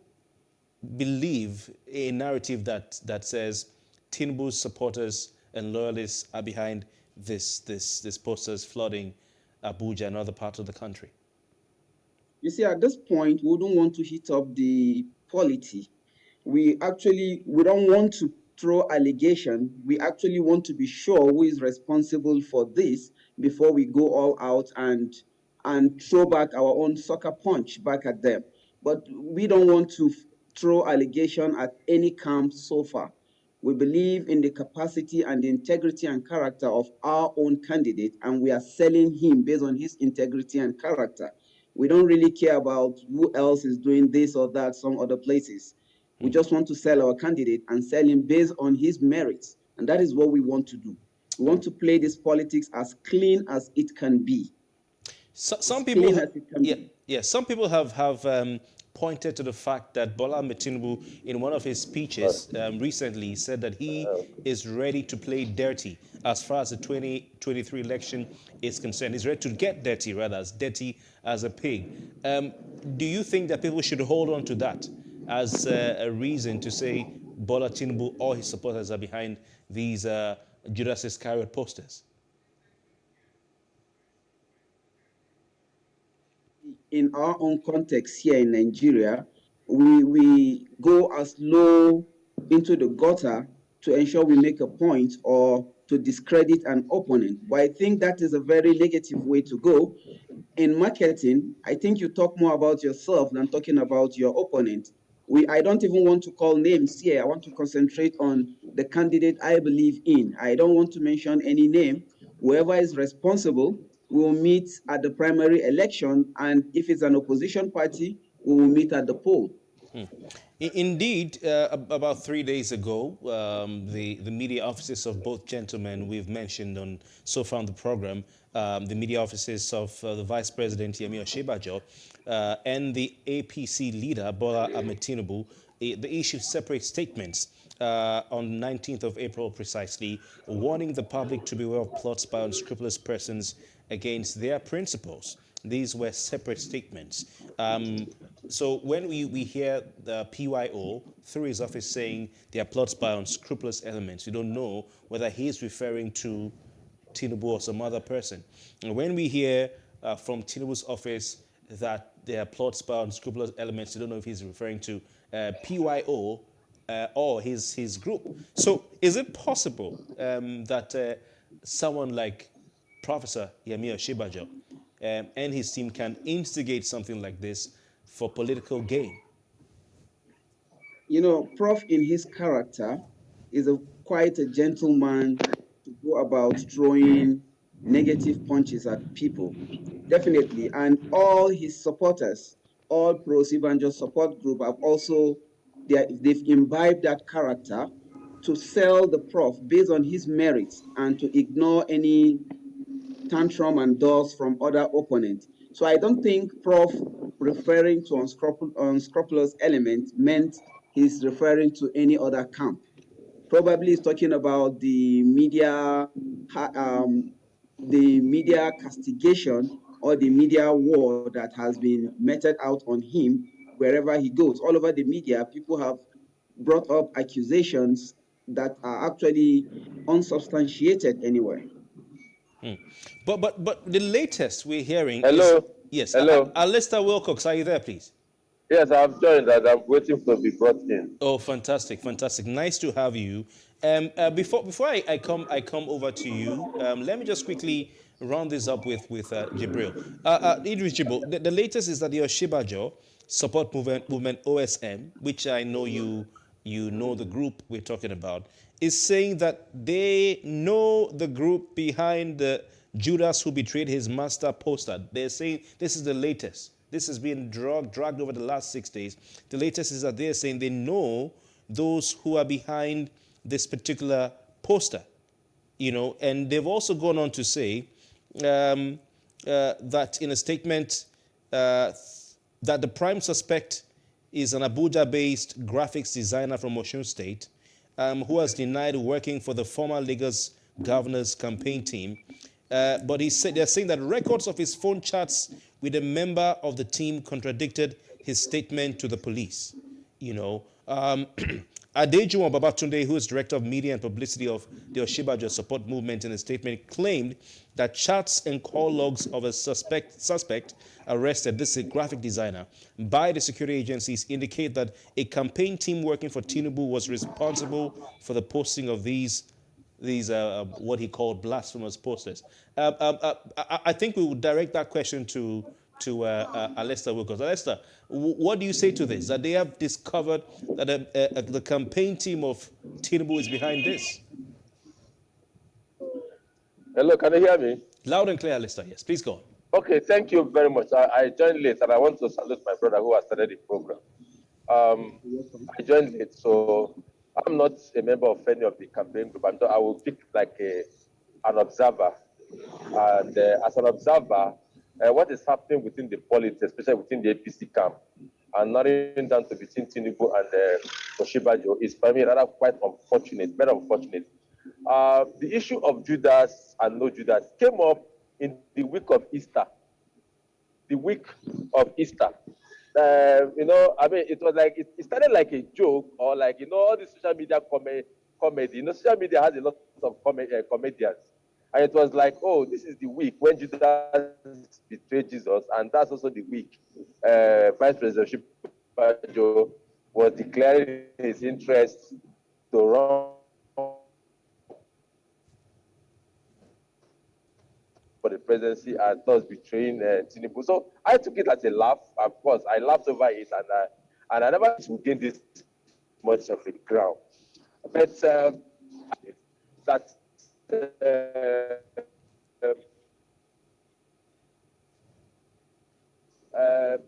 believe a narrative that says Tinubu's supporters and loyalists are behind this posters flooding Abuja and other parts of the country? You see, at this point, we don't want to heat up the polity. We don't want to throw allegation. We actually want to be sure who is responsible for this before we go all out and throw back our own sucker punch back at them. But we don't want to throw allegation at any camp so far. We believe in the capacity and the integrity and character of our own candidate, and we are selling him based on his integrity and character. We don't really care about who else is doing this or that, some other places. We just want to sell our candidate and sell him based on his merits. And that is what we want to do. We want to play this politics as clean as it can be. Some people, Yes, some people have pointed to the fact that Bola Ahmed Tinubu, in one of his speeches recently, said that he is ready to play dirty as far as the 2023 election is concerned. He's ready to get dirty, rather, as dirty as a pig. Do you think that people should hold on to that as a reason to say Bola Tinubu or his supporters are behind these Judas Iscariot posters? In our own context here in Nigeria, we go as low into the gutter to ensure we make a point or to discredit an opponent. But I think that is a very negative way to go. In marketing, I think you talk more about yourself than talking about your opponent. I don't even want to call names here. I want to concentrate on the candidate I believe in. I don't want to mention any name. Whoever is responsible will meet at the primary election, and if it's an opposition party, we will meet at the poll. Indeed, about 3 days ago, the media offices of both gentlemen we've mentioned so far on the program, the media offices of the Vice President Yemi Osinbajo and the APC leader Bola Ahmed Tinubu, they issued separate statements on 19th of April precisely, warning the public to beware of plots by unscrupulous persons against their principles. These were separate statements. So when we hear the PYO through his office saying there are plots by unscrupulous elements, we don't know whether he's referring to Tinubu or some other person. And when we hear from Tinubu's office that there are plots by unscrupulous elements, we don't know if he's referring to PYO or his group. So is it possible that someone like Professor Yemi Osinbajo and his team can instigate something like this for political gain? You know, Prof in his character is quite a gentleman to go about throwing negative punches at people. Definitely. And all his supporters, all pro-Osinbajo support group have also, they've imbibed that character to sell the Prof based on his merits and to ignore any tantrum and dulls from other opponents. So I don't think Prof referring to unscrupulous elements meant he's referring to any other camp. Probably he's talking about the media castigation or the media war that has been meted out on him wherever he goes. All over the media, people have brought up accusations that are actually unsubstantiated anyway. But the latest we're hearing Hello? is... Yes. Hello? Alistair Wilcox, are you there, please? Yes, I've joined and I'm waiting to be brought in. Oh, fantastic, fantastic. Nice to have you. Before I come over to you, let me just quickly round this up with Jibril. Idris Jibril, the latest is that the Osinbajo support movement OSM, which I know you know the group we're talking about, is saying that they know the group behind the Judas who betrayed his master poster. They're saying this is the latest. This has been dragged over the last 6 days. The latest is that they're saying they know those who are behind this particular poster, and they've also gone on to say that in a statement that the prime suspect is an Abuja-based graphics designer from Osun State who has denied working for the former Lagos governor's campaign team. But they're saying that records of his phone chats with a member of the team contradicted his statement to the police. Adejuwon Babatunde, who is director of media and publicity of the Osinbajo support movement, in a statement claimed that chats and call logs of a suspect arrested, this is a graphic designer, by the security agencies indicate that a campaign team working for Tinubu was responsible for the posting of these what he called blasphemous posters. I think we would direct that question to Alistair Wilcox. Alistair, what do you say to this? That they have discovered that the campaign team of Tinubu is behind this? Hello, can you hear me? Loud and clear, Alistair. Yes, please go on. Okay, thank you very much. I joined late and I want to salute my brother who has started the program. I joined late, so I'm not a member of any of the campaign group. I will pick like an observer. And as an observer, what is happening within the politics, especially within the APC camp, and narrowing down to between Tinubu and Oshibajo is, for me, rather quite unfortunate, very unfortunate. The issue of Judas and no Judas came up in the week of Easter. The week of Easter. It was like, it started like a joke, or like, all the social media comedy. Social media has a lot of comedians. And it was like, oh, this is the week when Judas betrayed Jesus, and that's also the week Vice President Oshibajo was declaring his interest to run for the presidency and thus betraying Tinubu. So I took it as a laugh. Of course, I laughed over it, and I never gained this much of the ground. But that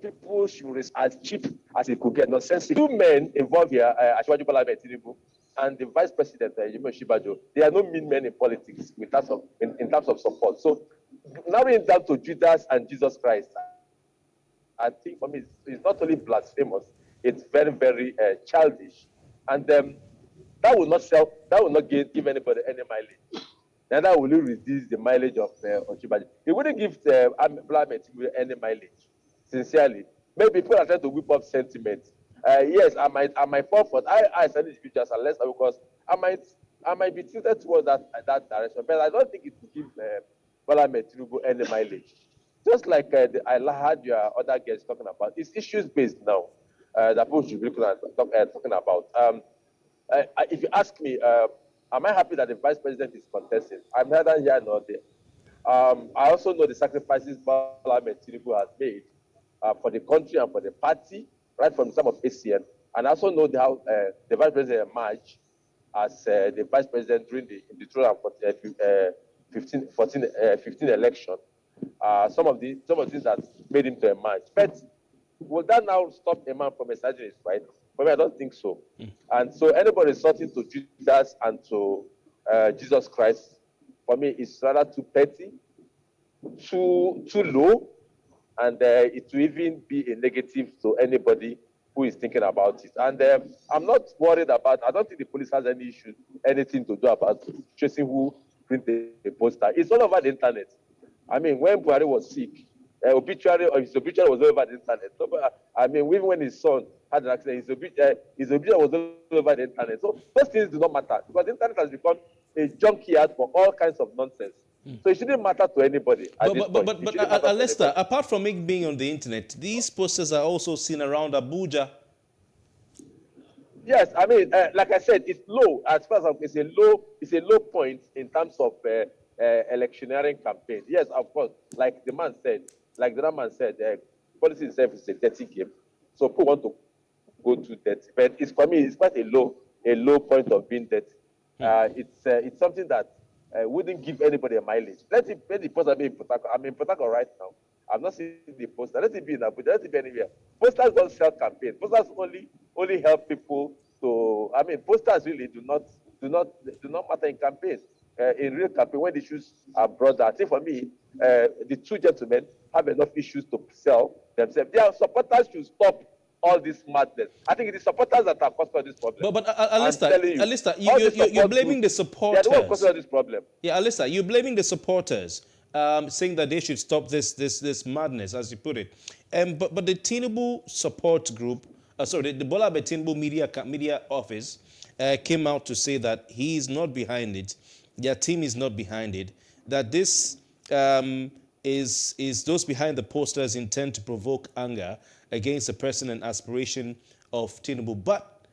people should risk as cheap as it could get. Nonsensical. Two men involved here, Asiwaju Bola Ahmed Tinubu and the Vice President, Yemi Oshibajo. They are no mean men in politics in terms of support. So narrowing down to Judas and Jesus Christ, I think for me it's not only blasphemous, it's very, very childish, and that will not give anybody any mileage. Neither will it reduce the mileage of Oshibajo. It wouldn't give Bola Ahmed Tinubu any mileage. Sincerely, maybe people are trying to whip up sentiment. Yes, I might fall for it. I send these pictures unless because I might be tilted towards that direction, but I don't think it will give Bola Ahmed Tinubu any mileage. Just like I heard your other guests talking about, it's issues based now that people should be talking about. If you ask me, am I happy that the Vice President is contesting? I'm neither here nor there. I also know the sacrifices Bola Ahmed Tinubu has made for the country and for the party, right from the time of ACN. And I also know how the Vice President emerged as the Vice President during the 2015 election. Some of the things that made him to emerge. But will that now stop a man from exercising his right? For me, I don't think so. And so anybody resorting to Judas and to Jesus Christ, for me, is rather too petty, too low, and it will even be a negative to anybody who is thinking about it. And I'm not worried about, I don't think the police has anything to do about tracing who printed a poster. It's all over the internet. I mean, when Buhari was sick, his obituary was all over the internet. So, even when his son had an accident, his obituary was all over the internet. So those things do not matter, because the internet has become a junkyard for all kinds of nonsense. So it shouldn't matter to anybody. But Lester, apart from it being on the internet, these posters are also seen around Abuja. Yes, like I said, it's low. As far as it's a low point in terms of electioneering campaign. Yes, of course, like the man said, policy itself is a dirty game. So people want to go too dirty. But for me, it's quite a low point of being dirty. It's something that wouldn't give anybody a mileage. Let the poster be in Port Harcourt. I'm in Port Harcourt right now. I've not seen the poster. Let it be in Abuja. Let it be anywhere. Posters don't sell campaign. Posters only help people to. Posters really do not matter in campaign. In real campaign, when the issues are broader, I think for me, the two gentlemen have enough issues to sell themselves. Their supporters should stop all this madness. I think it is supporters that are causing this problem. But Alista, you're blaming the supporters. They are the ones causing this problem. Yeah, Alista, you're blaming the supporters, saying that they should stop this madness, as you put it. But the Tinubu support group, the Bola Ahmed Tinubu media office came out to say that he is not behind it. Their team is not behind it. That this is those behind the posters intend to provoke anger against the person and aspiration of Tinubu. But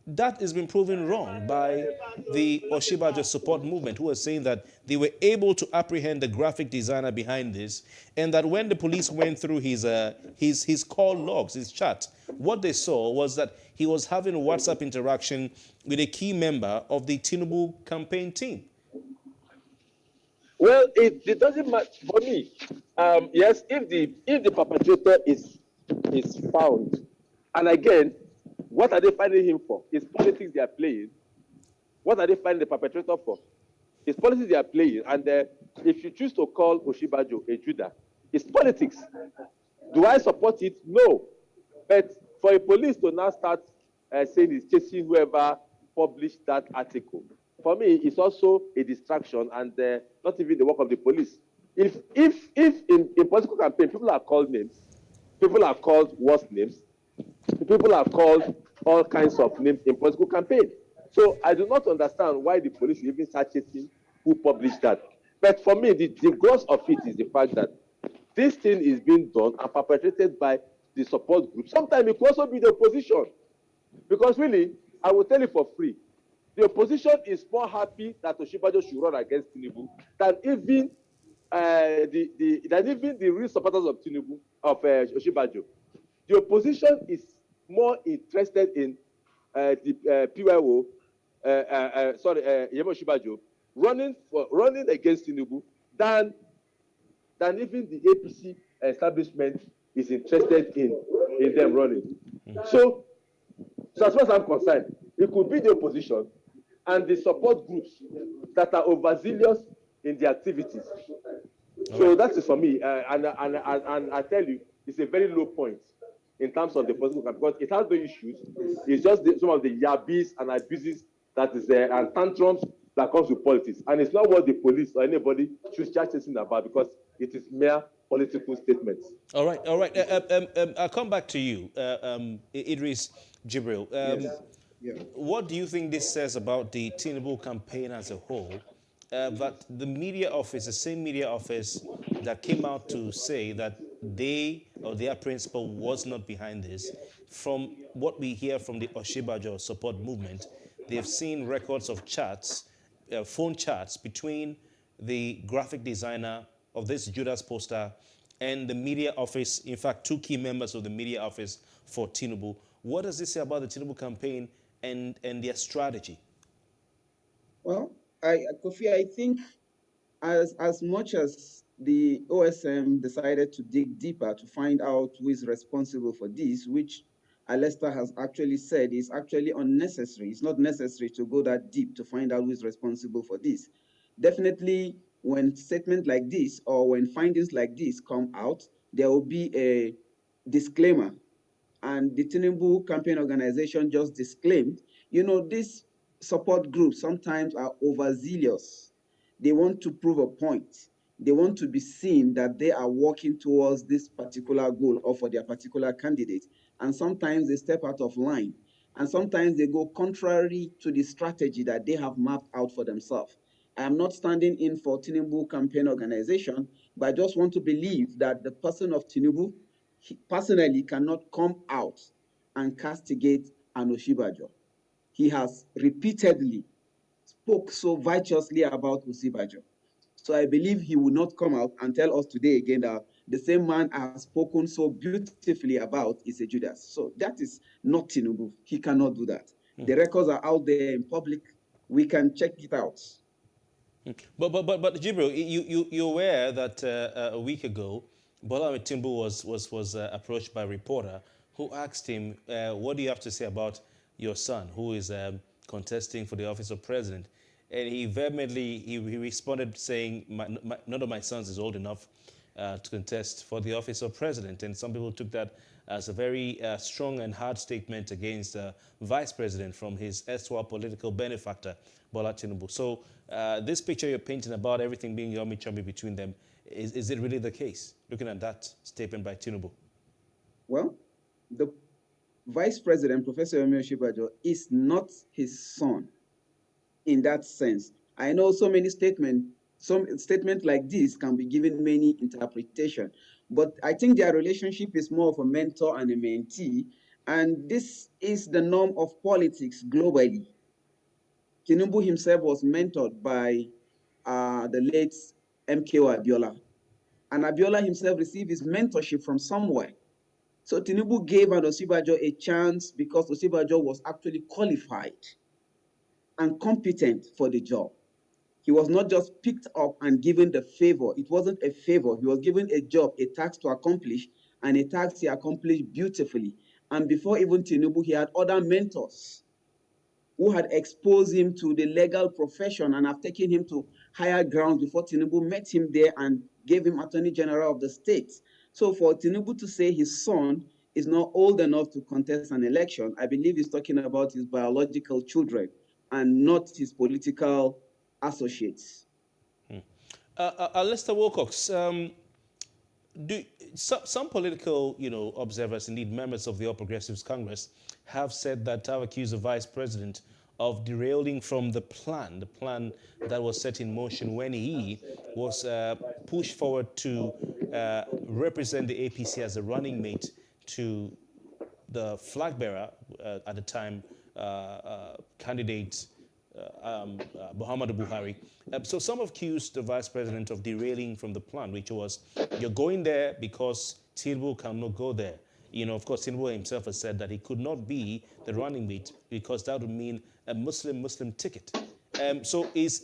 that has been proven wrong by the Oshibajo support movement, who are saying that they were able to apprehend the graphic designer behind this, and that when the police went through his call logs, his chat, what they saw was that he was having a WhatsApp interaction with a key member of the Tinubu campaign team. Well, it doesn't matter for me. Yes, if the perpetrator is found, and again, what are they finding him for? It's politics they are playing. What are they finding the perpetrator for? It's politics they are playing. And if you choose to call Oshibajo a Judah, It's politics. Do I support it? No. But for a police to now start saying it's chasing whoever published that article, for me, it's also a distraction and not even the work of the police. If in political campaign, people are called names, people are called worse names, people are called all kinds of names in political campaign. So I do not understand why the police even start chasing who published that. But for me, the gross of it is the fact that this thing is being done and perpetrated by the support group. Sometimes it could also be the opposition. Because really, I will tell you for free, the opposition is more happy that Oshibajo should run against Tinubu than even the real supporters of Tinubu, of Oshibajo. The opposition is more interested in the PYO, Yemo Oshibajo, running against Tinubu than even the APC establishment is interested in them running. So as far as I'm concerned, it could be the opposition and the support groups that are overzealous in their activities. So that is for me, and I tell you, it's a very low point in terms of the political campaign because it has no issues. It's just some of the yabis and abuses that is there and tantrums that comes with politics, and it's not what the police or anybody should start chasing about because it is mere political statements. All right. I'll come back to you, Idris Jibril. Yes. Yeah. What do you think this says about the Tinubu campaign as a whole? That the media office, the same media office that came out to say that they or their principal was not behind this, from what we hear from the Oshibajo support movement, they've seen records of chats, phone chats between the graphic designer of this Judas poster and the media office, in fact, two key members of the media office for Tinubu. What does this say about the Tinubu campaign and their strategy? Well, Kofi, I think as much as the OSM decided to dig deeper to find out who is responsible for this, which Alester has actually said is actually unnecessary. It's not necessary to go that deep to find out who is responsible for this. Definitely, when statements like this or when findings like this come out, there will be a disclaimer. And the Tinubu campaign organization just disclaimed, these support groups sometimes are overzealous. They want to prove a point. They want to be seen that they are working towards this particular goal or for their particular candidate. And sometimes they step out of line. And sometimes they go contrary to the strategy that they have mapped out for themselves. I am not standing in for Tinubu campaign organization, but I just want to believe that the person of Tinubu personally cannot come out and castigate an Oshibajo. He has repeatedly spoke so virtuously about Oshibajo. So I believe he will not come out and tell us today again that the same man has spoken so beautifully about is a Judas. So that is not Tinubu. He cannot do that. The records are out there in public. We can check it out. But Jibril, you're aware that a week ago, Bola Tinubu was approached by a reporter who asked him, what do you have to say about your son, who is contesting for the office of president? And he vehemently, he responded saying, none of my sons is old enough to contest for the office of president. And some people took that as a very strong and hard statement against vice president from his erstwhile political benefactor, Bola Tinubu. So this picture you're painting about everything being yummy-chummy between them, is it really the case, looking at that statement by Tinubu? Well, the vice president, Professor Yemi Oshibajo, is not his son in that sense. I know some statements like this can be given many interpretations, but I think their relationship is more of a mentor and a mentee, and this is the norm of politics globally. Tinubu himself was mentored by the late MKO Abiola, and Abiola himself received his mentorship from somewhere. So Tinubu gave Oshibajo a chance because Oshibajo was actually qualified and competent for the job. He was not just picked up and given the favor. It wasn't a favor. He was given a job, a task to accomplish, and a task he accomplished beautifully. And before even Tinubu, he had other mentors who had exposed him to the legal profession and have taken him to higher grounds before Tinubu met him there and gave him Attorney General of the state. So for Tinubu to say his son is not old enough to contest an election, I believe he's talking about his biological children and not his political associates. Lester Wilcox, some political, observers, indeed members of the All Progressives Congress, have said that have accused the vice president of derailing from the plan that was set in motion when he was pushed forward to represent the APC as a running mate to the flag bearer at the time, candidate Muhammadu Buhari. So some have accused the vice president of derailing from the plan, which was, you're going there because Tinubu cannot go there. Of course, Tinubu himself has said that he could not be the running mate because that would mean a Muslim ticket. So is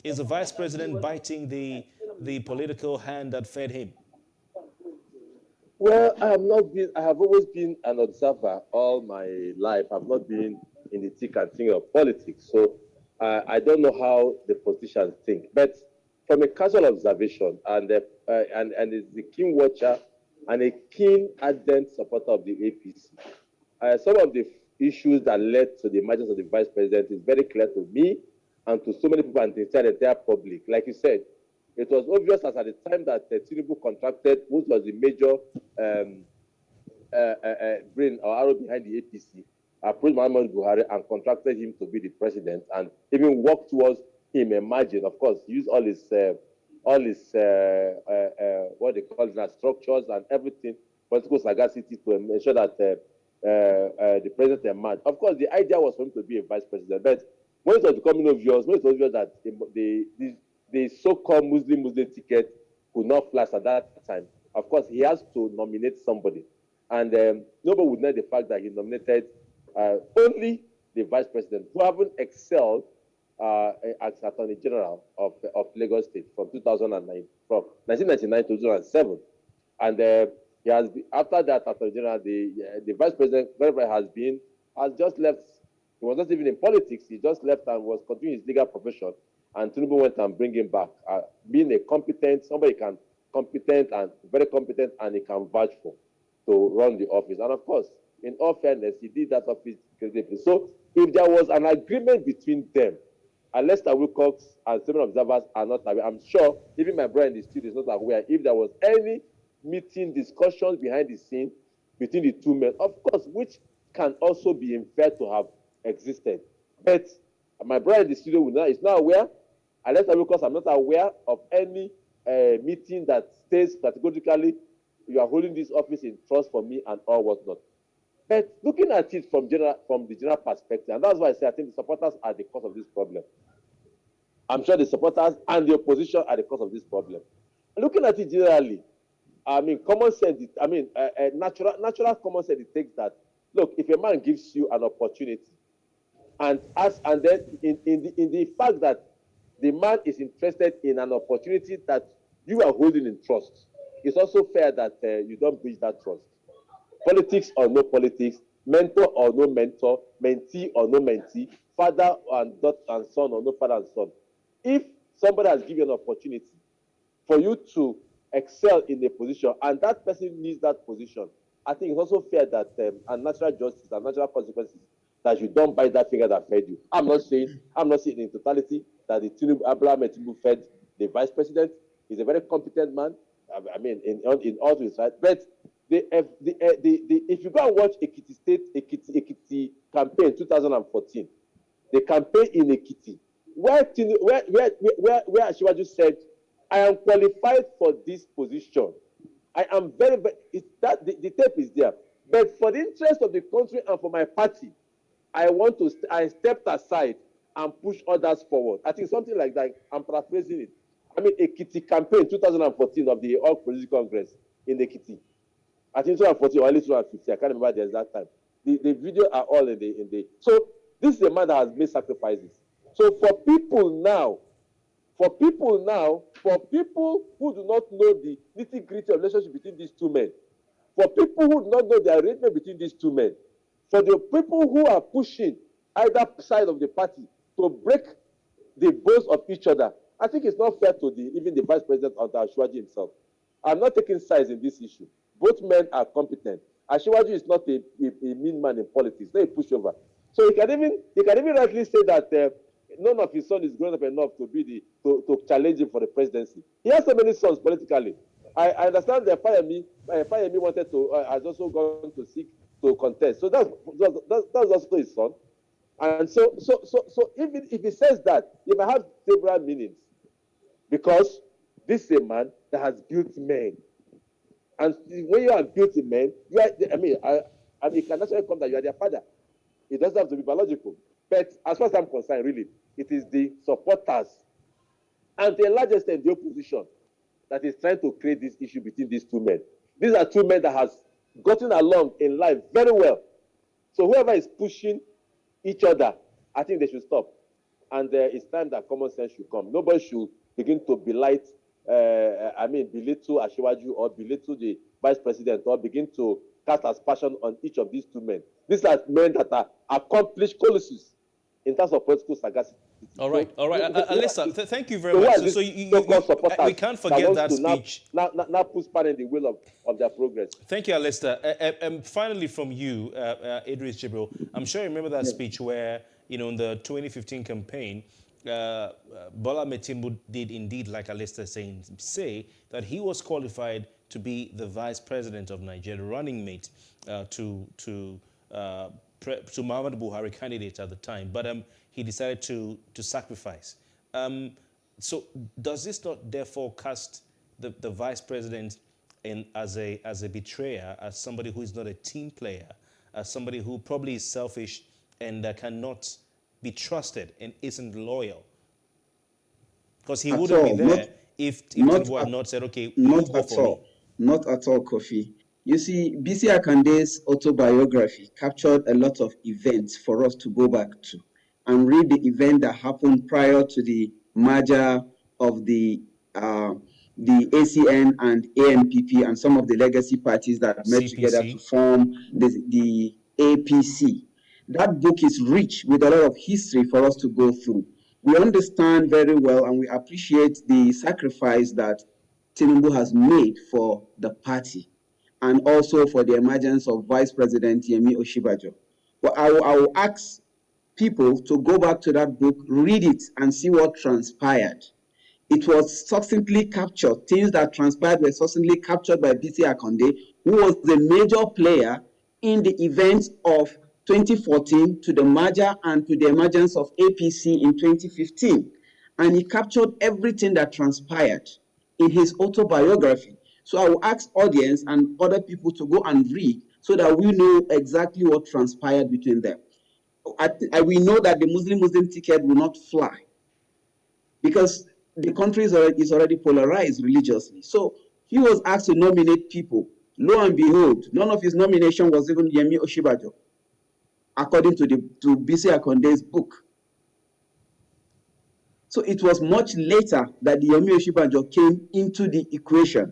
the vice president biting the political hand that fed him? Well, I have always been an observer all my life. I've not been in the thick and thin of politics. So I don't know how the politicians think. But from a casual observation, and is the keen watcher and a keen ardent supporter of the APC, some of the issues that led to the emergence of the vice president is very clear to me and to so many people and the entire public. Like you said, it was obvious as at the time that Tinubu contracted, which was the major brain or arrow behind the APC, approached Muhammadu Buhari and contracted him to be the president and even worked towards him emerging. Of course, use all his what they call it, structures and everything, political sagacity to ensure that the president emerged. Of course, the idea was for him to be a vice president, but when it was becoming obvious, that the so-called Muslim ticket could not flash at that time, of course, he has to nominate somebody. And nobody would know the fact that he nominated only the vice president, who haven't excelled as Attorney General of Lagos State from 2009, from 1999 to 2007. And he has been, after that Attorney General, the vice president, wherever has just left. He was not even in politics. He just left and was continuing his legal profession. And Tinubu went and bring him back, being a competent, competent and very competent, and he can vouch for to run the office. And of course, in all fairness, he did that office credibly. So if there was an agreement between them, and Lester Wilcox and several observers are not aware, I'm sure even my brother in the studio is not aware, if there was any meeting, discussions behind the scene between the two men, of course, which can also be inferred to have existed. But my brother in the studio is not aware, and Lester Wilcox, I'm not aware of any meeting that states categorically, you are holding this office in trust for me and all whatnot. But looking at it from the general perspective, and that's why I say I think the supporters are the cause of this problem. I'm sure the supporters and the opposition are the cause of this problem. Looking at it generally, I mean, common sense. I mean, natural common sense dictates that. Look, if a man gives you an opportunity, and then in the fact that the man is interested in an opportunity that you are holding in trust, it's also fair that you don't breach that trust. Politics or no politics, mentor or no mentor, mentee or no mentee, father and daughter and son or no father and son. If somebody has given you an opportunity for you to excel in a position and that person needs that position, I think it's also fair that and natural justice and natural consequences that you don't bite that finger that fed you. I'm not saying in totality that Tinubu fed the vice president. He's a very competent man. I mean, in all his right. But if you go and watch Ekiti campaign 2014, the campaign in Ekiti, where Asiwaju said, I am qualified for this position. I am very the tape is there. But for the interest of the country and for my party, I stepped aside and pushed others forward. I think something like that. I'm paraphrasing it. I mean, Ekiti campaign 2014 of the All Progressives Congress in Ekiti. I think 2014 or early 2015. I can't remember the exact time. The video are all in the. So this is a man that has made sacrifices. So for people who do not know the nitty-gritty of relationship between these two men, for people who do not know the arrangement between these two men, for the people who are pushing either side of the party to break the bones of each other, I think it's not fair to even the vice president of the Ashwaji himself. I'm not taking sides in this issue. Both men are competent. Ashwaji is not a mean man in politics, not a pushover. So he can even rightly say that none of his sons is grown up enough to challenge him for the presidency. He has so many sons politically. I understand that Fayemi wanted to has also gone to seek to contest. So that's also his son. And so even if he says that, he might have several meanings, because this is a man that has built men. And when you have built a man, you are, it can naturally come that you are their father. It doesn't have to be biological. But as far as I'm concerned, really, it is the supporters and to a large extent the opposition that is trying to create this issue between these two men. These are two men that has gotten along in life very well. So whoever is pushing each other, I think they should stop. And it's time that common sense should come. Nobody should begin to belittle Ashwaju or belittle the vice president or begin to cast aspersion on each of these two men. These are men that are accomplished colossus in terms of political sagacity. All right. Alessa, thank you very much. So we can't forget that speech. Now put span in the wheel of their progress. Thank you, Alessa. And finally from you, Idris Jibril, I'm sure you remember that speech where, in the 2015 campaign, Bola Tinubu did indeed, like Alessa say that he was qualified to be the vice president of Nigeria, running mate to Muhammadu Buhari candidate at the time, but he decided to sacrifice. So does this not therefore cast the vice president as a betrayer, as somebody who is not a team player, as somebody who probably is selfish and cannot be trusted and isn't loyal? Because he wouldn't be there if Tinubu had not said, okay, not at all. Not at all, Kofi. You see, B.C. Akande's autobiography captured a lot of events for us to go back to and read the event that happened prior to the merger of the ACN and ANPP and some of the legacy parties that met together to form the APC. That book is rich with a lot of history for us to go through. We understand very well and we appreciate the sacrifice that Tinubu has made for the party and also for the emergence of Vice President Yemi Osinbajo. But I will ask people to go back to that book, read it, and see what transpired. It was succinctly captured. Things that transpired were succinctly captured by B.C. Akande, who was the major player in the events of 2014 to the merger and to the emergence of APC in 2015. And he captured everything that transpired in his autobiography. So I will ask audience and other people to go and read so that we know exactly what transpired between them. We know that the Muslim ticket will not fly because the country is already polarized religiously. So he was asked to nominate people. Lo and behold, none of his nomination was even Yemi Osinbajo, according to B.C. Akonde's book. So it was much later that the Yemi Osinbajo came into the equation.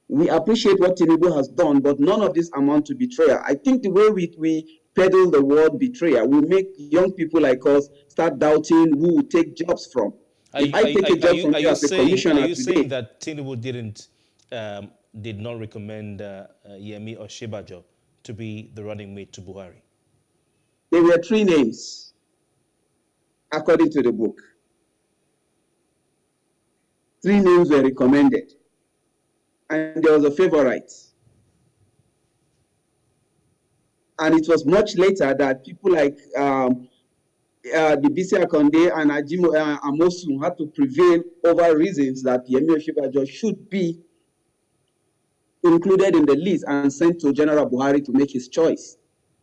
We appreciate what Tinubu has done, but none of this amount to betrayal. I think the way we peddle the word betrayal will make young people like us start doubting who will take jobs from. Are you saying that Tinubu did not recommend Yemi Osinbajo to be the running mate to Buhari? There were 3 names, according to the book. 3 names were recommended, and there was a favorite. And it was much later that people like the B.C. Akonde and Amosu had to prevail over reasons that Yemi Osinbajo should be included in the list and sent to General Buhari to make his choice.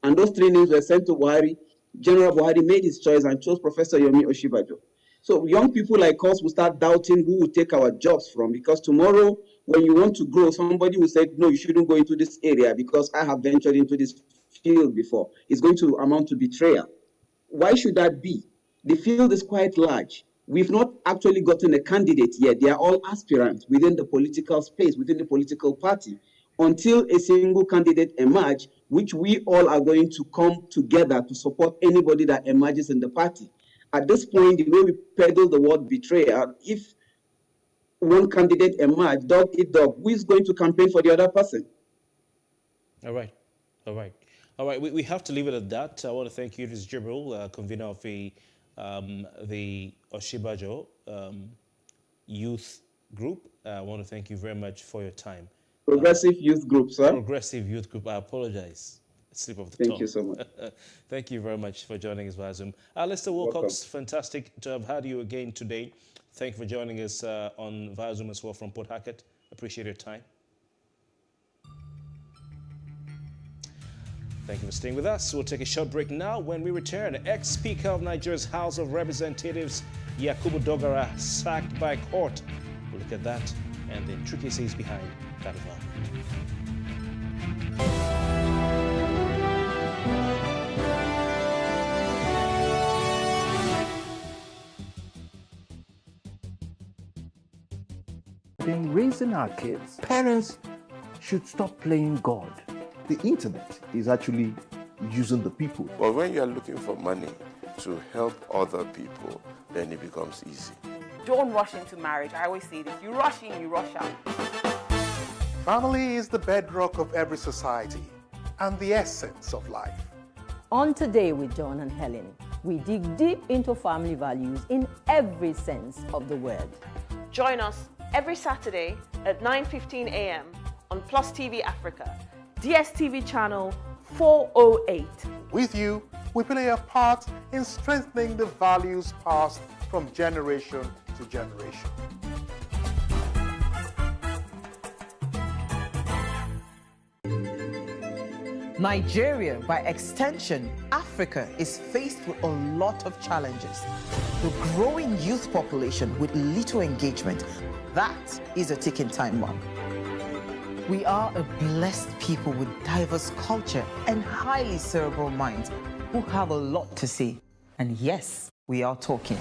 And those 3 names were sent to Buhari. General Buhari made his choice and chose Professor Yemi Osinbajo. So young people like us will start doubting who will take our jobs from, because tomorrow when you want to grow, somebody will say, no, you shouldn't go into this area because I have ventured into this field before. It's going to amount to betrayal. Why should that be? The field is quite large. We've not actually gotten a candidate yet. They are all aspirants within the political space, within the political party, until a single candidate emerges, which we all are going to come together to support anybody that emerges in the party. At this point, the way we peddle the word betrayal, if one candidate emerge, dog eat dog, who is going to campaign for the other person? All right. All right. All right. We have to leave it at that. I want to thank you, Idris Jibril, convener of the Oshibajo Youth Group. I want to thank you very much for your time. Progressive Youth Group, sir. Progressive Youth Group. I apologize. Slip of the tongue. Thank you so much. Thank you very much for joining us via Zoom. Alistair Wilcox, fantastic to have had you again today. Thank you for joining us on via Zoom as well from Port Harcourt. Appreciate your time. Thank you for staying with us. We'll take a short break now. When we return, ex-Speaker of Nigeria's House of Representatives, Yakubu Dogara, sacked by court. We'll look at that and the intricacies behind that development. In raising our kids, parents should stop playing God. The internet is actually using the people. But when you're looking for money to help other people, then it becomes easy. Don't rush into marriage. I always say this. You rush in, you rush out. Family is the bedrock of every society and the essence of life. On Today with John and Helen, we dig deep into family values in every sense of the word. Join us every Saturday at 9:15 a.m. on PlusTvAfrica, DSTV channel 408. With you, we play a part in strengthening the values passed from generation to generation. Nigeria, by extension, Africa, is faced with a lot of challenges. The growing youth population with little engagement, that is a ticking time bomb. We are a blessed people with diverse culture and highly cerebral minds who have a lot to say. And yes, we are talking.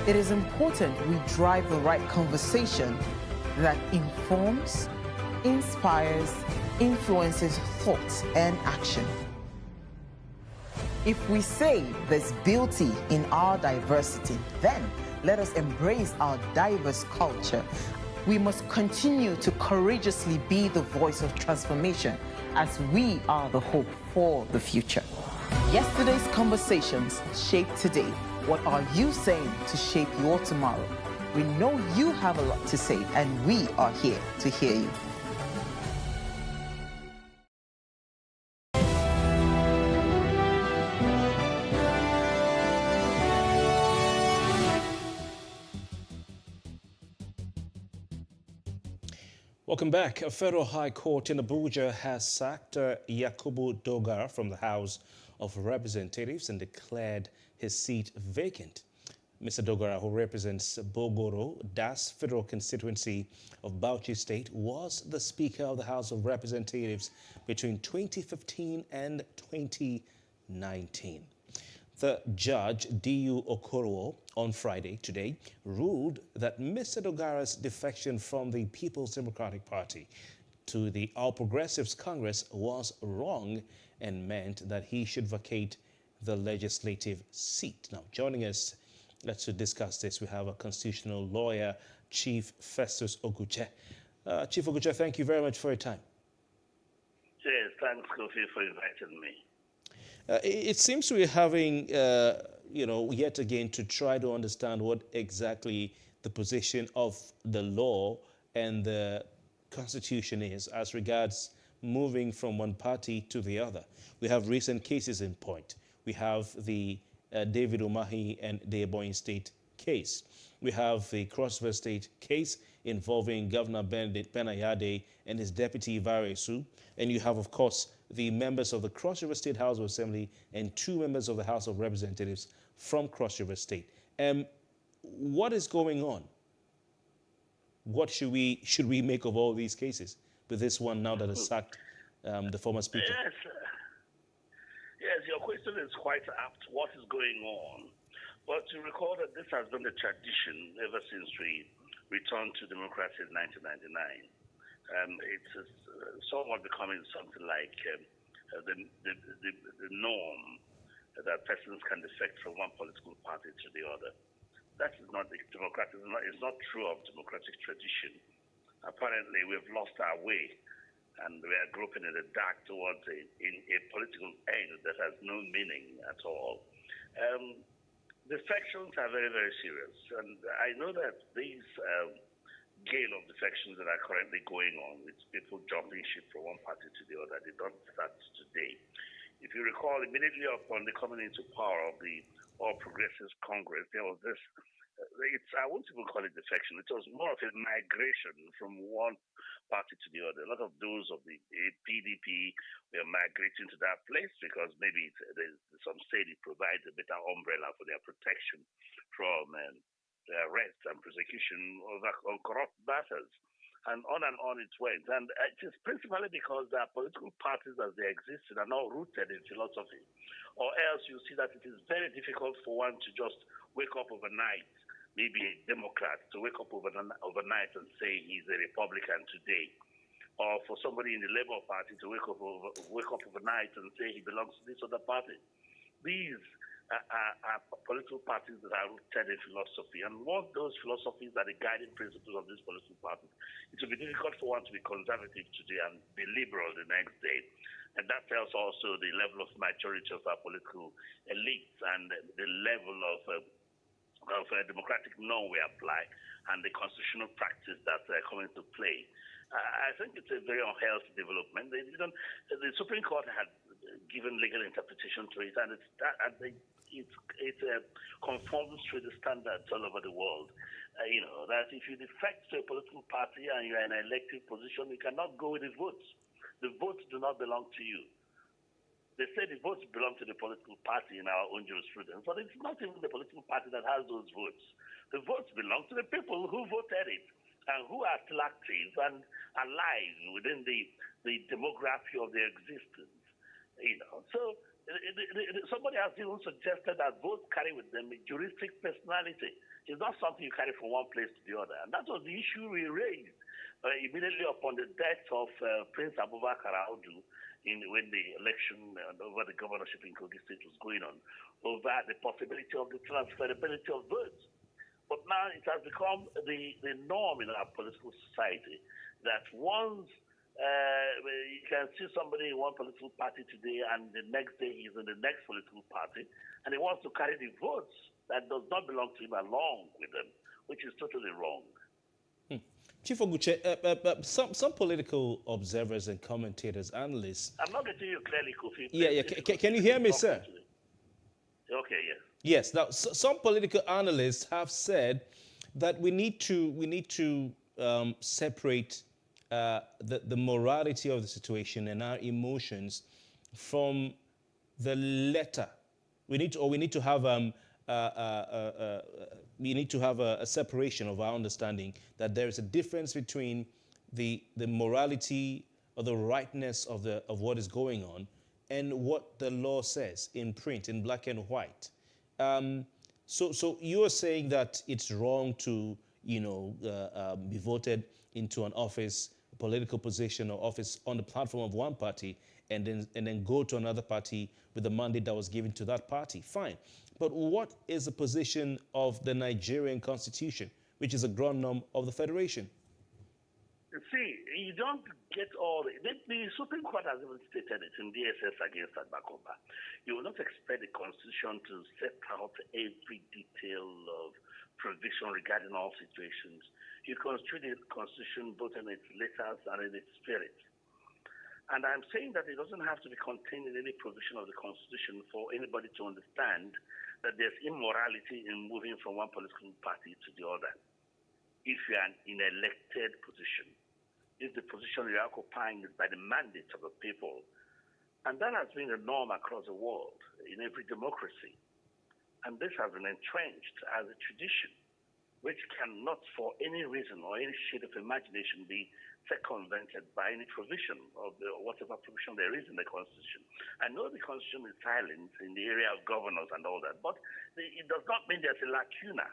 It is important we drive the right conversation that informs, inspires, influences thought and action. If we say there's beauty in our diversity, then let us embrace our diverse culture. We must continue to courageously be the voice of transformation as we are the hope for the future. Yesterday's conversations shape today. What are you saying to shape your tomorrow? We know you have a lot to say, and we are here to hear you. Welcome back. A federal high court in Abuja has sacked Yakubu Dogara from the House of Representatives and declared his seat vacant. Mr. Dogara, who represents Bogoro, Das Federal Constituency of Bauchi State, was the Speaker of the House of Representatives between 2015 and 2019. The judge, D.U. Okorowo, on Friday, today, ruled that Mr. Dogara's defection from the People's Democratic Party to the All Progressives Congress was wrong and meant that he should vacate the legislative seat. Now, joining us to discuss this, we have a constitutional lawyer, Chief Festus Oguche. Chief Oguche, thank you very much for your time. Yes, thanks, Kofi, for inviting me. It seems we're having, yet again to try to understand what exactly the position of the law and the Constitution is as regards moving from one party to the other. We have recent cases in point. We have the David Umahi and the Ebonyi State case. We have the Cross River State case involving Governor Benedict Benayade and his deputy Varesu. And you have, of course, the members of the Cross River State House of Assembly and 2 members of the House of Representatives from Cross River State. What is going on? What should we make of all these cases with this one now that has sacked the former speaker? Yes, your question is quite apt. What is going on? But you recall that this has been the tradition ever since we returned to democracy in 1999. It's somewhat becoming something like the norm that persons can defect from one political party to the other. That is not democratic. It's not true of democratic tradition. Apparently, we've lost our way, and we are groping in the dark towards a political end that has no meaning at all. Defections are very, very serious, and I know that these gale of defections that are currently going on with people jumping ship from one party to the other, they don't start today. If you recall, immediately upon the coming into power of the All Progressives Congress, there was this, I won't even call it defection, it was more of a migration from one party to the other. A lot of those of the PDP were migrating to that place because maybe some say it provides a better umbrella for their protection from arrest and persecution on corrupt matters. And on it went. And it is principally because there are political parties as they exist are not rooted in philosophy. Or else you see that it is very difficult for one to just wake up overnight, maybe a Democrat, to wake up overnight and say he's a Republican today. Or for somebody in the Labour Party to wake up overnight and say he belongs to this other party. These are political parties that are rooted in philosophy. And once those philosophies are the guiding principles of these political parties, it will be difficult for one to be conservative today and be liberal the next day. And that tells also the level of maturity of our political elites and the level of democratic norm we apply and the constitutional practice that come into play. I think it's a very unhealthy development. The Supreme Court had given legal interpretation to it, and it conforms to the standards all over the world. That if you defect to a political party and you're in an elective position, you cannot go with the votes. The votes do not belong to you. They say the votes belong to the political party in our own jurisprudence, but it's not even the political party that has those votes. The votes belong to the people who voted it and who are still active and alive within the demography of their existence. So somebody has even suggested that votes carry with them a juristic personality. It's not something you carry from one place to the other. And that was the issue we raised immediately upon the death of Prince Abubakar Audu when the election over the governorship in Kogi State was going on, over the possibility of the transferability of votes. But now it has become the norm in our political society that once you can see somebody in one political party today and the next day he's in the next political party and he wants to carry the votes that does not belong to him along with them, which is totally wrong. Chief Oguche, some political observers and commentators, analysts... I'm not getting you clearly, Kofi. Yeah. Can you hear me, sir? Okay, yes. Yes. Now, some political analysts have said that we need to separate the morality of the situation and our emotions from the letter. We need to have a separation of our understanding that there is a difference between the morality or the rightness of what is going on and what the law says in print, in black and white. So you are saying that it's wrong to be voted into an office, a political position or office on the platform of one party and then go to another party with the mandate that was given to that party. Fine. But what is the position of the Nigerian constitution, which is a ground norm of the federation? See, you don't get all the Supreme Court has even stated it in DSS against Agbakoba. You will not expect the Constitution to set out every detail of provision regarding all situations. You construe the Constitution both in its letters and in its spirit. And I'm saying that it doesn't have to be contained in any provision of the Constitution for anybody to understand that there's immorality in moving from one political party to the other. If you are in an elected position, if the position you're occupying is by the mandate of the people, and that has been the norm across the world in every democracy. And this has been entrenched as a tradition, which cannot for any reason or any shade of imagination be circumvented by any provision of whatever provision there is in the Constitution. I know the Constitution is silent in the area of governors and all that, but it does not mean there's a lacuna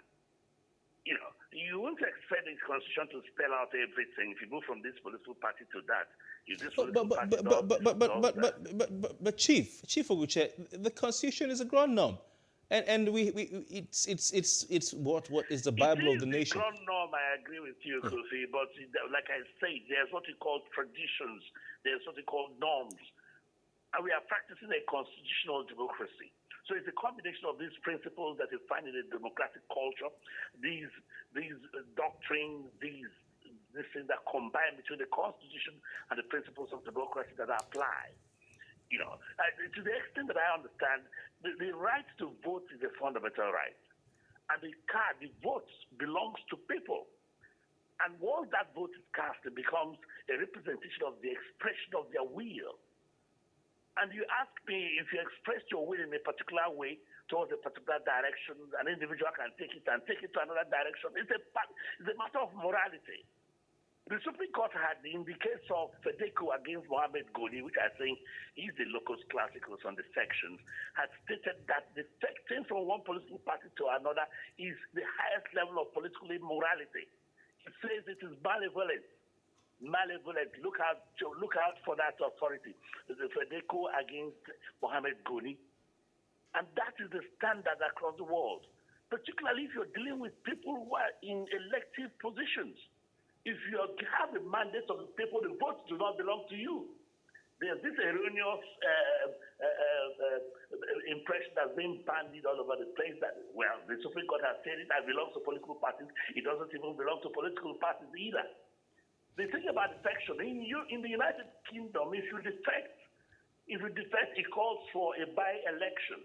You won't expect the constitution to spell out everything. If you move from this political party to that, if this political party but Chief Oguche, the constitution is a ground norm, and it's what is the Bible of the nation. Ground norm, I agree with you, Kofi. But like I said, there's what we call traditions. There's what we call norms, and we are practicing a constitutional democracy. So it's a combination of these principles that you find in a democratic culture, these doctrines, these things that combine between the Constitution and the principles of democracy that apply. To the extent that I understand, the right to vote is a fundamental right. And the vote belongs to people. And once that vote is cast, it becomes a representation of the expression of their will. And you ask me, if you express your will in a particular way towards a particular direction, an individual can take it and take it to another direction. It's a matter of morality. The Supreme Court had, in the case of Fedeco against Mohammed Goni, which I think is the locus classicus on the sections, had stated that defecting from one political party to another is the highest level of political immorality. It says it is malevolent. Look out for that authority. The Fedeco against Mohammed Goni. And that is the standard across the world, particularly if you're dealing with people who are in elective positions. If you have the mandate of the people, the votes do not belong to you. There's this erroneous impression that's been bandied all over the place that, well, the Supreme Court has said it belongs to political parties. It doesn't even belong to political parties either. The thing about defection, in the United Kingdom, if you defect, it calls for a by-election.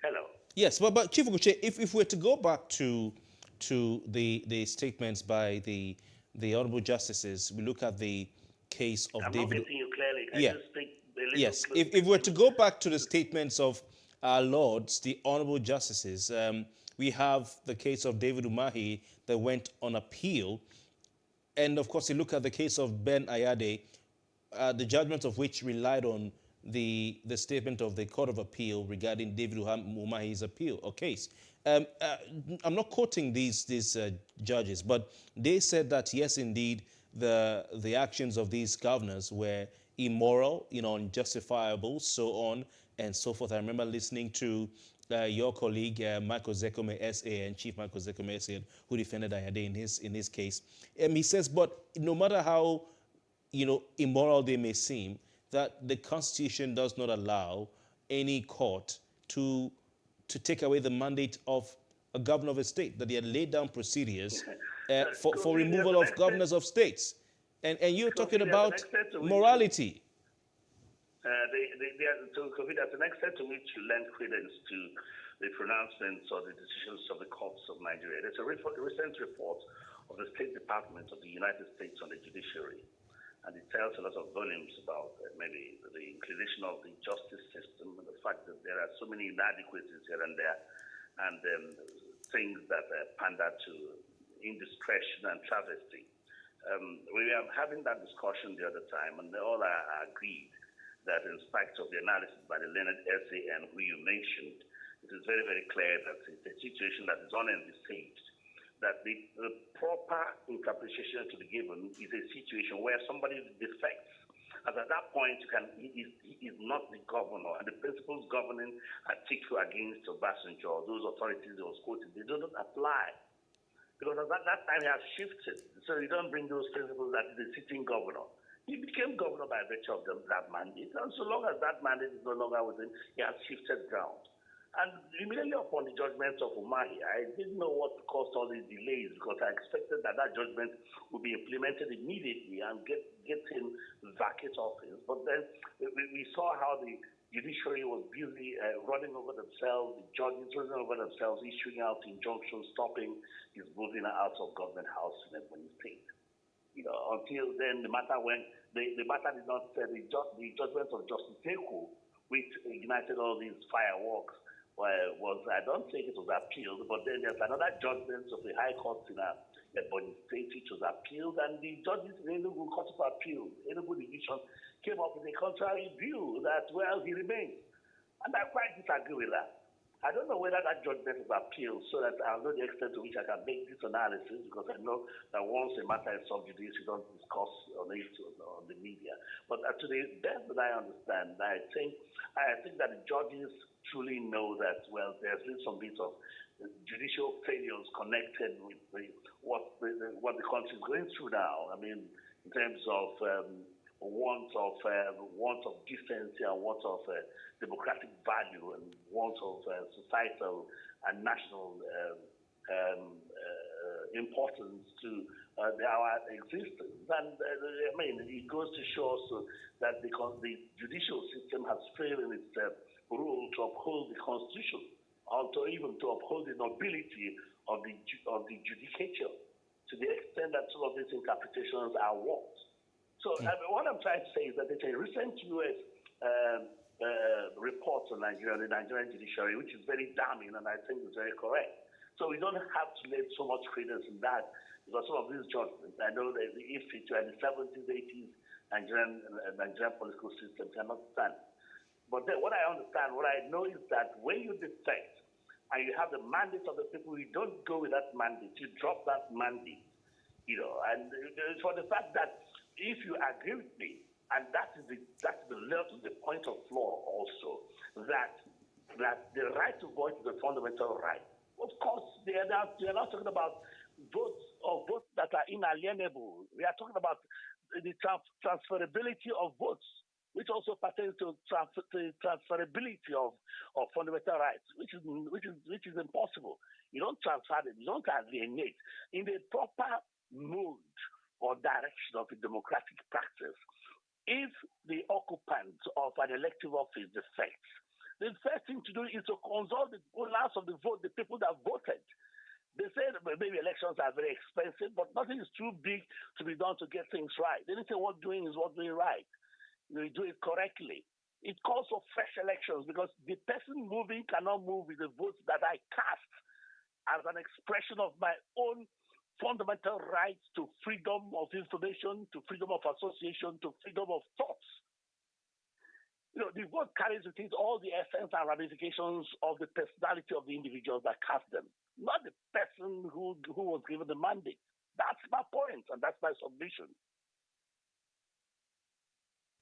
Hello. Yes, but Chief Oguche, if we're to go back to the statements by the honourable justices, we look at the case of David. I'm not getting you clearly. Can you speak a little yes. closer? If we're to go back to the statements of our lords, the honourable justices, we have the case of David Umahi that went on appeal. And of course, you look at the case of Ben Ayade, the judgment of which relied on the statement of the Court of Appeal regarding David Umahi's appeal or case. I'm not quoting these judges, but they said that yes, indeed, the actions of these governors were immoral, unjustifiable, so on and so forth. I remember listening to your colleague Michael Zekome SA, Chief Michael Zekome SA, who defended Ayade in his case. He says, but no matter how immoral they may seem, that the Constitution does not allow any court to take away the mandate of a governor of a state, that they had laid down procedures for removal of governors of states. And you're talking about morality. There's an extent to which you lend credence to the pronouncements or the decisions of the courts of Nigeria. There's a recent report of the State Department of the United States on the judiciary, and it tells a lot of volumes about maybe the inclination of the justice system and the fact that there are so many inadequacies here and there, and things that pander to indiscretion and travesty. We were having that discussion the other time, and they all are agreed that in spite of the analysis by the learned SAN who you mentioned, it is very, very clear that it's a situation that is unenvisaged, that the proper interpretation to be given is a situation where somebody defects. As at that point, he is not the governor, and the principles governing Atiku against Obasanjo, those authorities that was quoted, they do not apply. Because at that time he has shifted, so you don't bring those principles that is the sitting governor. He became governor by virtue of that mandate, and so long as that mandate is no longer with him, he has shifted ground. And immediately upon the judgment of Umahi, I didn't know what caused all these delays, because I expected that judgment would be implemented immediately and get him vacate office. But then we saw how the judiciary was busy running over themselves, the judges running over themselves, issuing out injunctions, stopping his moving out of government house in Ebonyi State. Until then, the matter did not say the judgment of Justice Teku, which ignited all these fireworks, I don't think it was appealed, but then there's another judgment of the High Court in Ebonyi State which was appealed, and the judges in the Enugu Court of Appeal, Enugu Division, came up with a contrary view that, well, he remains. And I quite disagree with that. I don't know whether that judgment is appealed, so that I'll know the extent to which I can make this analysis, because I know that once a matter is sub judice, you don't discuss on it on the media. But to the best that I understand, I think that the judges truly know that, well, there's been some bit of judicial failures connected with what the country is going through now. I mean, in terms of want of decency and want of democratic value and want of societal and national importance to our existence. And I mean, it goes to show also that the judicial system has failed in its role to uphold the Constitution, or even to uphold the nobility of the judicature, to the extent that some of these interpretations are warped. So what I'm trying to say is that there's a recent U.S. report on Nigeria, the Nigerian judiciary, which is very damning and I think is very correct. So we don't have to lay so much credence in that, because some of these judgments, I know that if it were in the 70s, 80s, Nigerian political system cannot stand. But then what I understand, what I know is that when you defect and you have the mandate of the people, you don't go with that mandate, you drop that mandate. And for the fact that if you agree with me, and that's the point of law also, that the right to vote is a fundamental right. Of course, they are not talking about votes that are inalienable. We are talking about the transferability of votes, which also pertains to the transferability of fundamental rights, which is impossible. You don't transfer it, you don't alienate. In the proper mode or direction of a democratic practice, if the occupant of an elective office defects, the first thing to do is to consult the owners of the vote, the people that voted. They say that maybe elections are very expensive, but nothing is too big to be done to get things right. They say what's doing is what's doing right. You do it correctly. It calls for fresh elections, because the person moving cannot move with the votes that I cast as an expression of my own fundamental rights to freedom of information, to freedom of association, to freedom of thoughts. The vote carries with it all the essence and ramifications of the personality of the individuals that cast them, not the person who was given the mandate. That's my point, and that's my submission.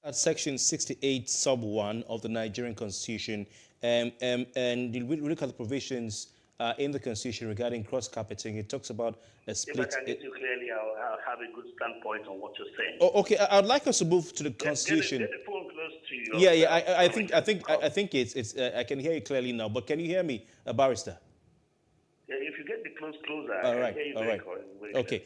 At Section 68, Sub 1 of the Nigerian Constitution, and we look at the provisions in the Constitution regarding cross-carpeting. It talks about a split. If I can get you clearly, I'll have a good standpoint on what you're saying. Oh, okay, I'd like us to move to the Constitution. Get the phone close to you. I think it's. I can hear you clearly now. But can you hear me, Barrister? Yeah, if you get the closer, all right, I can hear you all very right. Okay.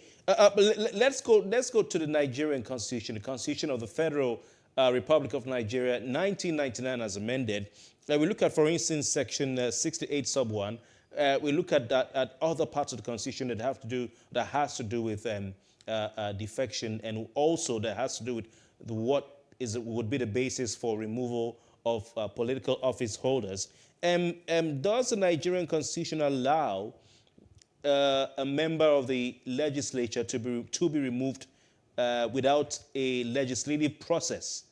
Let's go to the Nigerian Constitution, the Constitution of the Federal Republic of Nigeria, 1999, as amended. We look at, for instance, Section 68, Sub 1. We look at other parts of the Constitution that has to do with defection, and also that has to do with would be the basis for removal of political office holders. Does the Nigerian Constitution allow a member of the legislature to be removed without a legislative process?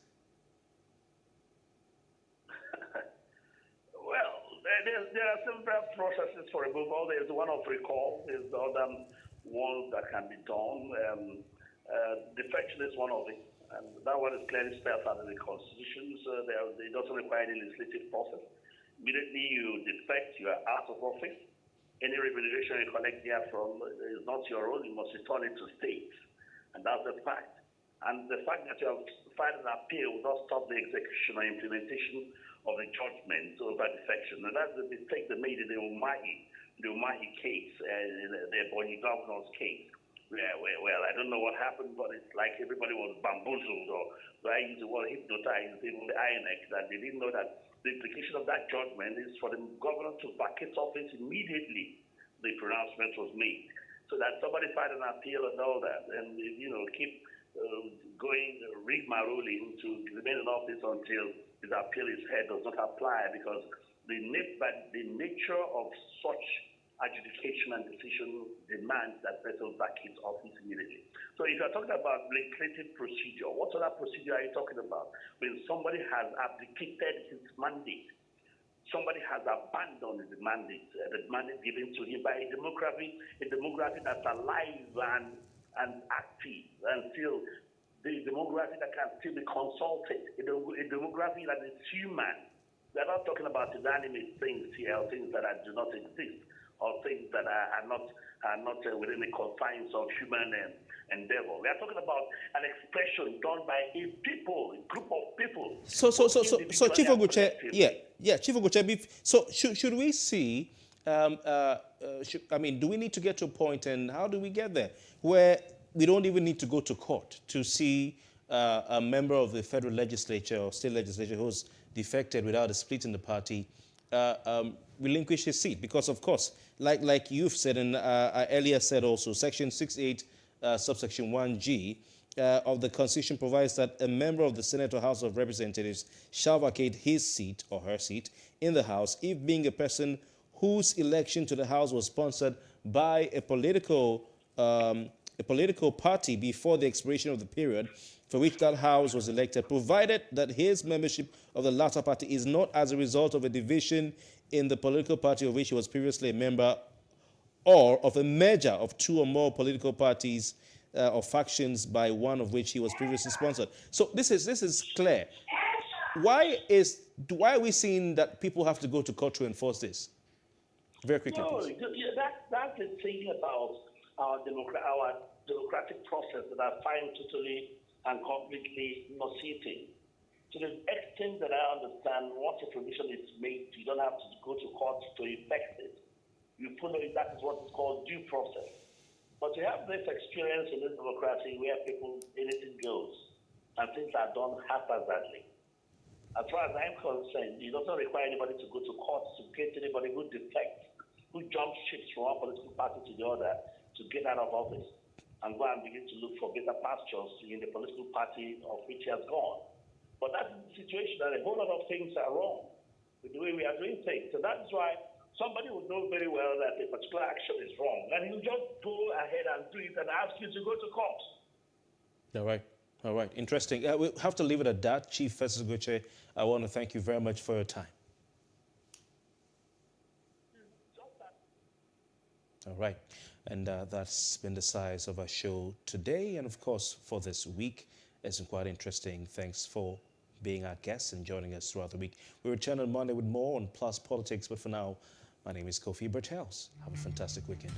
There are several processes for removal. There's the one of recall. There's the other ones that can be done. Defection is one of it, and that one is clearly spelled out in the Constitution, so it doesn't require any legislative process. Immediately you defect, you are out of office. Any remuneration you collect therefrom is not your own. You must return it to state, and that's the fact. And the fact that you have filed an appeal will not stop the execution or implementation of the judgment over defection. And that's the mistake they made in the Umahi case, the Bonny Governor's case. Well, I don't know what happened, but it's like everybody was bamboozled, or I use the word hypnotized, even the INEC, that they didn't know that the implication of that judgment is for the governor to vacate office immediately the pronouncement was made. So that somebody filed an appeal and all that, and keep going rigmarole to remain in office until his appeal is heard does not apply, because the nature of such adjudication and decision demands that person vacate office immediately. So if you're talking about legislative procedure, what other procedure are you talking about? When somebody has abdicated his mandate somebody has abandoned the mandate given to him by a demography that's alive and active, and still the demography that can still be consulted, a demography that is human. We're not talking about inanimate things here, or things that do not exist, or things that are not within the confines of human endeavor. We are talking about an expression done by a people, a group of people. So Chief Oguche, Chief Oguche, so should we see, do we need to get to a point, and how do we get there, where we don't even need to go to court to see a member of the federal legislature or state legislature who's defected without a split in the party relinquish his seat? Because, of course, like you've said, and I earlier said also, Section 68, subsection 1G of the Constitution provides that a member of the Senate or House of Representatives shall vacate his seat or her seat in the House if, being a person whose election to the House was sponsored by a political party before the expiration of the period for which that House was elected, provided that his membership of the latter party is not as a result of a division in the political party of which he was previously a member, or of a merger of two or more political parties or factions by one of which he was previously sponsored. So this is clear. Why are we seeing that people have to go to court to enforce this? Very quickly, please. That's the thing about our democratic process that I find totally and completely nauseating. To the extent that I understand, once a provision is made, you don't have to go to court to effect it. You follow it, that is what is called due process. But to have this experience in this democracy where anything goes, and things are done haphazardly. As far as I'm concerned, it doesn't require anybody to go to court to get anybody who defects, who jumps ships from one political party to the other to get out of office and go and begin to look for better pastures in the political party of which he has gone. But that's the situation, and a whole lot of things are wrong with the way we are doing things. So that's why somebody would know very well that a particular action is wrong, and he'll just go ahead and do it and ask you to go to court. All right. Interesting. We'll have to leave it at that. Chief Festus Oguche, I want to thank you very much for your time. All right. And that's been the size of our show today, and of course for this week. It's been quite interesting. Thanks for being our guests and joining us throughout the week. We return on Monday with more on Plus Politics, but for now, my name is Kofi Bertels. Have a fantastic weekend.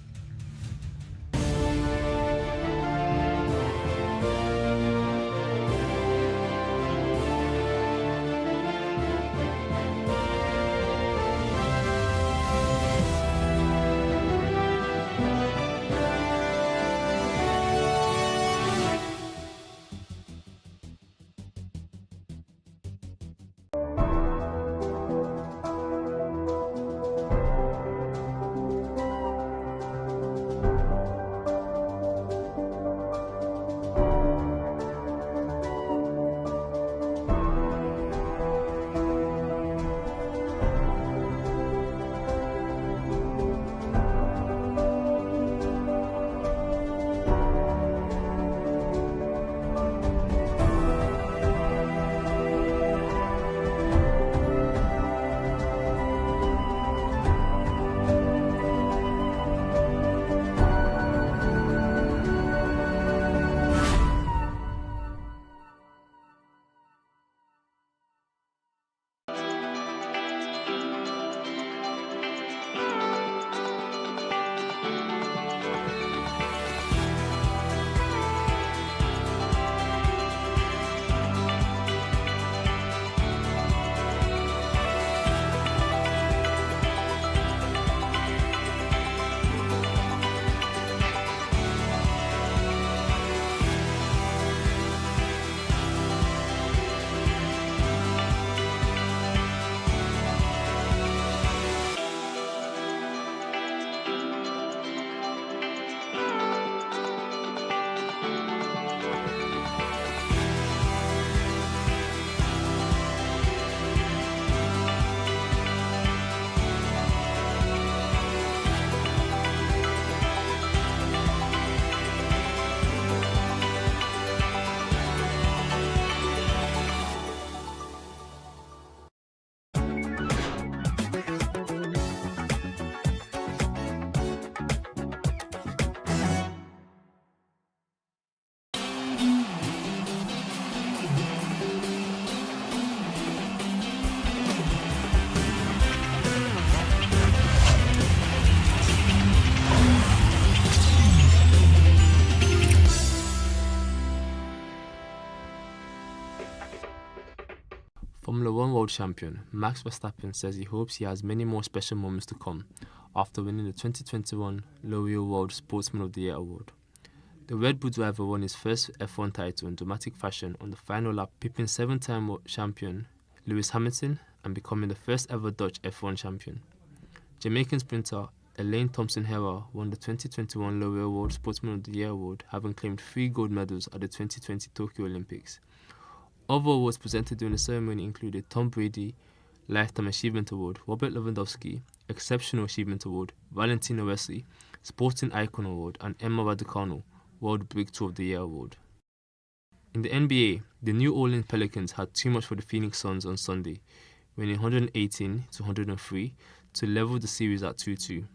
Formula One world champion Max Verstappen says he hopes he has many more special moments to come after winning the 2021 L'Oreal World Sportsman of the Year award. The Red Bull driver won his first F1 title in dramatic fashion on the final lap, pipping seven-time champion Lewis Hamilton and becoming the first ever Dutch F1 champion. Jamaican sprinter Elaine Thompson-Herah won the 2021 L'Oreal World Sportsman of the Year award, having claimed 3 gold medals at the 2020 Tokyo Olympics. Other awards presented during the ceremony included Tom Brady Lifetime Achievement Award, Robert Lewandowski Exceptional Achievement Award, Valentino Rossi Sporting Icon Award, and Emma Raducanu World Breakthrough of the Year Award. In the NBA, the New Orleans Pelicans had too much for the Phoenix Suns on Sunday, winning 118-103 to level the series at 2-2.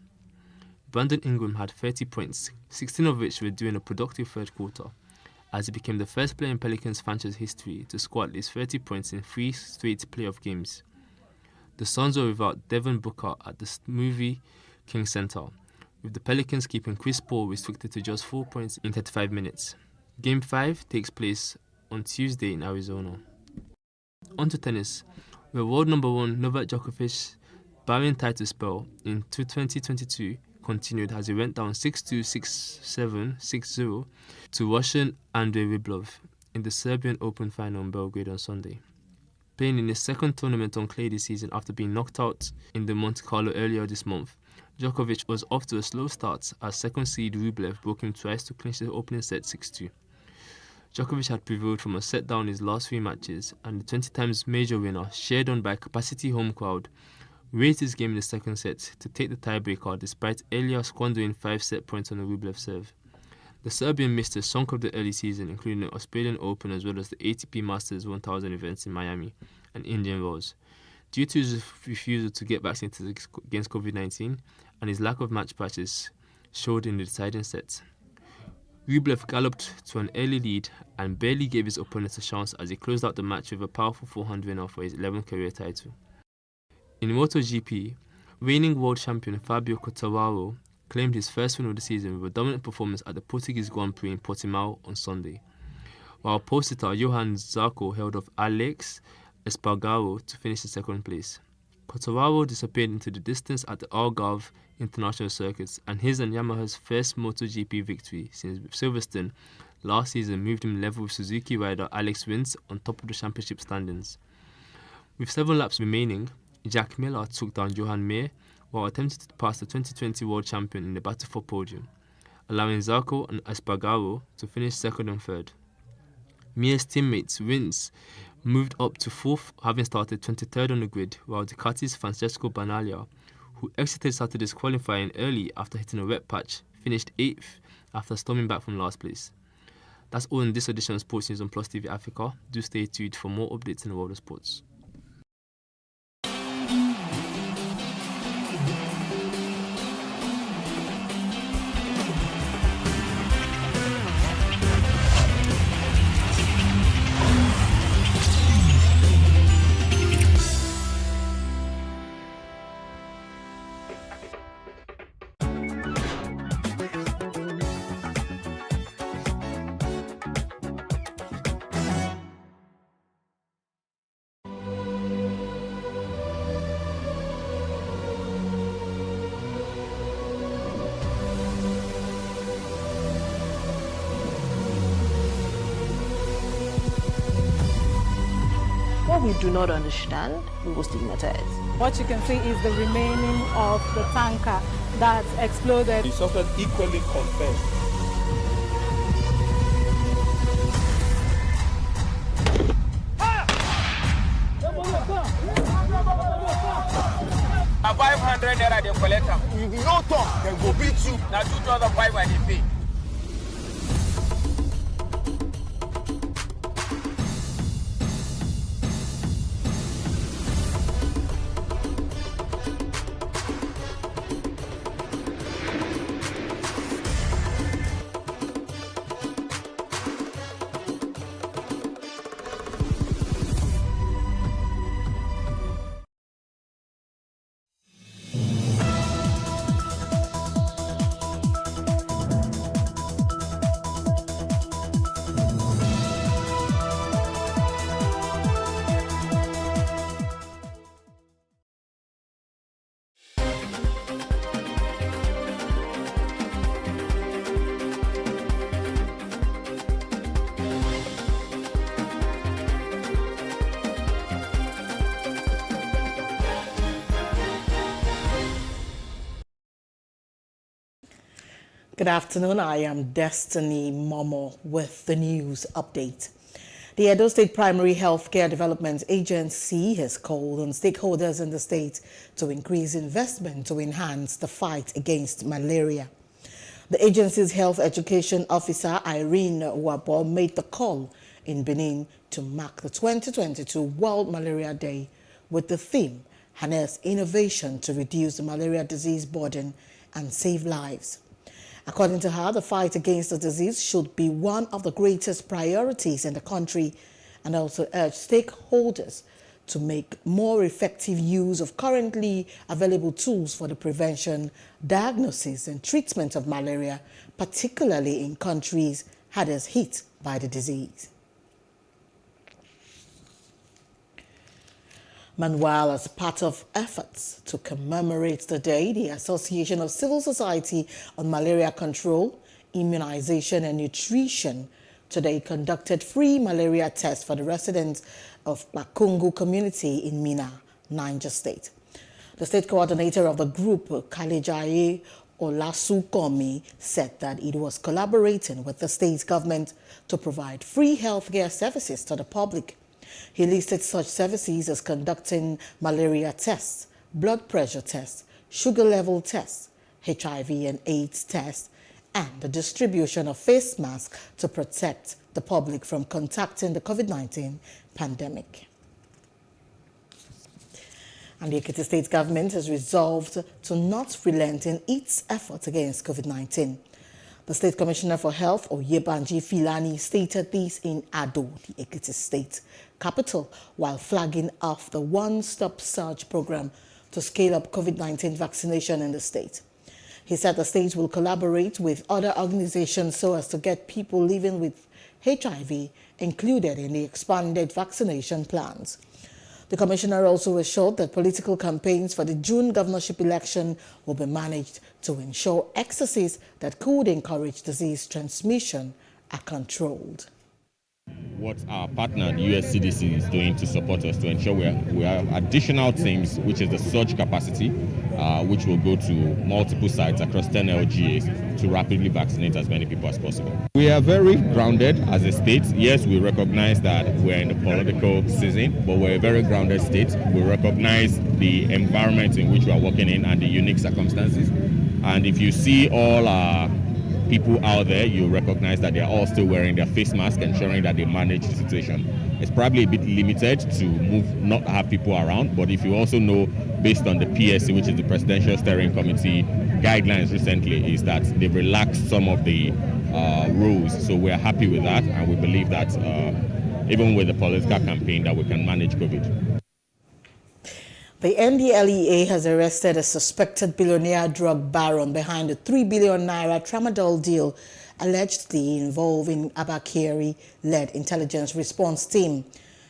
Brandon Ingram had 30 points, 16 of which were during a productive third quarter, as he became the first player in Pelicans franchise history to score at least 30 points in 3 straight playoff games. The Suns were without Devin Booker at the Smoothie King Center, with the Pelicans keeping Chris Paul restricted to just 4 points in 35 minutes. Game 5 takes place on Tuesday in Arizona. On to tennis, where world number 1 Novak Djokovic's barren title spell in 2022 continued as he went down 6-2, 6-7, 6-0 to Russian Andrei Rublev in the Serbian Open final in Belgrade on Sunday. Playing in his second tournament on clay this season after being knocked out in the Monte Carlo earlier this month, Djokovic was off to a slow start as second seed Rublev broke him twice to clinch the opening set 6-2. Djokovic had prevailed from a set down his last 3 matches, and the 20 times major winner, shared on by a capacity home crowd, raised his game in the second set to take the tiebreaker despite earlier squandering 5 set points on the Rublev serve. The Serbian missed a chunk of the early season, including the Australian Open as well as the ATP Masters 1000 events in Miami and Indian Wells, due to his refusal to get vaccinated against COVID-19 and his lack of match practice showed in the deciding set. Rublev galloped to an early lead and barely gave his opponent a chance as he closed out the match with a powerful forehand winner for his 11th career title. In MotoGP, reigning world champion Fabio Quartararo claimed his first win of the season with a dominant performance at the Portuguese Grand Prix in Portimao on Sunday, while pole-sitter Johan Zarco held off Alex Espargaro to finish in second place. Quartararo disappeared into the distance at the Algarve International Circuit, and his and Yamaha's first MotoGP victory since Silverstone last season moved him level with Suzuki rider Alex Rins on top of the championship standings. With 7 laps remaining, Jack Miller took down Johan Mir while attempting to pass the 2020 world champion in the battle for podium, allowing Zarco and Espargaro to finish second and third. Mir's teammates Rins moved up to 4th, having started 23rd on the grid, while Ducati's Francesco Bagnaia, who exited Saturday's qualifying early after hitting a wet patch, finished 8th after storming back from last place. That's all in this edition of Sports News on Plus TV Africa. Do stay tuned for more updates in the world of sports. What we do not understand, we will stigmatize. What you can see is the remaining of the tanker that exploded. It's also equally confessed. A 500 naira they collect am. If you no talk, dem go beat you. Na 2,500 dey pay. Good afternoon. I am Destiny Momo with the news update. The Edo State Primary Healthcare Development Agency has called on stakeholders in the state to increase investment to enhance the fight against malaria. The agency's health education officer, Irene Wabo, made the call in Benin to mark the 2022 World Malaria Day with the theme, Harness Innovation to Reduce the Malaria Disease Burden and Save Lives. According to her, the fight against the disease should be one of the greatest priorities in the country, and also urged stakeholders to make more effective use of currently available tools for the prevention, diagnosis and treatment of malaria, particularly in countries hardest hit by the disease. Meanwhile, as part of efforts to commemorate the day, the Association of Civil Society on Malaria Control, Immunization and Nutrition today conducted free malaria tests for the residents of Bakungu community in Mina, Niger State. The state coordinator of the group, Kalejaye Olasukomi, said that it was collaborating with the state government to provide free healthcare services to the public. He listed such services as conducting malaria tests, blood pressure tests, sugar level tests, HIV and AIDS tests, and the distribution of face masks to protect the public from contacting the COVID-19 pandemic. And the Ekiti State government has resolved to not relent in its efforts against COVID-19. The State Commissioner for Health, Oyebanji Filani, stated this in Ado, the Ekiti State capital, while flagging off the one-stop search program to scale up COVID-19 vaccination in the state. He said the state will collaborate with other organizations so as to get people living with HIV included in the expanded vaccination plans. The commissioner also assured that political campaigns for the June governorship election will be managed to ensure excesses that could encourage disease transmission are controlled. What our partner, the US CDC, is doing to support us to ensure we have additional teams, which is the surge capacity, which will go to multiple sites across 10 LGAs to rapidly vaccinate as many people as possible. We are very grounded as a state. Yes, we recognize that we're in the political season, but we're a very grounded state. We recognize the environment in which we are working in and the unique circumstances. And if you see all our people out there, you recognize that they're all still wearing their face mask, ensuring that they manage the situation. It's probably a bit limited to not have people around, but if you also know, based on the PSC, which is the Presidential Steering Committee guidelines recently, is that they've relaxed some of the rules. So we're happy with that, and we believe that even with the political campaign, that we can manage COVID. The NDLEA has arrested a suspected billionaire drug baron behind the 3 billion naira tramadol deal allegedly involving Abakari-led intelligence response team.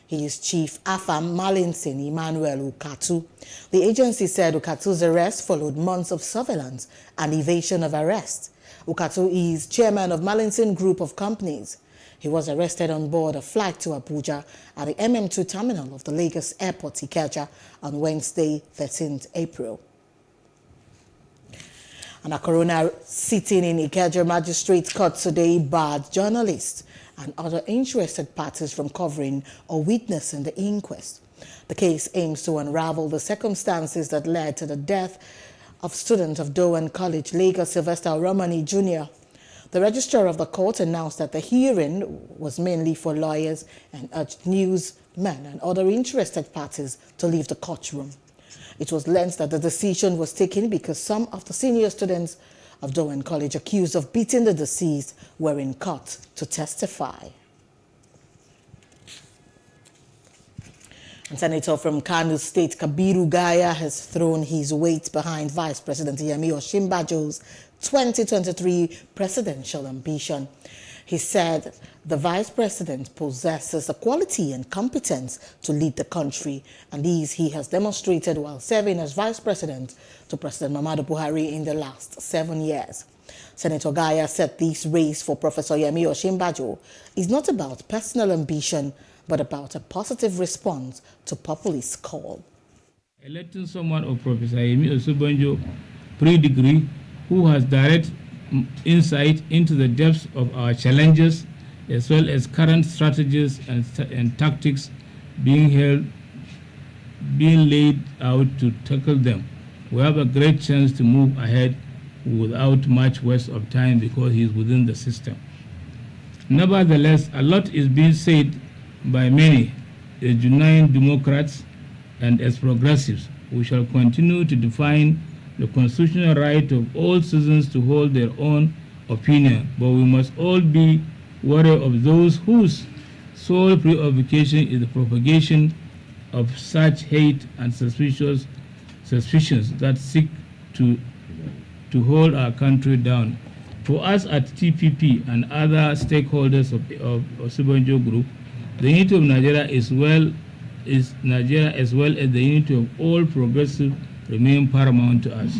He is Chief Afam Malinsin Emmanuel Ukatu. The agency said Ukatu's arrest followed months of surveillance and evasion of arrest. Ukatu is chairman of Malinsin Group of Companies. He was arrested on board a flight to Abuja at the MM2 terminal of the Lagos Airport, Ikeja, on Wednesday, 13th April. And a coroner sitting in Ikeja Magistrates Court today barred journalists and other interested parties from covering or witnessing the inquest. The case aims to unravel the circumstances that led to the death of student of Dowen College, Lagos, Sylvester Romani Jr. The registrar of the court announced that the hearing was mainly for lawyers and urged newsmen and other interested parties to leave the courtroom. It was learned that the decision was taken because some of the senior students of Dowen College accused of beating the deceased were in court to testify. And Senator from Kano State, Kabiru Gaya, has thrown his weight behind Vice President Yemi Osinbajo's 2023 presidential ambition. He said the vice president possesses the quality and competence to lead the country, and these he has demonstrated while serving as vice president to President Muhammadu Buhari in the last 7 years. Senator Gaya said this race for Professor Yemi Osinbajo is not about personal ambition, but about a positive response to populist call. Electing someone of Professor Yemi Osinbajo, pre-degree, who has direct insight into the depths of our challenges, as well as current strategies and tactics being laid out to tackle them. We have a great chance to move ahead without much waste of time because he is within the system. Nevertheless, a lot is being said by many, as genuine Democrats and as progressives. We shall continue to define the constitutional right of all citizens to hold their own opinion, but we must all be wary of those whose sole preoccupation is the propagation of such hate and suspicions that seek to hold our country down. For us at TPP and other stakeholders of Osinbajo Group, the unity of Nigeria as well as the unity of all progressives remain paramount to us.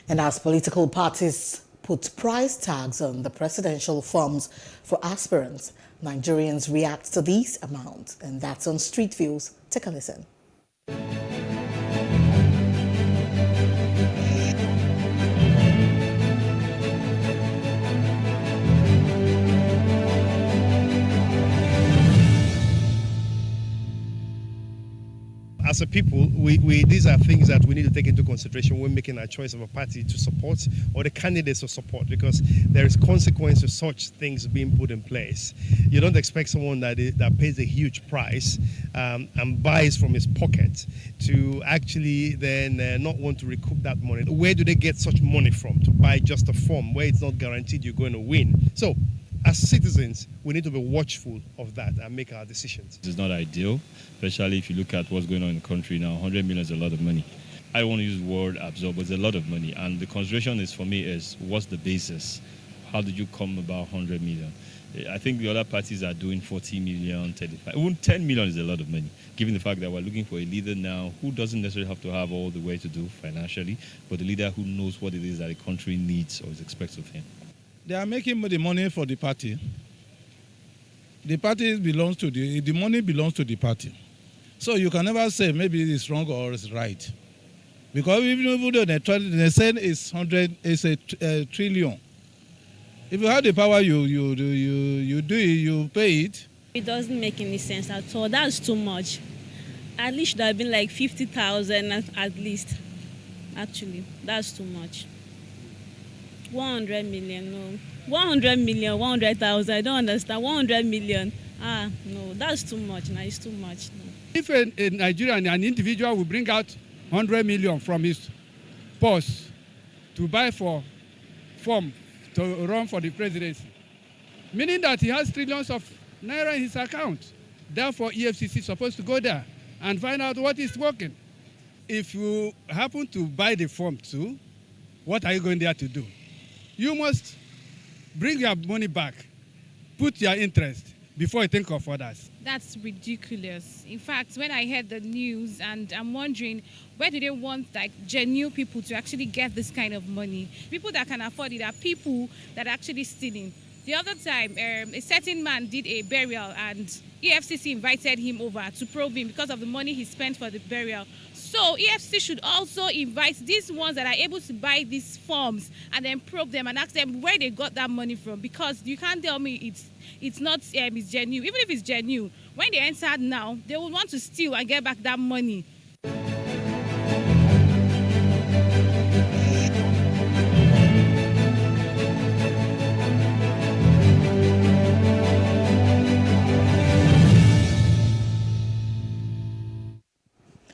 And as political parties put price tags on the presidential forms for aspirants, Nigerians react to these amounts, and that's on Street Views. Take a listen. As a people, these are things that we need to take into consideration when making our choice of a party to support or the candidates to support, because there is consequence to such things being put in place. You don't expect someone that pays a huge price and buys from his pocket to actually then not want to recoup that money. Where do they get such money from to buy just a form where it's not guaranteed you're going to win? So, as citizens, we need to be watchful of that and make our decisions. It's not ideal, especially if you look at what's going on in the country now. 100 million is a lot of money. I don't want to use the word absorb, but it's a lot of money. And the consideration is, for me, is what's the basis? How did you come about 100 million? I think the other parties are doing 40 million, 35. Even 10 million is a lot of money, given the fact that we're looking for a leader now who doesn't necessarily have to have all the way to do financially, but a leader who knows what it is that the country needs or is expected of him. They are making the money for the party. The party belongs to the money belongs to the party. So you can never say maybe it's wrong or it's right. Because even though they say it's a trillion. If you have the power, you do it, you pay it. It doesn't make any sense at all. That's too much. At least should have been like 50,000 at least. Actually, that's too much. 100 million, no. 100 million, 100,000, I don't understand. 100 million, no, that's too much. No, it's too much. No. If a Nigerian, an individual will bring out 100 million from his purse to buy for form to run for the presidency, meaning that he has trillions of naira in his account. Therefore, EFCC is supposed to go there and find out what is working. If you happen to buy the form too, what are you going there to do? You must bring your money back, put your interest before you think of others. That's ridiculous. In fact, when I heard the news, and I'm wondering, where do they want like genuine people to actually get this kind of money? People that can afford it are people that are actually stealing. The other time, a certain man did a burial and EFCC invited him over to probe him because of the money he spent for the burial. So EFCC should also invite these ones that are able to buy these forms and then probe them and ask them where they got that money from, because you can't tell me it's not it's genuine. Even if it's genuine, when they enter now, they will want to steal and get back that money.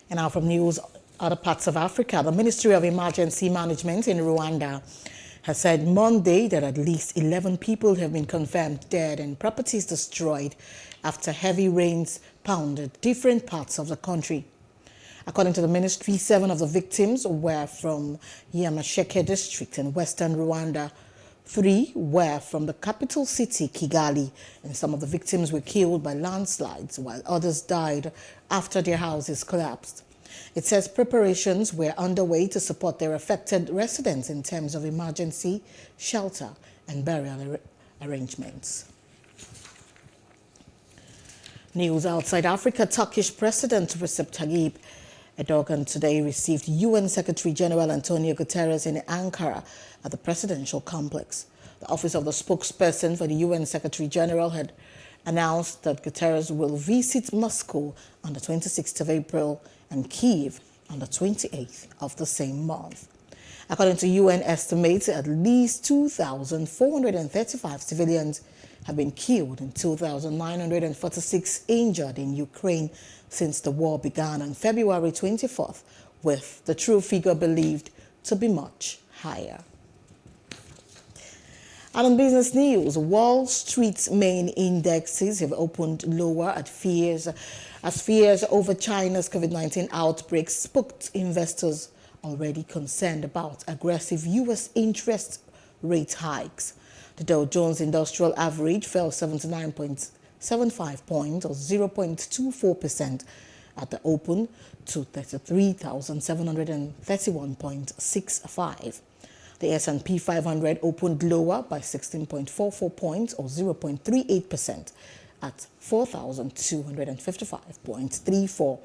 And now from news other parts of Africa, the Ministry of Emergency Management in Rwanda has said Monday that at least 11 people have been confirmed dead and properties destroyed after heavy rains pounded different parts of the country. According to the ministry, 7 of the victims were from Nyamasheke district in western Rwanda. 3 were from the capital city, Kigali, and some of the victims were killed by landslides, while others died after their houses collapsed. It says preparations were underway to support their affected residents in terms of emergency, shelter, and burial arrangements. News outside Africa, Turkish President Recep Tayyip Erdogan today received UN Secretary General Antonio Guterres in Ankara at the presidential complex. The office of the spokesperson for the UN Secretary General had announced that Guterres will visit Moscow on the 26th of April and Kyiv on the 28th of the same month. According to UN estimates, at least 2,435 civilians have been killed and 2,946 injured in Ukraine since the war began on February 24th, with the true figure believed to be much higher. And on business news, Wall Street's main indexes have opened lower as fears over China's COVID-19 outbreak spooked investors already concerned about aggressive U.S. interest rate hikes. The Dow Jones Industrial Average fell 79.75 points, or 0.24%, at the open to 33,731.65. The S&P 500 opened lower by 16.44 points, or 0.38%, at 4,255.34.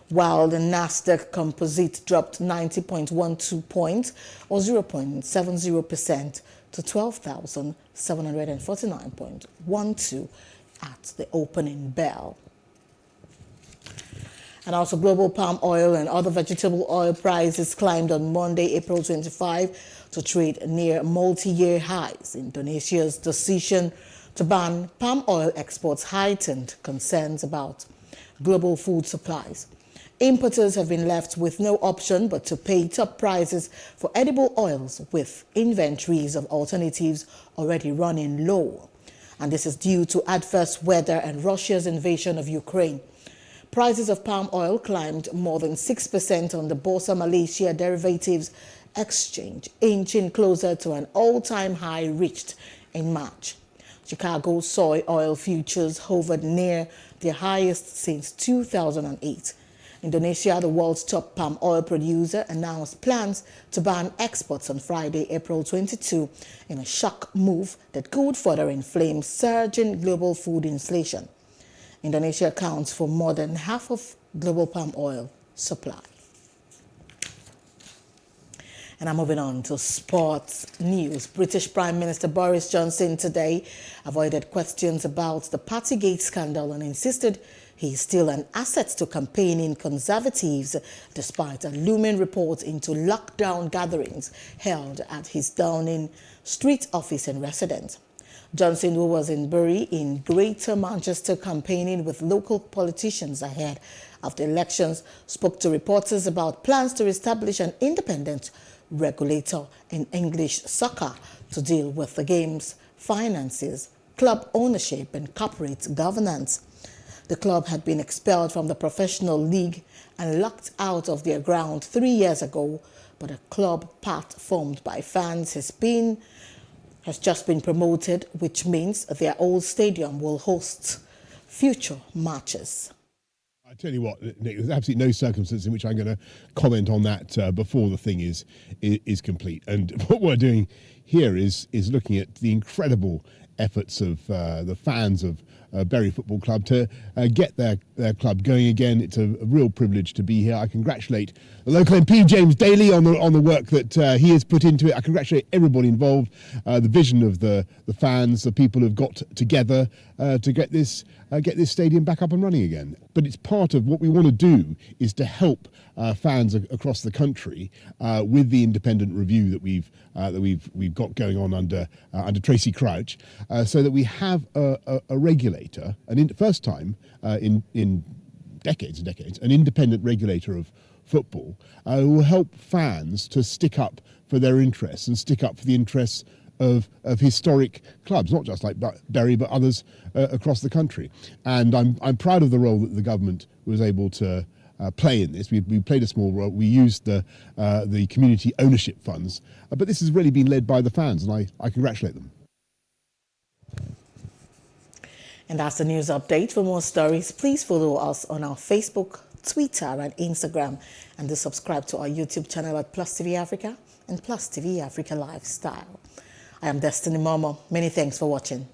While the Nasdaq Composite dropped 90.12 points, or 0.70%, to 12,749.12 at the opening bell. And also, global palm oil and other vegetable oil prices climbed on Monday, April 25, to trade near multi-year highs. Indonesia's decision to ban palm oil exports heightened concerns about global food supplies. Importers have been left with no option but to pay top prices for edible oils, with inventories of alternatives already running low. And this is due to adverse weather and Russia's invasion of Ukraine. Prices of palm oil climbed more than 6% on the Bursa Malaysia derivatives exchange, inching closer to an all-time high reached in March. Chicago soy oil futures hovered near their highest since 2008. Indonesia, the world's top palm oil producer, announced plans to ban exports on Friday, April 22, in a shock move that could further inflame surging global food inflation. Indonesia accounts for more than half of global palm oil supply. And I'm moving on to sports news. British Prime Minister Boris Johnson today avoided questions about the Partygate scandal and insisted he is still an asset to campaigning Conservatives, despite a looming report into lockdown gatherings held at his Downing Street office and residence. Johnson, who was in Bury in Greater Manchester campaigning with local politicians ahead of the elections, spoke to reporters about plans to establish an independent regulator in English soccer to deal with the game's finances, club ownership and corporate governance. The club had been expelled from the professional league and locked out of their ground 3 years ago, but a club path formed by fans has just been promoted, which means their old stadium will host future matches. I tell you what, Nick, there's absolutely no circumstance in which I'm going to comment on that before the thing is complete. And what we're doing here is looking at the incredible efforts of the fans of Bury Football Club to get their club going again. It's a real privilege to be here. I congratulate the local MP, James Daly, on the work that he has put into it. I congratulate everybody involved, the vision of the fans, the people who've got together to get this stadium back up and running again. But it's part of what we want to do is to help fans across the country with the independent review that we've got going on under Tracy Crouch, so that we have a regulator, first time in decades and decades, an independent regulator of football who will help fans to stick up for their interests and stick up for the interests of historic clubs, not just like Bury, but others across the country. And I'm proud of the role that the government was able to play in this. We played a small role. We used the community ownership funds, but this has really been led by the fans, and I congratulate them. And that's the news update. For more stories, please follow us on our Facebook, Twitter and Instagram, and do subscribe to our YouTube channel at PlusTvAfrica and PlusTvAfrica Lifestyle. I am Destiny Momo. Many thanks for watching.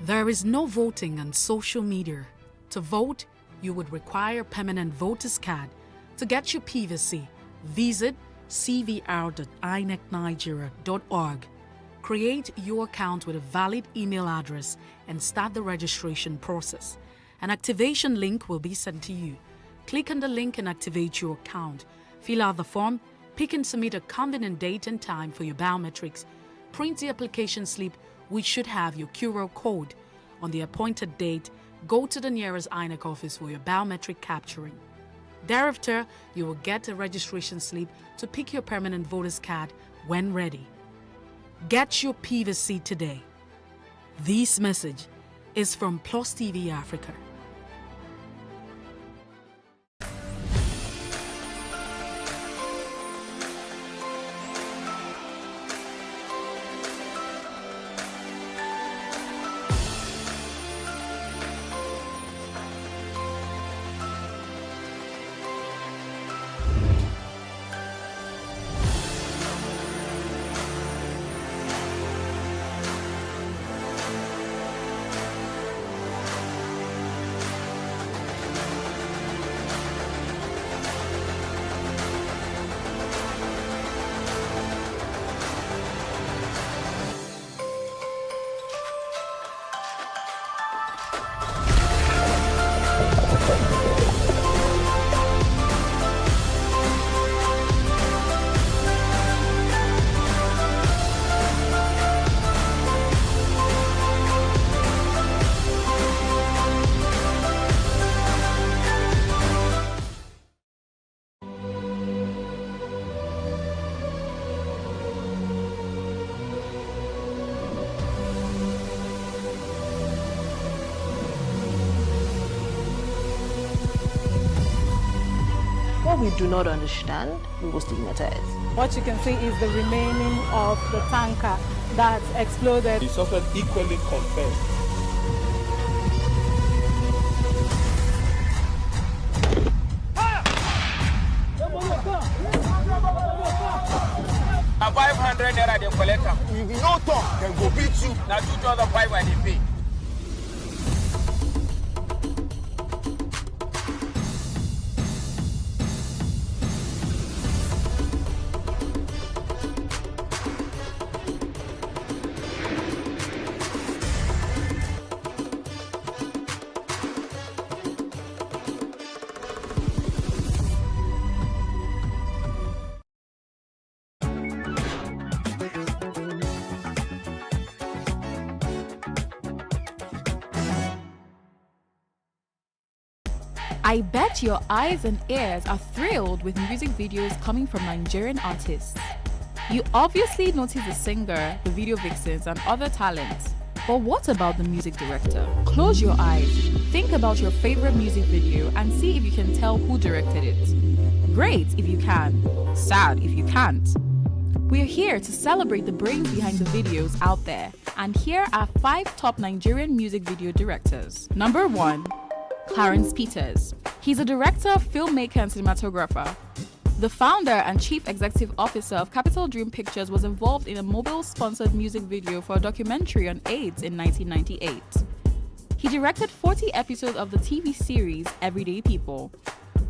There is no voting on social media. To vote, you would require a permanent voter's card. To get your PVC, visit cvr.inecnigeria.org. Create your account with a valid email address and start the registration process. An activation link will be sent to you. Click on the link and activate your account. Fill out the form, pick and submit a convenient date and time for your biometrics. Print the application slip, which should have your QR code. On the appointed date, go to the nearest INEC office for your biometric capturing. Thereafter, you will get a registration slip to pick your permanent voter's card when ready. Get your PVC today. This message is from PlusTvAfrica. What we do not understand, we will stigmatize. What you can see is the remaining of the tanker that exploded. He suffered equally confessed. A 500 naira they collect am. If you no talk, dem go beat you. Na 2,500 I dey pay. I bet your eyes and ears are thrilled with music videos coming from Nigerian artists. You obviously notice the singer, the video vixens, and other talents. But what about the music director? Close your eyes, think about your favorite music video, and see if you can tell who directed it. Great if you can, sad if you can't. We're here to celebrate the brains behind the videos out there, and here are 5 top Nigerian music video directors. Number 1. Clarence Peters. He's a director, filmmaker, and cinematographer. The founder and chief executive officer of Capital Dream Pictures was involved in a mobile-sponsored music video for a documentary on AIDS in 1998. He directed 40 episodes of the TV series Everyday People.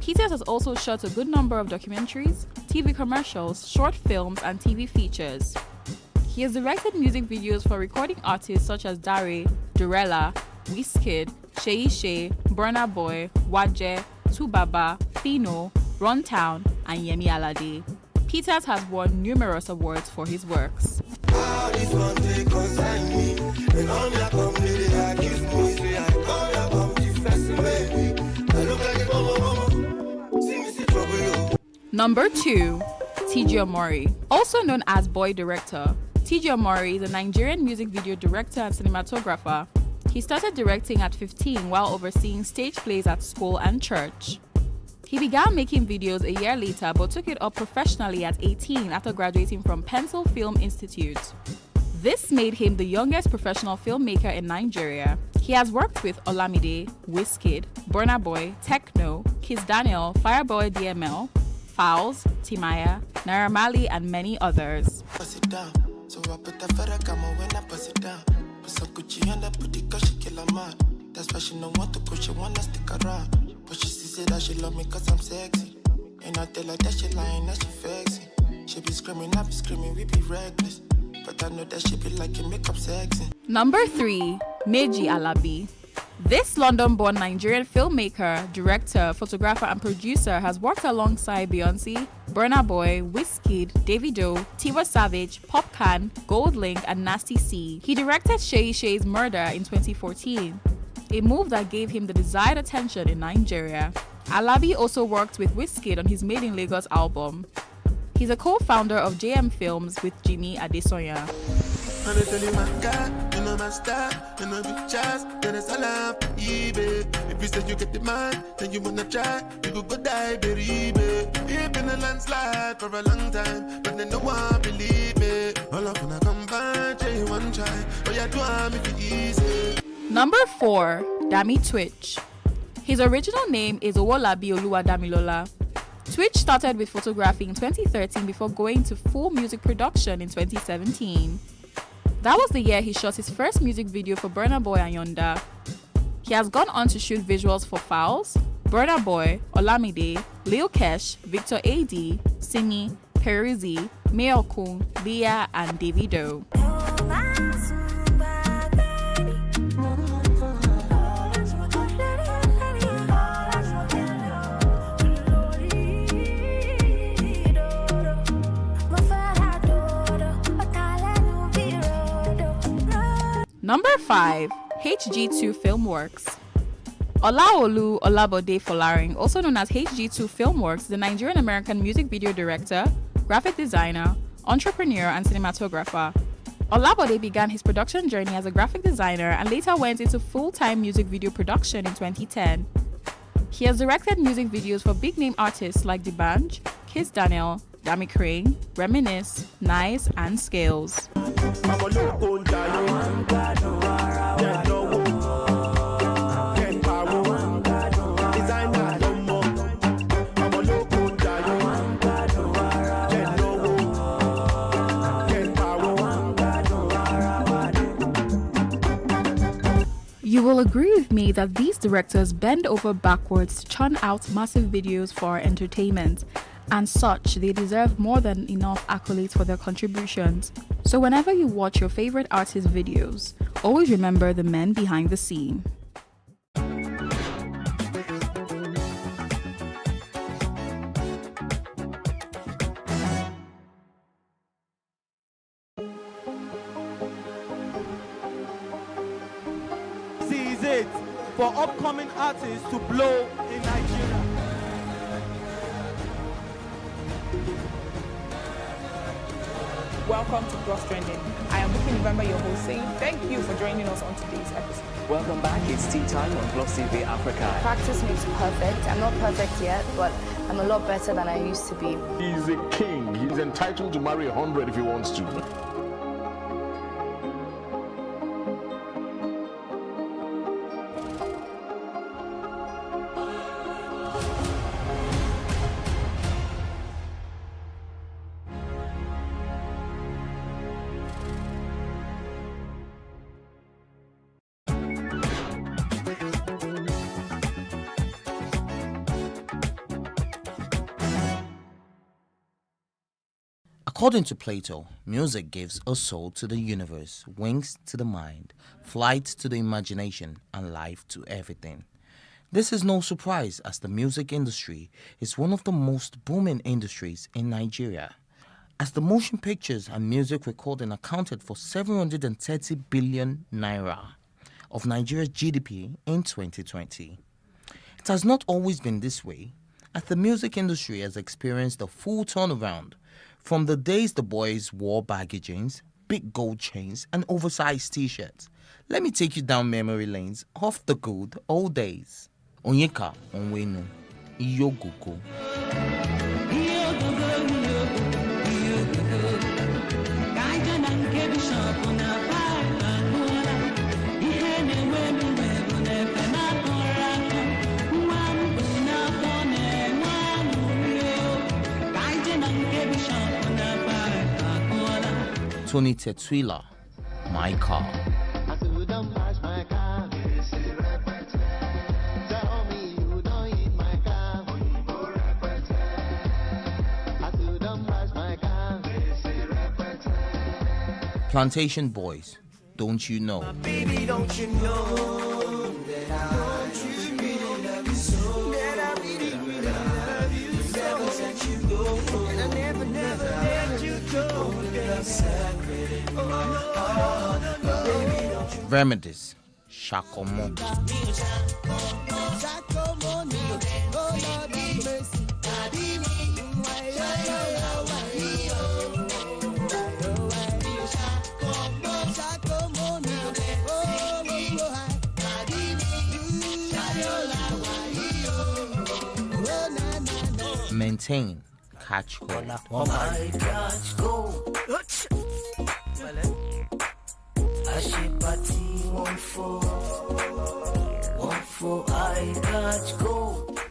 Peters has also shot a good number of documentaries, TV commercials, short films, and TV features. He has directed music videos for recording artists such as Dare, Durella, Wizkid, Seyi, Burna Boy, Waje, Tubaba, Fino, Runtown, and Yemi Alade. Peters has won numerous awards for his works. Number 2. TG Omori. Also known as Boy Director, TG Omori is a Nigerian music video director and cinematographer. He started directing at 15 while overseeing stage plays at school and church. He began making videos a year later but took it up professionally at 18 after graduating from Pencil Film Institute. This made him the youngest professional filmmaker in Nigeria. He has worked with Olamide, Wizkid, Burna Boy, Techno, Kiss Daniel, Fireboy DML, Fowls, Timaya, Naira Marley, and many others. But she don't want to push, she wanna stick around. But she still say that she love me cause I'm sexy. And I tell her that she lying, that she vexing. She be screaming, I be screaming, we be reckless. But I know that she be liking makeup sexy. Number 3, Meji Alabi. This London-born Nigerian filmmaker, director, photographer and producer has worked alongside Beyonce, Burna Boy, Wizkid, Davido, Tiwa Savage, Popcan, Goldlink and Nasty C. He directed Shay Shay's Murder in 2014, a move that gave him the desired attention in Nigeria. Alabi also worked with Wizkid on his Made in Lagos album. He's a co-founder of JM Films with Jimmy Adesoya. And I tell you, my God, you know my style, you know big chance, then it's all up, eBay. If you say you get the man, then you wanna try, you could go die, baby. You've been a landslide for a long time, but then no one believe me. All up when I come back, you one try, but you do make it easy. Number 4, Dami Twitch. His original name is Owolabi Oluwadamilola. Twitch started with photography in 2013 before going to full music production in 2017. That was the year he shot his first music video for Burna Boy and Yonda. He has gone on to shoot visuals for Fowls, Burna Boy, Olamide, Lil Kesh, Victor A.D., Simi, Peruzzi, Mayokun, Leah, and Davido. Number 5, HG2 Filmworks. Olaolu Olabode Folarin, also known as HG2 Filmworks, the Nigerian-American music video director, graphic designer, entrepreneur, and cinematographer. Olabode began his production journey as a graphic designer and later went into full-time music video production in 2010. He has directed music videos for big-name artists like D'banj, Kiss Daniel, Dami Crane, Reminisce, Nice, and Scales. You will agree with me that these directors bend over backwards to churn out massive videos for our entertainment. And such, they deserve more than enough accolades for their contributions. So whenever you watch your favorite artist videos, always remember the men behind the scene. This is it for upcoming artists to blow in Nigeria. Welcome to Plus Trending. I am Buki November, your host, saying thank you for joining us on today's episode. Welcome back. It's tea time on PlusTvAfrica. Practice makes perfect. I'm not perfect yet, but I'm a lot better than I used to be. He's a king. He's entitled to marry 100 if he wants to. According to Plato, music gives a soul to the universe, wings to the mind, flight to the imagination, and life to everything. This is no surprise as the music industry is one of the most booming industries in Nigeria, as the motion pictures and music recording accounted for 730 billion naira of Nigeria's GDP in 2020. It has not always been this way, as the music industry has experienced a full turnaround from the days the boys wore baggy jeans, big gold chains, and oversized t-shirts. Let me take you down memory lanes of the good old days. Onyeka Onwenu, Iyoguko. Tony Tetsuila, My Car. Plantation Boys, Don't You Know? Baby, don't you know that I really love you so? That I really love you so. Never let you go, and I never let you go. That's sacred. Baby, don't you Remedies, Shakomo. Maintain, Catch Cold.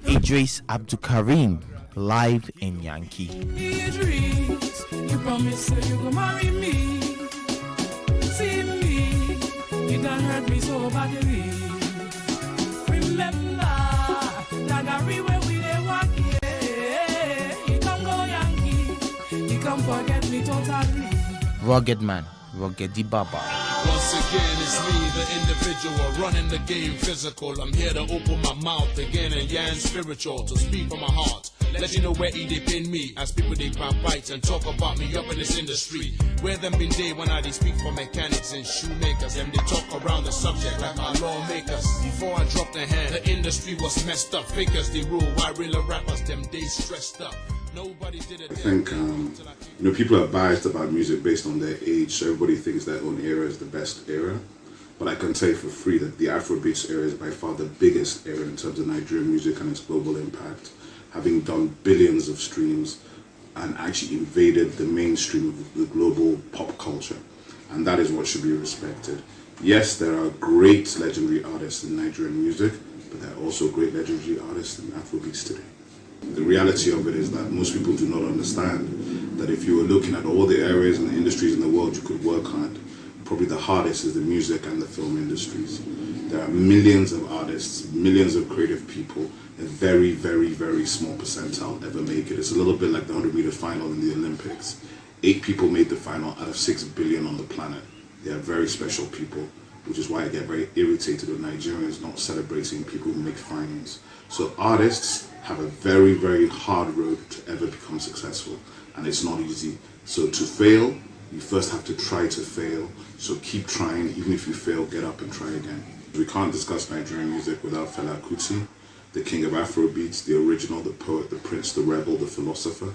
Idris Abdulkarim, live in Yankee. Idris, you promise you go marry me. See me, you done hurt me so badly. Remember that where we dey walk, yeah. You come go Yankee, you come forget me totally. Rugged Man, Ruggedy Baba. Once again, it's me, the individual, running the game physical. I'm here to open my mouth again and yarn spiritual, to speak from my heart. Let you know where they pin me, as people they grab bites and talk about me up in this industry. Where them been day when I they speak for mechanics and shoemakers, and they talk around the subject like my lawmakers. Before I dropped the hand, the industry was messed up. Fakers they rule, why real rappers them they stressed up. Nobody did it. I think people are biased about music based on their age, so everybody thinks their own era is the best era. But I can tell you for free that the Afrobeats era is by far the biggest era in terms of Nigerian music and its global impact, having done billions of streams and actually invaded the mainstream of the global pop culture. And that is what should be respected. Yes, there are great legendary artists in Nigerian music, but there are also great legendary artists in Afrobeats today. The reality of it is that most people do not understand that if you were looking at all the areas and the industries in the world you could work on, probably the hardest is the music and the film industries. There are millions of artists, millions of creative people. A very, very, very small percentile ever make it. It's a little bit like the 100-meter final in the Olympics. 8 people made the final out of 6 billion on the planet. They are very special people, which is why I get very irritated with Nigerians not celebrating people who make finals. So artists have a very, very hard road to ever become successful, and it's not easy. So to fail, you first have to try to fail. So keep trying. Even if you fail, get up and try again. We can't discuss Nigerian music without Fela Kuti, the king of Afrobeats, the original, the poet, the prince, the rebel, the philosopher.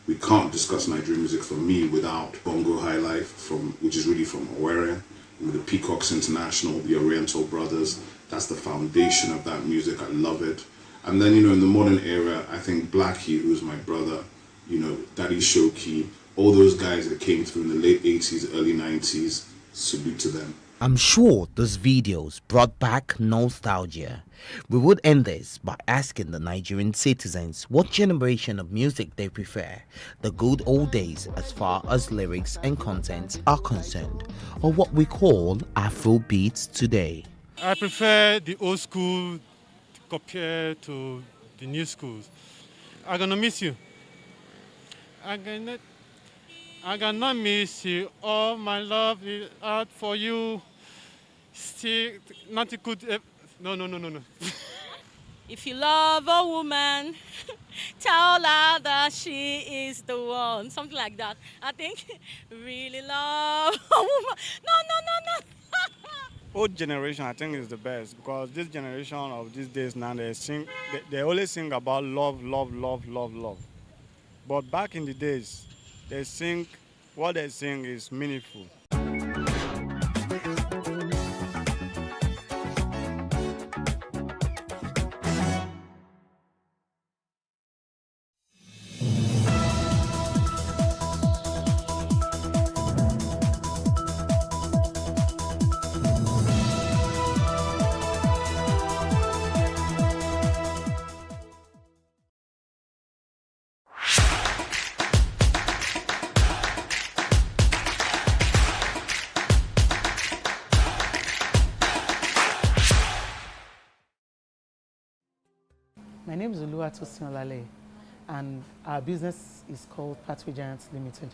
We can't discuss Nigerian music for me without Bongo High Life, which is really from Owerri, the Peacocks International, the Oriental Brothers. That's the foundation of that music. I love it. And then, in the modern era, I think Blackie, who's my brother, Daddy Shoki, all those guys that came through in the late 80s, early 90s, salute to them. I'm sure those videos brought back nostalgia. We would end this by asking the Nigerian citizens what generation of music they prefer, the good old days as far as lyrics and content are concerned, or what we call Afrobeats today. I prefer the old school compared to the new schools. I'm gonna miss you. I'm gonna miss you. All my love is out for you. Still, nothing could. No. If you love a woman, tell her that she is the one. Something like that. I think really love a woman. No. Old generation, I think, is the best, because this generation of these days now, they always sing about love. But back in the days, what they sing is meaningful. My name is Oluwatosin Olale, and our business is called Pathway Giants Limited.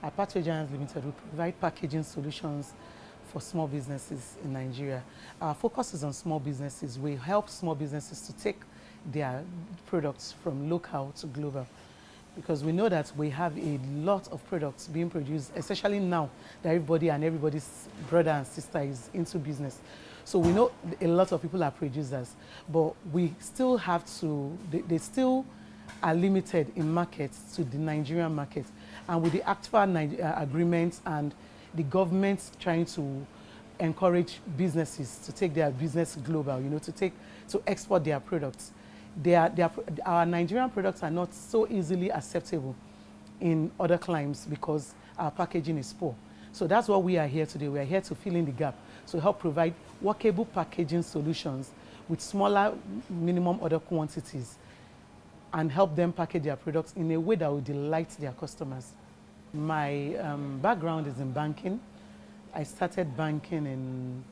At Pathway Giants Limited, we provide packaging solutions for small businesses in Nigeria. Our focus is on small businesses. We help small businesses to take their products from local to global, because we know that we have a lot of products being produced, especially now that everybody's brother and sister is into business. So we know a lot of people are producers, but we still have to, they still are limited in markets to the Nigerian market. And with the ACTFA agreements and the government trying to encourage businesses to take their business global, to export their products, our Nigerian products are not so easily acceptable in other climes because our packaging is poor. So that's what we are here today. We are here to fill in the gap, to help provide workable packaging solutions with smaller minimum order quantities and help them package their products in a way that will delight their customers. My background is in banking. I started banking in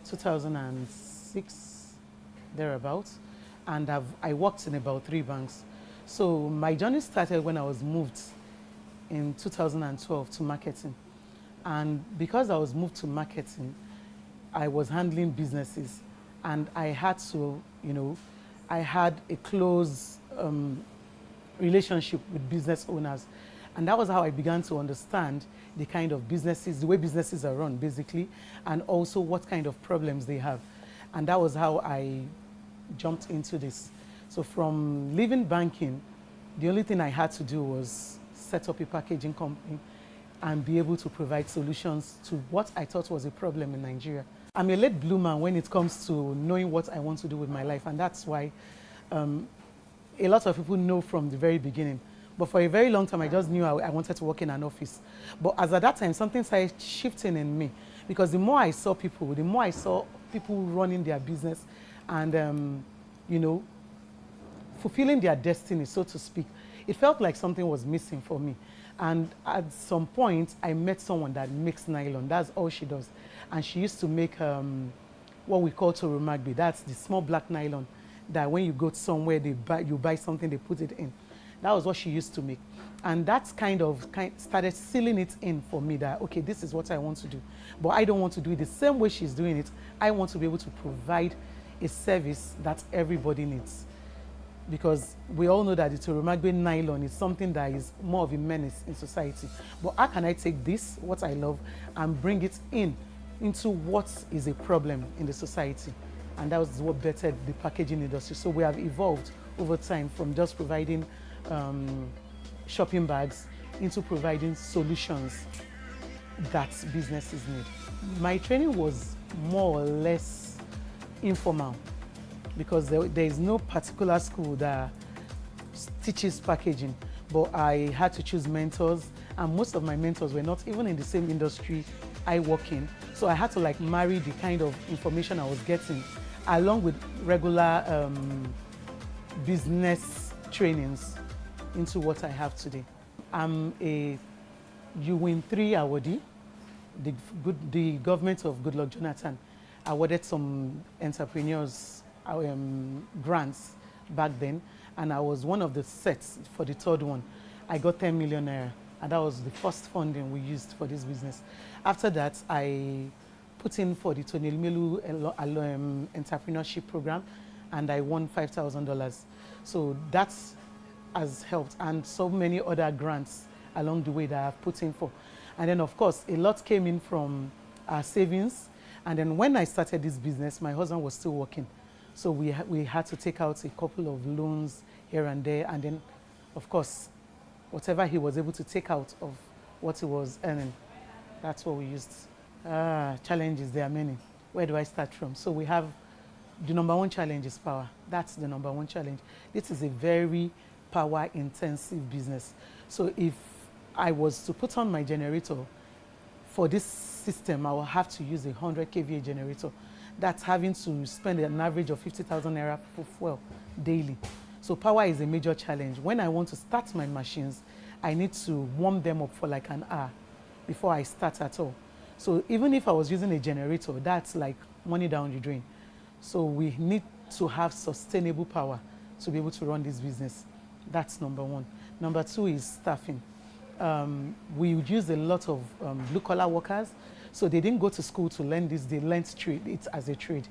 2006, thereabouts, and I worked in about 3 banks. So my journey started when I was moved in 2012 to marketing. And because I was moved to marketing, I was handling businesses, and I had to, I had a close relationship with business owners. And that was how I began to understand the kind of businesses, the way businesses are run, basically, and also what kind of problems they have. And that was how I jumped into this. So from leaving banking, the only thing I had to do was set up a packaging company and be able to provide solutions to what I thought was a problem in Nigeria. I'm a late bloomer when it comes to knowing what I want to do with my life, and that's why a lot of people know from the very beginning. But for a very long time, I just knew I wanted to work in an office. But as at that time, something started shifting in me, because the more I saw people running their business and, fulfilling their destiny, so to speak, it felt like something was missing for me. And at some point, I met someone that makes nylon. That's all she does. And she used to make what we call toromagbe. That's the small black nylon that when you go somewhere, you buy something, they put it in. That was what she used to make. And that's started sealing it in for me that, okay, this is what I want to do. But I don't want to do it the same way she's doing it. I want to be able to provide a service that everybody needs. Because we all know that the toromagbe nylon is something that is more of a menace in society. But how can I take this, what I love, and bring it into what is a problem in the society? And that was what bettered the packaging industry. So we have evolved over time from just providing shopping bags into providing solutions that businesses need. My training was more or less informal, because there is no particular school that teaches packaging, but I had to choose mentors, and most of my mentors were not even in the same industry I work in. So I had to marry the kind of information I was getting along with regular business trainings into what I have today. I'm a UN 3 awardee. The government of Goodluck Jonathan awarded some entrepreneurs grants back then, and I was one of the sets for the 3rd one. I got 10 million naira, and that was the first funding we used for this business. After that, I put in for the Tony Melu entrepreneurship program, and I won $5,000. So that has helped, and so many other grants along the way that I've put in for. And then, of course, a lot came in from our savings. And then when I started this business, my husband was still working. So we had to take out a couple of loans here and there. And then, of course, whatever he was able to take out of what he was earning, that's what we used. Challenges, there are many. Where do I start from? So we have the number 1 challenge is power. That's the number 1 challenge. This is a very power-intensive business. So if I was to put on my generator for this system, I will have to use a 100 kVA generator. That's having to spend an average of 50,000 naira for fuel daily. So power is a major challenge. When I want to start my machines, I need to warm them up for like an hour before I start at all. So even if I was using a generator, that's like money down the drain. So we need to have sustainable power to be able to run this business. That's number 1. Number 2 is staffing. we use a lot of blue-collar workers. So they didn't go to school to learn this, they learned it as a trade.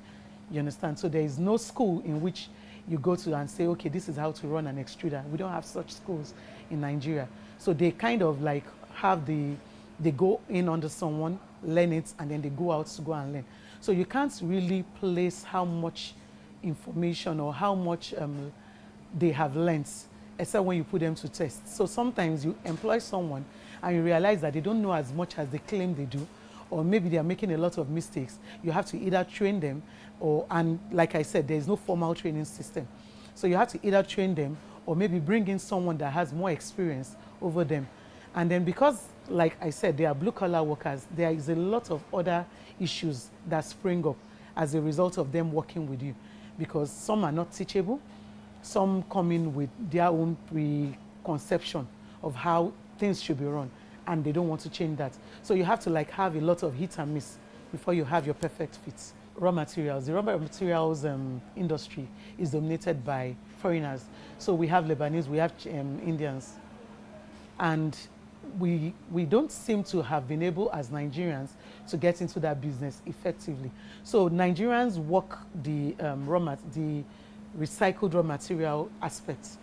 You understand? So there is no school in which you go to and say, okay, this is how to run an extruder. We don't have such schools in Nigeria. So they kind of like have they go in under someone, learn it, and then they go out to go and learn. So you can't really place how much information or how much they have learned, except when you put them to test. So sometimes you employ someone and you realize that they don't know as much as they claim they do, or maybe they are making a lot of mistakes. You have to either train them and like I said, there is no formal training system. So you have to either train them or maybe bring in someone that has more experience over them. And then because, like I said, they are blue-collar workers, there is a lot of other issues that spring up as a result of them working with you, because some are not teachable, some come in with their own preconception of how things should be run, and they don't want to change that. So you have to like have a lot of hit and miss before you have your perfect fit. Raw materials. The raw materials industry is dominated by foreigners. So we have Lebanese, we have Indians, and we don't seem to have been able as Nigerians to get into that business effectively. So Nigerians work the recycled raw material aspects.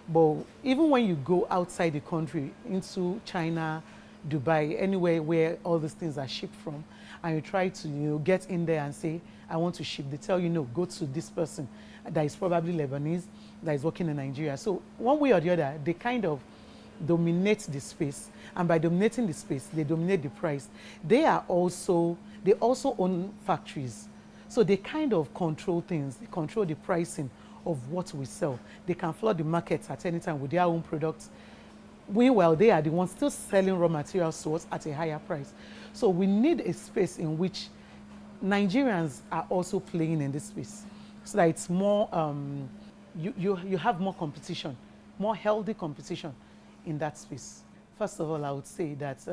But even when you go outside the country, into China, Dubai, anywhere where all these things are shipped from, and you try to get in there and say, I want to ship, they tell you, no, go to this person that is probably Lebanese, that is working in Nigeria. So one way or the other, they kind of dominate the space, and by dominating the space, they dominate the price. They also own factories. So they kind of control things, they control the pricing of what we sell. They can flood the markets at any time with their own products. While they are the ones still selling raw materials to us at a higher price. So we need a space in which Nigerians are also playing in this space, so that it's more, you have more competition, more healthy competition in that space. First of all, I would say that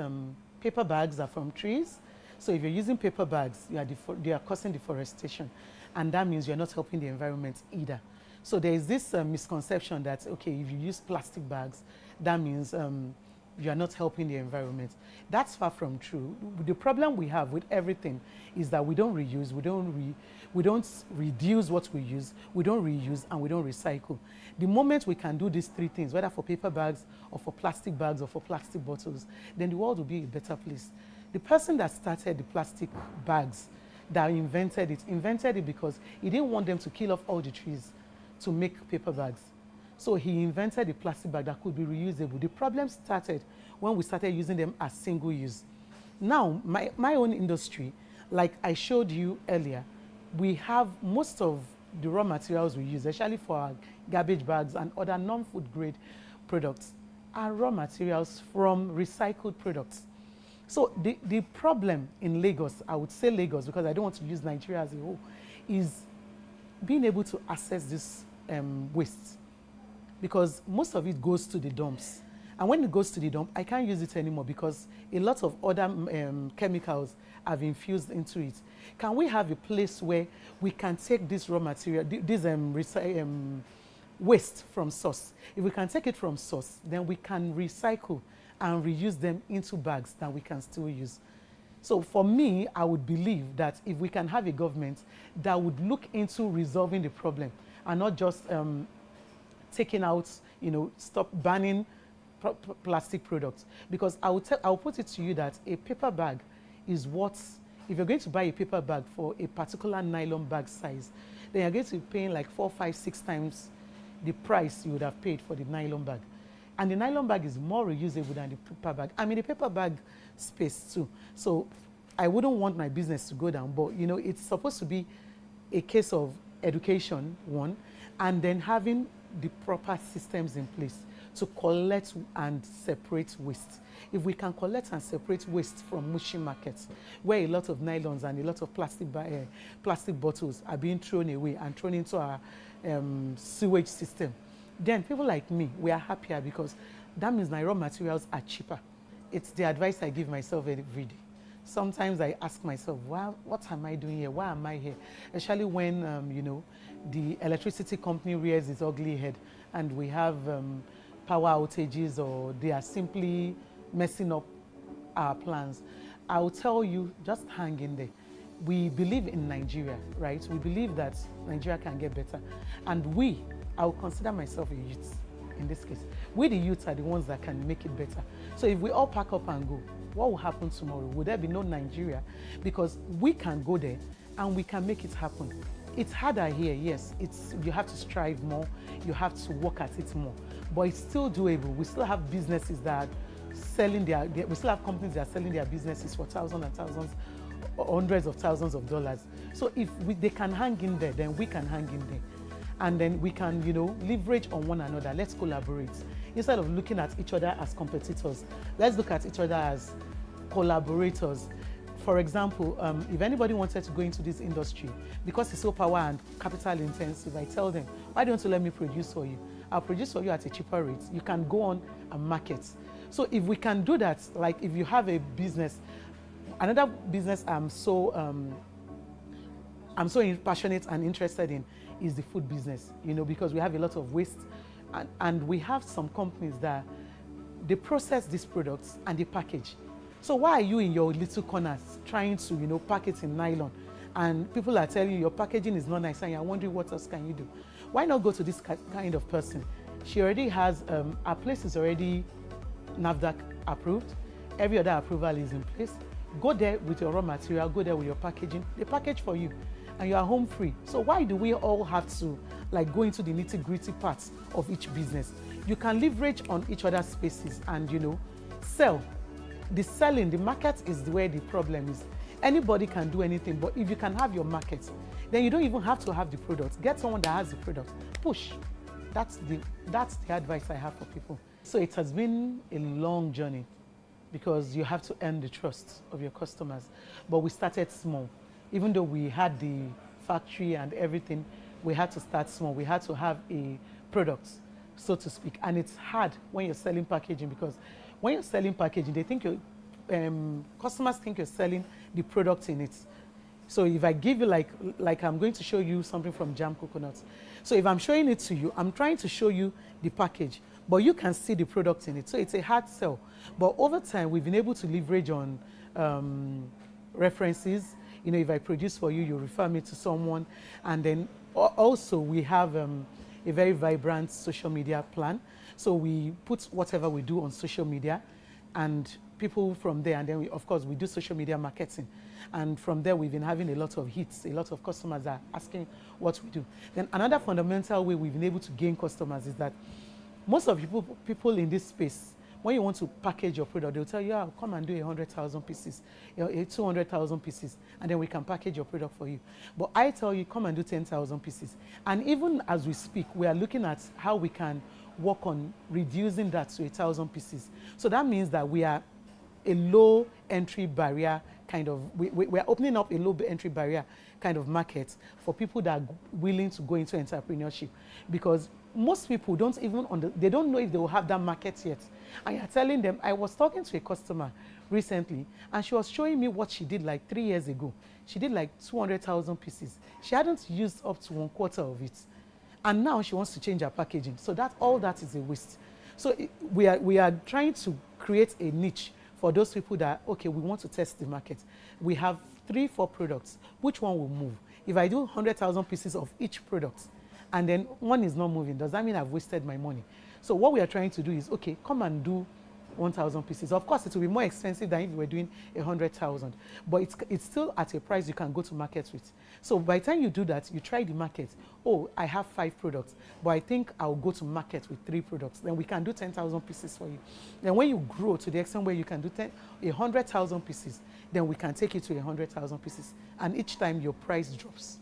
paper bags are from trees. So if you're using paper bags, you are causing deforestation. And that means you're not helping the environment either. So there is this misconception that, okay, if you use plastic bags, that means you are not helping the environment. That's far from true. The problem we have with everything is that we don't reuse, we don't reduce what we use, we don't reuse, and we don't recycle. The moment we can do these three things, whether for paper bags or for plastic bags or for plastic bottles, then the world will be a better place. The person that started the plastic bags, that invented it because he didn't want them to kill off all the trees to make paper bags. So he invented a plastic bag that could be reusable. The problem started when we started using them as single use. Now, my own industry, like I showed you earlier, we have most of the raw materials we use, especially for our garbage bags and other non-food grade products, are raw materials from recycled products. So the problem in Lagos, I would say Lagos because I don't want to use Nigeria as a whole, is being able to access this waste, because most of it goes to the dumps. And when it goes to the dump, I can't use it anymore because a lot of other chemicals have infused into it. Can we have a place where we can take this raw material, this waste from source? If we can take it from source, then we can recycle and reuse them into bags that we can still use. So for me, I would believe that if we can have a government that would look into resolving the problem and not just taking out, stop banning plastic products. Because I'll put it to you that a paper bag is what, if you're going to buy a paper bag for a particular nylon bag size, then you're going to be paying like 4, 5, 6 times the price you would have paid for the nylon bag. And the nylon bag is more reusable than the paper bag. I'm in the paper bag space too. So I wouldn't want my business to go down, but it's supposed to be a case of education, one, and then having the proper systems in place to collect and separate waste. If we can collect and separate waste from mushy markets, where a lot of nylons and a lot of plastic bottles are being thrown away and thrown into our sewage system, then people like me, we are happier because that means my raw materials are cheaper. It's the advice I give myself every day. Sometimes I ask myself, well, what am I doing here? Why am I here? Especially when, the electricity company rears its ugly head and we have power outages, or they are simply messing up our plans. I'll tell you, just hang in there. We believe in Nigeria, right? We believe that Nigeria can get better. And I will consider myself a youth in this case. We, the youth, are the ones that can make it better. So if we all pack up and go, what will happen tomorrow? Would there be no Nigeria? Because we can go there and we can make it happen. It's harder here, yes. You have to strive more, you have to work at it more, but it's still doable. We still have businesses that are selling we still have companies that are selling their businesses for thousands and thousands, hundreds of thousands of dollars. So if they can hang in there, then we can hang in there. And then we can, leverage on one another. Let's collaborate. Instead of looking at each other as competitors, let's look at each other as collaborators. For example, if anybody wanted to go into this industry, because it's so power and capital intensive, I tell them, why don't you let me produce for you? I'll produce for you at a cheaper rate. You can go on and market. So if we can do that, like if you have a business, another business I'm so passionate and interested in is the food business, because we have a lot of waste, and we have some companies that they process these products and they package. So why are you in your little corners trying to, pack it in nylon, and people are telling you your packaging is not nice and you're wondering what else can you do? Why not go to this kind of person? She already has, our place is already NAFDAC approved. Every other approval is in place. Go there with your raw material, go there with your packaging. They package for you and you are home free. So why do we all have to go into the nitty-gritty parts of each business? You can leverage on each other's spaces and, sell. The selling, the market is where the problem is. Anybody can do anything, but if you can have your market, then you don't even have to have the product. Get someone that has the product. Push. That's the advice I have for people. So it has been a long journey because you have to earn the trust of your customers. But we started small. Even though we had the factory and everything, we had to start small. We had to have a product, so to speak. And it's hard when you're selling packaging, because when you're selling packaging, they think customers think you're selling the product in it. So if I give you like I'm going to show you something from Jam Coconuts. So if I'm showing it to you, I'm trying to show you the package, but you can see the product in it. So it's a hard sell. But over time, we've been able to leverage on references. If I produce for you, you refer me to someone. And then also we have a very vibrant social media plan. So we put whatever we do on social media and people from there, and then of course we do social media marketing. And from there we've been having a lot of hits, a lot of customers are asking what we do. Then another fundamental way we've been able to gain customers is that most of people in this space, when you want to package your product, they'll tell you, come and do 100,000 pieces, 200,000 pieces, and then we can package your product for you. But I tell you, come and do 10,000 pieces. And even as we speak, we are looking at how we can work on reducing that to 1,000 pieces. So that means that we are a low entry barrier kind of, we are opening up a low entry barrier kind of market for people that are willing to go into entrepreneurship, because most people don't even they don't know if they will have that market yet. And you're telling them, I was talking to a customer recently and she was showing me what she did like 3 years ago. She did like 200,000 pieces. She hadn't used up to 1/4 of it. And now she wants to change her packaging. So all that is a waste. So we are trying to create a niche for those people that, okay, we want to test the market. We have 3-4 products. Which one will move? If I do 100,000 pieces of each product and then one is not moving, does that mean I've wasted my money? So what we are trying to do is, okay, come and do 1,000 pieces. Of course, it will be more expensive than if we were doing 100,000, but it's still at a price you can go to market with. So by the time you do that, you try the market. Oh, I have 5 products, but I think I'll go to market with 3 products. Then we can do 10,000 pieces for you. Then when you grow to the extent where you can do 100,000 pieces, then we can take you to 100,000 pieces. And each time your price drops.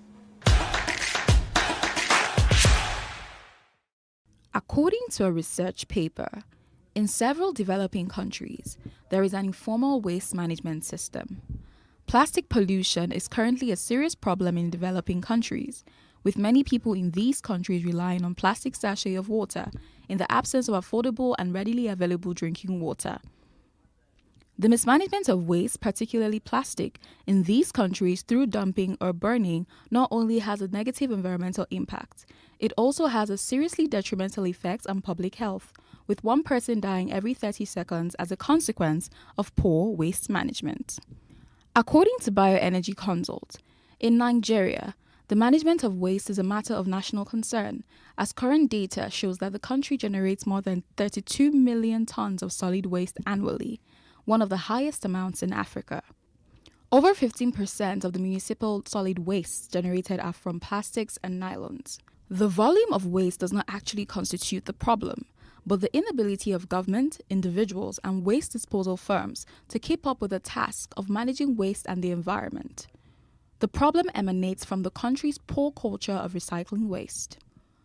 According to a research paper, in several developing countries, there is an informal waste management system. Plastic pollution is currently a serious problem in developing countries, with many people in these countries relying on plastic sachets of water in the absence of affordable and readily available drinking water. The mismanagement of waste, particularly plastic, in these countries through dumping or burning not only has a negative environmental impact, it also has a seriously detrimental effect on public health, with one person dying every 30 seconds as a consequence of poor waste management. According to Bioenergy Consult, in Nigeria, the management of waste is a matter of national concern, as current data shows that the country generates more than 32 million tons of solid waste annually, one of the highest amounts in Africa. Over 15% of the municipal solid waste generated are from plastics and nylons. The volume of waste does not actually constitute the problem, but the inability of government, individuals, and waste disposal firms to keep up with the task of managing waste and the environment. The problem emanates from the country's poor culture of recycling waste.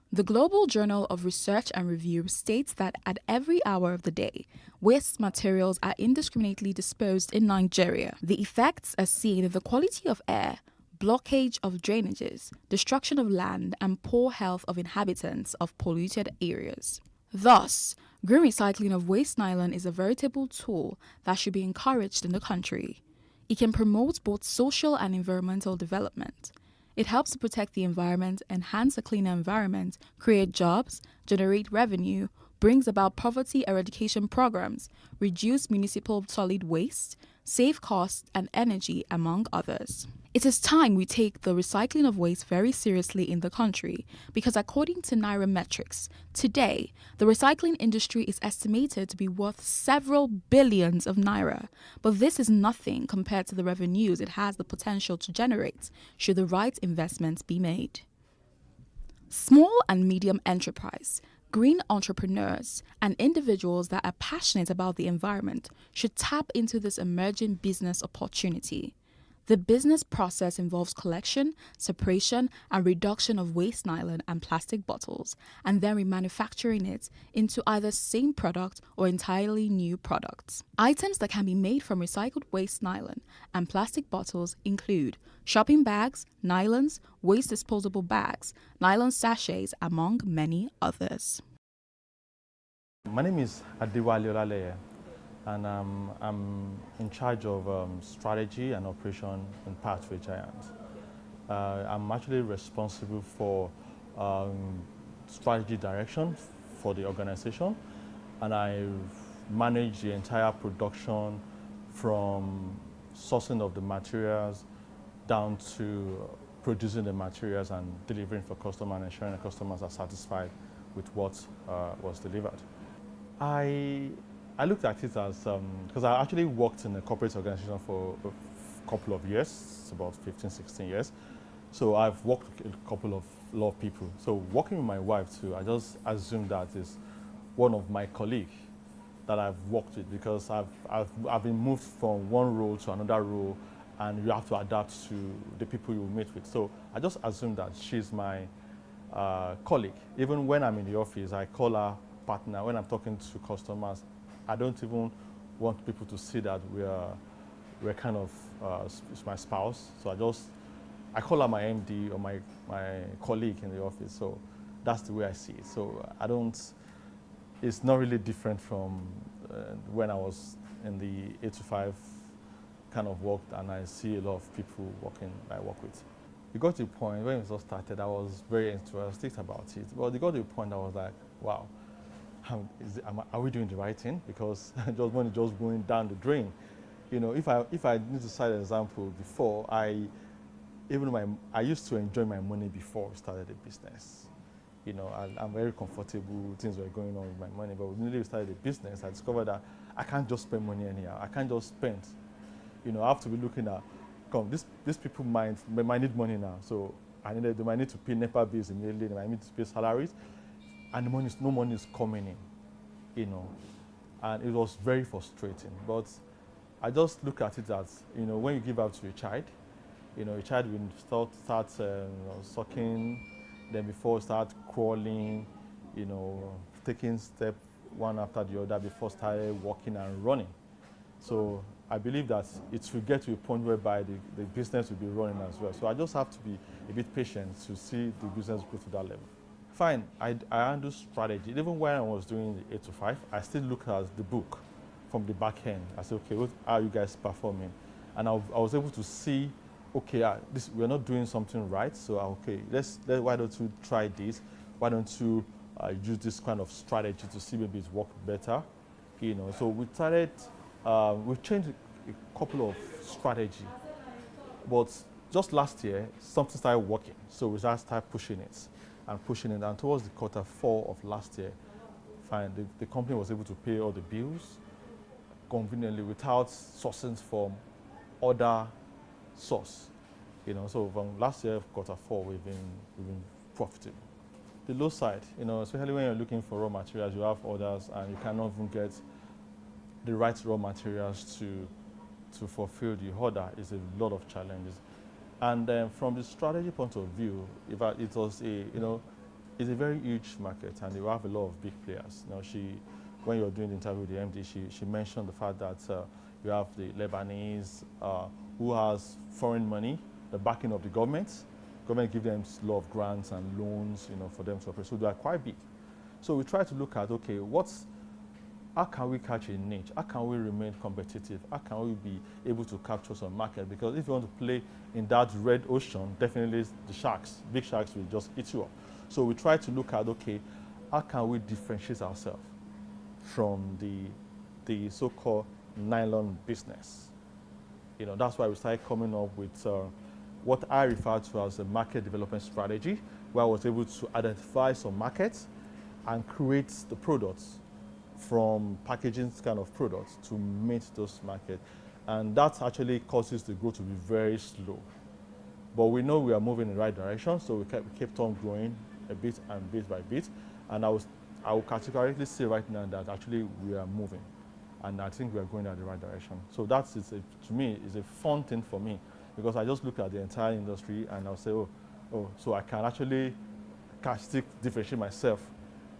The Global Journal of Research and Review states that at every hour of the day, waste materials are indiscriminately disposed in Nigeria. The effects are seen in the quality of air, blockage of drainages, destruction of land, and poor health of inhabitants of polluted areas. Thus, green recycling of waste nylon is a veritable tool that should be encouraged in the country. It can promote both social and environmental development. It helps to protect the environment, enhance a cleaner environment, create jobs, generate revenue, brings about poverty eradication programs, reduce municipal solid waste, save costs and energy, among others. It is time we take the recycling of waste very seriously in the country because according to Nairametrics, today, the recycling industry is estimated to be worth several billions of naira, but this is nothing compared to the revenues it has the potential to generate should the right investments be made. Small and medium enterprise, green entrepreneurs, and individuals that are passionate about the environment should tap into this emerging business opportunity. The business process involves collection, separation, and reduction of waste nylon and plastic bottles, and then remanufacturing it into either same product or entirely new products. Items that can be made from recycled waste nylon and plastic bottles include shopping bags, nylons, waste disposable bags, nylon sachets, among many others. My name is Adewale Olaleye, and I'm in charge of strategy and operation in Pathway Giant. I'm actually responsible for strategy direction for the organization, and I manage the entire production from sourcing of the materials down to producing the materials and delivering for customers and ensuring the customers are satisfied with what was delivered. I looked at it as, because I actually worked in a corporate organization for a couple of years, about 15, 16 years. So I've worked with a lot of people. So working with my wife too, I just assumed that is one of my colleagues that I've worked with because I've been moved from one role to another role, and you have to adapt to the people you meet with. So I just assumed that she's my colleague. Even when I'm in the office, I call her partner. When I'm talking to customers, I don't even want people to see that we're kind of my spouse. So I call her my MD or my colleague in the office. So that's the way I see it. So it's not really different from when I was in the 8 to 5 kind of work, and I see a lot of people I work with. It got to a point when it just started, I was very enthusiastic about it. But it got to a point I was like, wow, are we doing the right thing? Because money just going down the drain. You know, if I need to cite an example, before I used to enjoy my money before we started the business. You know, I'm very comfortable, things were going on with my money, but when we started the business, I discovered that I can't just spend money anyhow. I can't just spend. You know, I have to be looking at, these people might need money now, so they might need to pay NEPA bills immediately, they might need to pay salaries, and no money is coming in, you know, and it was very frustrating. But I just look at it as, you know, when you give out to a child, you know, a child will start sucking, then before start crawling, you know, taking step one after the other before started walking and running. So I believe that it will get to a point whereby the business will be running as well. So I just have to be a bit patient to see the business go to that level. Fine, I handle strategy. Even when I was doing the 8 to 5, I still look at the book from the back end. I said, okay, how are you guys performing? And I was able to see, okay, we're not doing something right, so okay, why don't you try this? Why don't you use this kind of strategy to see maybe it's worked better. So we started, we've changed a couple of strategy, but just last year, something started working. So we started pushing it, and towards the Q4 of last year, the company was able to pay all the bills conveniently without sourcing from other source. So from last year, Q4, we've been profitable. The low side, especially when you're looking for raw materials, you have orders and you cannot even get the right raw materials to fulfill the order is a lot of challenges. And from the strategy point of view, it was it's a very huge market, and you have a lot of big players. When you're doing the interview with the MD, she mentioned the fact that you have the Lebanese who has foreign money, the backing of the government. Government give them a lot of grants and loans, for them to operate. So they are quite big. So we try to look at, okay, how can we catch a niche? How can we remain competitive? How can we be able to capture some market? Because if you want to play in that red ocean, definitely the sharks, big sharks will just eat you up. So we try to look at, okay, how can we differentiate ourselves from the so-called nylon business? That's why we started coming up with what I refer to as a market development strategy, where I was able to identify some markets and create the products from packaging kind of products to meet those markets. And that actually causes the growth to be very slow. But we know we are moving in the right direction, so we kept on growing a bit and bit by bit. And I will categorically say right now that actually we are moving. And I think we are going in the right direction. So that is, to me, is a fun thing for me, because I just look at the entire industry and I'll say, so I can actually still differentiate myself,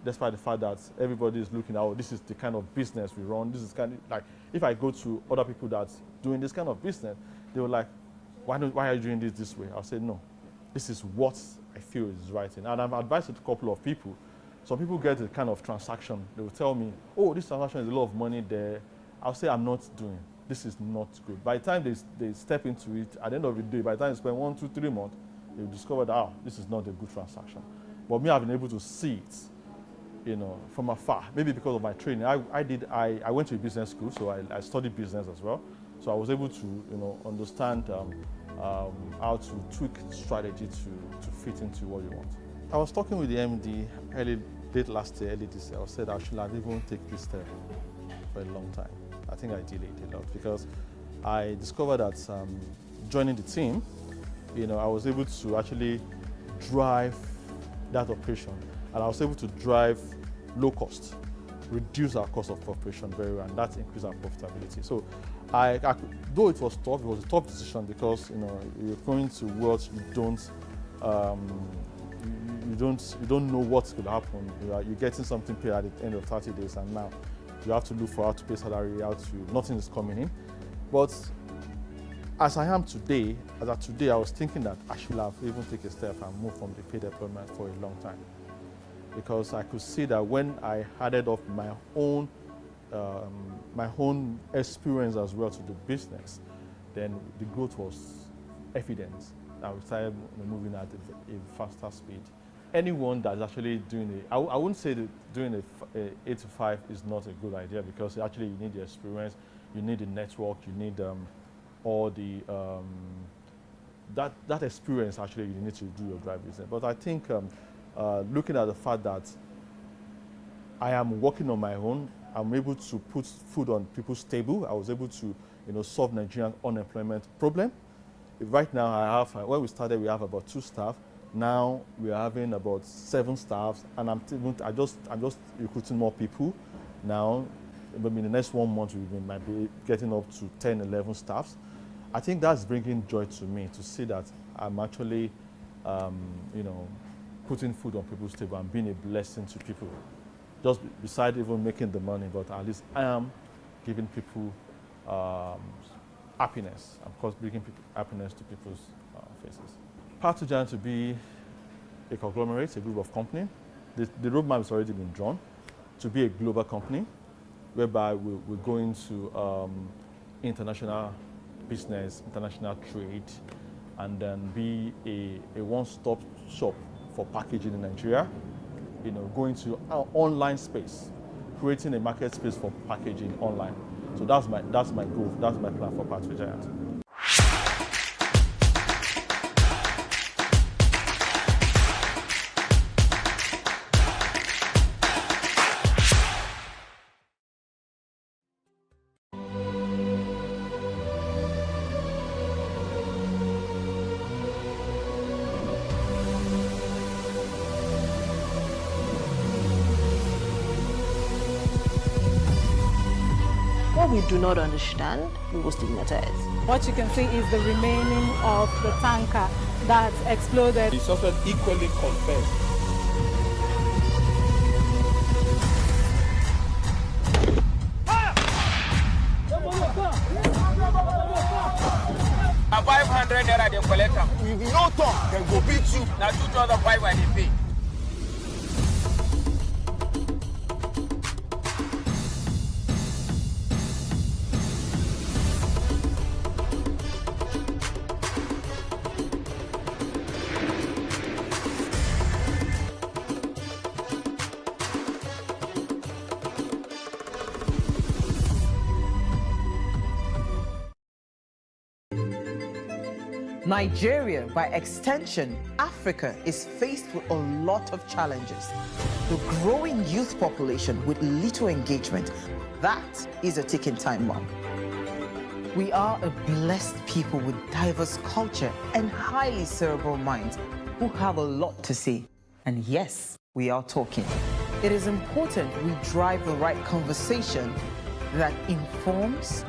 despite the fact that everybody is looking at, this is the kind of business we run. This is kind of like, if I go to other people that's doing this kind of business, they were like, why are you doing this way? I'll say, no, this is what I feel is right thing. And I've advised a couple of people. Some people get a kind of transaction. They will tell me, this transaction is a lot of money there. I'll say, I'm not doing. This is not good. By the time they step into it, at the end of the day, by the time you spend 1, 2, 3 months, you'll discover that, this is not a good transaction. But me, I've been able to see it, from afar. Maybe because of my training. I went to a business school, so I studied business as well. So I was able to, understand how to tweak strategy to fit into what you want. I was talking with the MD late last year, early this year. I said I should have even taken this step for a long time. I think I delayed a lot because I discovered that joining the team, I was able to actually drive that operation, and I was able to drive low cost, reduce our cost of operation very well, and that increased our profitability. So, though it was a tough decision because you're going to worlds you don't know what's going to happen. You're getting something paid at the end of 30 days, and now you have to look for how to pay salary, nothing is coming in. But as I am today, I was thinking that I should have even taken a step and moved from the paid employment for a long time. Because I could see that when I added up my own experience as well to the business, then the growth was evident. I started moving at a faster speed. Anyone that's actually doing I wouldn't say that doing a 8 to 5 is not a good idea, because actually you need the experience, you need the network, you need all the that experience actually you need to do your drive business. But I think looking at the fact that I am working on my own, I'm able to put food on people's table. I was able to solve Nigerian unemployment problem. Right now when we started, we have about 2 staff. Now we are having about 7 staffs, and I'm just recruiting more people now. Maybe in the next 1 month we might be getting up to 10, 11 staffs. I think that's bringing joy to me to see that I'm actually, putting food on people's table and being a blessing to people. Just beside even making the money, but at least I am giving people happiness. Of course, bringing happiness to people's faces. Path to Giant to be a conglomerate, a group of companies. The roadmap has already been drawn to be a global company, whereby we're going to international business, international trade, and then be a one-stop shop for packaging in Nigeria. going to our online space, creating a market space for packaging online. So that's my goal, that's my plan for Pathway Giant. What we do not understand, we will stigmatize. What you can see is the remaining of the tanker that exploded. The suspect equally confessed. A 500 naira they collect am. If you no talk, dem go beat you. Na 2,500 they pay. Nigeria, by extension, Africa, is faced with a lot of challenges. The growing youth population with little engagement, that is a ticking time bomb. We are a blessed people with diverse culture and highly cerebral minds who have a lot to say. And yes, we are talking. It is important we drive the right conversation that informs,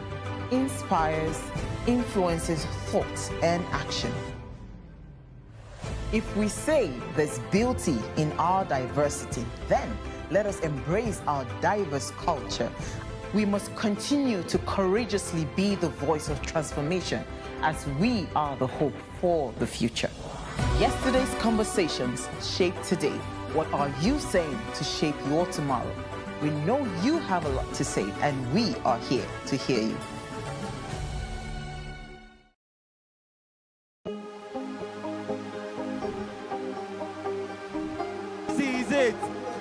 inspires, influences thoughts and action. If we say there's beauty in our diversity, then let us embrace our diverse culture. We must continue to courageously be the voice of transformation as we are the hope for the future. Yesterday's conversations shape today. What are you saying to shape your tomorrow? We know you have a lot to say, and we are here to hear you.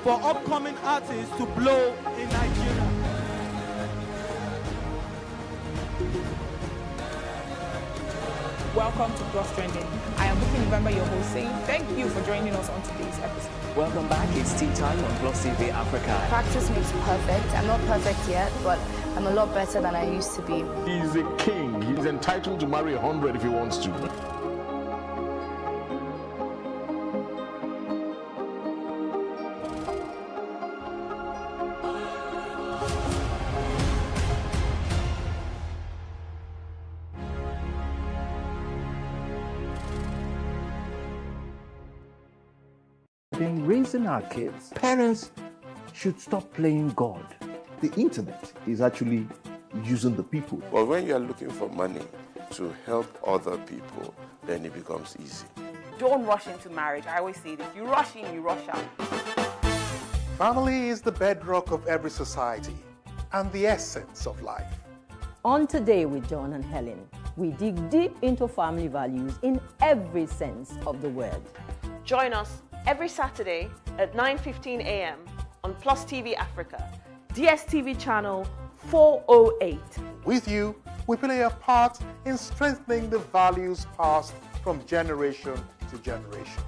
For upcoming artists to blow in Nigeria. Welcome to Plus Trending. I am Booking November, your host, saying thank you for joining us on today's episode. Welcome back. It's tea time on PlusTvAfrica. Practice makes perfect. I'm not perfect yet, but I'm a lot better than I used to be. He's a king. He's entitled to marry 100 if he wants to. In raising our kids, parents should stop playing God. The internet is actually using the people. But when you are looking for money to help other people, then it becomes easy. Don't rush into marriage. I always say this. You rush in, you rush out. Family is the bedrock of every society and the essence of life. On Today with John and Helen, we dig deep into family values in every sense of the word. Join us every Saturday at 9:15 a.m. on PlusTvAfrica, DSTV channel 408. With you, we play a part in strengthening the values passed from generation to generation.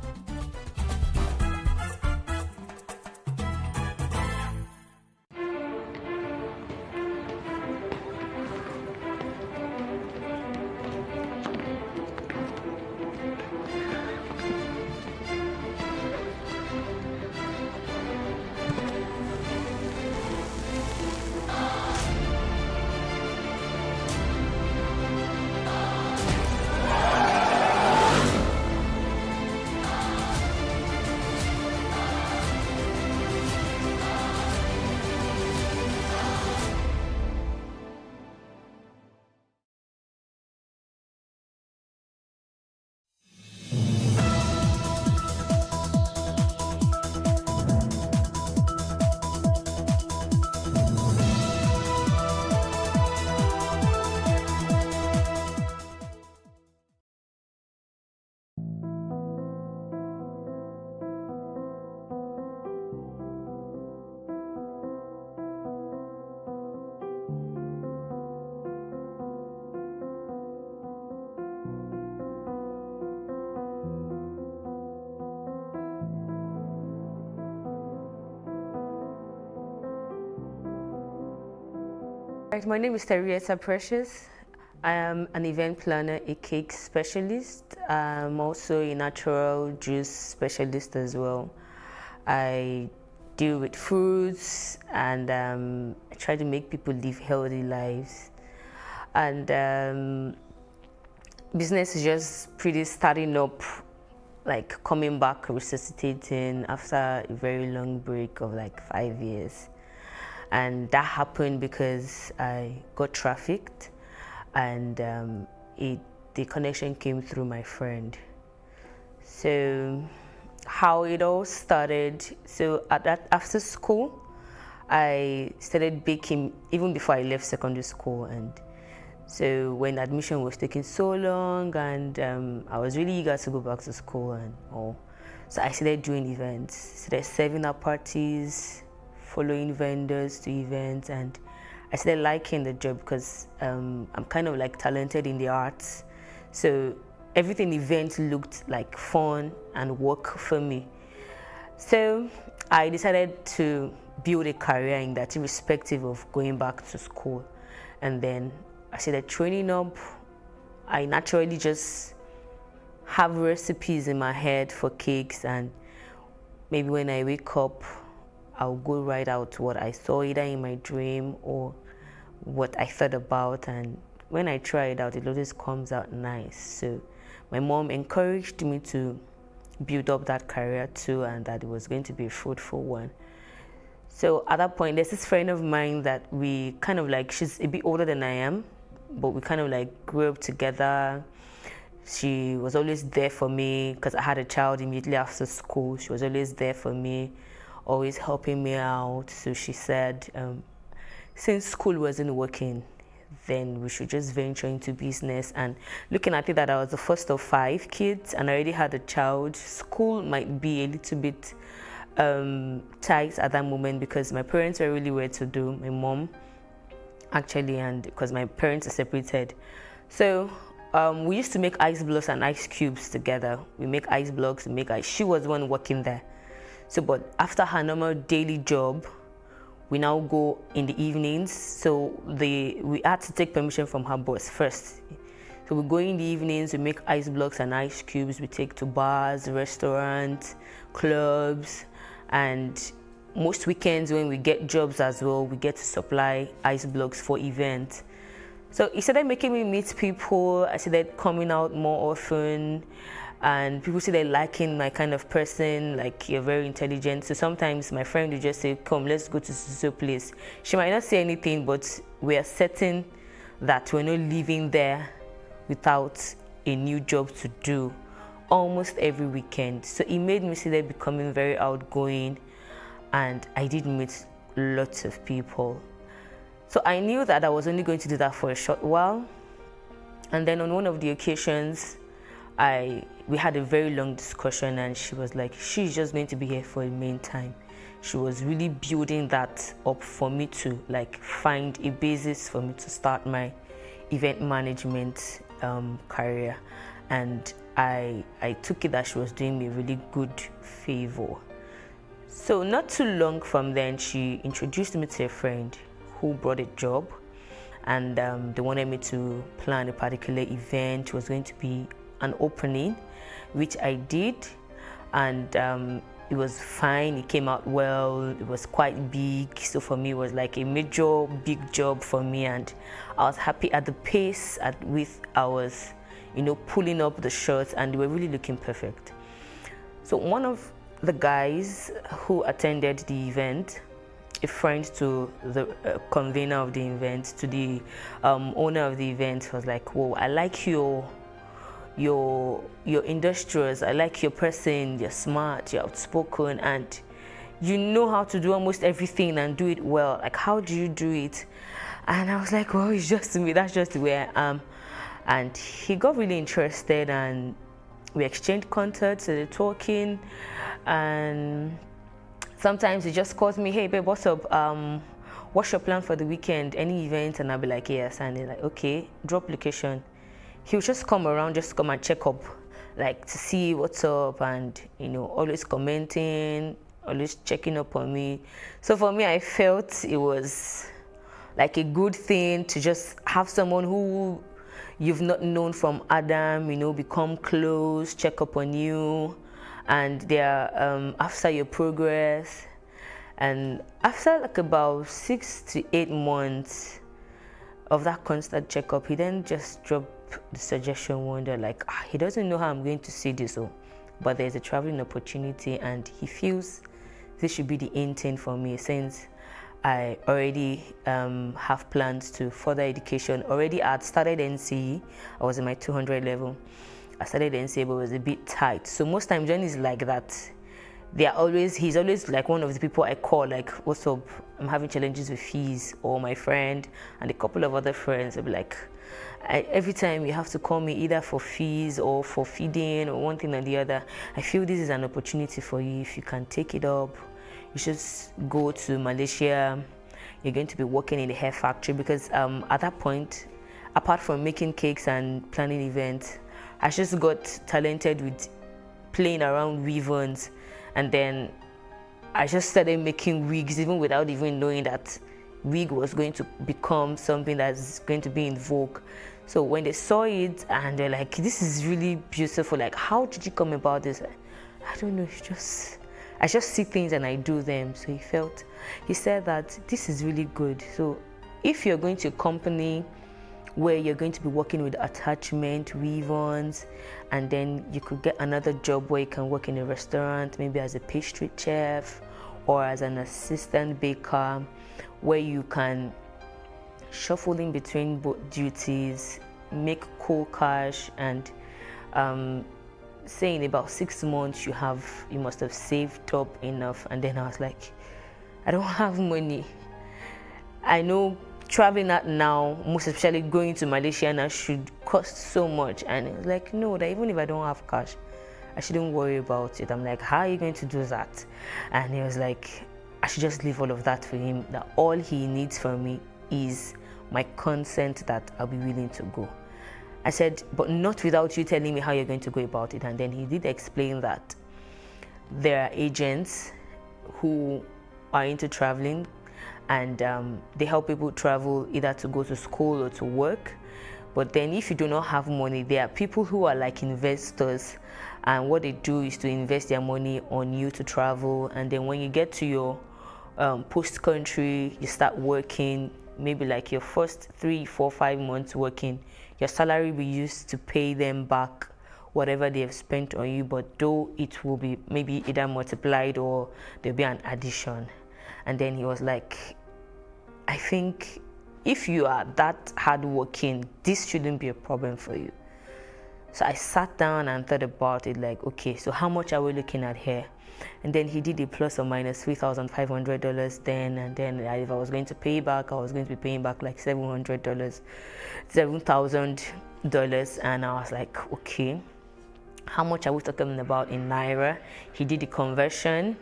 Right, my name is Terietta Precious. I am an event planner, a cake specialist. I'm also a natural juice specialist as well. I deal with fruits and I try to make people live healthy lives. And business is just pretty starting up, like coming back, resuscitating after a very long break of like 5 years. And that happened because I got trafficked, and the connection came through my friend. So how it all started, so after school, I started baking even before I left secondary school. And so when admission was taking so long, and I was really eager to go back to school and all, so I started doing events, started serving at parties, following vendors to events, and I started liking the job because I'm kind of like talented in the arts. So everything event looked like fun and work for me. So I decided to build a career in that, irrespective of going back to school. And then I started training up. I naturally just have recipes in my head for cakes, and maybe when I wake up, I'll go write out what I saw either in my dream or what I thought about, and when I try it out, it always comes out nice. So my mom encouraged me to build up that career too, and that it was going to be a fruitful one. So at that point, there's this friend of mine that we kind of like, she's a bit older than I am, but we kind of like grew up together. She was always there for me because I had a child immediately after school. She was always there for me, always helping me out. So she said, since school wasn't working, then we should just venture into business. And looking at it that I was the first of 5 kids and I already had a child, school might be a little bit tight at that moment because my parents were really well to do, my mom actually, and because my parents are separated. So we used to make ice blocks and ice cubes together. We make ice blocks, we make ice. She was the one working there. So, but after her normal daily job, we now go in the evenings. So we had to take permission from her boss first. So we go in the evenings, we make ice blocks and ice cubes. We take to bars, restaurants, clubs, and most weekends when we get jobs as well, we get to supply ice blocks for events. So it started making me meet people. I started coming out more often. And people say they're liking my kind of person, like you're very intelligent. So sometimes my friend will just say, come, let's go to so place. She might not say anything, but we are certain that we're not living there without a new job to do almost every weekend. So it made me see that becoming very outgoing, and I did meet lots of people. So I knew that I was only going to do that for a short while. And then on one of the occasions, we had a very long discussion, and she was like, she's just going to be here for a main time. She was really building that up for me to like find a basis for me to start my event management career. And I took it that she was doing me a really good favor. So not too long from then, she introduced me to a friend who brought a job, and they wanted me to plan a particular event. It was going to be an opening, which I did, and it was fine. It came out well. It was quite big, so for me it was like a major big job for me, and I was happy at the pace at which I was, pulling up the shirts, and they were really looking perfect. So one of the guys who attended the event, a friend to the convener of the event, to the owner of the event, was like, whoa, I like your industrious, I like your person, you're smart, you're outspoken, and you know how to do almost everything and do it well. Like, how do you do it? And I was like, well, it's just me, that's just the way I am. And he got really interested, and we exchanged contacts, started talking, and sometimes he just calls me, hey babe, what's up? What's your plan for the weekend? Any event? And I'll be like, yes. And they're like, okay, drop location. He'll just come around, just come and check up, like to see what's up, and always commenting, always checking up on me. So for me, I felt it was like a good thing to just have someone who you've not known from Adam, become close, check up on you, and they're after your progress. And after like about 6 to 8 months of that constant checkup, he then just dropped the suggestion one day, like, he doesn't know how I'm going to see this, but there's a traveling opportunity, and he feels this should be the in thing for me, since I already have plans to further education. Already I had started NCE. I was in my 200 level. I started NCE, but it was a bit tight. So most times when it's like that, he's always like one of the people I call, like, what's up? I'm having challenges with fees, or my friend and a couple of other friends will be like, every time you have to call me either for fees or for feeding or one thing or the other. I feel this is an opportunity for you. If you can take it up, you should go to Malaysia. You're going to be working in the hair factory, because at that point, apart from making cakes and planning events, I just got talented with playing around weave-ons, and then I just started making wigs even without even knowing that wig was going to become something that's going to be in vogue. So when they saw it and they're like, this is really beautiful, like, how did you come about this? I don't know, I just see things and I do them. So he said that this is really good. So if you're going to a company where you're going to be working with attachment, weave-ons, and then you could get another job where you can work in a restaurant, maybe as a pastry chef or as an assistant baker, where you can shuffle in between both duties, make cool cash, and say in about 6 months you must have saved up enough. And then I was like, I don't have money. I know traveling out now, most especially going to Malaysia now, should cost so much. And it was like, no, that even if I don't have cash, I shouldn't worry about it. I'm like, how are you going to do that? And he was like, I should just leave all of that for him, that all he needs from me is my consent that I'll be willing to go. I said, but not without you telling me how you're going to go about it. And then he did explain that there are agents who are into traveling, and they help people travel either to go to school or to work. But then if you do not have money, there are people who are like investors, and what they do is to invest their money on you to travel. And then when you get to your post country, you start working, maybe like your first 3, 4, 5 months working, your salary will be used to pay them back whatever they have spent on you, but though it will be maybe either multiplied or there'll be an addition. And then he was like, I think if you are that hardworking, this shouldn't be a problem for you. So I sat down and thought about it, like, okay, so how much are we looking at here? And then he did a plus or minus $3,500 then, and then if I was going to pay back, I was going to be paying back like $700, $7,000. And I was like, okay, how much are we talking about in Naira? He did the conversion,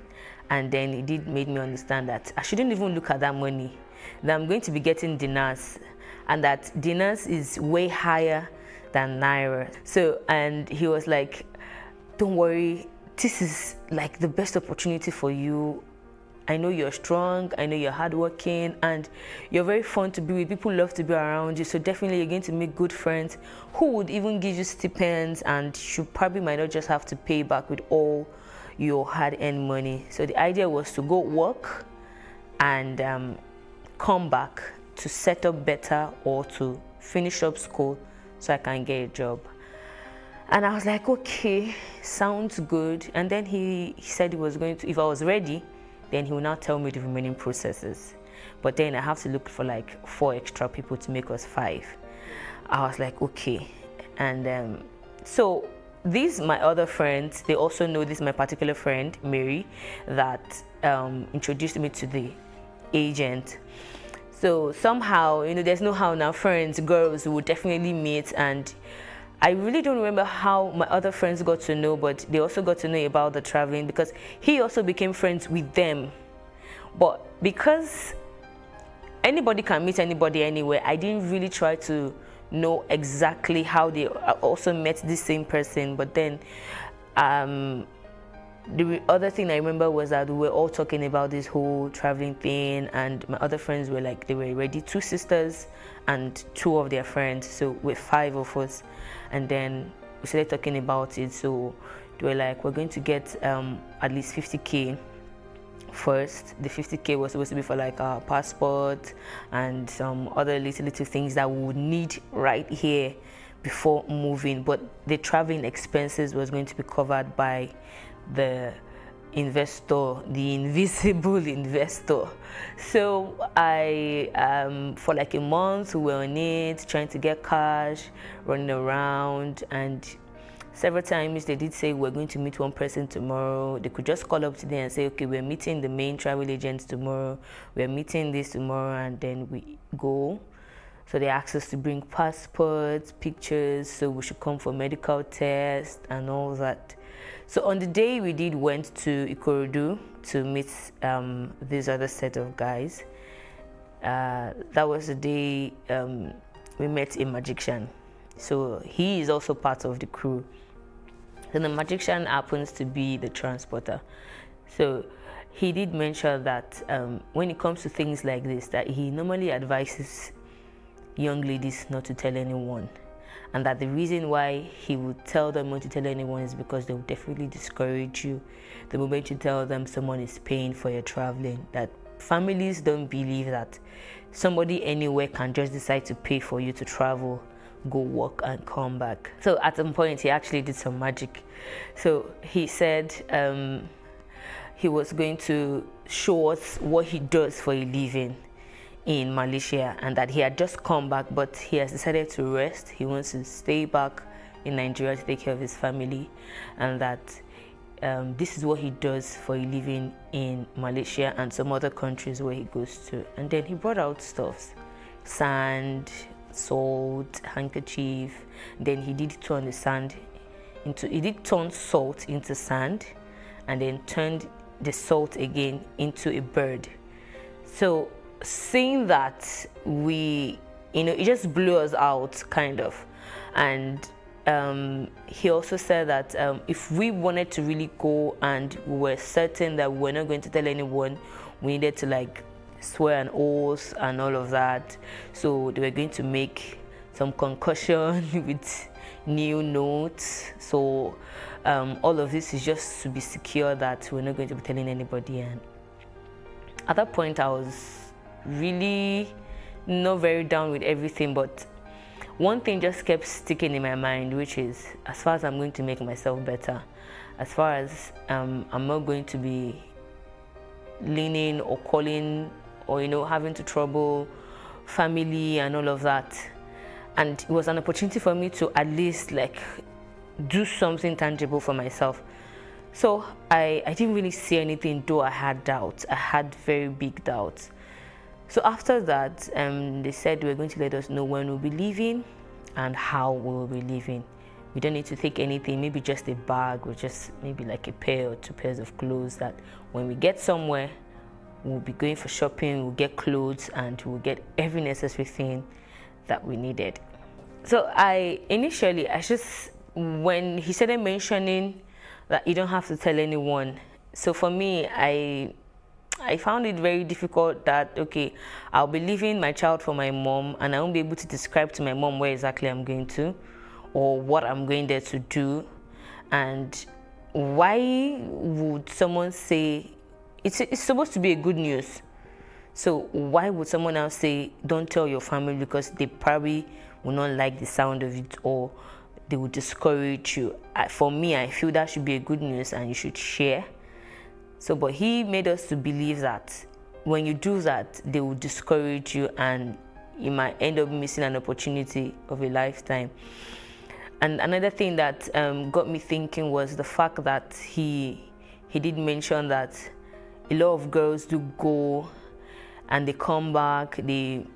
and then he did made me understand that I shouldn't even look at that money, that I'm going to be getting dinars, and that dinars is way higher than Naira. So, and he was like, don't worry, this is like the best opportunity for you. I know you're strong, I know you're hardworking, and you're very fun to be with. People love to be around you, so definitely you're going to make good friends who would even give you stipends, and you probably might not just have to pay back with all your hard-earned money. So the idea was to go work and come back to set up better or to finish up school so I can get a job. And I was like, okay, sounds good. And then he said he was going to, if I was ready, then he will now tell me the remaining processes. But then I have to look for like 4 extra people to make us 5. I was like, okay. And so these, my other friends, they also know this, my particular friend, Mary, that introduced me to the agent. So somehow, there's no how now, friends, girls will definitely meet. And I really don't remember how my other friends got to know, but they also got to know about the traveling because he also became friends with them. But because anybody can meet anybody anywhere, I didn't really try to know exactly how they also met this same person. But then the other thing I remember was that we were all talking about this whole traveling thing, and my other friends were like, they were already 2 sisters and 2 of their friends, so we're 5 of us. And then we started talking about it, so they were like, we're going to get at least 50K first. The 50K was supposed to be for like our passport and some other little things that we would need right here before moving, but the traveling expenses was going to be covered by the investor, the invisible investor. So I for like a month we were on it, trying to get cash, running around, and several times they did say we're going to meet one person tomorrow. They could just call up today and say, okay, we're meeting the main travel agents tomorrow, we're meeting this tomorrow, and then we go. So they asked us to bring passports, pictures, so we should come for medical tests and all that. So on the day we went to Ikorodu to meet this other set of guys. That was the day we met a magician. So he is also part of the crew. And the magician happens to be the transporter. So he did mention that when it comes to things like this, that he normally advises young ladies not to tell anyone, and that the reason why he would tell them not to tell anyone is because they will definitely discourage you the moment you tell them someone is paying for your traveling. That families don't believe that somebody anywhere can just decide to pay for you to travel, go work and come back. So at some point he actually did some magic. So he said he was going to show us what he does for a living in Malaysia, and that he had just come back, but he has decided to rest. He wants to stay back in Nigeria to take care of his family, and that this is what he does for a living in Malaysia and some other countries where he goes to. And then he brought out stuffs, sand, salt, handkerchief. Then he did turn the sand into, he did turn salt into sand, and then turned the salt again into a bird. So seeing that, we, it just blew us out kind of. And he also said that if we wanted to really go and we were certain that we were not going to tell anyone, we needed to like swear an oath and all of that. So they were going to make some concussion with new notes. So all of this is just to be secure that we're not going to be telling anybody. And at that point I was really not very down with everything, but one thing just kept sticking in my mind, which is, as far as I'm going to make myself better, as far as I'm not going to be leaning or calling or having to trouble family and all of that. And it was an opportunity for me to at least like do something tangible for myself. So I didn't really see anything, though I had doubts. I had very big doubts. So after that, they said they were going to let us know when we'll be leaving and how we will be leaving. We don't need to take anything, maybe just a bag or just maybe like a pair or 2 pairs of clothes, that when we get somewhere, we'll be going for shopping, we'll get clothes, and we'll get every necessary thing that we needed. So initially, when he started mentioning that you don't have to tell anyone, so for me, I found it very difficult that, okay, I'll be leaving my child for my mom and I won't be able to describe to my mom where exactly I'm going to or what I'm going there to do. And why would someone say, it's supposed to be a good news. So why would someone else say, don't tell your family, because they probably will not like the sound of it or they will discourage you. For me, I feel that should be a good news and you should share. So, but he made us to believe that when you do that, they will discourage you and you might end up missing an opportunity of a lifetime. And another thing that got me thinking was the fact that he did mention that a lot of girls do go and they come back, they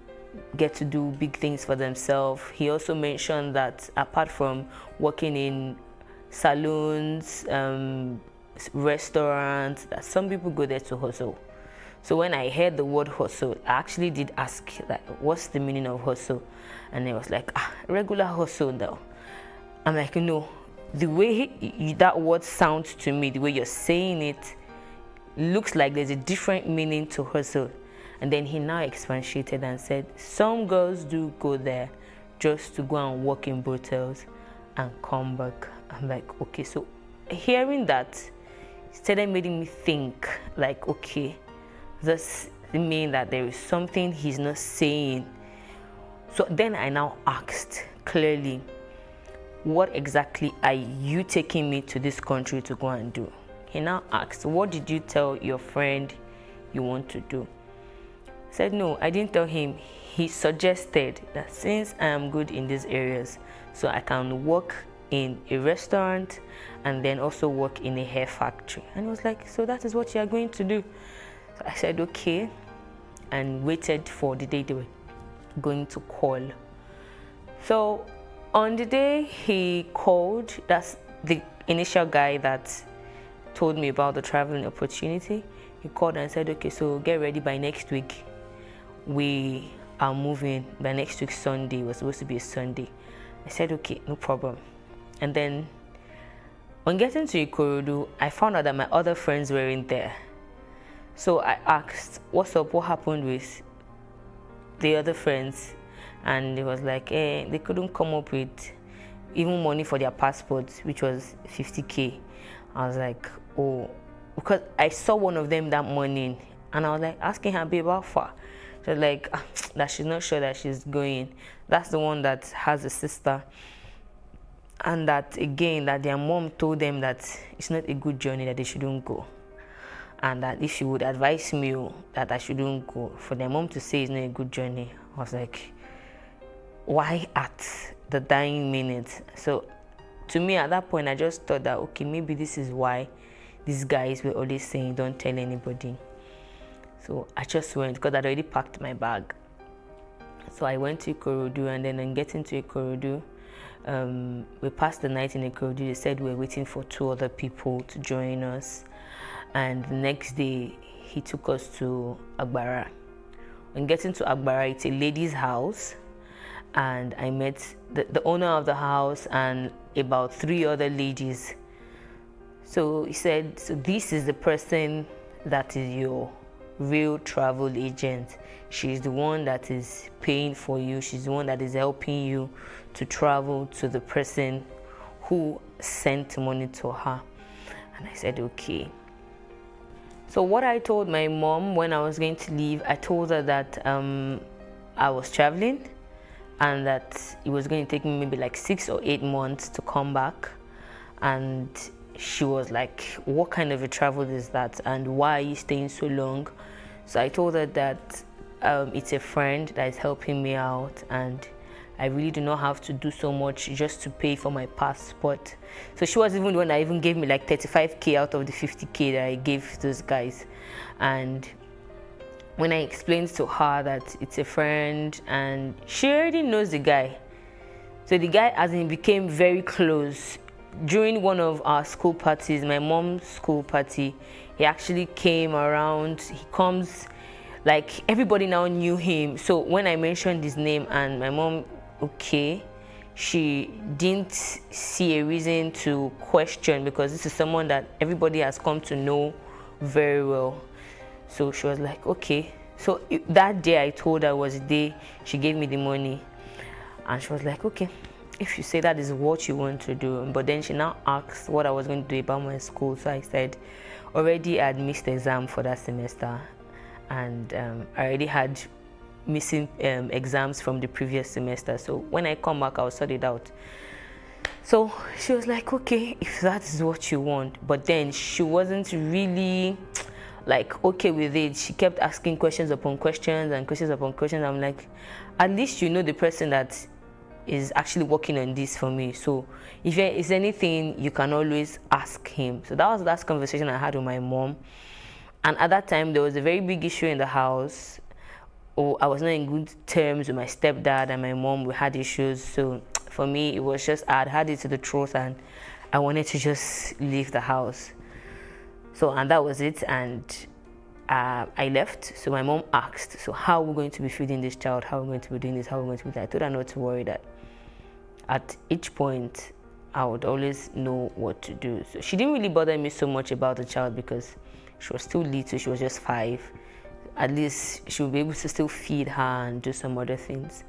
get to do big things for themselves. He also mentioned that apart from working in salons, restaurants, that some people go there to hustle. So when I heard the word hustle, I actually did ask, like, what's the meaning of hustle? And it was like, regular hustle now. I'm like, no, the way that word sounds to me, the way you're saying it, looks like there's a different meaning to hustle. And then he now expatiated and said, some girls do go there just to go and work in brothels and come back. I'm like, okay. So hearing that started making me think, like, okay, this means that there is something he's not saying. So then I now asked clearly, what exactly are you taking me to this country to go and do? He now asked, what did you tell your friend you want to do? I said, no, I didn't tell him. He suggested that since I am good in these areas, so I can work in a restaurant and then also work in a hair factory. And he was like, so that is what you are going to do? So I said, okay, and waited for the day they were going to call. So on the day he called, that's the initial guy that told me about the traveling opportunity. He called and said, okay, so get ready by next week. We are moving by next week Sunday. It was supposed to be a Sunday. I said, okay, no problem. And then on getting to Ikorodu, I found out that my other friends weren't there. So I asked, what's up, what happened with the other friends? And it was like, they couldn't come up with even money for their passports, which was 50K. I was like, oh, because I saw one of them that morning and I was like asking her, babe, how far? She was like, that she's not sure that she's going. That's the one that has a sister. And that again, that their mom told them that it's not a good journey, that they shouldn't go. And that if she would advise me that I shouldn't go, for their mom to say it's not a good journey, I was like, why at the dying minute? So to me at that point, I just thought that, okay, maybe this is why these guys were always saying don't tell anybody. So I just went because I'd already packed my bag. So I went to Ikorodu, and then on getting to Ikorodu, we passed the night in Ikorodu. They said we were waiting for 2 other people to join us, and the next day he took us to Agbara. On getting to Agbara, it's a lady's house, and I met the owner of the house and about 3 other ladies. So he said, so this is the person that is your real travel agent. She's the one that is paying for you. She's the one that is helping you to travel to the person who sent money to her. And I said, okay. So what I told my mom when I was going to leave, I told her that I was traveling and that it was going to take me maybe like 6 or 8 months to come back. And she was like, what kind of a travel is that, and why are you staying so long? So I told her that it's a friend that is helping me out, and I really do not have to do so much just to pay for my passport. So she was even the one that even gave me like 35K out of the 50K that I gave those guys. And when I explained to her that it's a friend, and she already knows the guy. So the guy, as in, became very close. During one of our school parties, my mom's school party, he actually came around. He comes, like, everybody now knew him. So when I mentioned his name, and my mom, okay, she didn't see a reason to question, because this is someone that everybody has come to know very well. So she was like, okay. So that day I told her was the day she gave me the money, and she was like, okay, if you say that is what you want to do. But then she now asked what I was going to do about my school. So I said, already I had missed exam for that semester, and I already had missing exams from the previous semester. So when I come back, I'll sort it out. So she was like, okay, if that is what you want. But then she wasn't really like okay with it. She kept asking questions upon questions and questions upon questions. I'm like, at least you know the person that is actually working on this for me. So if there is anything, you can always ask him. So that was the last conversation I had with my mom. And at that time, there was a very big issue in the house. I was not in good terms with my stepdad and my mom. We had issues. So for me, it was just, I had it to the truth, and I wanted to just leave the house. So, and that was it. And I left. So my mom asked, so how are we going to be feeding this child? How are we going to be doing this? How are we going to be doing that? I told her not to worry, that at each point, I would always know what to do. So she didn't really bother me so much about the child because she was still little, she was just 5. At least she would be able to still feed her and do some other things.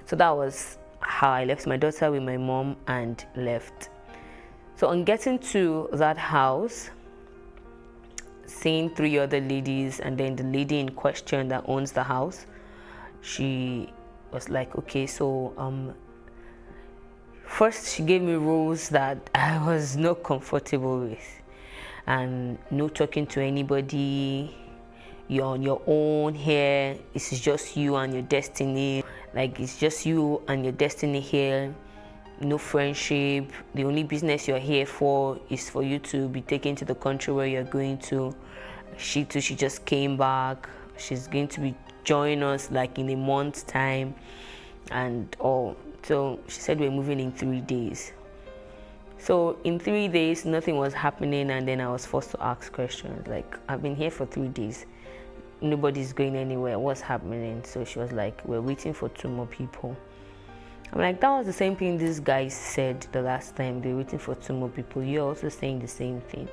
So that was how I left my daughter with my mom and left. So on getting to that house, seeing 3 other ladies and then the lady in question that owns the house, she was like, okay, so first she gave me rules that I was not comfortable with, and no talking to anybody, you're on your own here, it's just you and your destiny, like it's just you and your destiny here, no friendship, the only business you're here for is for you to be taken to the country where you're going to. She too, she just came back, she's going to be joining us like in a month's time and all. So she said we're moving in 3 days. So in 3 days nothing was happening, and then I was forced to ask questions like, I've been here for 3 days, nobody's going anywhere, what's happening? So she was like, we're waiting for 2 more people. I'm like, that was the same thing these guys said the last time, they're waiting for 2 more people, you're also saying the same thing.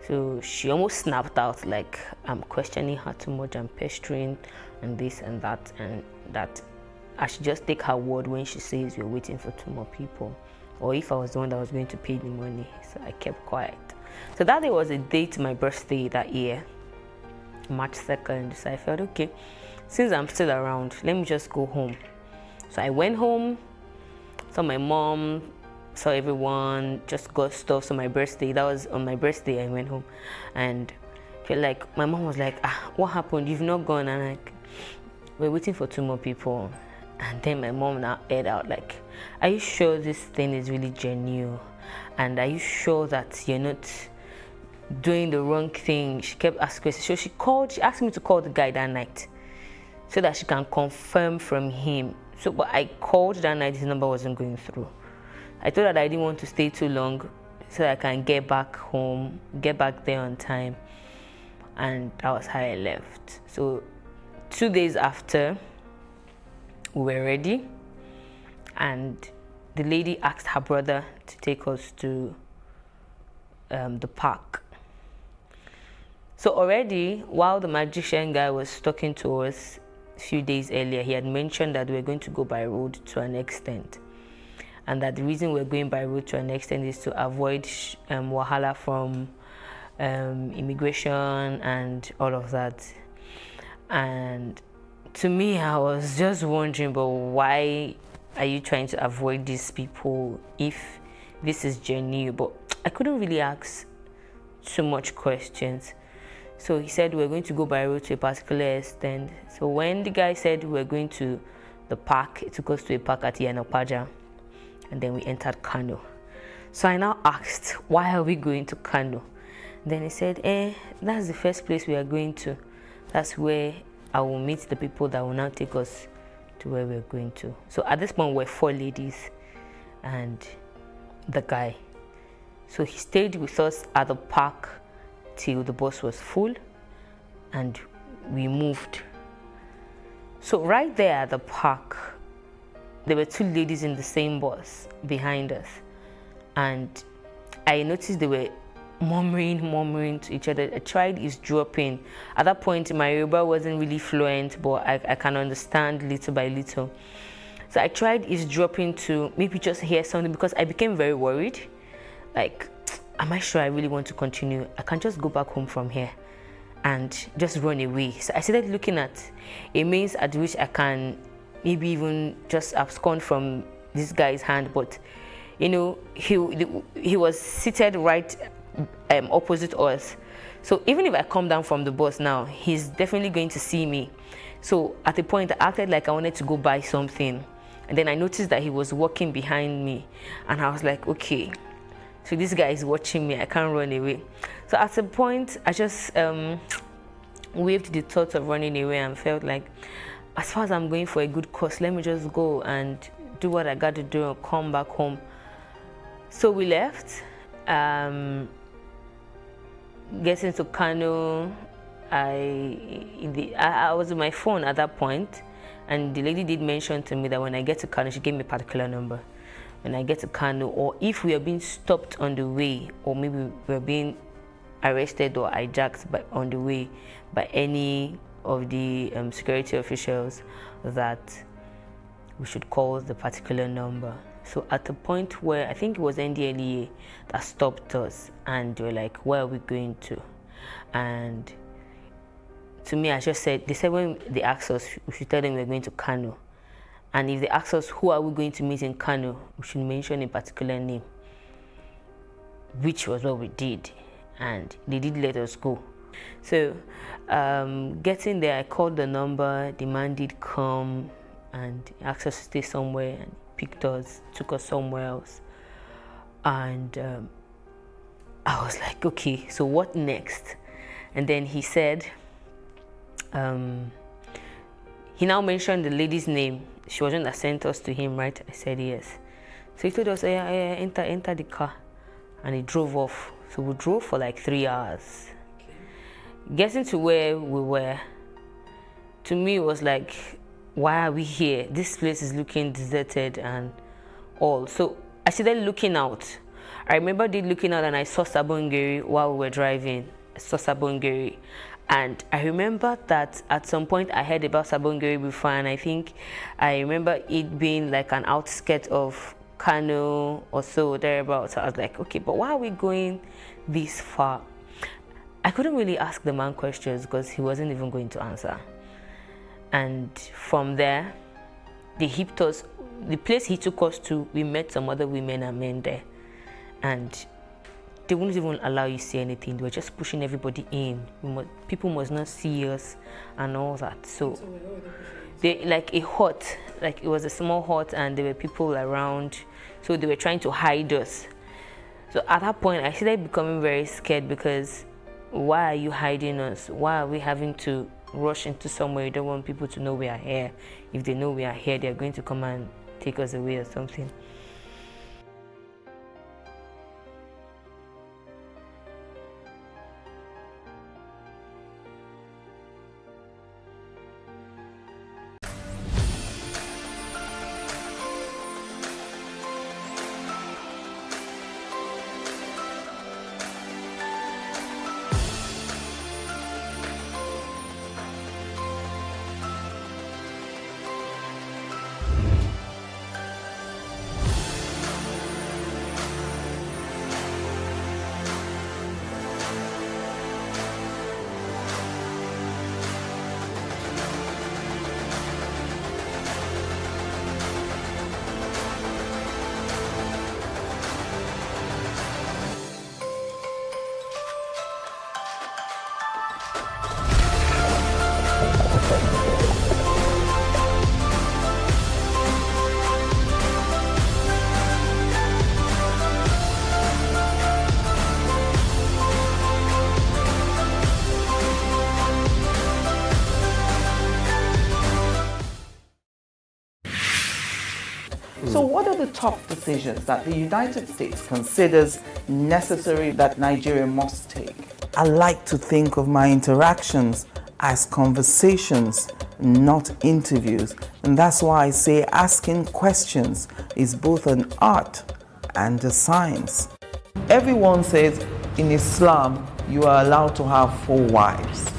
So she almost snapped out like, I'm questioning her too much, I'm pestering and this and that, and that I should just take her word when she says we're waiting for 2 more people, or if I was the one that was going to pay the money. So I kept quiet. So that day was a day to my birthday that year, March 2nd. So I felt, okay, since I'm still around, let me just go home. So I went home, saw my mom, saw everyone, just got stuff. So my birthday, that was on my birthday, I went home, and feel like my mom was like, what happened, you've not gone? And like, we're waiting for 2 more people. And then my mom now aired out like, are you sure this thing is really genuine? And are you sure that you're not doing the wrong thing? She kept asking questions. So she asked me to call the guy that night so that she can confirm from him. So, but I called that night, his number wasn't going through. I told her that I didn't want to stay too long so that I can get back home, get back there on time. And that was how I left. So 2 days after, we were ready, and the lady asked her brother to take us to the park. So already, while the magician guy was talking to us a few days earlier, he had mentioned that we were going to go by road to an extent, and that the reason we're going by road to an extent is to avoid wahala from immigration and all of that. And to me, I was just wondering, but why are you trying to avoid these people if this is genuine? But I couldn't really ask too much questions. So he said we're going to go by road to a particular extent. So when the guy said we're going to the park, it took us to a park at Yanopaja, and then we entered Kano. So I now asked, why are we going to Kano? Then he said, that's the first place we are going to. That's where I will meet the people that will now take us to where we're going to. So at this point, we're 4 ladies and the guy. So he stayed with us at the park till the bus was full and we moved. So right there at the park, there were 2 ladies in the same bus behind us. And I noticed they were murmuring to each other. I tried eavesdropping. At that point, my Yoruba wasn't really fluent, but I can understand little by little. So I tried eavesdropping to maybe just hear something, because I became very worried. Like, am I sure I really want to continue? I can't just go back home from here and just run away. So I started looking at a means at which I can maybe even just abscond from this guy's hand. But you know, he was seated right opposite us. So even if I come down from the bus now, he's definitely going to see me. So at a point, I acted like I wanted to go buy something, and then I noticed that he was walking behind me, and I was like, okay, so this guy is watching me, I can't run away. So at a point, I just waved the thought of running away and felt like, as far as I'm going for a good cause, let me just go and do what I got to do and come back home. So we left. Getting to Kano, I was on my phone at that point, and the lady did mention to me that when I get to Kano, she gave me a particular number. when I get to Kano, or if we are being stopped on the way, or maybe we're being arrested or hijacked on the way by any of the security officials, that we should call the particular number. So at the point where I think it was NDLEA that stopped us, and they were like, where are we going to? And to me, I just said, they said when they asked us, we should tell them we're going to Kano. And if they ask us who are we going to meet in Kano, we should mention a particular name, which was what we did. And they did let us go. So getting there, I called the number, the man did come and asked us to stay somewhere, and picked us, took us somewhere else. And I was like, okay, so what next? And then he said, he now mentioned the lady's name. She wasn't that sent us to him, right? I said yes. So he told us, yeah, enter the car. And he drove off. So we drove for like 3 hours. Getting to where we were, to me it was like, why are we here? This place is looking deserted and all. So I started looking out. I remember looking out and I saw Sabongeri while we were driving. I saw Sabongeri. And I remember that at some point I heard about Sabongeri before, and I remember it being like an outskirt of Kano or so, thereabouts. So I was like, okay, but why are we going this far? I couldn't really ask the man questions because he wasn't even going to answer. And from there, they hipped us. The place he took us to, we met some other women and men there. And they wouldn't even allow you to see anything. They were just pushing everybody in. People must not see us and all that. So they, like a hut, like it was a small hut, and there were people around. So they were trying to hide us. So at that point, I started becoming very scared, because why are you hiding us? Why are we having to rush into somewhere? You don't want people to know we are here. If they know we are here, they're going to come and take us away or something. So what are the top decisions that the United States considers necessary that Nigeria must take? I like to think of my interactions as conversations, not interviews. And that's why I say asking questions is both an art and a science. Everyone says in Islam you are allowed to have 4 wives.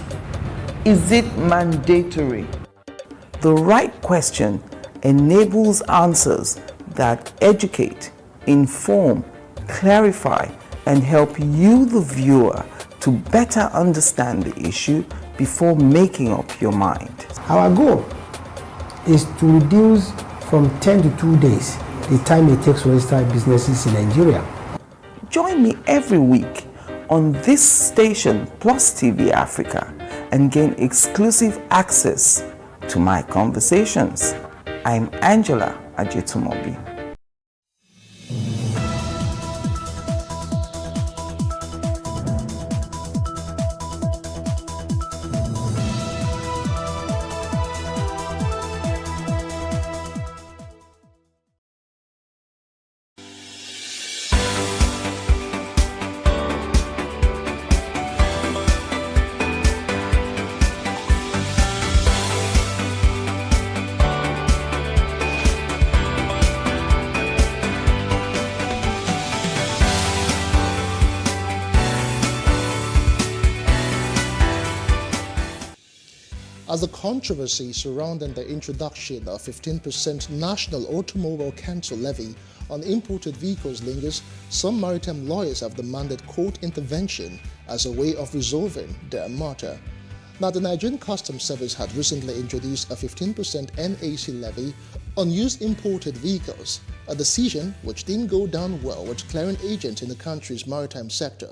Is it mandatory? The right question enables answers that educate, inform, clarify, and help you, the viewer, to better understand the issue before making up your mind. Our goal is to reduce from 10 to 2 days the time it takes to register businesses in Nigeria. Join me every week on this station, PlusTvAfrica, and gain exclusive access to my conversations. I'm Angela Ajetumobi. as the controversy surrounding the introduction of 15% national automobile cancel levy on imported vehicles lingers, some maritime lawyers have demanded court intervention as a way of resolving their matter. Now, the Nigerian Customs Service had recently introduced a 15% NAC levy on used imported vehicles, a decision which didn't go down well with clearing agents in the country's maritime sector.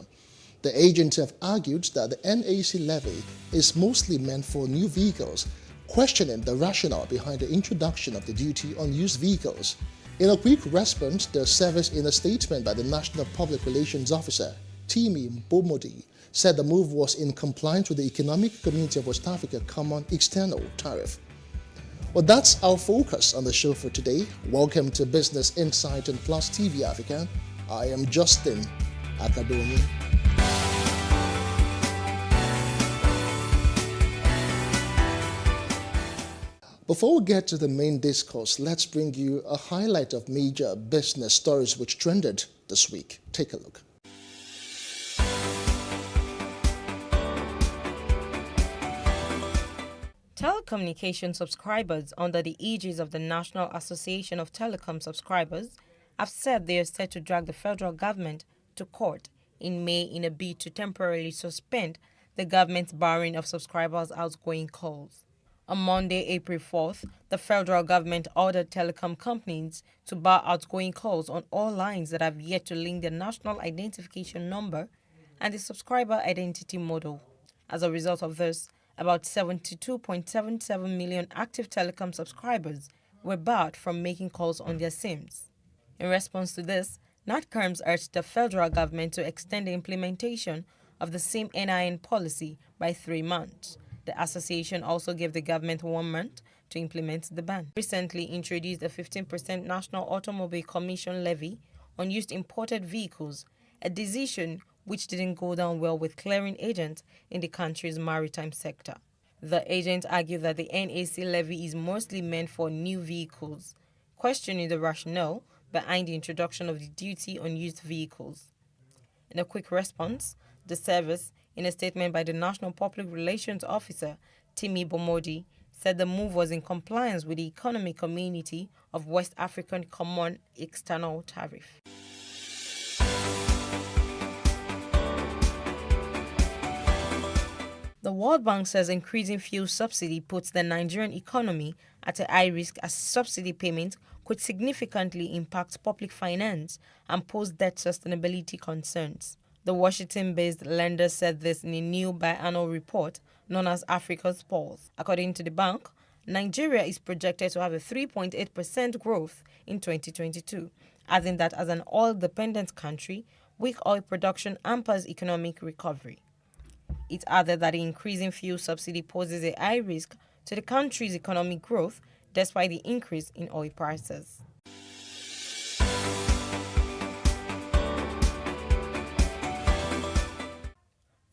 The agents have argued that the NAC levy is mostly meant for new vehicles, questioning the rationale behind the introduction of the duty on used vehicles. In a quick response, the service, in a statement by the National Public Relations Officer, Timi Bomodi, said the move was in compliance with the Economic Community of West Africa Common External Tariff. Well, that's our focus on the show for today. Welcome to Business Insight on Plus TV Africa. I am Justin Akadoni. Before we get to the main discourse, let's bring you a highlight of major business stories which trended this week. Take a look. Telecommunication subscribers under the aegis of the National Association of Telecom Subscribers have said they are set to drag the federal government to court in May in a bid to temporarily suspend the government's barring of subscribers' outgoing calls. On Monday, April 4th, the federal government ordered telecom companies to bar outgoing calls on all lines that have yet to link the national identification number and the subscriber identity model. As a result of this, about 72.77 million active telecom subscribers were barred from making calls on their SIMs. In response to this, NatCarms urged the federal government to extend the implementation of the SIM NIN policy by 3 months. The association also gave the government 1 month to implement the ban. Recently introduced a 15% National Automobile Commission levy on used imported vehicles, a decision which didn't go down well with clearing agents in the country's maritime sector. The agents argue that the NAC levy is mostly meant for new vehicles, questioning the rationale behind the introduction of the duty on used vehicles. In a quick response, the service, in a statement by the National Public Relations Officer, Timi Bomodi, said the move was in compliance with the Economic Community of West African Common External Tariff. The World Bank says increasing fuel subsidy puts the Nigerian economy at a high risk as subsidy payment could significantly impact public finance and pose debt sustainability concerns. The Washington-based lender said this in a new biannual report known as Africa's Pulse. According to the bank, Nigeria is projected to have a 3.8% growth in 2022, adding that as an oil-dependent country, weak oil production hampers economic recovery. It added that the increasing fuel subsidy poses a high risk to the country's economic growth despite the increase in oil prices.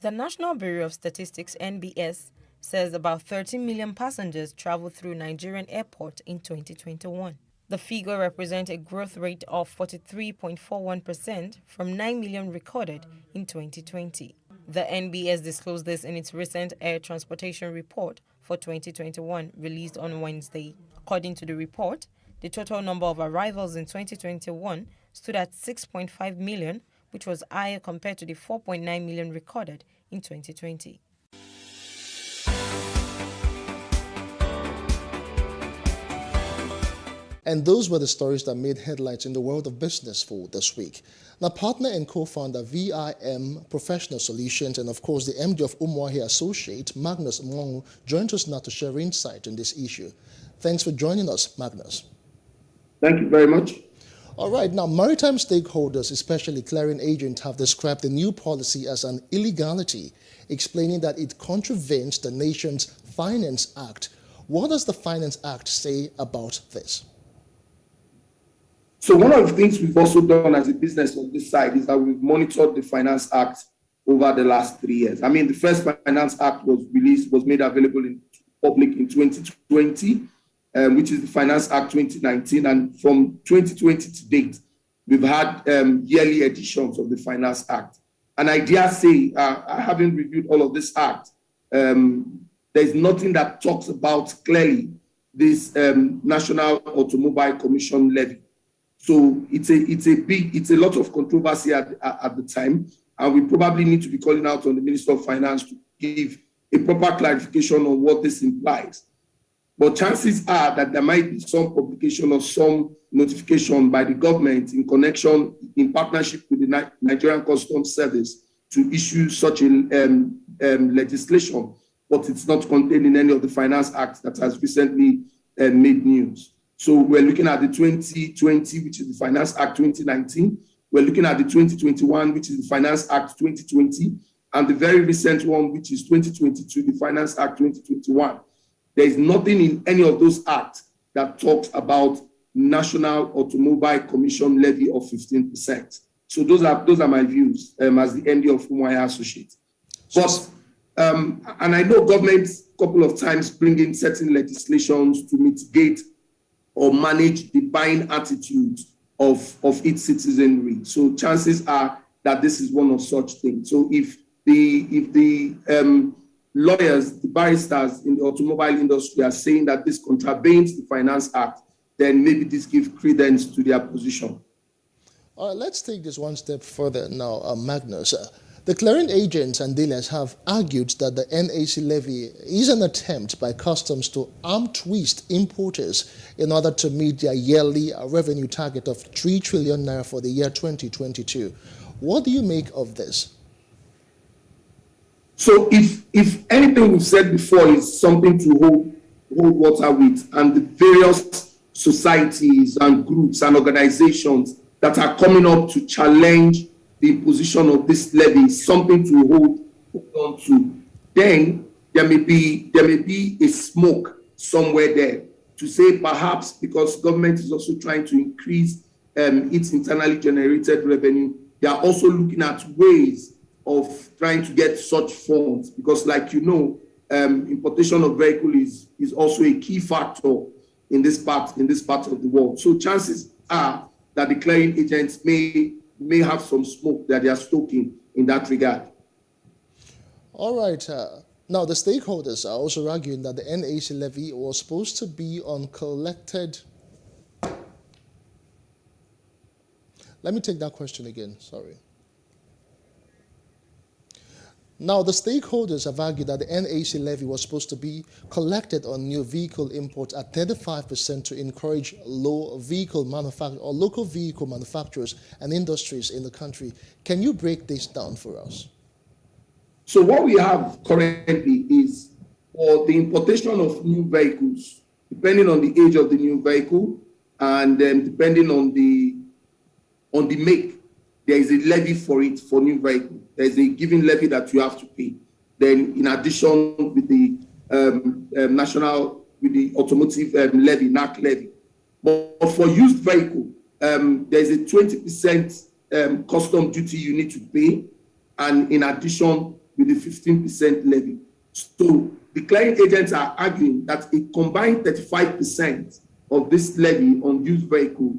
The National Bureau of Statistics (NBS) says about 13 million passengers traveled through Nigerian airports in 2021. The figure represents a growth rate of 43.41% from 9 million recorded in 2020. The NBS disclosed this in its recent Air Transportation Report for 2021, released on Wednesday. According to the report, the total number of arrivals in 2021 stood at 6.5 million, which was higher compared to the 4.9 million recorded in 2020. And those were the stories that made headlines in the world of business for this week. Now, partner and co-founder VIM Professional Solutions and, of course, the MD of Umuahi Associate, Magnus Mongu, joins us now to share insight on this issue. Thanks for joining us, Magnus. Thank you very much. All right, now, maritime stakeholders, especially clearing agents, have described the new policy as an illegality, explaining that it contravenes the nation's Finance Act. What does the Finance Act say about this? So one of the things we've also done as a business on this side is that we've monitored the Finance Act over the last 3 years. I mean, the first Finance Act was made available in public in 2020, which is the Finance Act 2019. And from 2020 to date, we've had yearly editions of the Finance Act. And I dare say, having reviewed all of this act, there's nothing that talks about clearly this National Automobile Commission levy. So it's a lot of controversy at the time, and we probably need to be calling out on the Minister of Finance to give a proper clarification on what this implies. But chances are that there might be some publication or some notification by the government in partnership with the Nigerian Customs Service to issue such a legislation, but it's not contained in any of the Finance Acts that has recently made news. So we're looking at the 2020, which is the Finance Act 2019. We're looking at the 2021, which is the Finance Act 2020, and the very recent one, which is 2022, the Finance Act 2021. There is nothing in any of those acts that talks about National Automobile Commission levy of 15%. So those are my views as the MD of Umuahia Associates. But and I know governments a couple of times bring in certain legislations to mitigate or manage the buying attitude of its citizenry. So chances are that this is one of such things. So if the lawyers, the barristers in the automobile industry are saying that this contravenes the Finance Act, then maybe this gives credence to their position. All right, let's take this one step further now, Magnus. The clearing agents and dealers have argued that the NAC levy is an attempt by customs to arm twist importers in order to meet their yearly revenue target of 3 trillion naira for the year 2022. What do you make of this? So if anything we've said before is something to hold water with, and the various societies and groups and organizations that are coming up to challenge the imposition of this levy is something to hold on to, then there may be a smoke somewhere there to say perhaps because government is also trying to increase its internally generated revenue, they are also looking at ways of trying to get such funds, because like you know, importation of vehicles is also a key factor in this part of the world. So chances are that the clearing agents may have some smoke that they are stoking in that regard. All right. Now, the stakeholders are also arguing that the NAC levy was supposed to be on collected. Let me take that question again. Sorry. Now, the stakeholders have argued that the NAC levy was supposed to be collected on new vehicle imports at 35% to encourage local vehicle manufacturers and industries in the country. Can you break this down for us? So what we have currently is for the importation of new vehicles, depending on the age of the new vehicle and depending on the make, there is a levy for it for new vehicle. There is a given levy that you have to pay. Then, in addition, with the automotive levy, NAC levy. But for used vehicle, there is a 20% custom duty you need to pay, and in addition, with the 15% levy. So the clearing agents are arguing that a combined 35% of this levy on used vehicle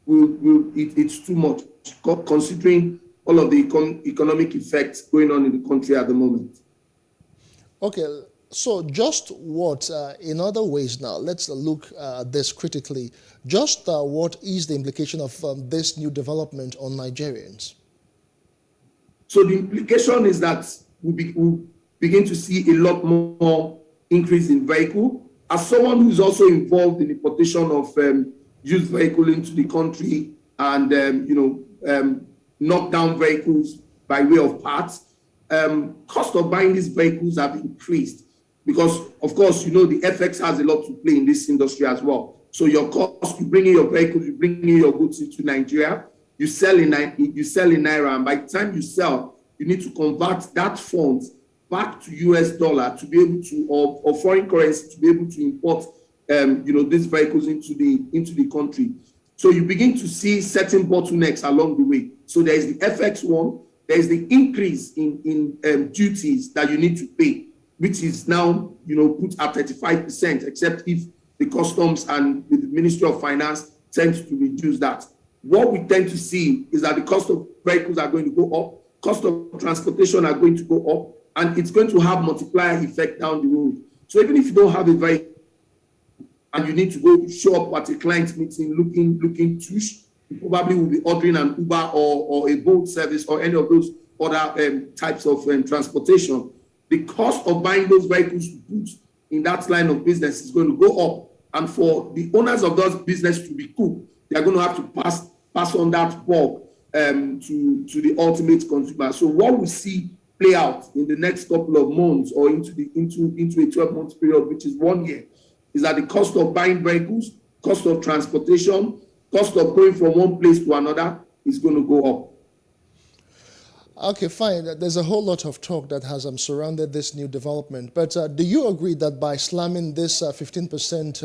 it's too much, considering all of the economic effects going on in the country at the moment. Okay, so just what, in other ways now, let's look at this critically, just what is the implication of this new development on Nigerians? So the implication is that we'll begin to see a lot more increase in vehicle. As someone who's also involved in the importation of used vehicle into the country and knock down vehicles by way of parts, cost of buying these vehicles have increased because, of course, the FX has a lot to play in this industry as well. So your cost, you bring in your vehicles, you bring in your goods into Nigeria, you sell in Naira, and by the time you sell, you need to convert that funds back to US dollar to be able to, or foreign currency to be able to import these vehicles into the country. So you begin to see certain bottlenecks along the way. So there is the FX one, there is the increase in duties that you need to pay, which is now put at 35%, except if the customs and the Ministry of Finance tends to reduce that. What we tend to see is that the cost of vehicles are going to go up, cost of transportation are going to go up, and it's going to have multiplier effect down the road. So even if you don't have a vehicle and you need to go show up at a client meeting looking tush, you probably will be ordering an Uber or a boat service or any of those other types of transportation. The cost of buying those vehicles to put in that line of business is going to go up. And for the owners of those business to be cool, they are going to have to pass on that bulk to the ultimate consumer. So what we see play out in the next couple of months or into a 12-month period, which is 1 year, is that the cost of buying vehicles, cost of transportation, cost of going from one place to another is going to go up. Okay, fine. There's a whole lot of talk that has surrounded this new development. But do you agree that by slamming this 15%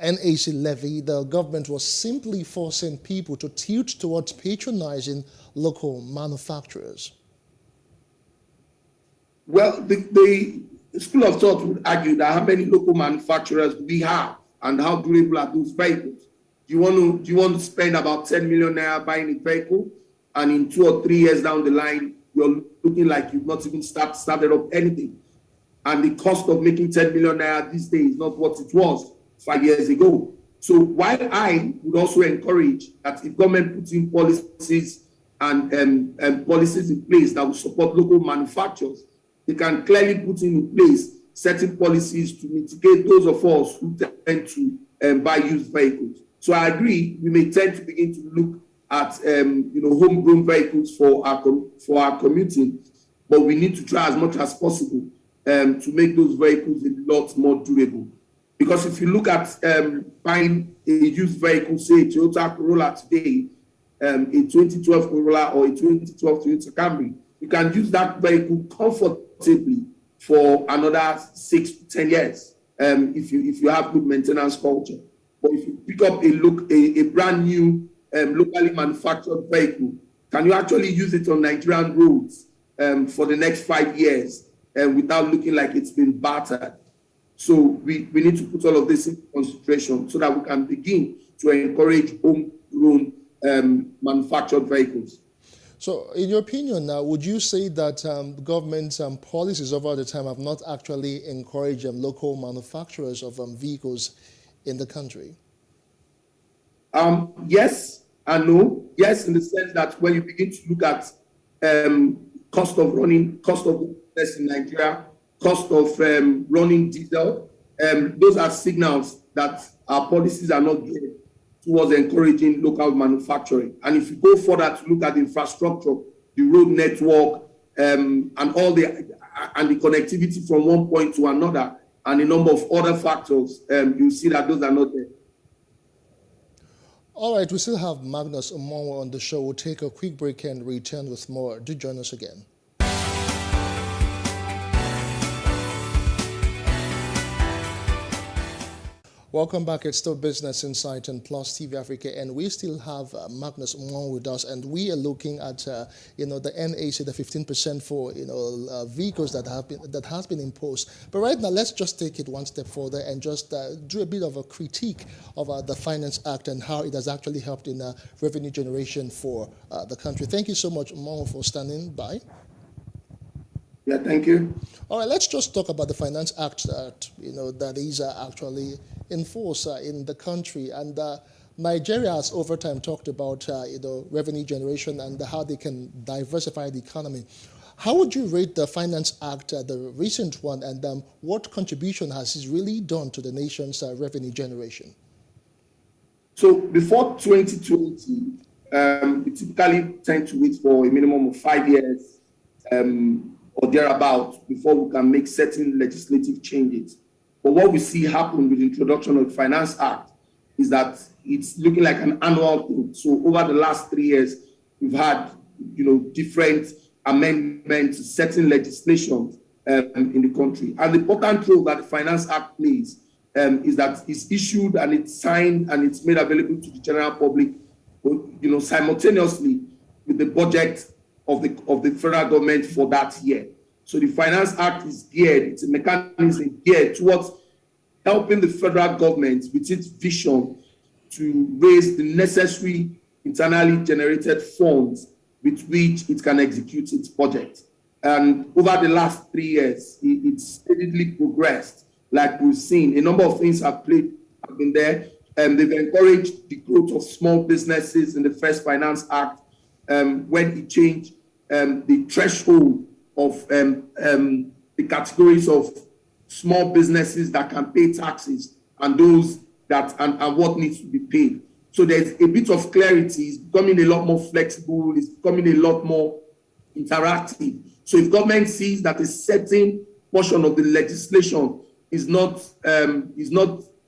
NAC levy, the government was simply forcing people to tilt towards patronizing local manufacturers? Well, the school of thought would argue that how many local manufacturers we have and how durable are those vehicles. Do you want to spend about 10 million naira buying a vehicle, and in 2 or 3 years down the line, you're looking like you've not even started up anything? And the cost of making 10 million naira this day is not what it was 5 years ago. So while I would also encourage that if government puts in policies and policies in place that will support local manufacturers, they can clearly put in place certain policies to mitigate those of us who tend to buy used vehicles. So I agree, we may tend to begin to look at homegrown vehicles for our commuting, but we need to try as much as possible to make those vehicles a lot more durable. Because if you look at buying a used vehicle, say a Toyota Corolla today, a 2012 Corolla or a 2012 Toyota Camry, you can use that vehicle comfortably for another 6 to 10 years if you have good maintenance culture. But if you pick up a brand new locally manufactured vehicle, can you actually use it on Nigerian roads for the next 5 years without looking like it's been battered? So we need to put all of this into consideration so that we can begin to encourage homegrown manufactured vehicles. So in your opinion now, would you say that government policies over the time have not actually encouraged local manufacturers of vehicles in the country? Yes and no. Yes, in the sense that when you begin to look at cost of business in Nigeria, cost of running diesel, those are signals that our policies are not geared towards encouraging local manufacturing. And if you go further to look at the infrastructure, the road network, and the connectivity from one point to another, and a number of other factors, you see that those are not there. All right, we still have Magnus Omonwo on the show. We'll take a quick break and return with more. Do join us again. Welcome back. It's still Business Insight and Plus TV Africa, and we still have Magnus Omonwo with us, and we are looking at the NAC, the 15% for vehicles that has been imposed. But right now, let's just take it one step further and just do a bit of a critique of the Finance Act and how it has actually helped in revenue generation for the country. Thank you so much, Omonwo, for standing by. Yeah, thank you. All right, let's just talk about the Finance Act that is actually in force in the country. And Nigeria has over time talked about revenue generation and how they can diversify the economy. How would you rate the Finance Act, the recent one, and what contribution has it really done to the nation's revenue generation? So before 2020, we typically tend to wait for a minimum of 5 years or thereabouts before we can make certain legislative changes. But what we see happen with the introduction of the Finance Act is that it's looking like an annual thing. So over the last 3 years, we've had different amendments to certain legislation in the country. And the important role that the Finance Act plays is that it's issued and it's signed and it's made available to the general public, simultaneously with the budget of the federal government for that year. So the Finance Act is geared, it's a mechanism geared towards helping the federal government with its vision to raise the necessary internally generated funds with which it can execute its budget. And over the last 3 years, it's steadily progressed. Like we've seen, a number of things have been there. They've encouraged the growth of small businesses in the First Finance Act when it changed the threshold of the categories of small businesses that can pay taxes and those that and what needs to be paid. So there's a bit of clarity. It's becoming a lot more flexible. It's becoming a lot more interactive. So if government sees that a certain portion of the legislation is not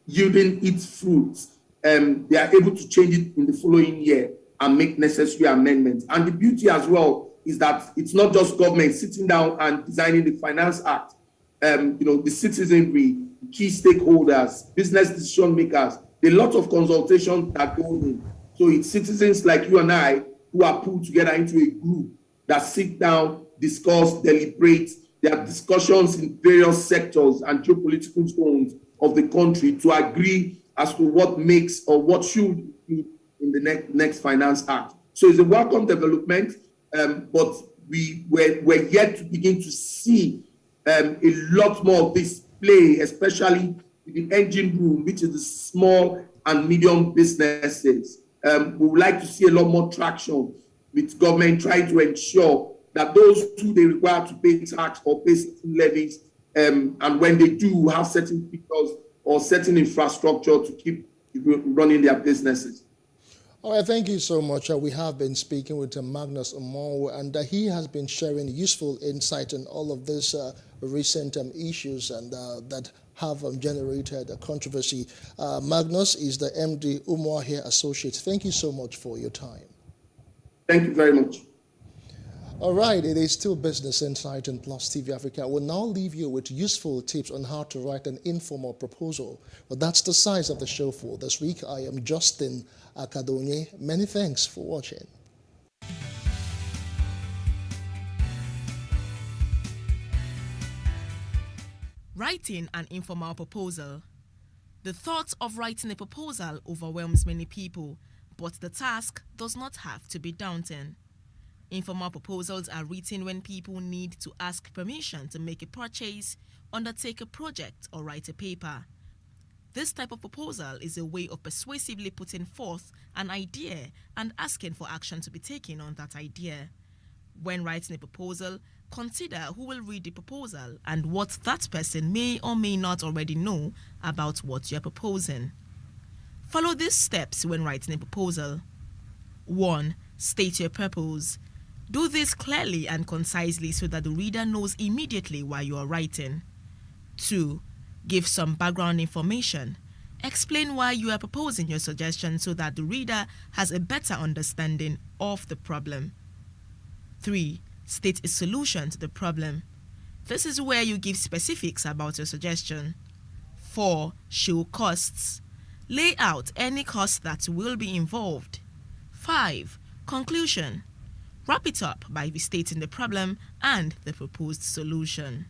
yielding its fruits, they are able to change it in the following year and make necessary amendments. And the beauty as well is that it's not just government sitting down and designing the Finance Act. The citizenry, key stakeholders, business decision makers, a lot of consultation that go in. So it's citizens like you and I who are pulled together into a group that sit down, discuss, deliberate. There are discussions in various sectors and geopolitical zones of the country to agree as to what makes or what should be in the next Finance Act. So it's a welcome development, but we're yet to begin to see a lot more of this play, especially in the engine room, which is the small and medium businesses. We would like to see a lot more traction with government trying to ensure that those who they require to pay tax or pay certain levies, and when they do have certain features or certain infrastructure to keep running their businesses. All right, thank you so much. We have been speaking with Magnus Omonwo, and he has been sharing useful insight on all of these recent issues and that have generated a controversy. Magnus is the MD Umuahia Associates. Thank you so much for your time. Thank you very much. All right, it is still Business Insight on Plus TV Africa. We'll now leave you with useful tips on how to write an informal proposal. Well, that's the size of the show for this week. I am Justin Akadonye. Many thanks for watching. Writing an informal proposal. The thought of writing a proposal overwhelms many people, but the task does not have to be daunting. Informal proposals are written when people need to ask permission to make a purchase, undertake a project, or write a paper. This type of proposal is a way of persuasively putting forth an idea and asking for action to be taken on that idea. When writing a proposal, consider who will read the proposal and what that person may or may not already know about what you're proposing. Follow these steps when writing a proposal. 1. State your purpose. Do this clearly and concisely so that the reader knows immediately why you are writing. 2. Give some background information. Explain why you are proposing your suggestion so that the reader has a better understanding of the problem. 3. State a solution to the problem. This is where you give specifics about your suggestion. 4. Show costs. Lay out any costs that will be involved. 5. Conclusion. Wrap it up by restating the problem and the proposed solution.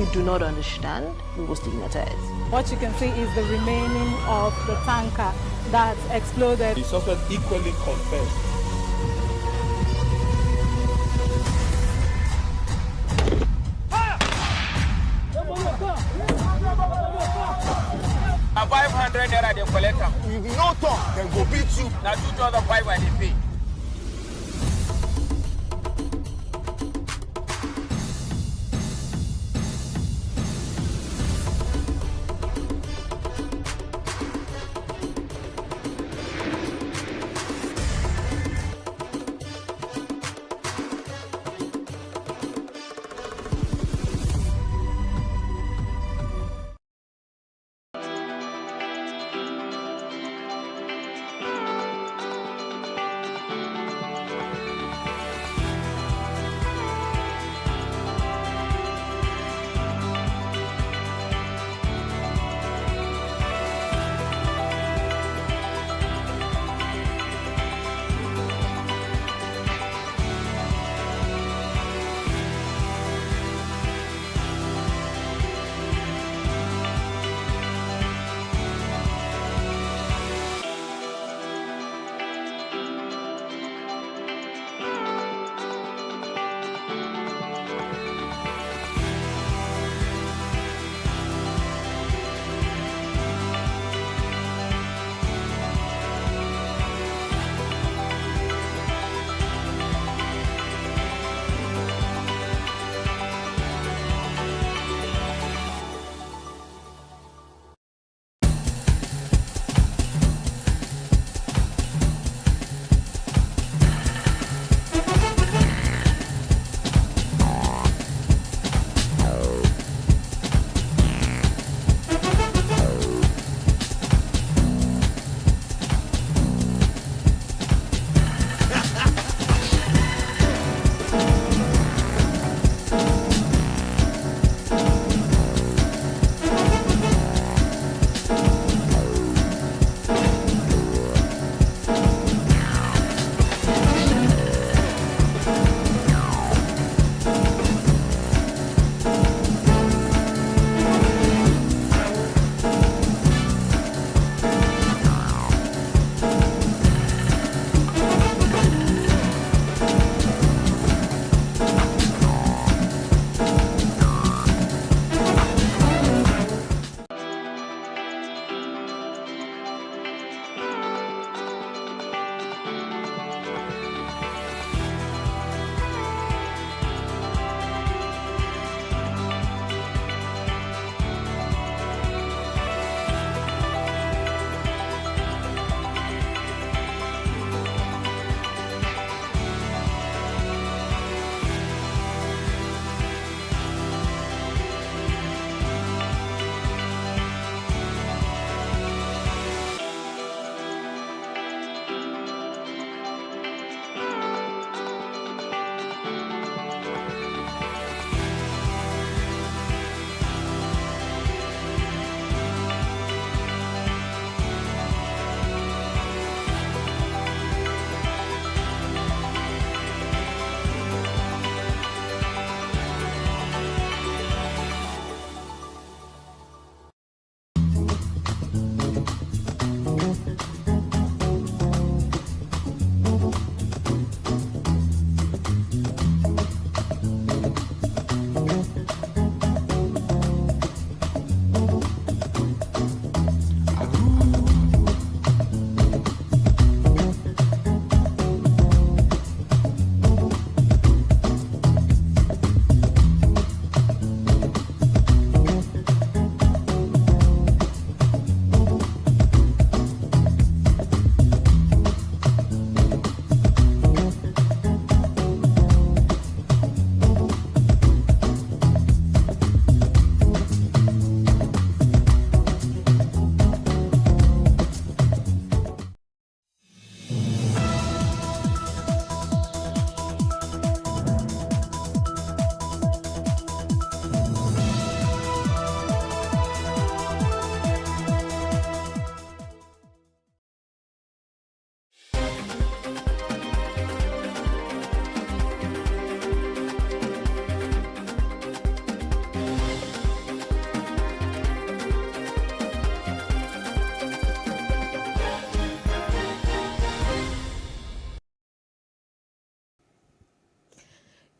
we do not understand, we will stigmatize. What you can see is the remaining of the tanker that exploded. The suspect equally confessed. A 500 naira they collect am. If you no talk, then go beat you. Now 2,500 they pay.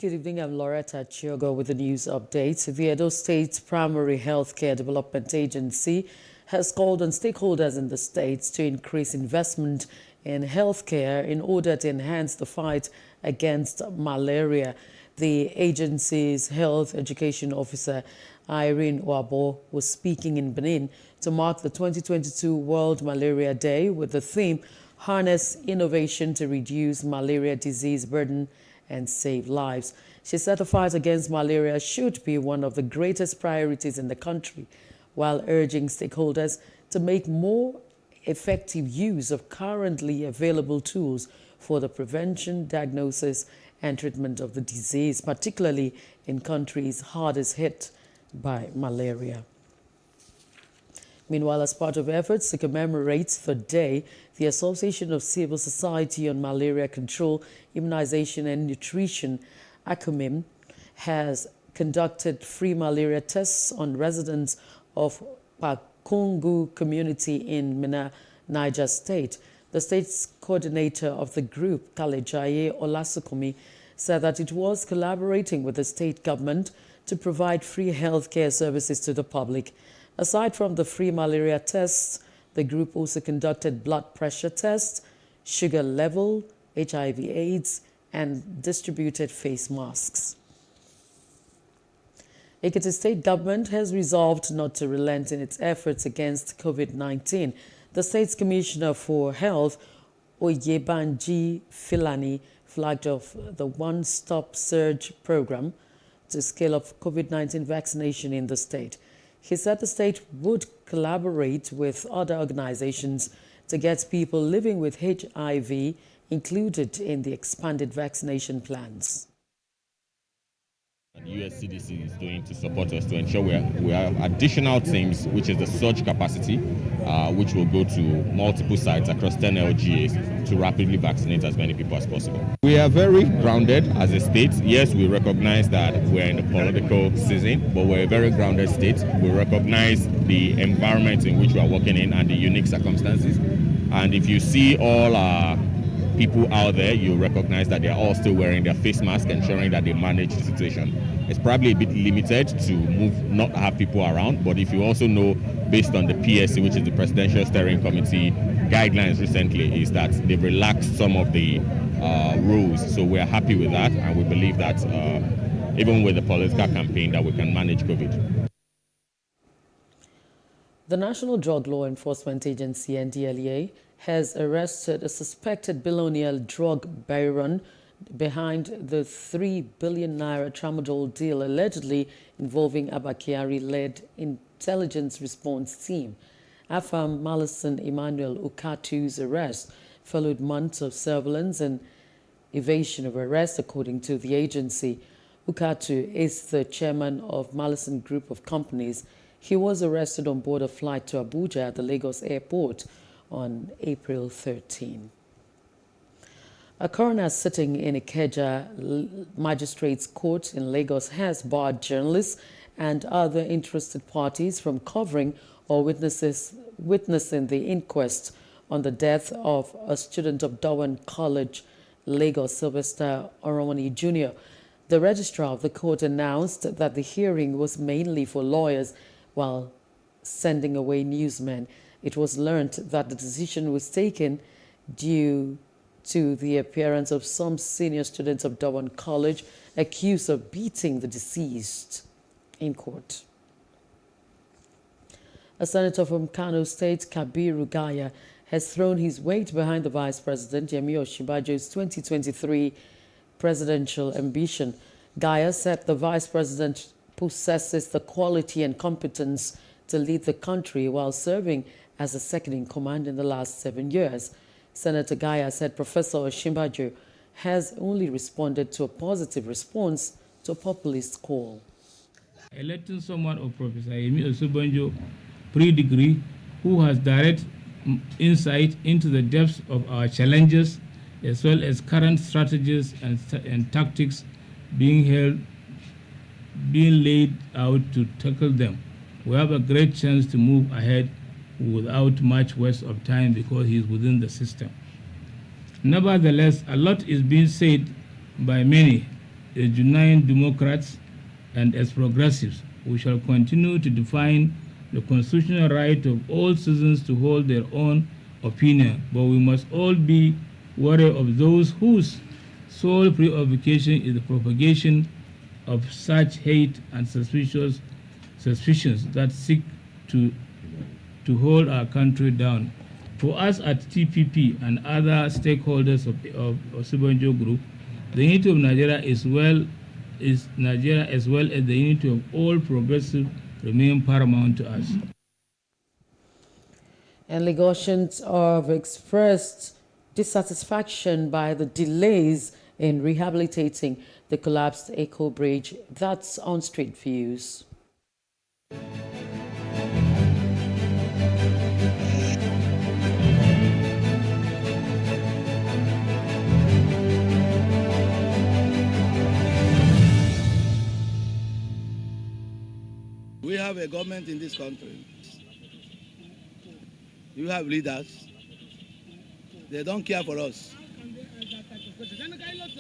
Good evening, I'm Loretta Chiogo with the news update. The Edo State Primary Healthcare Development Agency has called on stakeholders in the state to increase investment in healthcare in order to enhance the fight against malaria. The agency's health education officer, Irene Wabo, was speaking in Benin to mark the 2022 World Malaria Day with the theme, Harness Innovation to Reduce Malaria Disease Burden and Save Lives. She said the fight against malaria should be one of the greatest priorities in the country, while urging stakeholders to make more effective use of currently available tools for the prevention, diagnosis, and treatment of the disease, particularly in countries hardest hit by malaria. Meanwhile, as part of efforts to commemorate the day, the Association of Civil Society on Malaria Control, Immunization and Nutrition, ACOMIM, has conducted free malaria tests on residents of Pakungu community in Minna, Niger State. The state's coordinator of the group, Kalejaye Olasukumi, said that it was collaborating with the state government to provide free healthcare services to the public. Aside from the free malaria tests, the group also conducted blood pressure tests, sugar level, HIV/AIDS, and distributed face masks. Ekiti State government has resolved not to relent in its efforts against COVID-19. The state's commissioner for health, Oyebanji Filani, flagged off the one-stop surge program to scale up COVID-19 vaccination in the state. He said the state would collaborate with other organizations to get people living with HIV included in the expanded vaccination plans. The US CDC is doing to support us to ensure we have additional teams, which is the surge capacity, which will go to multiple sites across 10 LGAs to rapidly vaccinate as many people as possible. We are very grounded as a state. Yes, we recognize that we're in a political season, but we're a very grounded state. We recognize the environment in which we are working in and the unique circumstances. And if you see all our people out there, you recognize that they're all still wearing their face mask, ensuring that they manage the situation. It's probably a bit limited to not have people around, but if you also know, based on the PSC, which is the Presidential Steering Committee guidelines recently, is that they've relaxed some of the rules. So we're happy with that, and we believe that even with the political campaign, that we can manage COVID. The National Drug Law Enforcement Agency, NDLEA, has arrested a suspected billionaire drug baron behind the 3 billion naira tramadol deal allegedly involving Abakiari-led intelligence response team. Afam Malison Emmanuel Ukatu's arrest followed months of surveillance and evasion of arrest, according to the agency. Ukatu is the chairman of Malison Group of Companies. He was arrested on board a flight to Abuja at the Lagos airport on April 13. A coroner sitting in Ikeja Magistrates Court in Lagos has barred journalists and other interested parties from covering or witnessing the inquest on the death of a student of Darwin College, Lagos, Sylvester Oromoni Jr. The registrar of the court announced that the hearing was mainly for lawyers while sending away newsmen. It was learned that the decision was taken due to the appearance of some senior students of Darwin College accused of beating the deceased in court. A senator from Kano State, Kabiru Gaya, has thrown his weight behind the Vice President Yemi Osinbajo's 2023 presidential ambition. Gaya said the Vice President possesses the quality and competence to lead the country while serving as the second in command in the last 7 years. Senator Gaya said Professor Osinbajo has only responded to a positive response to a populist call. Electing someone of Professor Yemi Osinbajo, pre-degree, who has direct insight into the depths of our challenges, as well as current strategies and tactics being laid out to tackle them. We have a great chance to move ahead without much waste of time because he is within the system. Nevertheless, a lot is being said by many as genuine democrats and as progressives, we shall continue to define the constitutional right of all citizens to hold their own opinion, but we must all be wary of those whose sole preoccupation is the propagation of such hate and suspicions that seek to hold our country down. For us at TPP and other stakeholders of Osinbajo Group, the unity of Nigeria as well as the unity of all progressives remain paramount to us. And Lagosians have expressed dissatisfaction by the delays in rehabilitating the collapsed Echo Bridge. That's on Street Views. We have a government in this country. You have leaders. They don't care for us.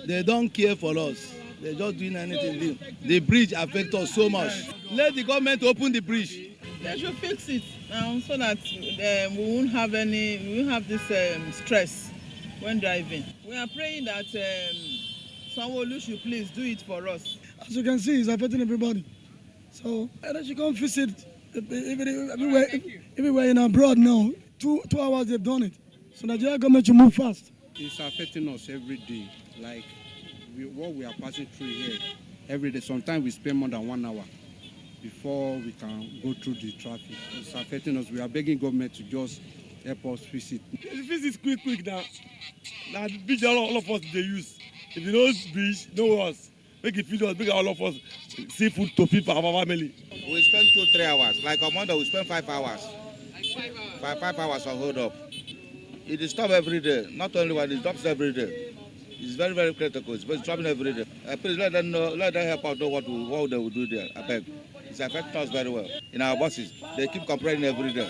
They don't care for us. They're just doing anything. The bridge affects us so much. Let the government open the bridge. They should fix it now so that we won't have this stress when driving. We are praying that Sanwo-Olu should please do it for us. As you can see, it's affecting everybody. So I should come visit everywhere in abroad now. 2 hours they've done it. So Nigeria government should move fast. It's affecting us every day. Like what we are passing through here every day. Sometimes we spend more than 1 hour before we can go through the traffic. It's affecting us. We are begging government to just help us fix it. Fix it quick now. Now the bridge all of us they use. If you know bridge, no us. Make it feed us, make all of us seafood to feed for our family. We spend 2-3 hours. Like on Monday, we spend 5 hours. 5 hours on hold up. It is stopped every day. Not only one, it stops every day. It's very, very critical. It's stopping every day. Please let them know, let them help out know what they will do there. I beg. It's affecting us very well. In our buses, they keep complaining every day.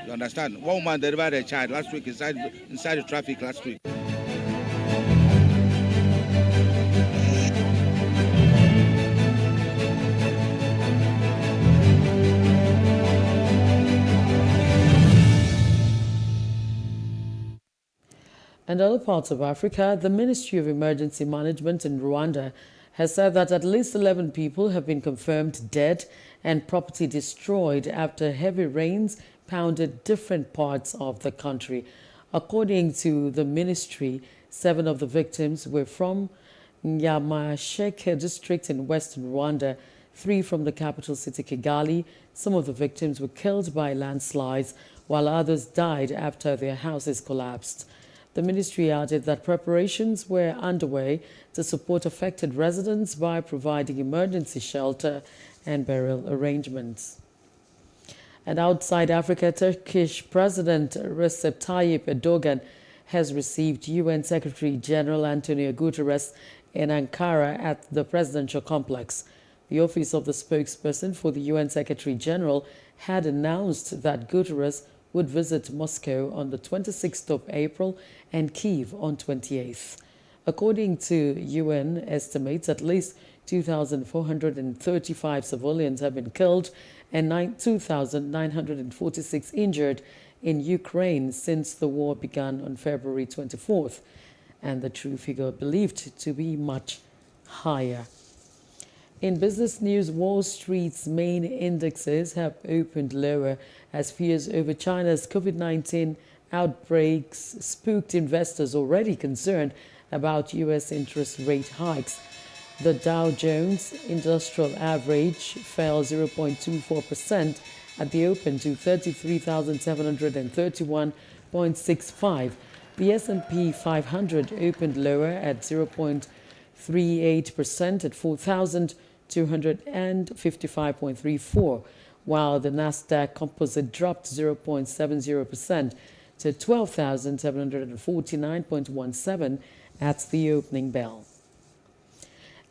You understand? One woman delivered a child last week inside the traffic last week. In other parts of Africa, the Ministry of Emergency Management in Rwanda has said that at least 11 people have been confirmed dead and property destroyed after heavy rains pounded different parts of the country. According to the ministry, 7 of the victims were from Nyamasheke district in western Rwanda, 3 from the capital city Kigali. Some of the victims were killed by landslides, while others died after their houses collapsed. The ministry added that preparations were underway to support affected residents by providing emergency shelter and burial arrangements. And outside Africa, Turkish President Recep Tayyip Erdogan has received UN Secretary General Antonio Guterres in Ankara at the presidential complex. The office of the spokesperson for the UN Secretary General had announced that Guterres would visit Moscow on the 26th of April and Kyiv on 28th. According to UN estimates, at least 2,435 civilians have been killed and 2,946 injured in Ukraine since the war began on February 24th, and the true figure believed to be much higher. In business news, Wall Street's main indexes have opened lower as fears over China's COVID-19 outbreaks spooked investors already concerned about U.S. interest rate hikes. The Dow Jones Industrial Average fell 0.24% at the open to 33,731.65. The S&P 500 opened lower at 0.38% at 4,255.34, while the Nasdaq Composite dropped 0.70% to 12,749.17 at the opening bell.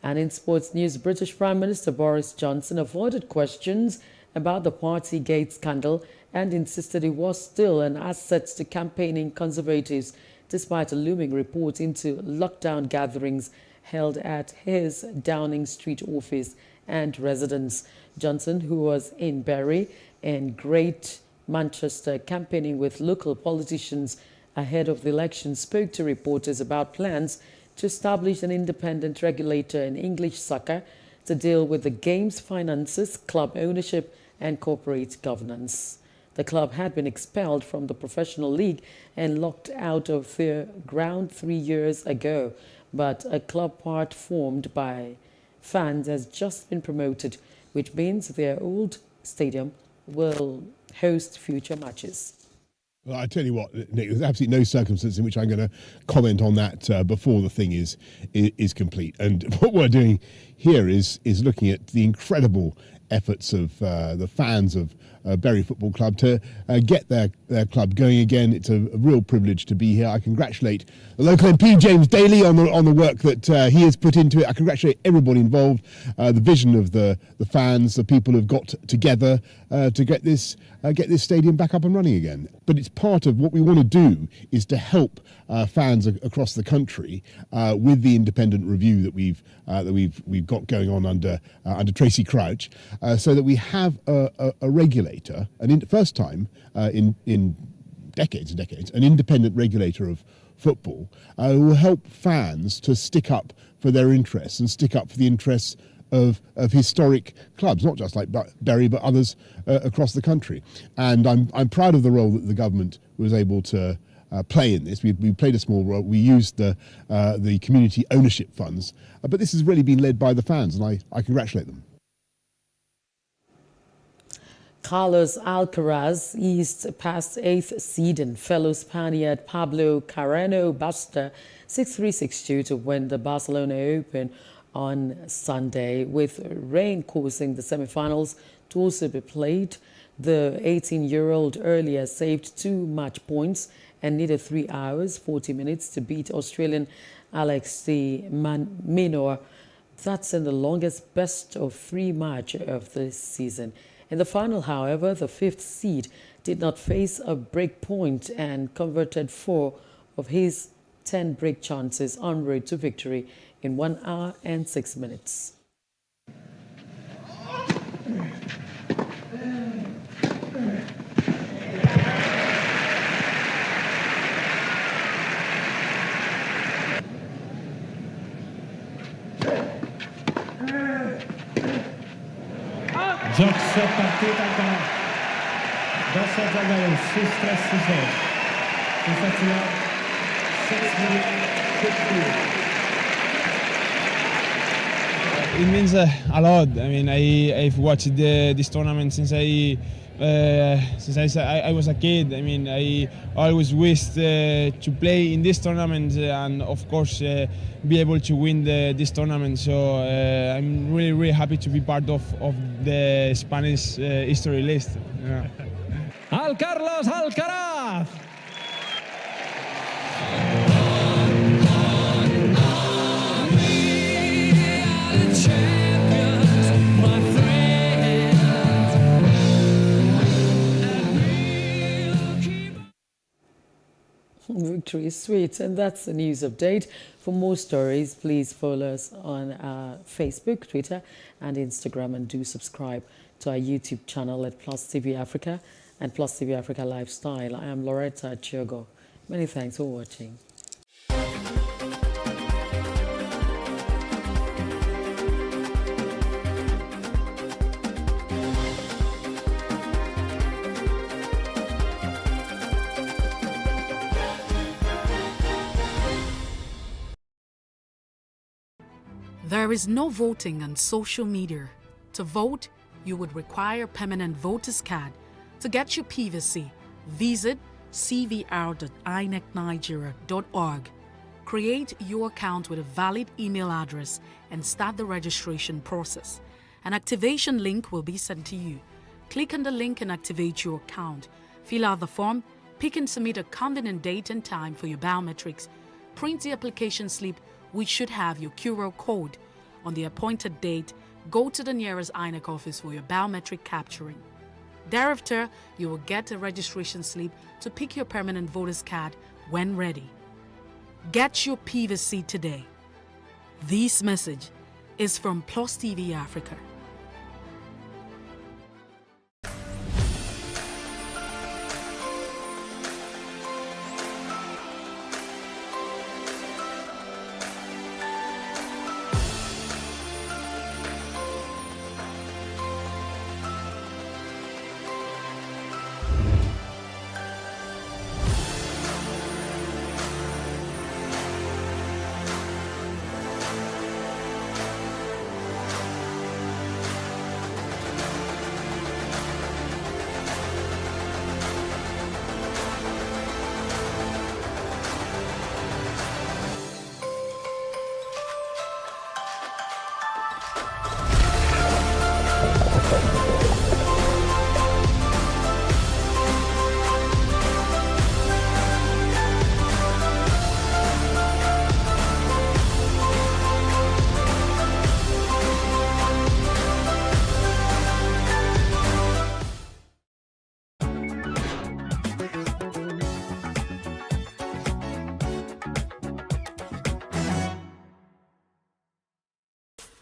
And in sports news, British Prime Minister Boris Johnson avoided questions about the Partygate scandal and insisted it was still an asset to campaigning Conservatives, despite a looming report into lockdown gatherings held at his Downing Street office and residence. Johnson, who was in Bury and Great Manchester campaigning with local politicians ahead of the election, spoke to reporters about plans to establish an independent regulator in English soccer to deal with the game's finances, club ownership and corporate governance. The club had been expelled from the professional league and locked out of their ground 3 years ago, but a club part formed by fans has just been promoted, which means their old stadium will host future matches. Well, I tell you what, Nick, there's absolutely no circumstance in which I'm going to comment on that before the thing is complete. And what we're doing here is looking at the incredible efforts of the fans of Bury Football Club to get their club going again. It's a real privilege to be here. I congratulate the local MP, James Daly, on the work that he has put into it. I congratulate everybody involved, the vision of the fans, the people who've got together to get this stadium back up and running again. But it's part of what we want to do is to help fans across the country with the independent review that we've got going on under Tracy Crouch, so that we have a regulator, and first time in decades and decades, an independent regulator of football who will help fans to stick up for their interests and stick up for the interests of historic clubs, not just like Bury, but others across the country. And I'm proud of the role that the government was able to play in this. We played a small role. We used the community ownership funds, but this has really been led by the fans, and I congratulate them. Carlos Alcaraz eased past 8th seed and fellow Spaniard Pablo Carreno Busta 6-3, 6-2 to win the Barcelona Open on Sunday, with rain causing the semi-finals to also be played. The 18-year-old earlier saved 2 match points and needed 3 hours, 40 minutes to beat Australian Alex de Minaur. That's in the longest best-of-3 match of this season. In the final, however, the 5th seed did not face a break point and converted 4 of his 10 break chances en route to victory in 1 hour and 6 minutes. Joc set partit encara. 2 sets a 0, 6-3, 6-0. Effectivement, 6-2. It means a lot. I mean, I've watched this tournament since I was a kid. I mean, I always wished to play in this tournament and, of course, be able to win this tournament. So I'm really, really happy to be part of the Spanish history list. Yeah. Al Carlos Alcaraz. Victory is sweet, and that's the news update. For more stories, please follow us on Facebook, Twitter, and Instagram, and do subscribe to our YouTube channel at PlusTvAfrica and PlusTvAfrica Lifestyle. I am Loretta Chiogo. Many thanks for watching. There is no voting on social media. To vote, you would require a permanent voter's card. To get your PVC, visit cvr.inecnigeria.org. Create your account with a valid email address and start the registration process. An activation link will be sent to you. Click on the link and activate your account. Fill out the form, pick and submit a convenient date and time for your biometrics. Print the application slip, which should have your QR code. On the appointed date, go to the nearest INEC office for your biometric capturing. Thereafter, you will get a registration slip to pick your permanent voter's card when ready. Get your PVC today. This message is from PlusTvAfrica.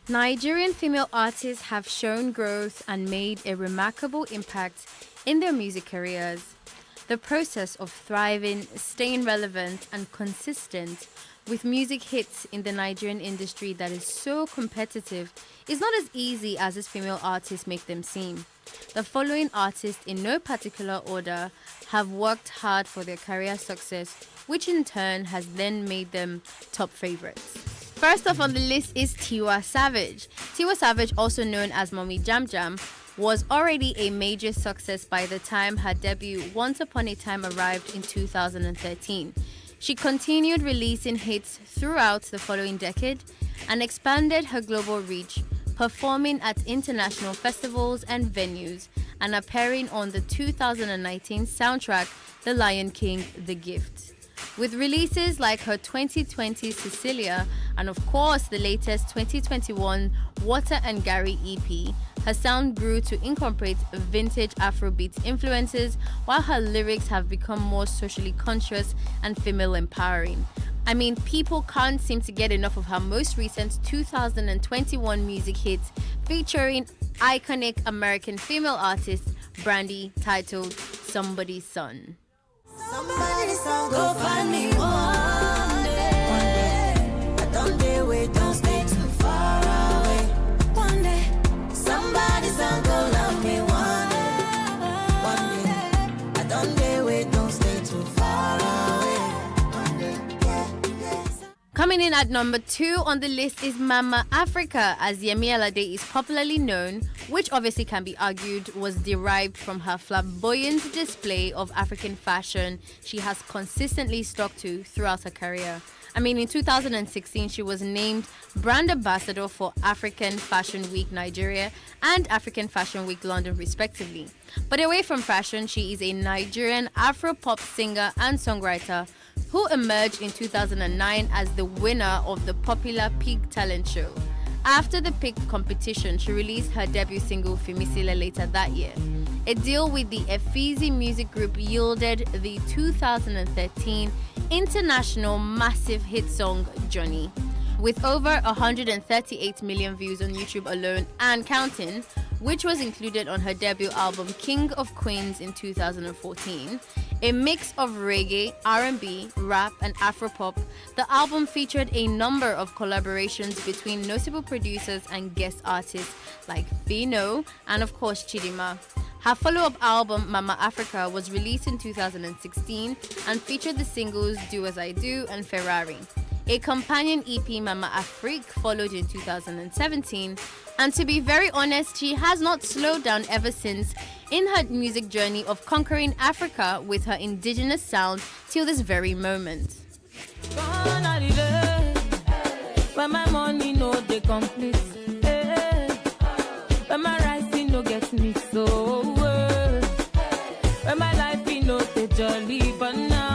Nigerian female artists have shown growth and made a remarkable impact in their music careers. The process of thriving, staying relevant, and consistent with music hits in the Nigerian industry that is so competitive is not as easy as these female artists make them seem. The following artists, in no particular order, have worked hard for their career success, which in turn has then made them top favorites. First off on the list is Tiwa Savage. Tiwa Savage, also known as Mommy Jam Jam, was already a major success by the time her debut Once Upon a Time arrived in 2013. She continued releasing hits throughout the following decade and expanded her global reach, performing at international festivals and venues and appearing on the 2019 soundtrack The Lion King: The Gift. With releases like her 2020 Cecilia and of course the latest 2021 Water and Gary EP, her sound grew to incorporate vintage Afrobeat influences, while her lyrics have become more socially conscious and female empowering. I mean, people can't seem to get enough of her most recent 2021 music hits featuring iconic American female artist Brandy, titled Somebody's Son. Somebody's son, go find me one day. I don't dare wait, don't stay too far away. One day, somebody's son, go love me one day. I don't dare wait, don't stay too far away. One day, yeah. Coming in at number 2 on the list is Mama Africa, as Yemi Alade is popularly known, which obviously can be argued was derived from her flamboyant display of African fashion she has consistently stuck to throughout her career. I mean, in 2016, she was named brand ambassador for African Fashion Week Nigeria and African Fashion Week London, respectively. But away from fashion, she is a Nigerian Afro-pop singer and songwriter who emerged in 2009 as the winner of the popular Pig Talent Show. After the Pig competition, she released her debut single Fimisile later that year. A deal with the Efizi music group yielded the 2013 international massive hit song Johnny. With over 138 million views on YouTube alone and counting, which was included on her debut album King of Queens in 2014. A mix of reggae, R&B, rap and Afropop, the album featured a number of collaborations between notable producers and guest artists like Fino and of course Chidima. Her follow-up album Mama Africa was released in 2016 and featured the singles Do As I Do and Ferrari. A companion EP, Mama Afrique, followed in 2017, and to be very honest, she has not slowed down ever since in her music journey of conquering Africa with her indigenous sound till this very moment. When my money no they complete, when my rising no get me so, when my life no they jolly, but now.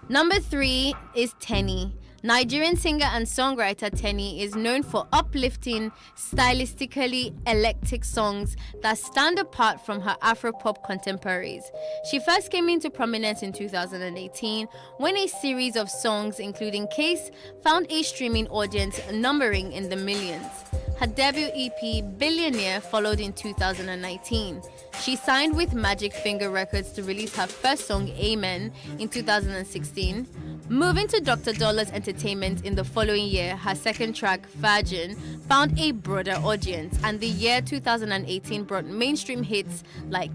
Number 3 is Tenny. Nigerian singer and songwriter Tenny is known for uplifting, stylistically eclectic songs that stand apart from her Afropop contemporaries. She first came into prominence in 2018 when a series of songs, including Case, found a streaming audience numbering in the millions. Her debut EP, Billionaire, followed in 2019. She signed with Magic Finger Records to release her first song, Amen, in 2016. Moving to Dr. Dollar's Entertainment in the following year, her second track, Virgin, found a broader audience, and the year 2018 brought mainstream hits like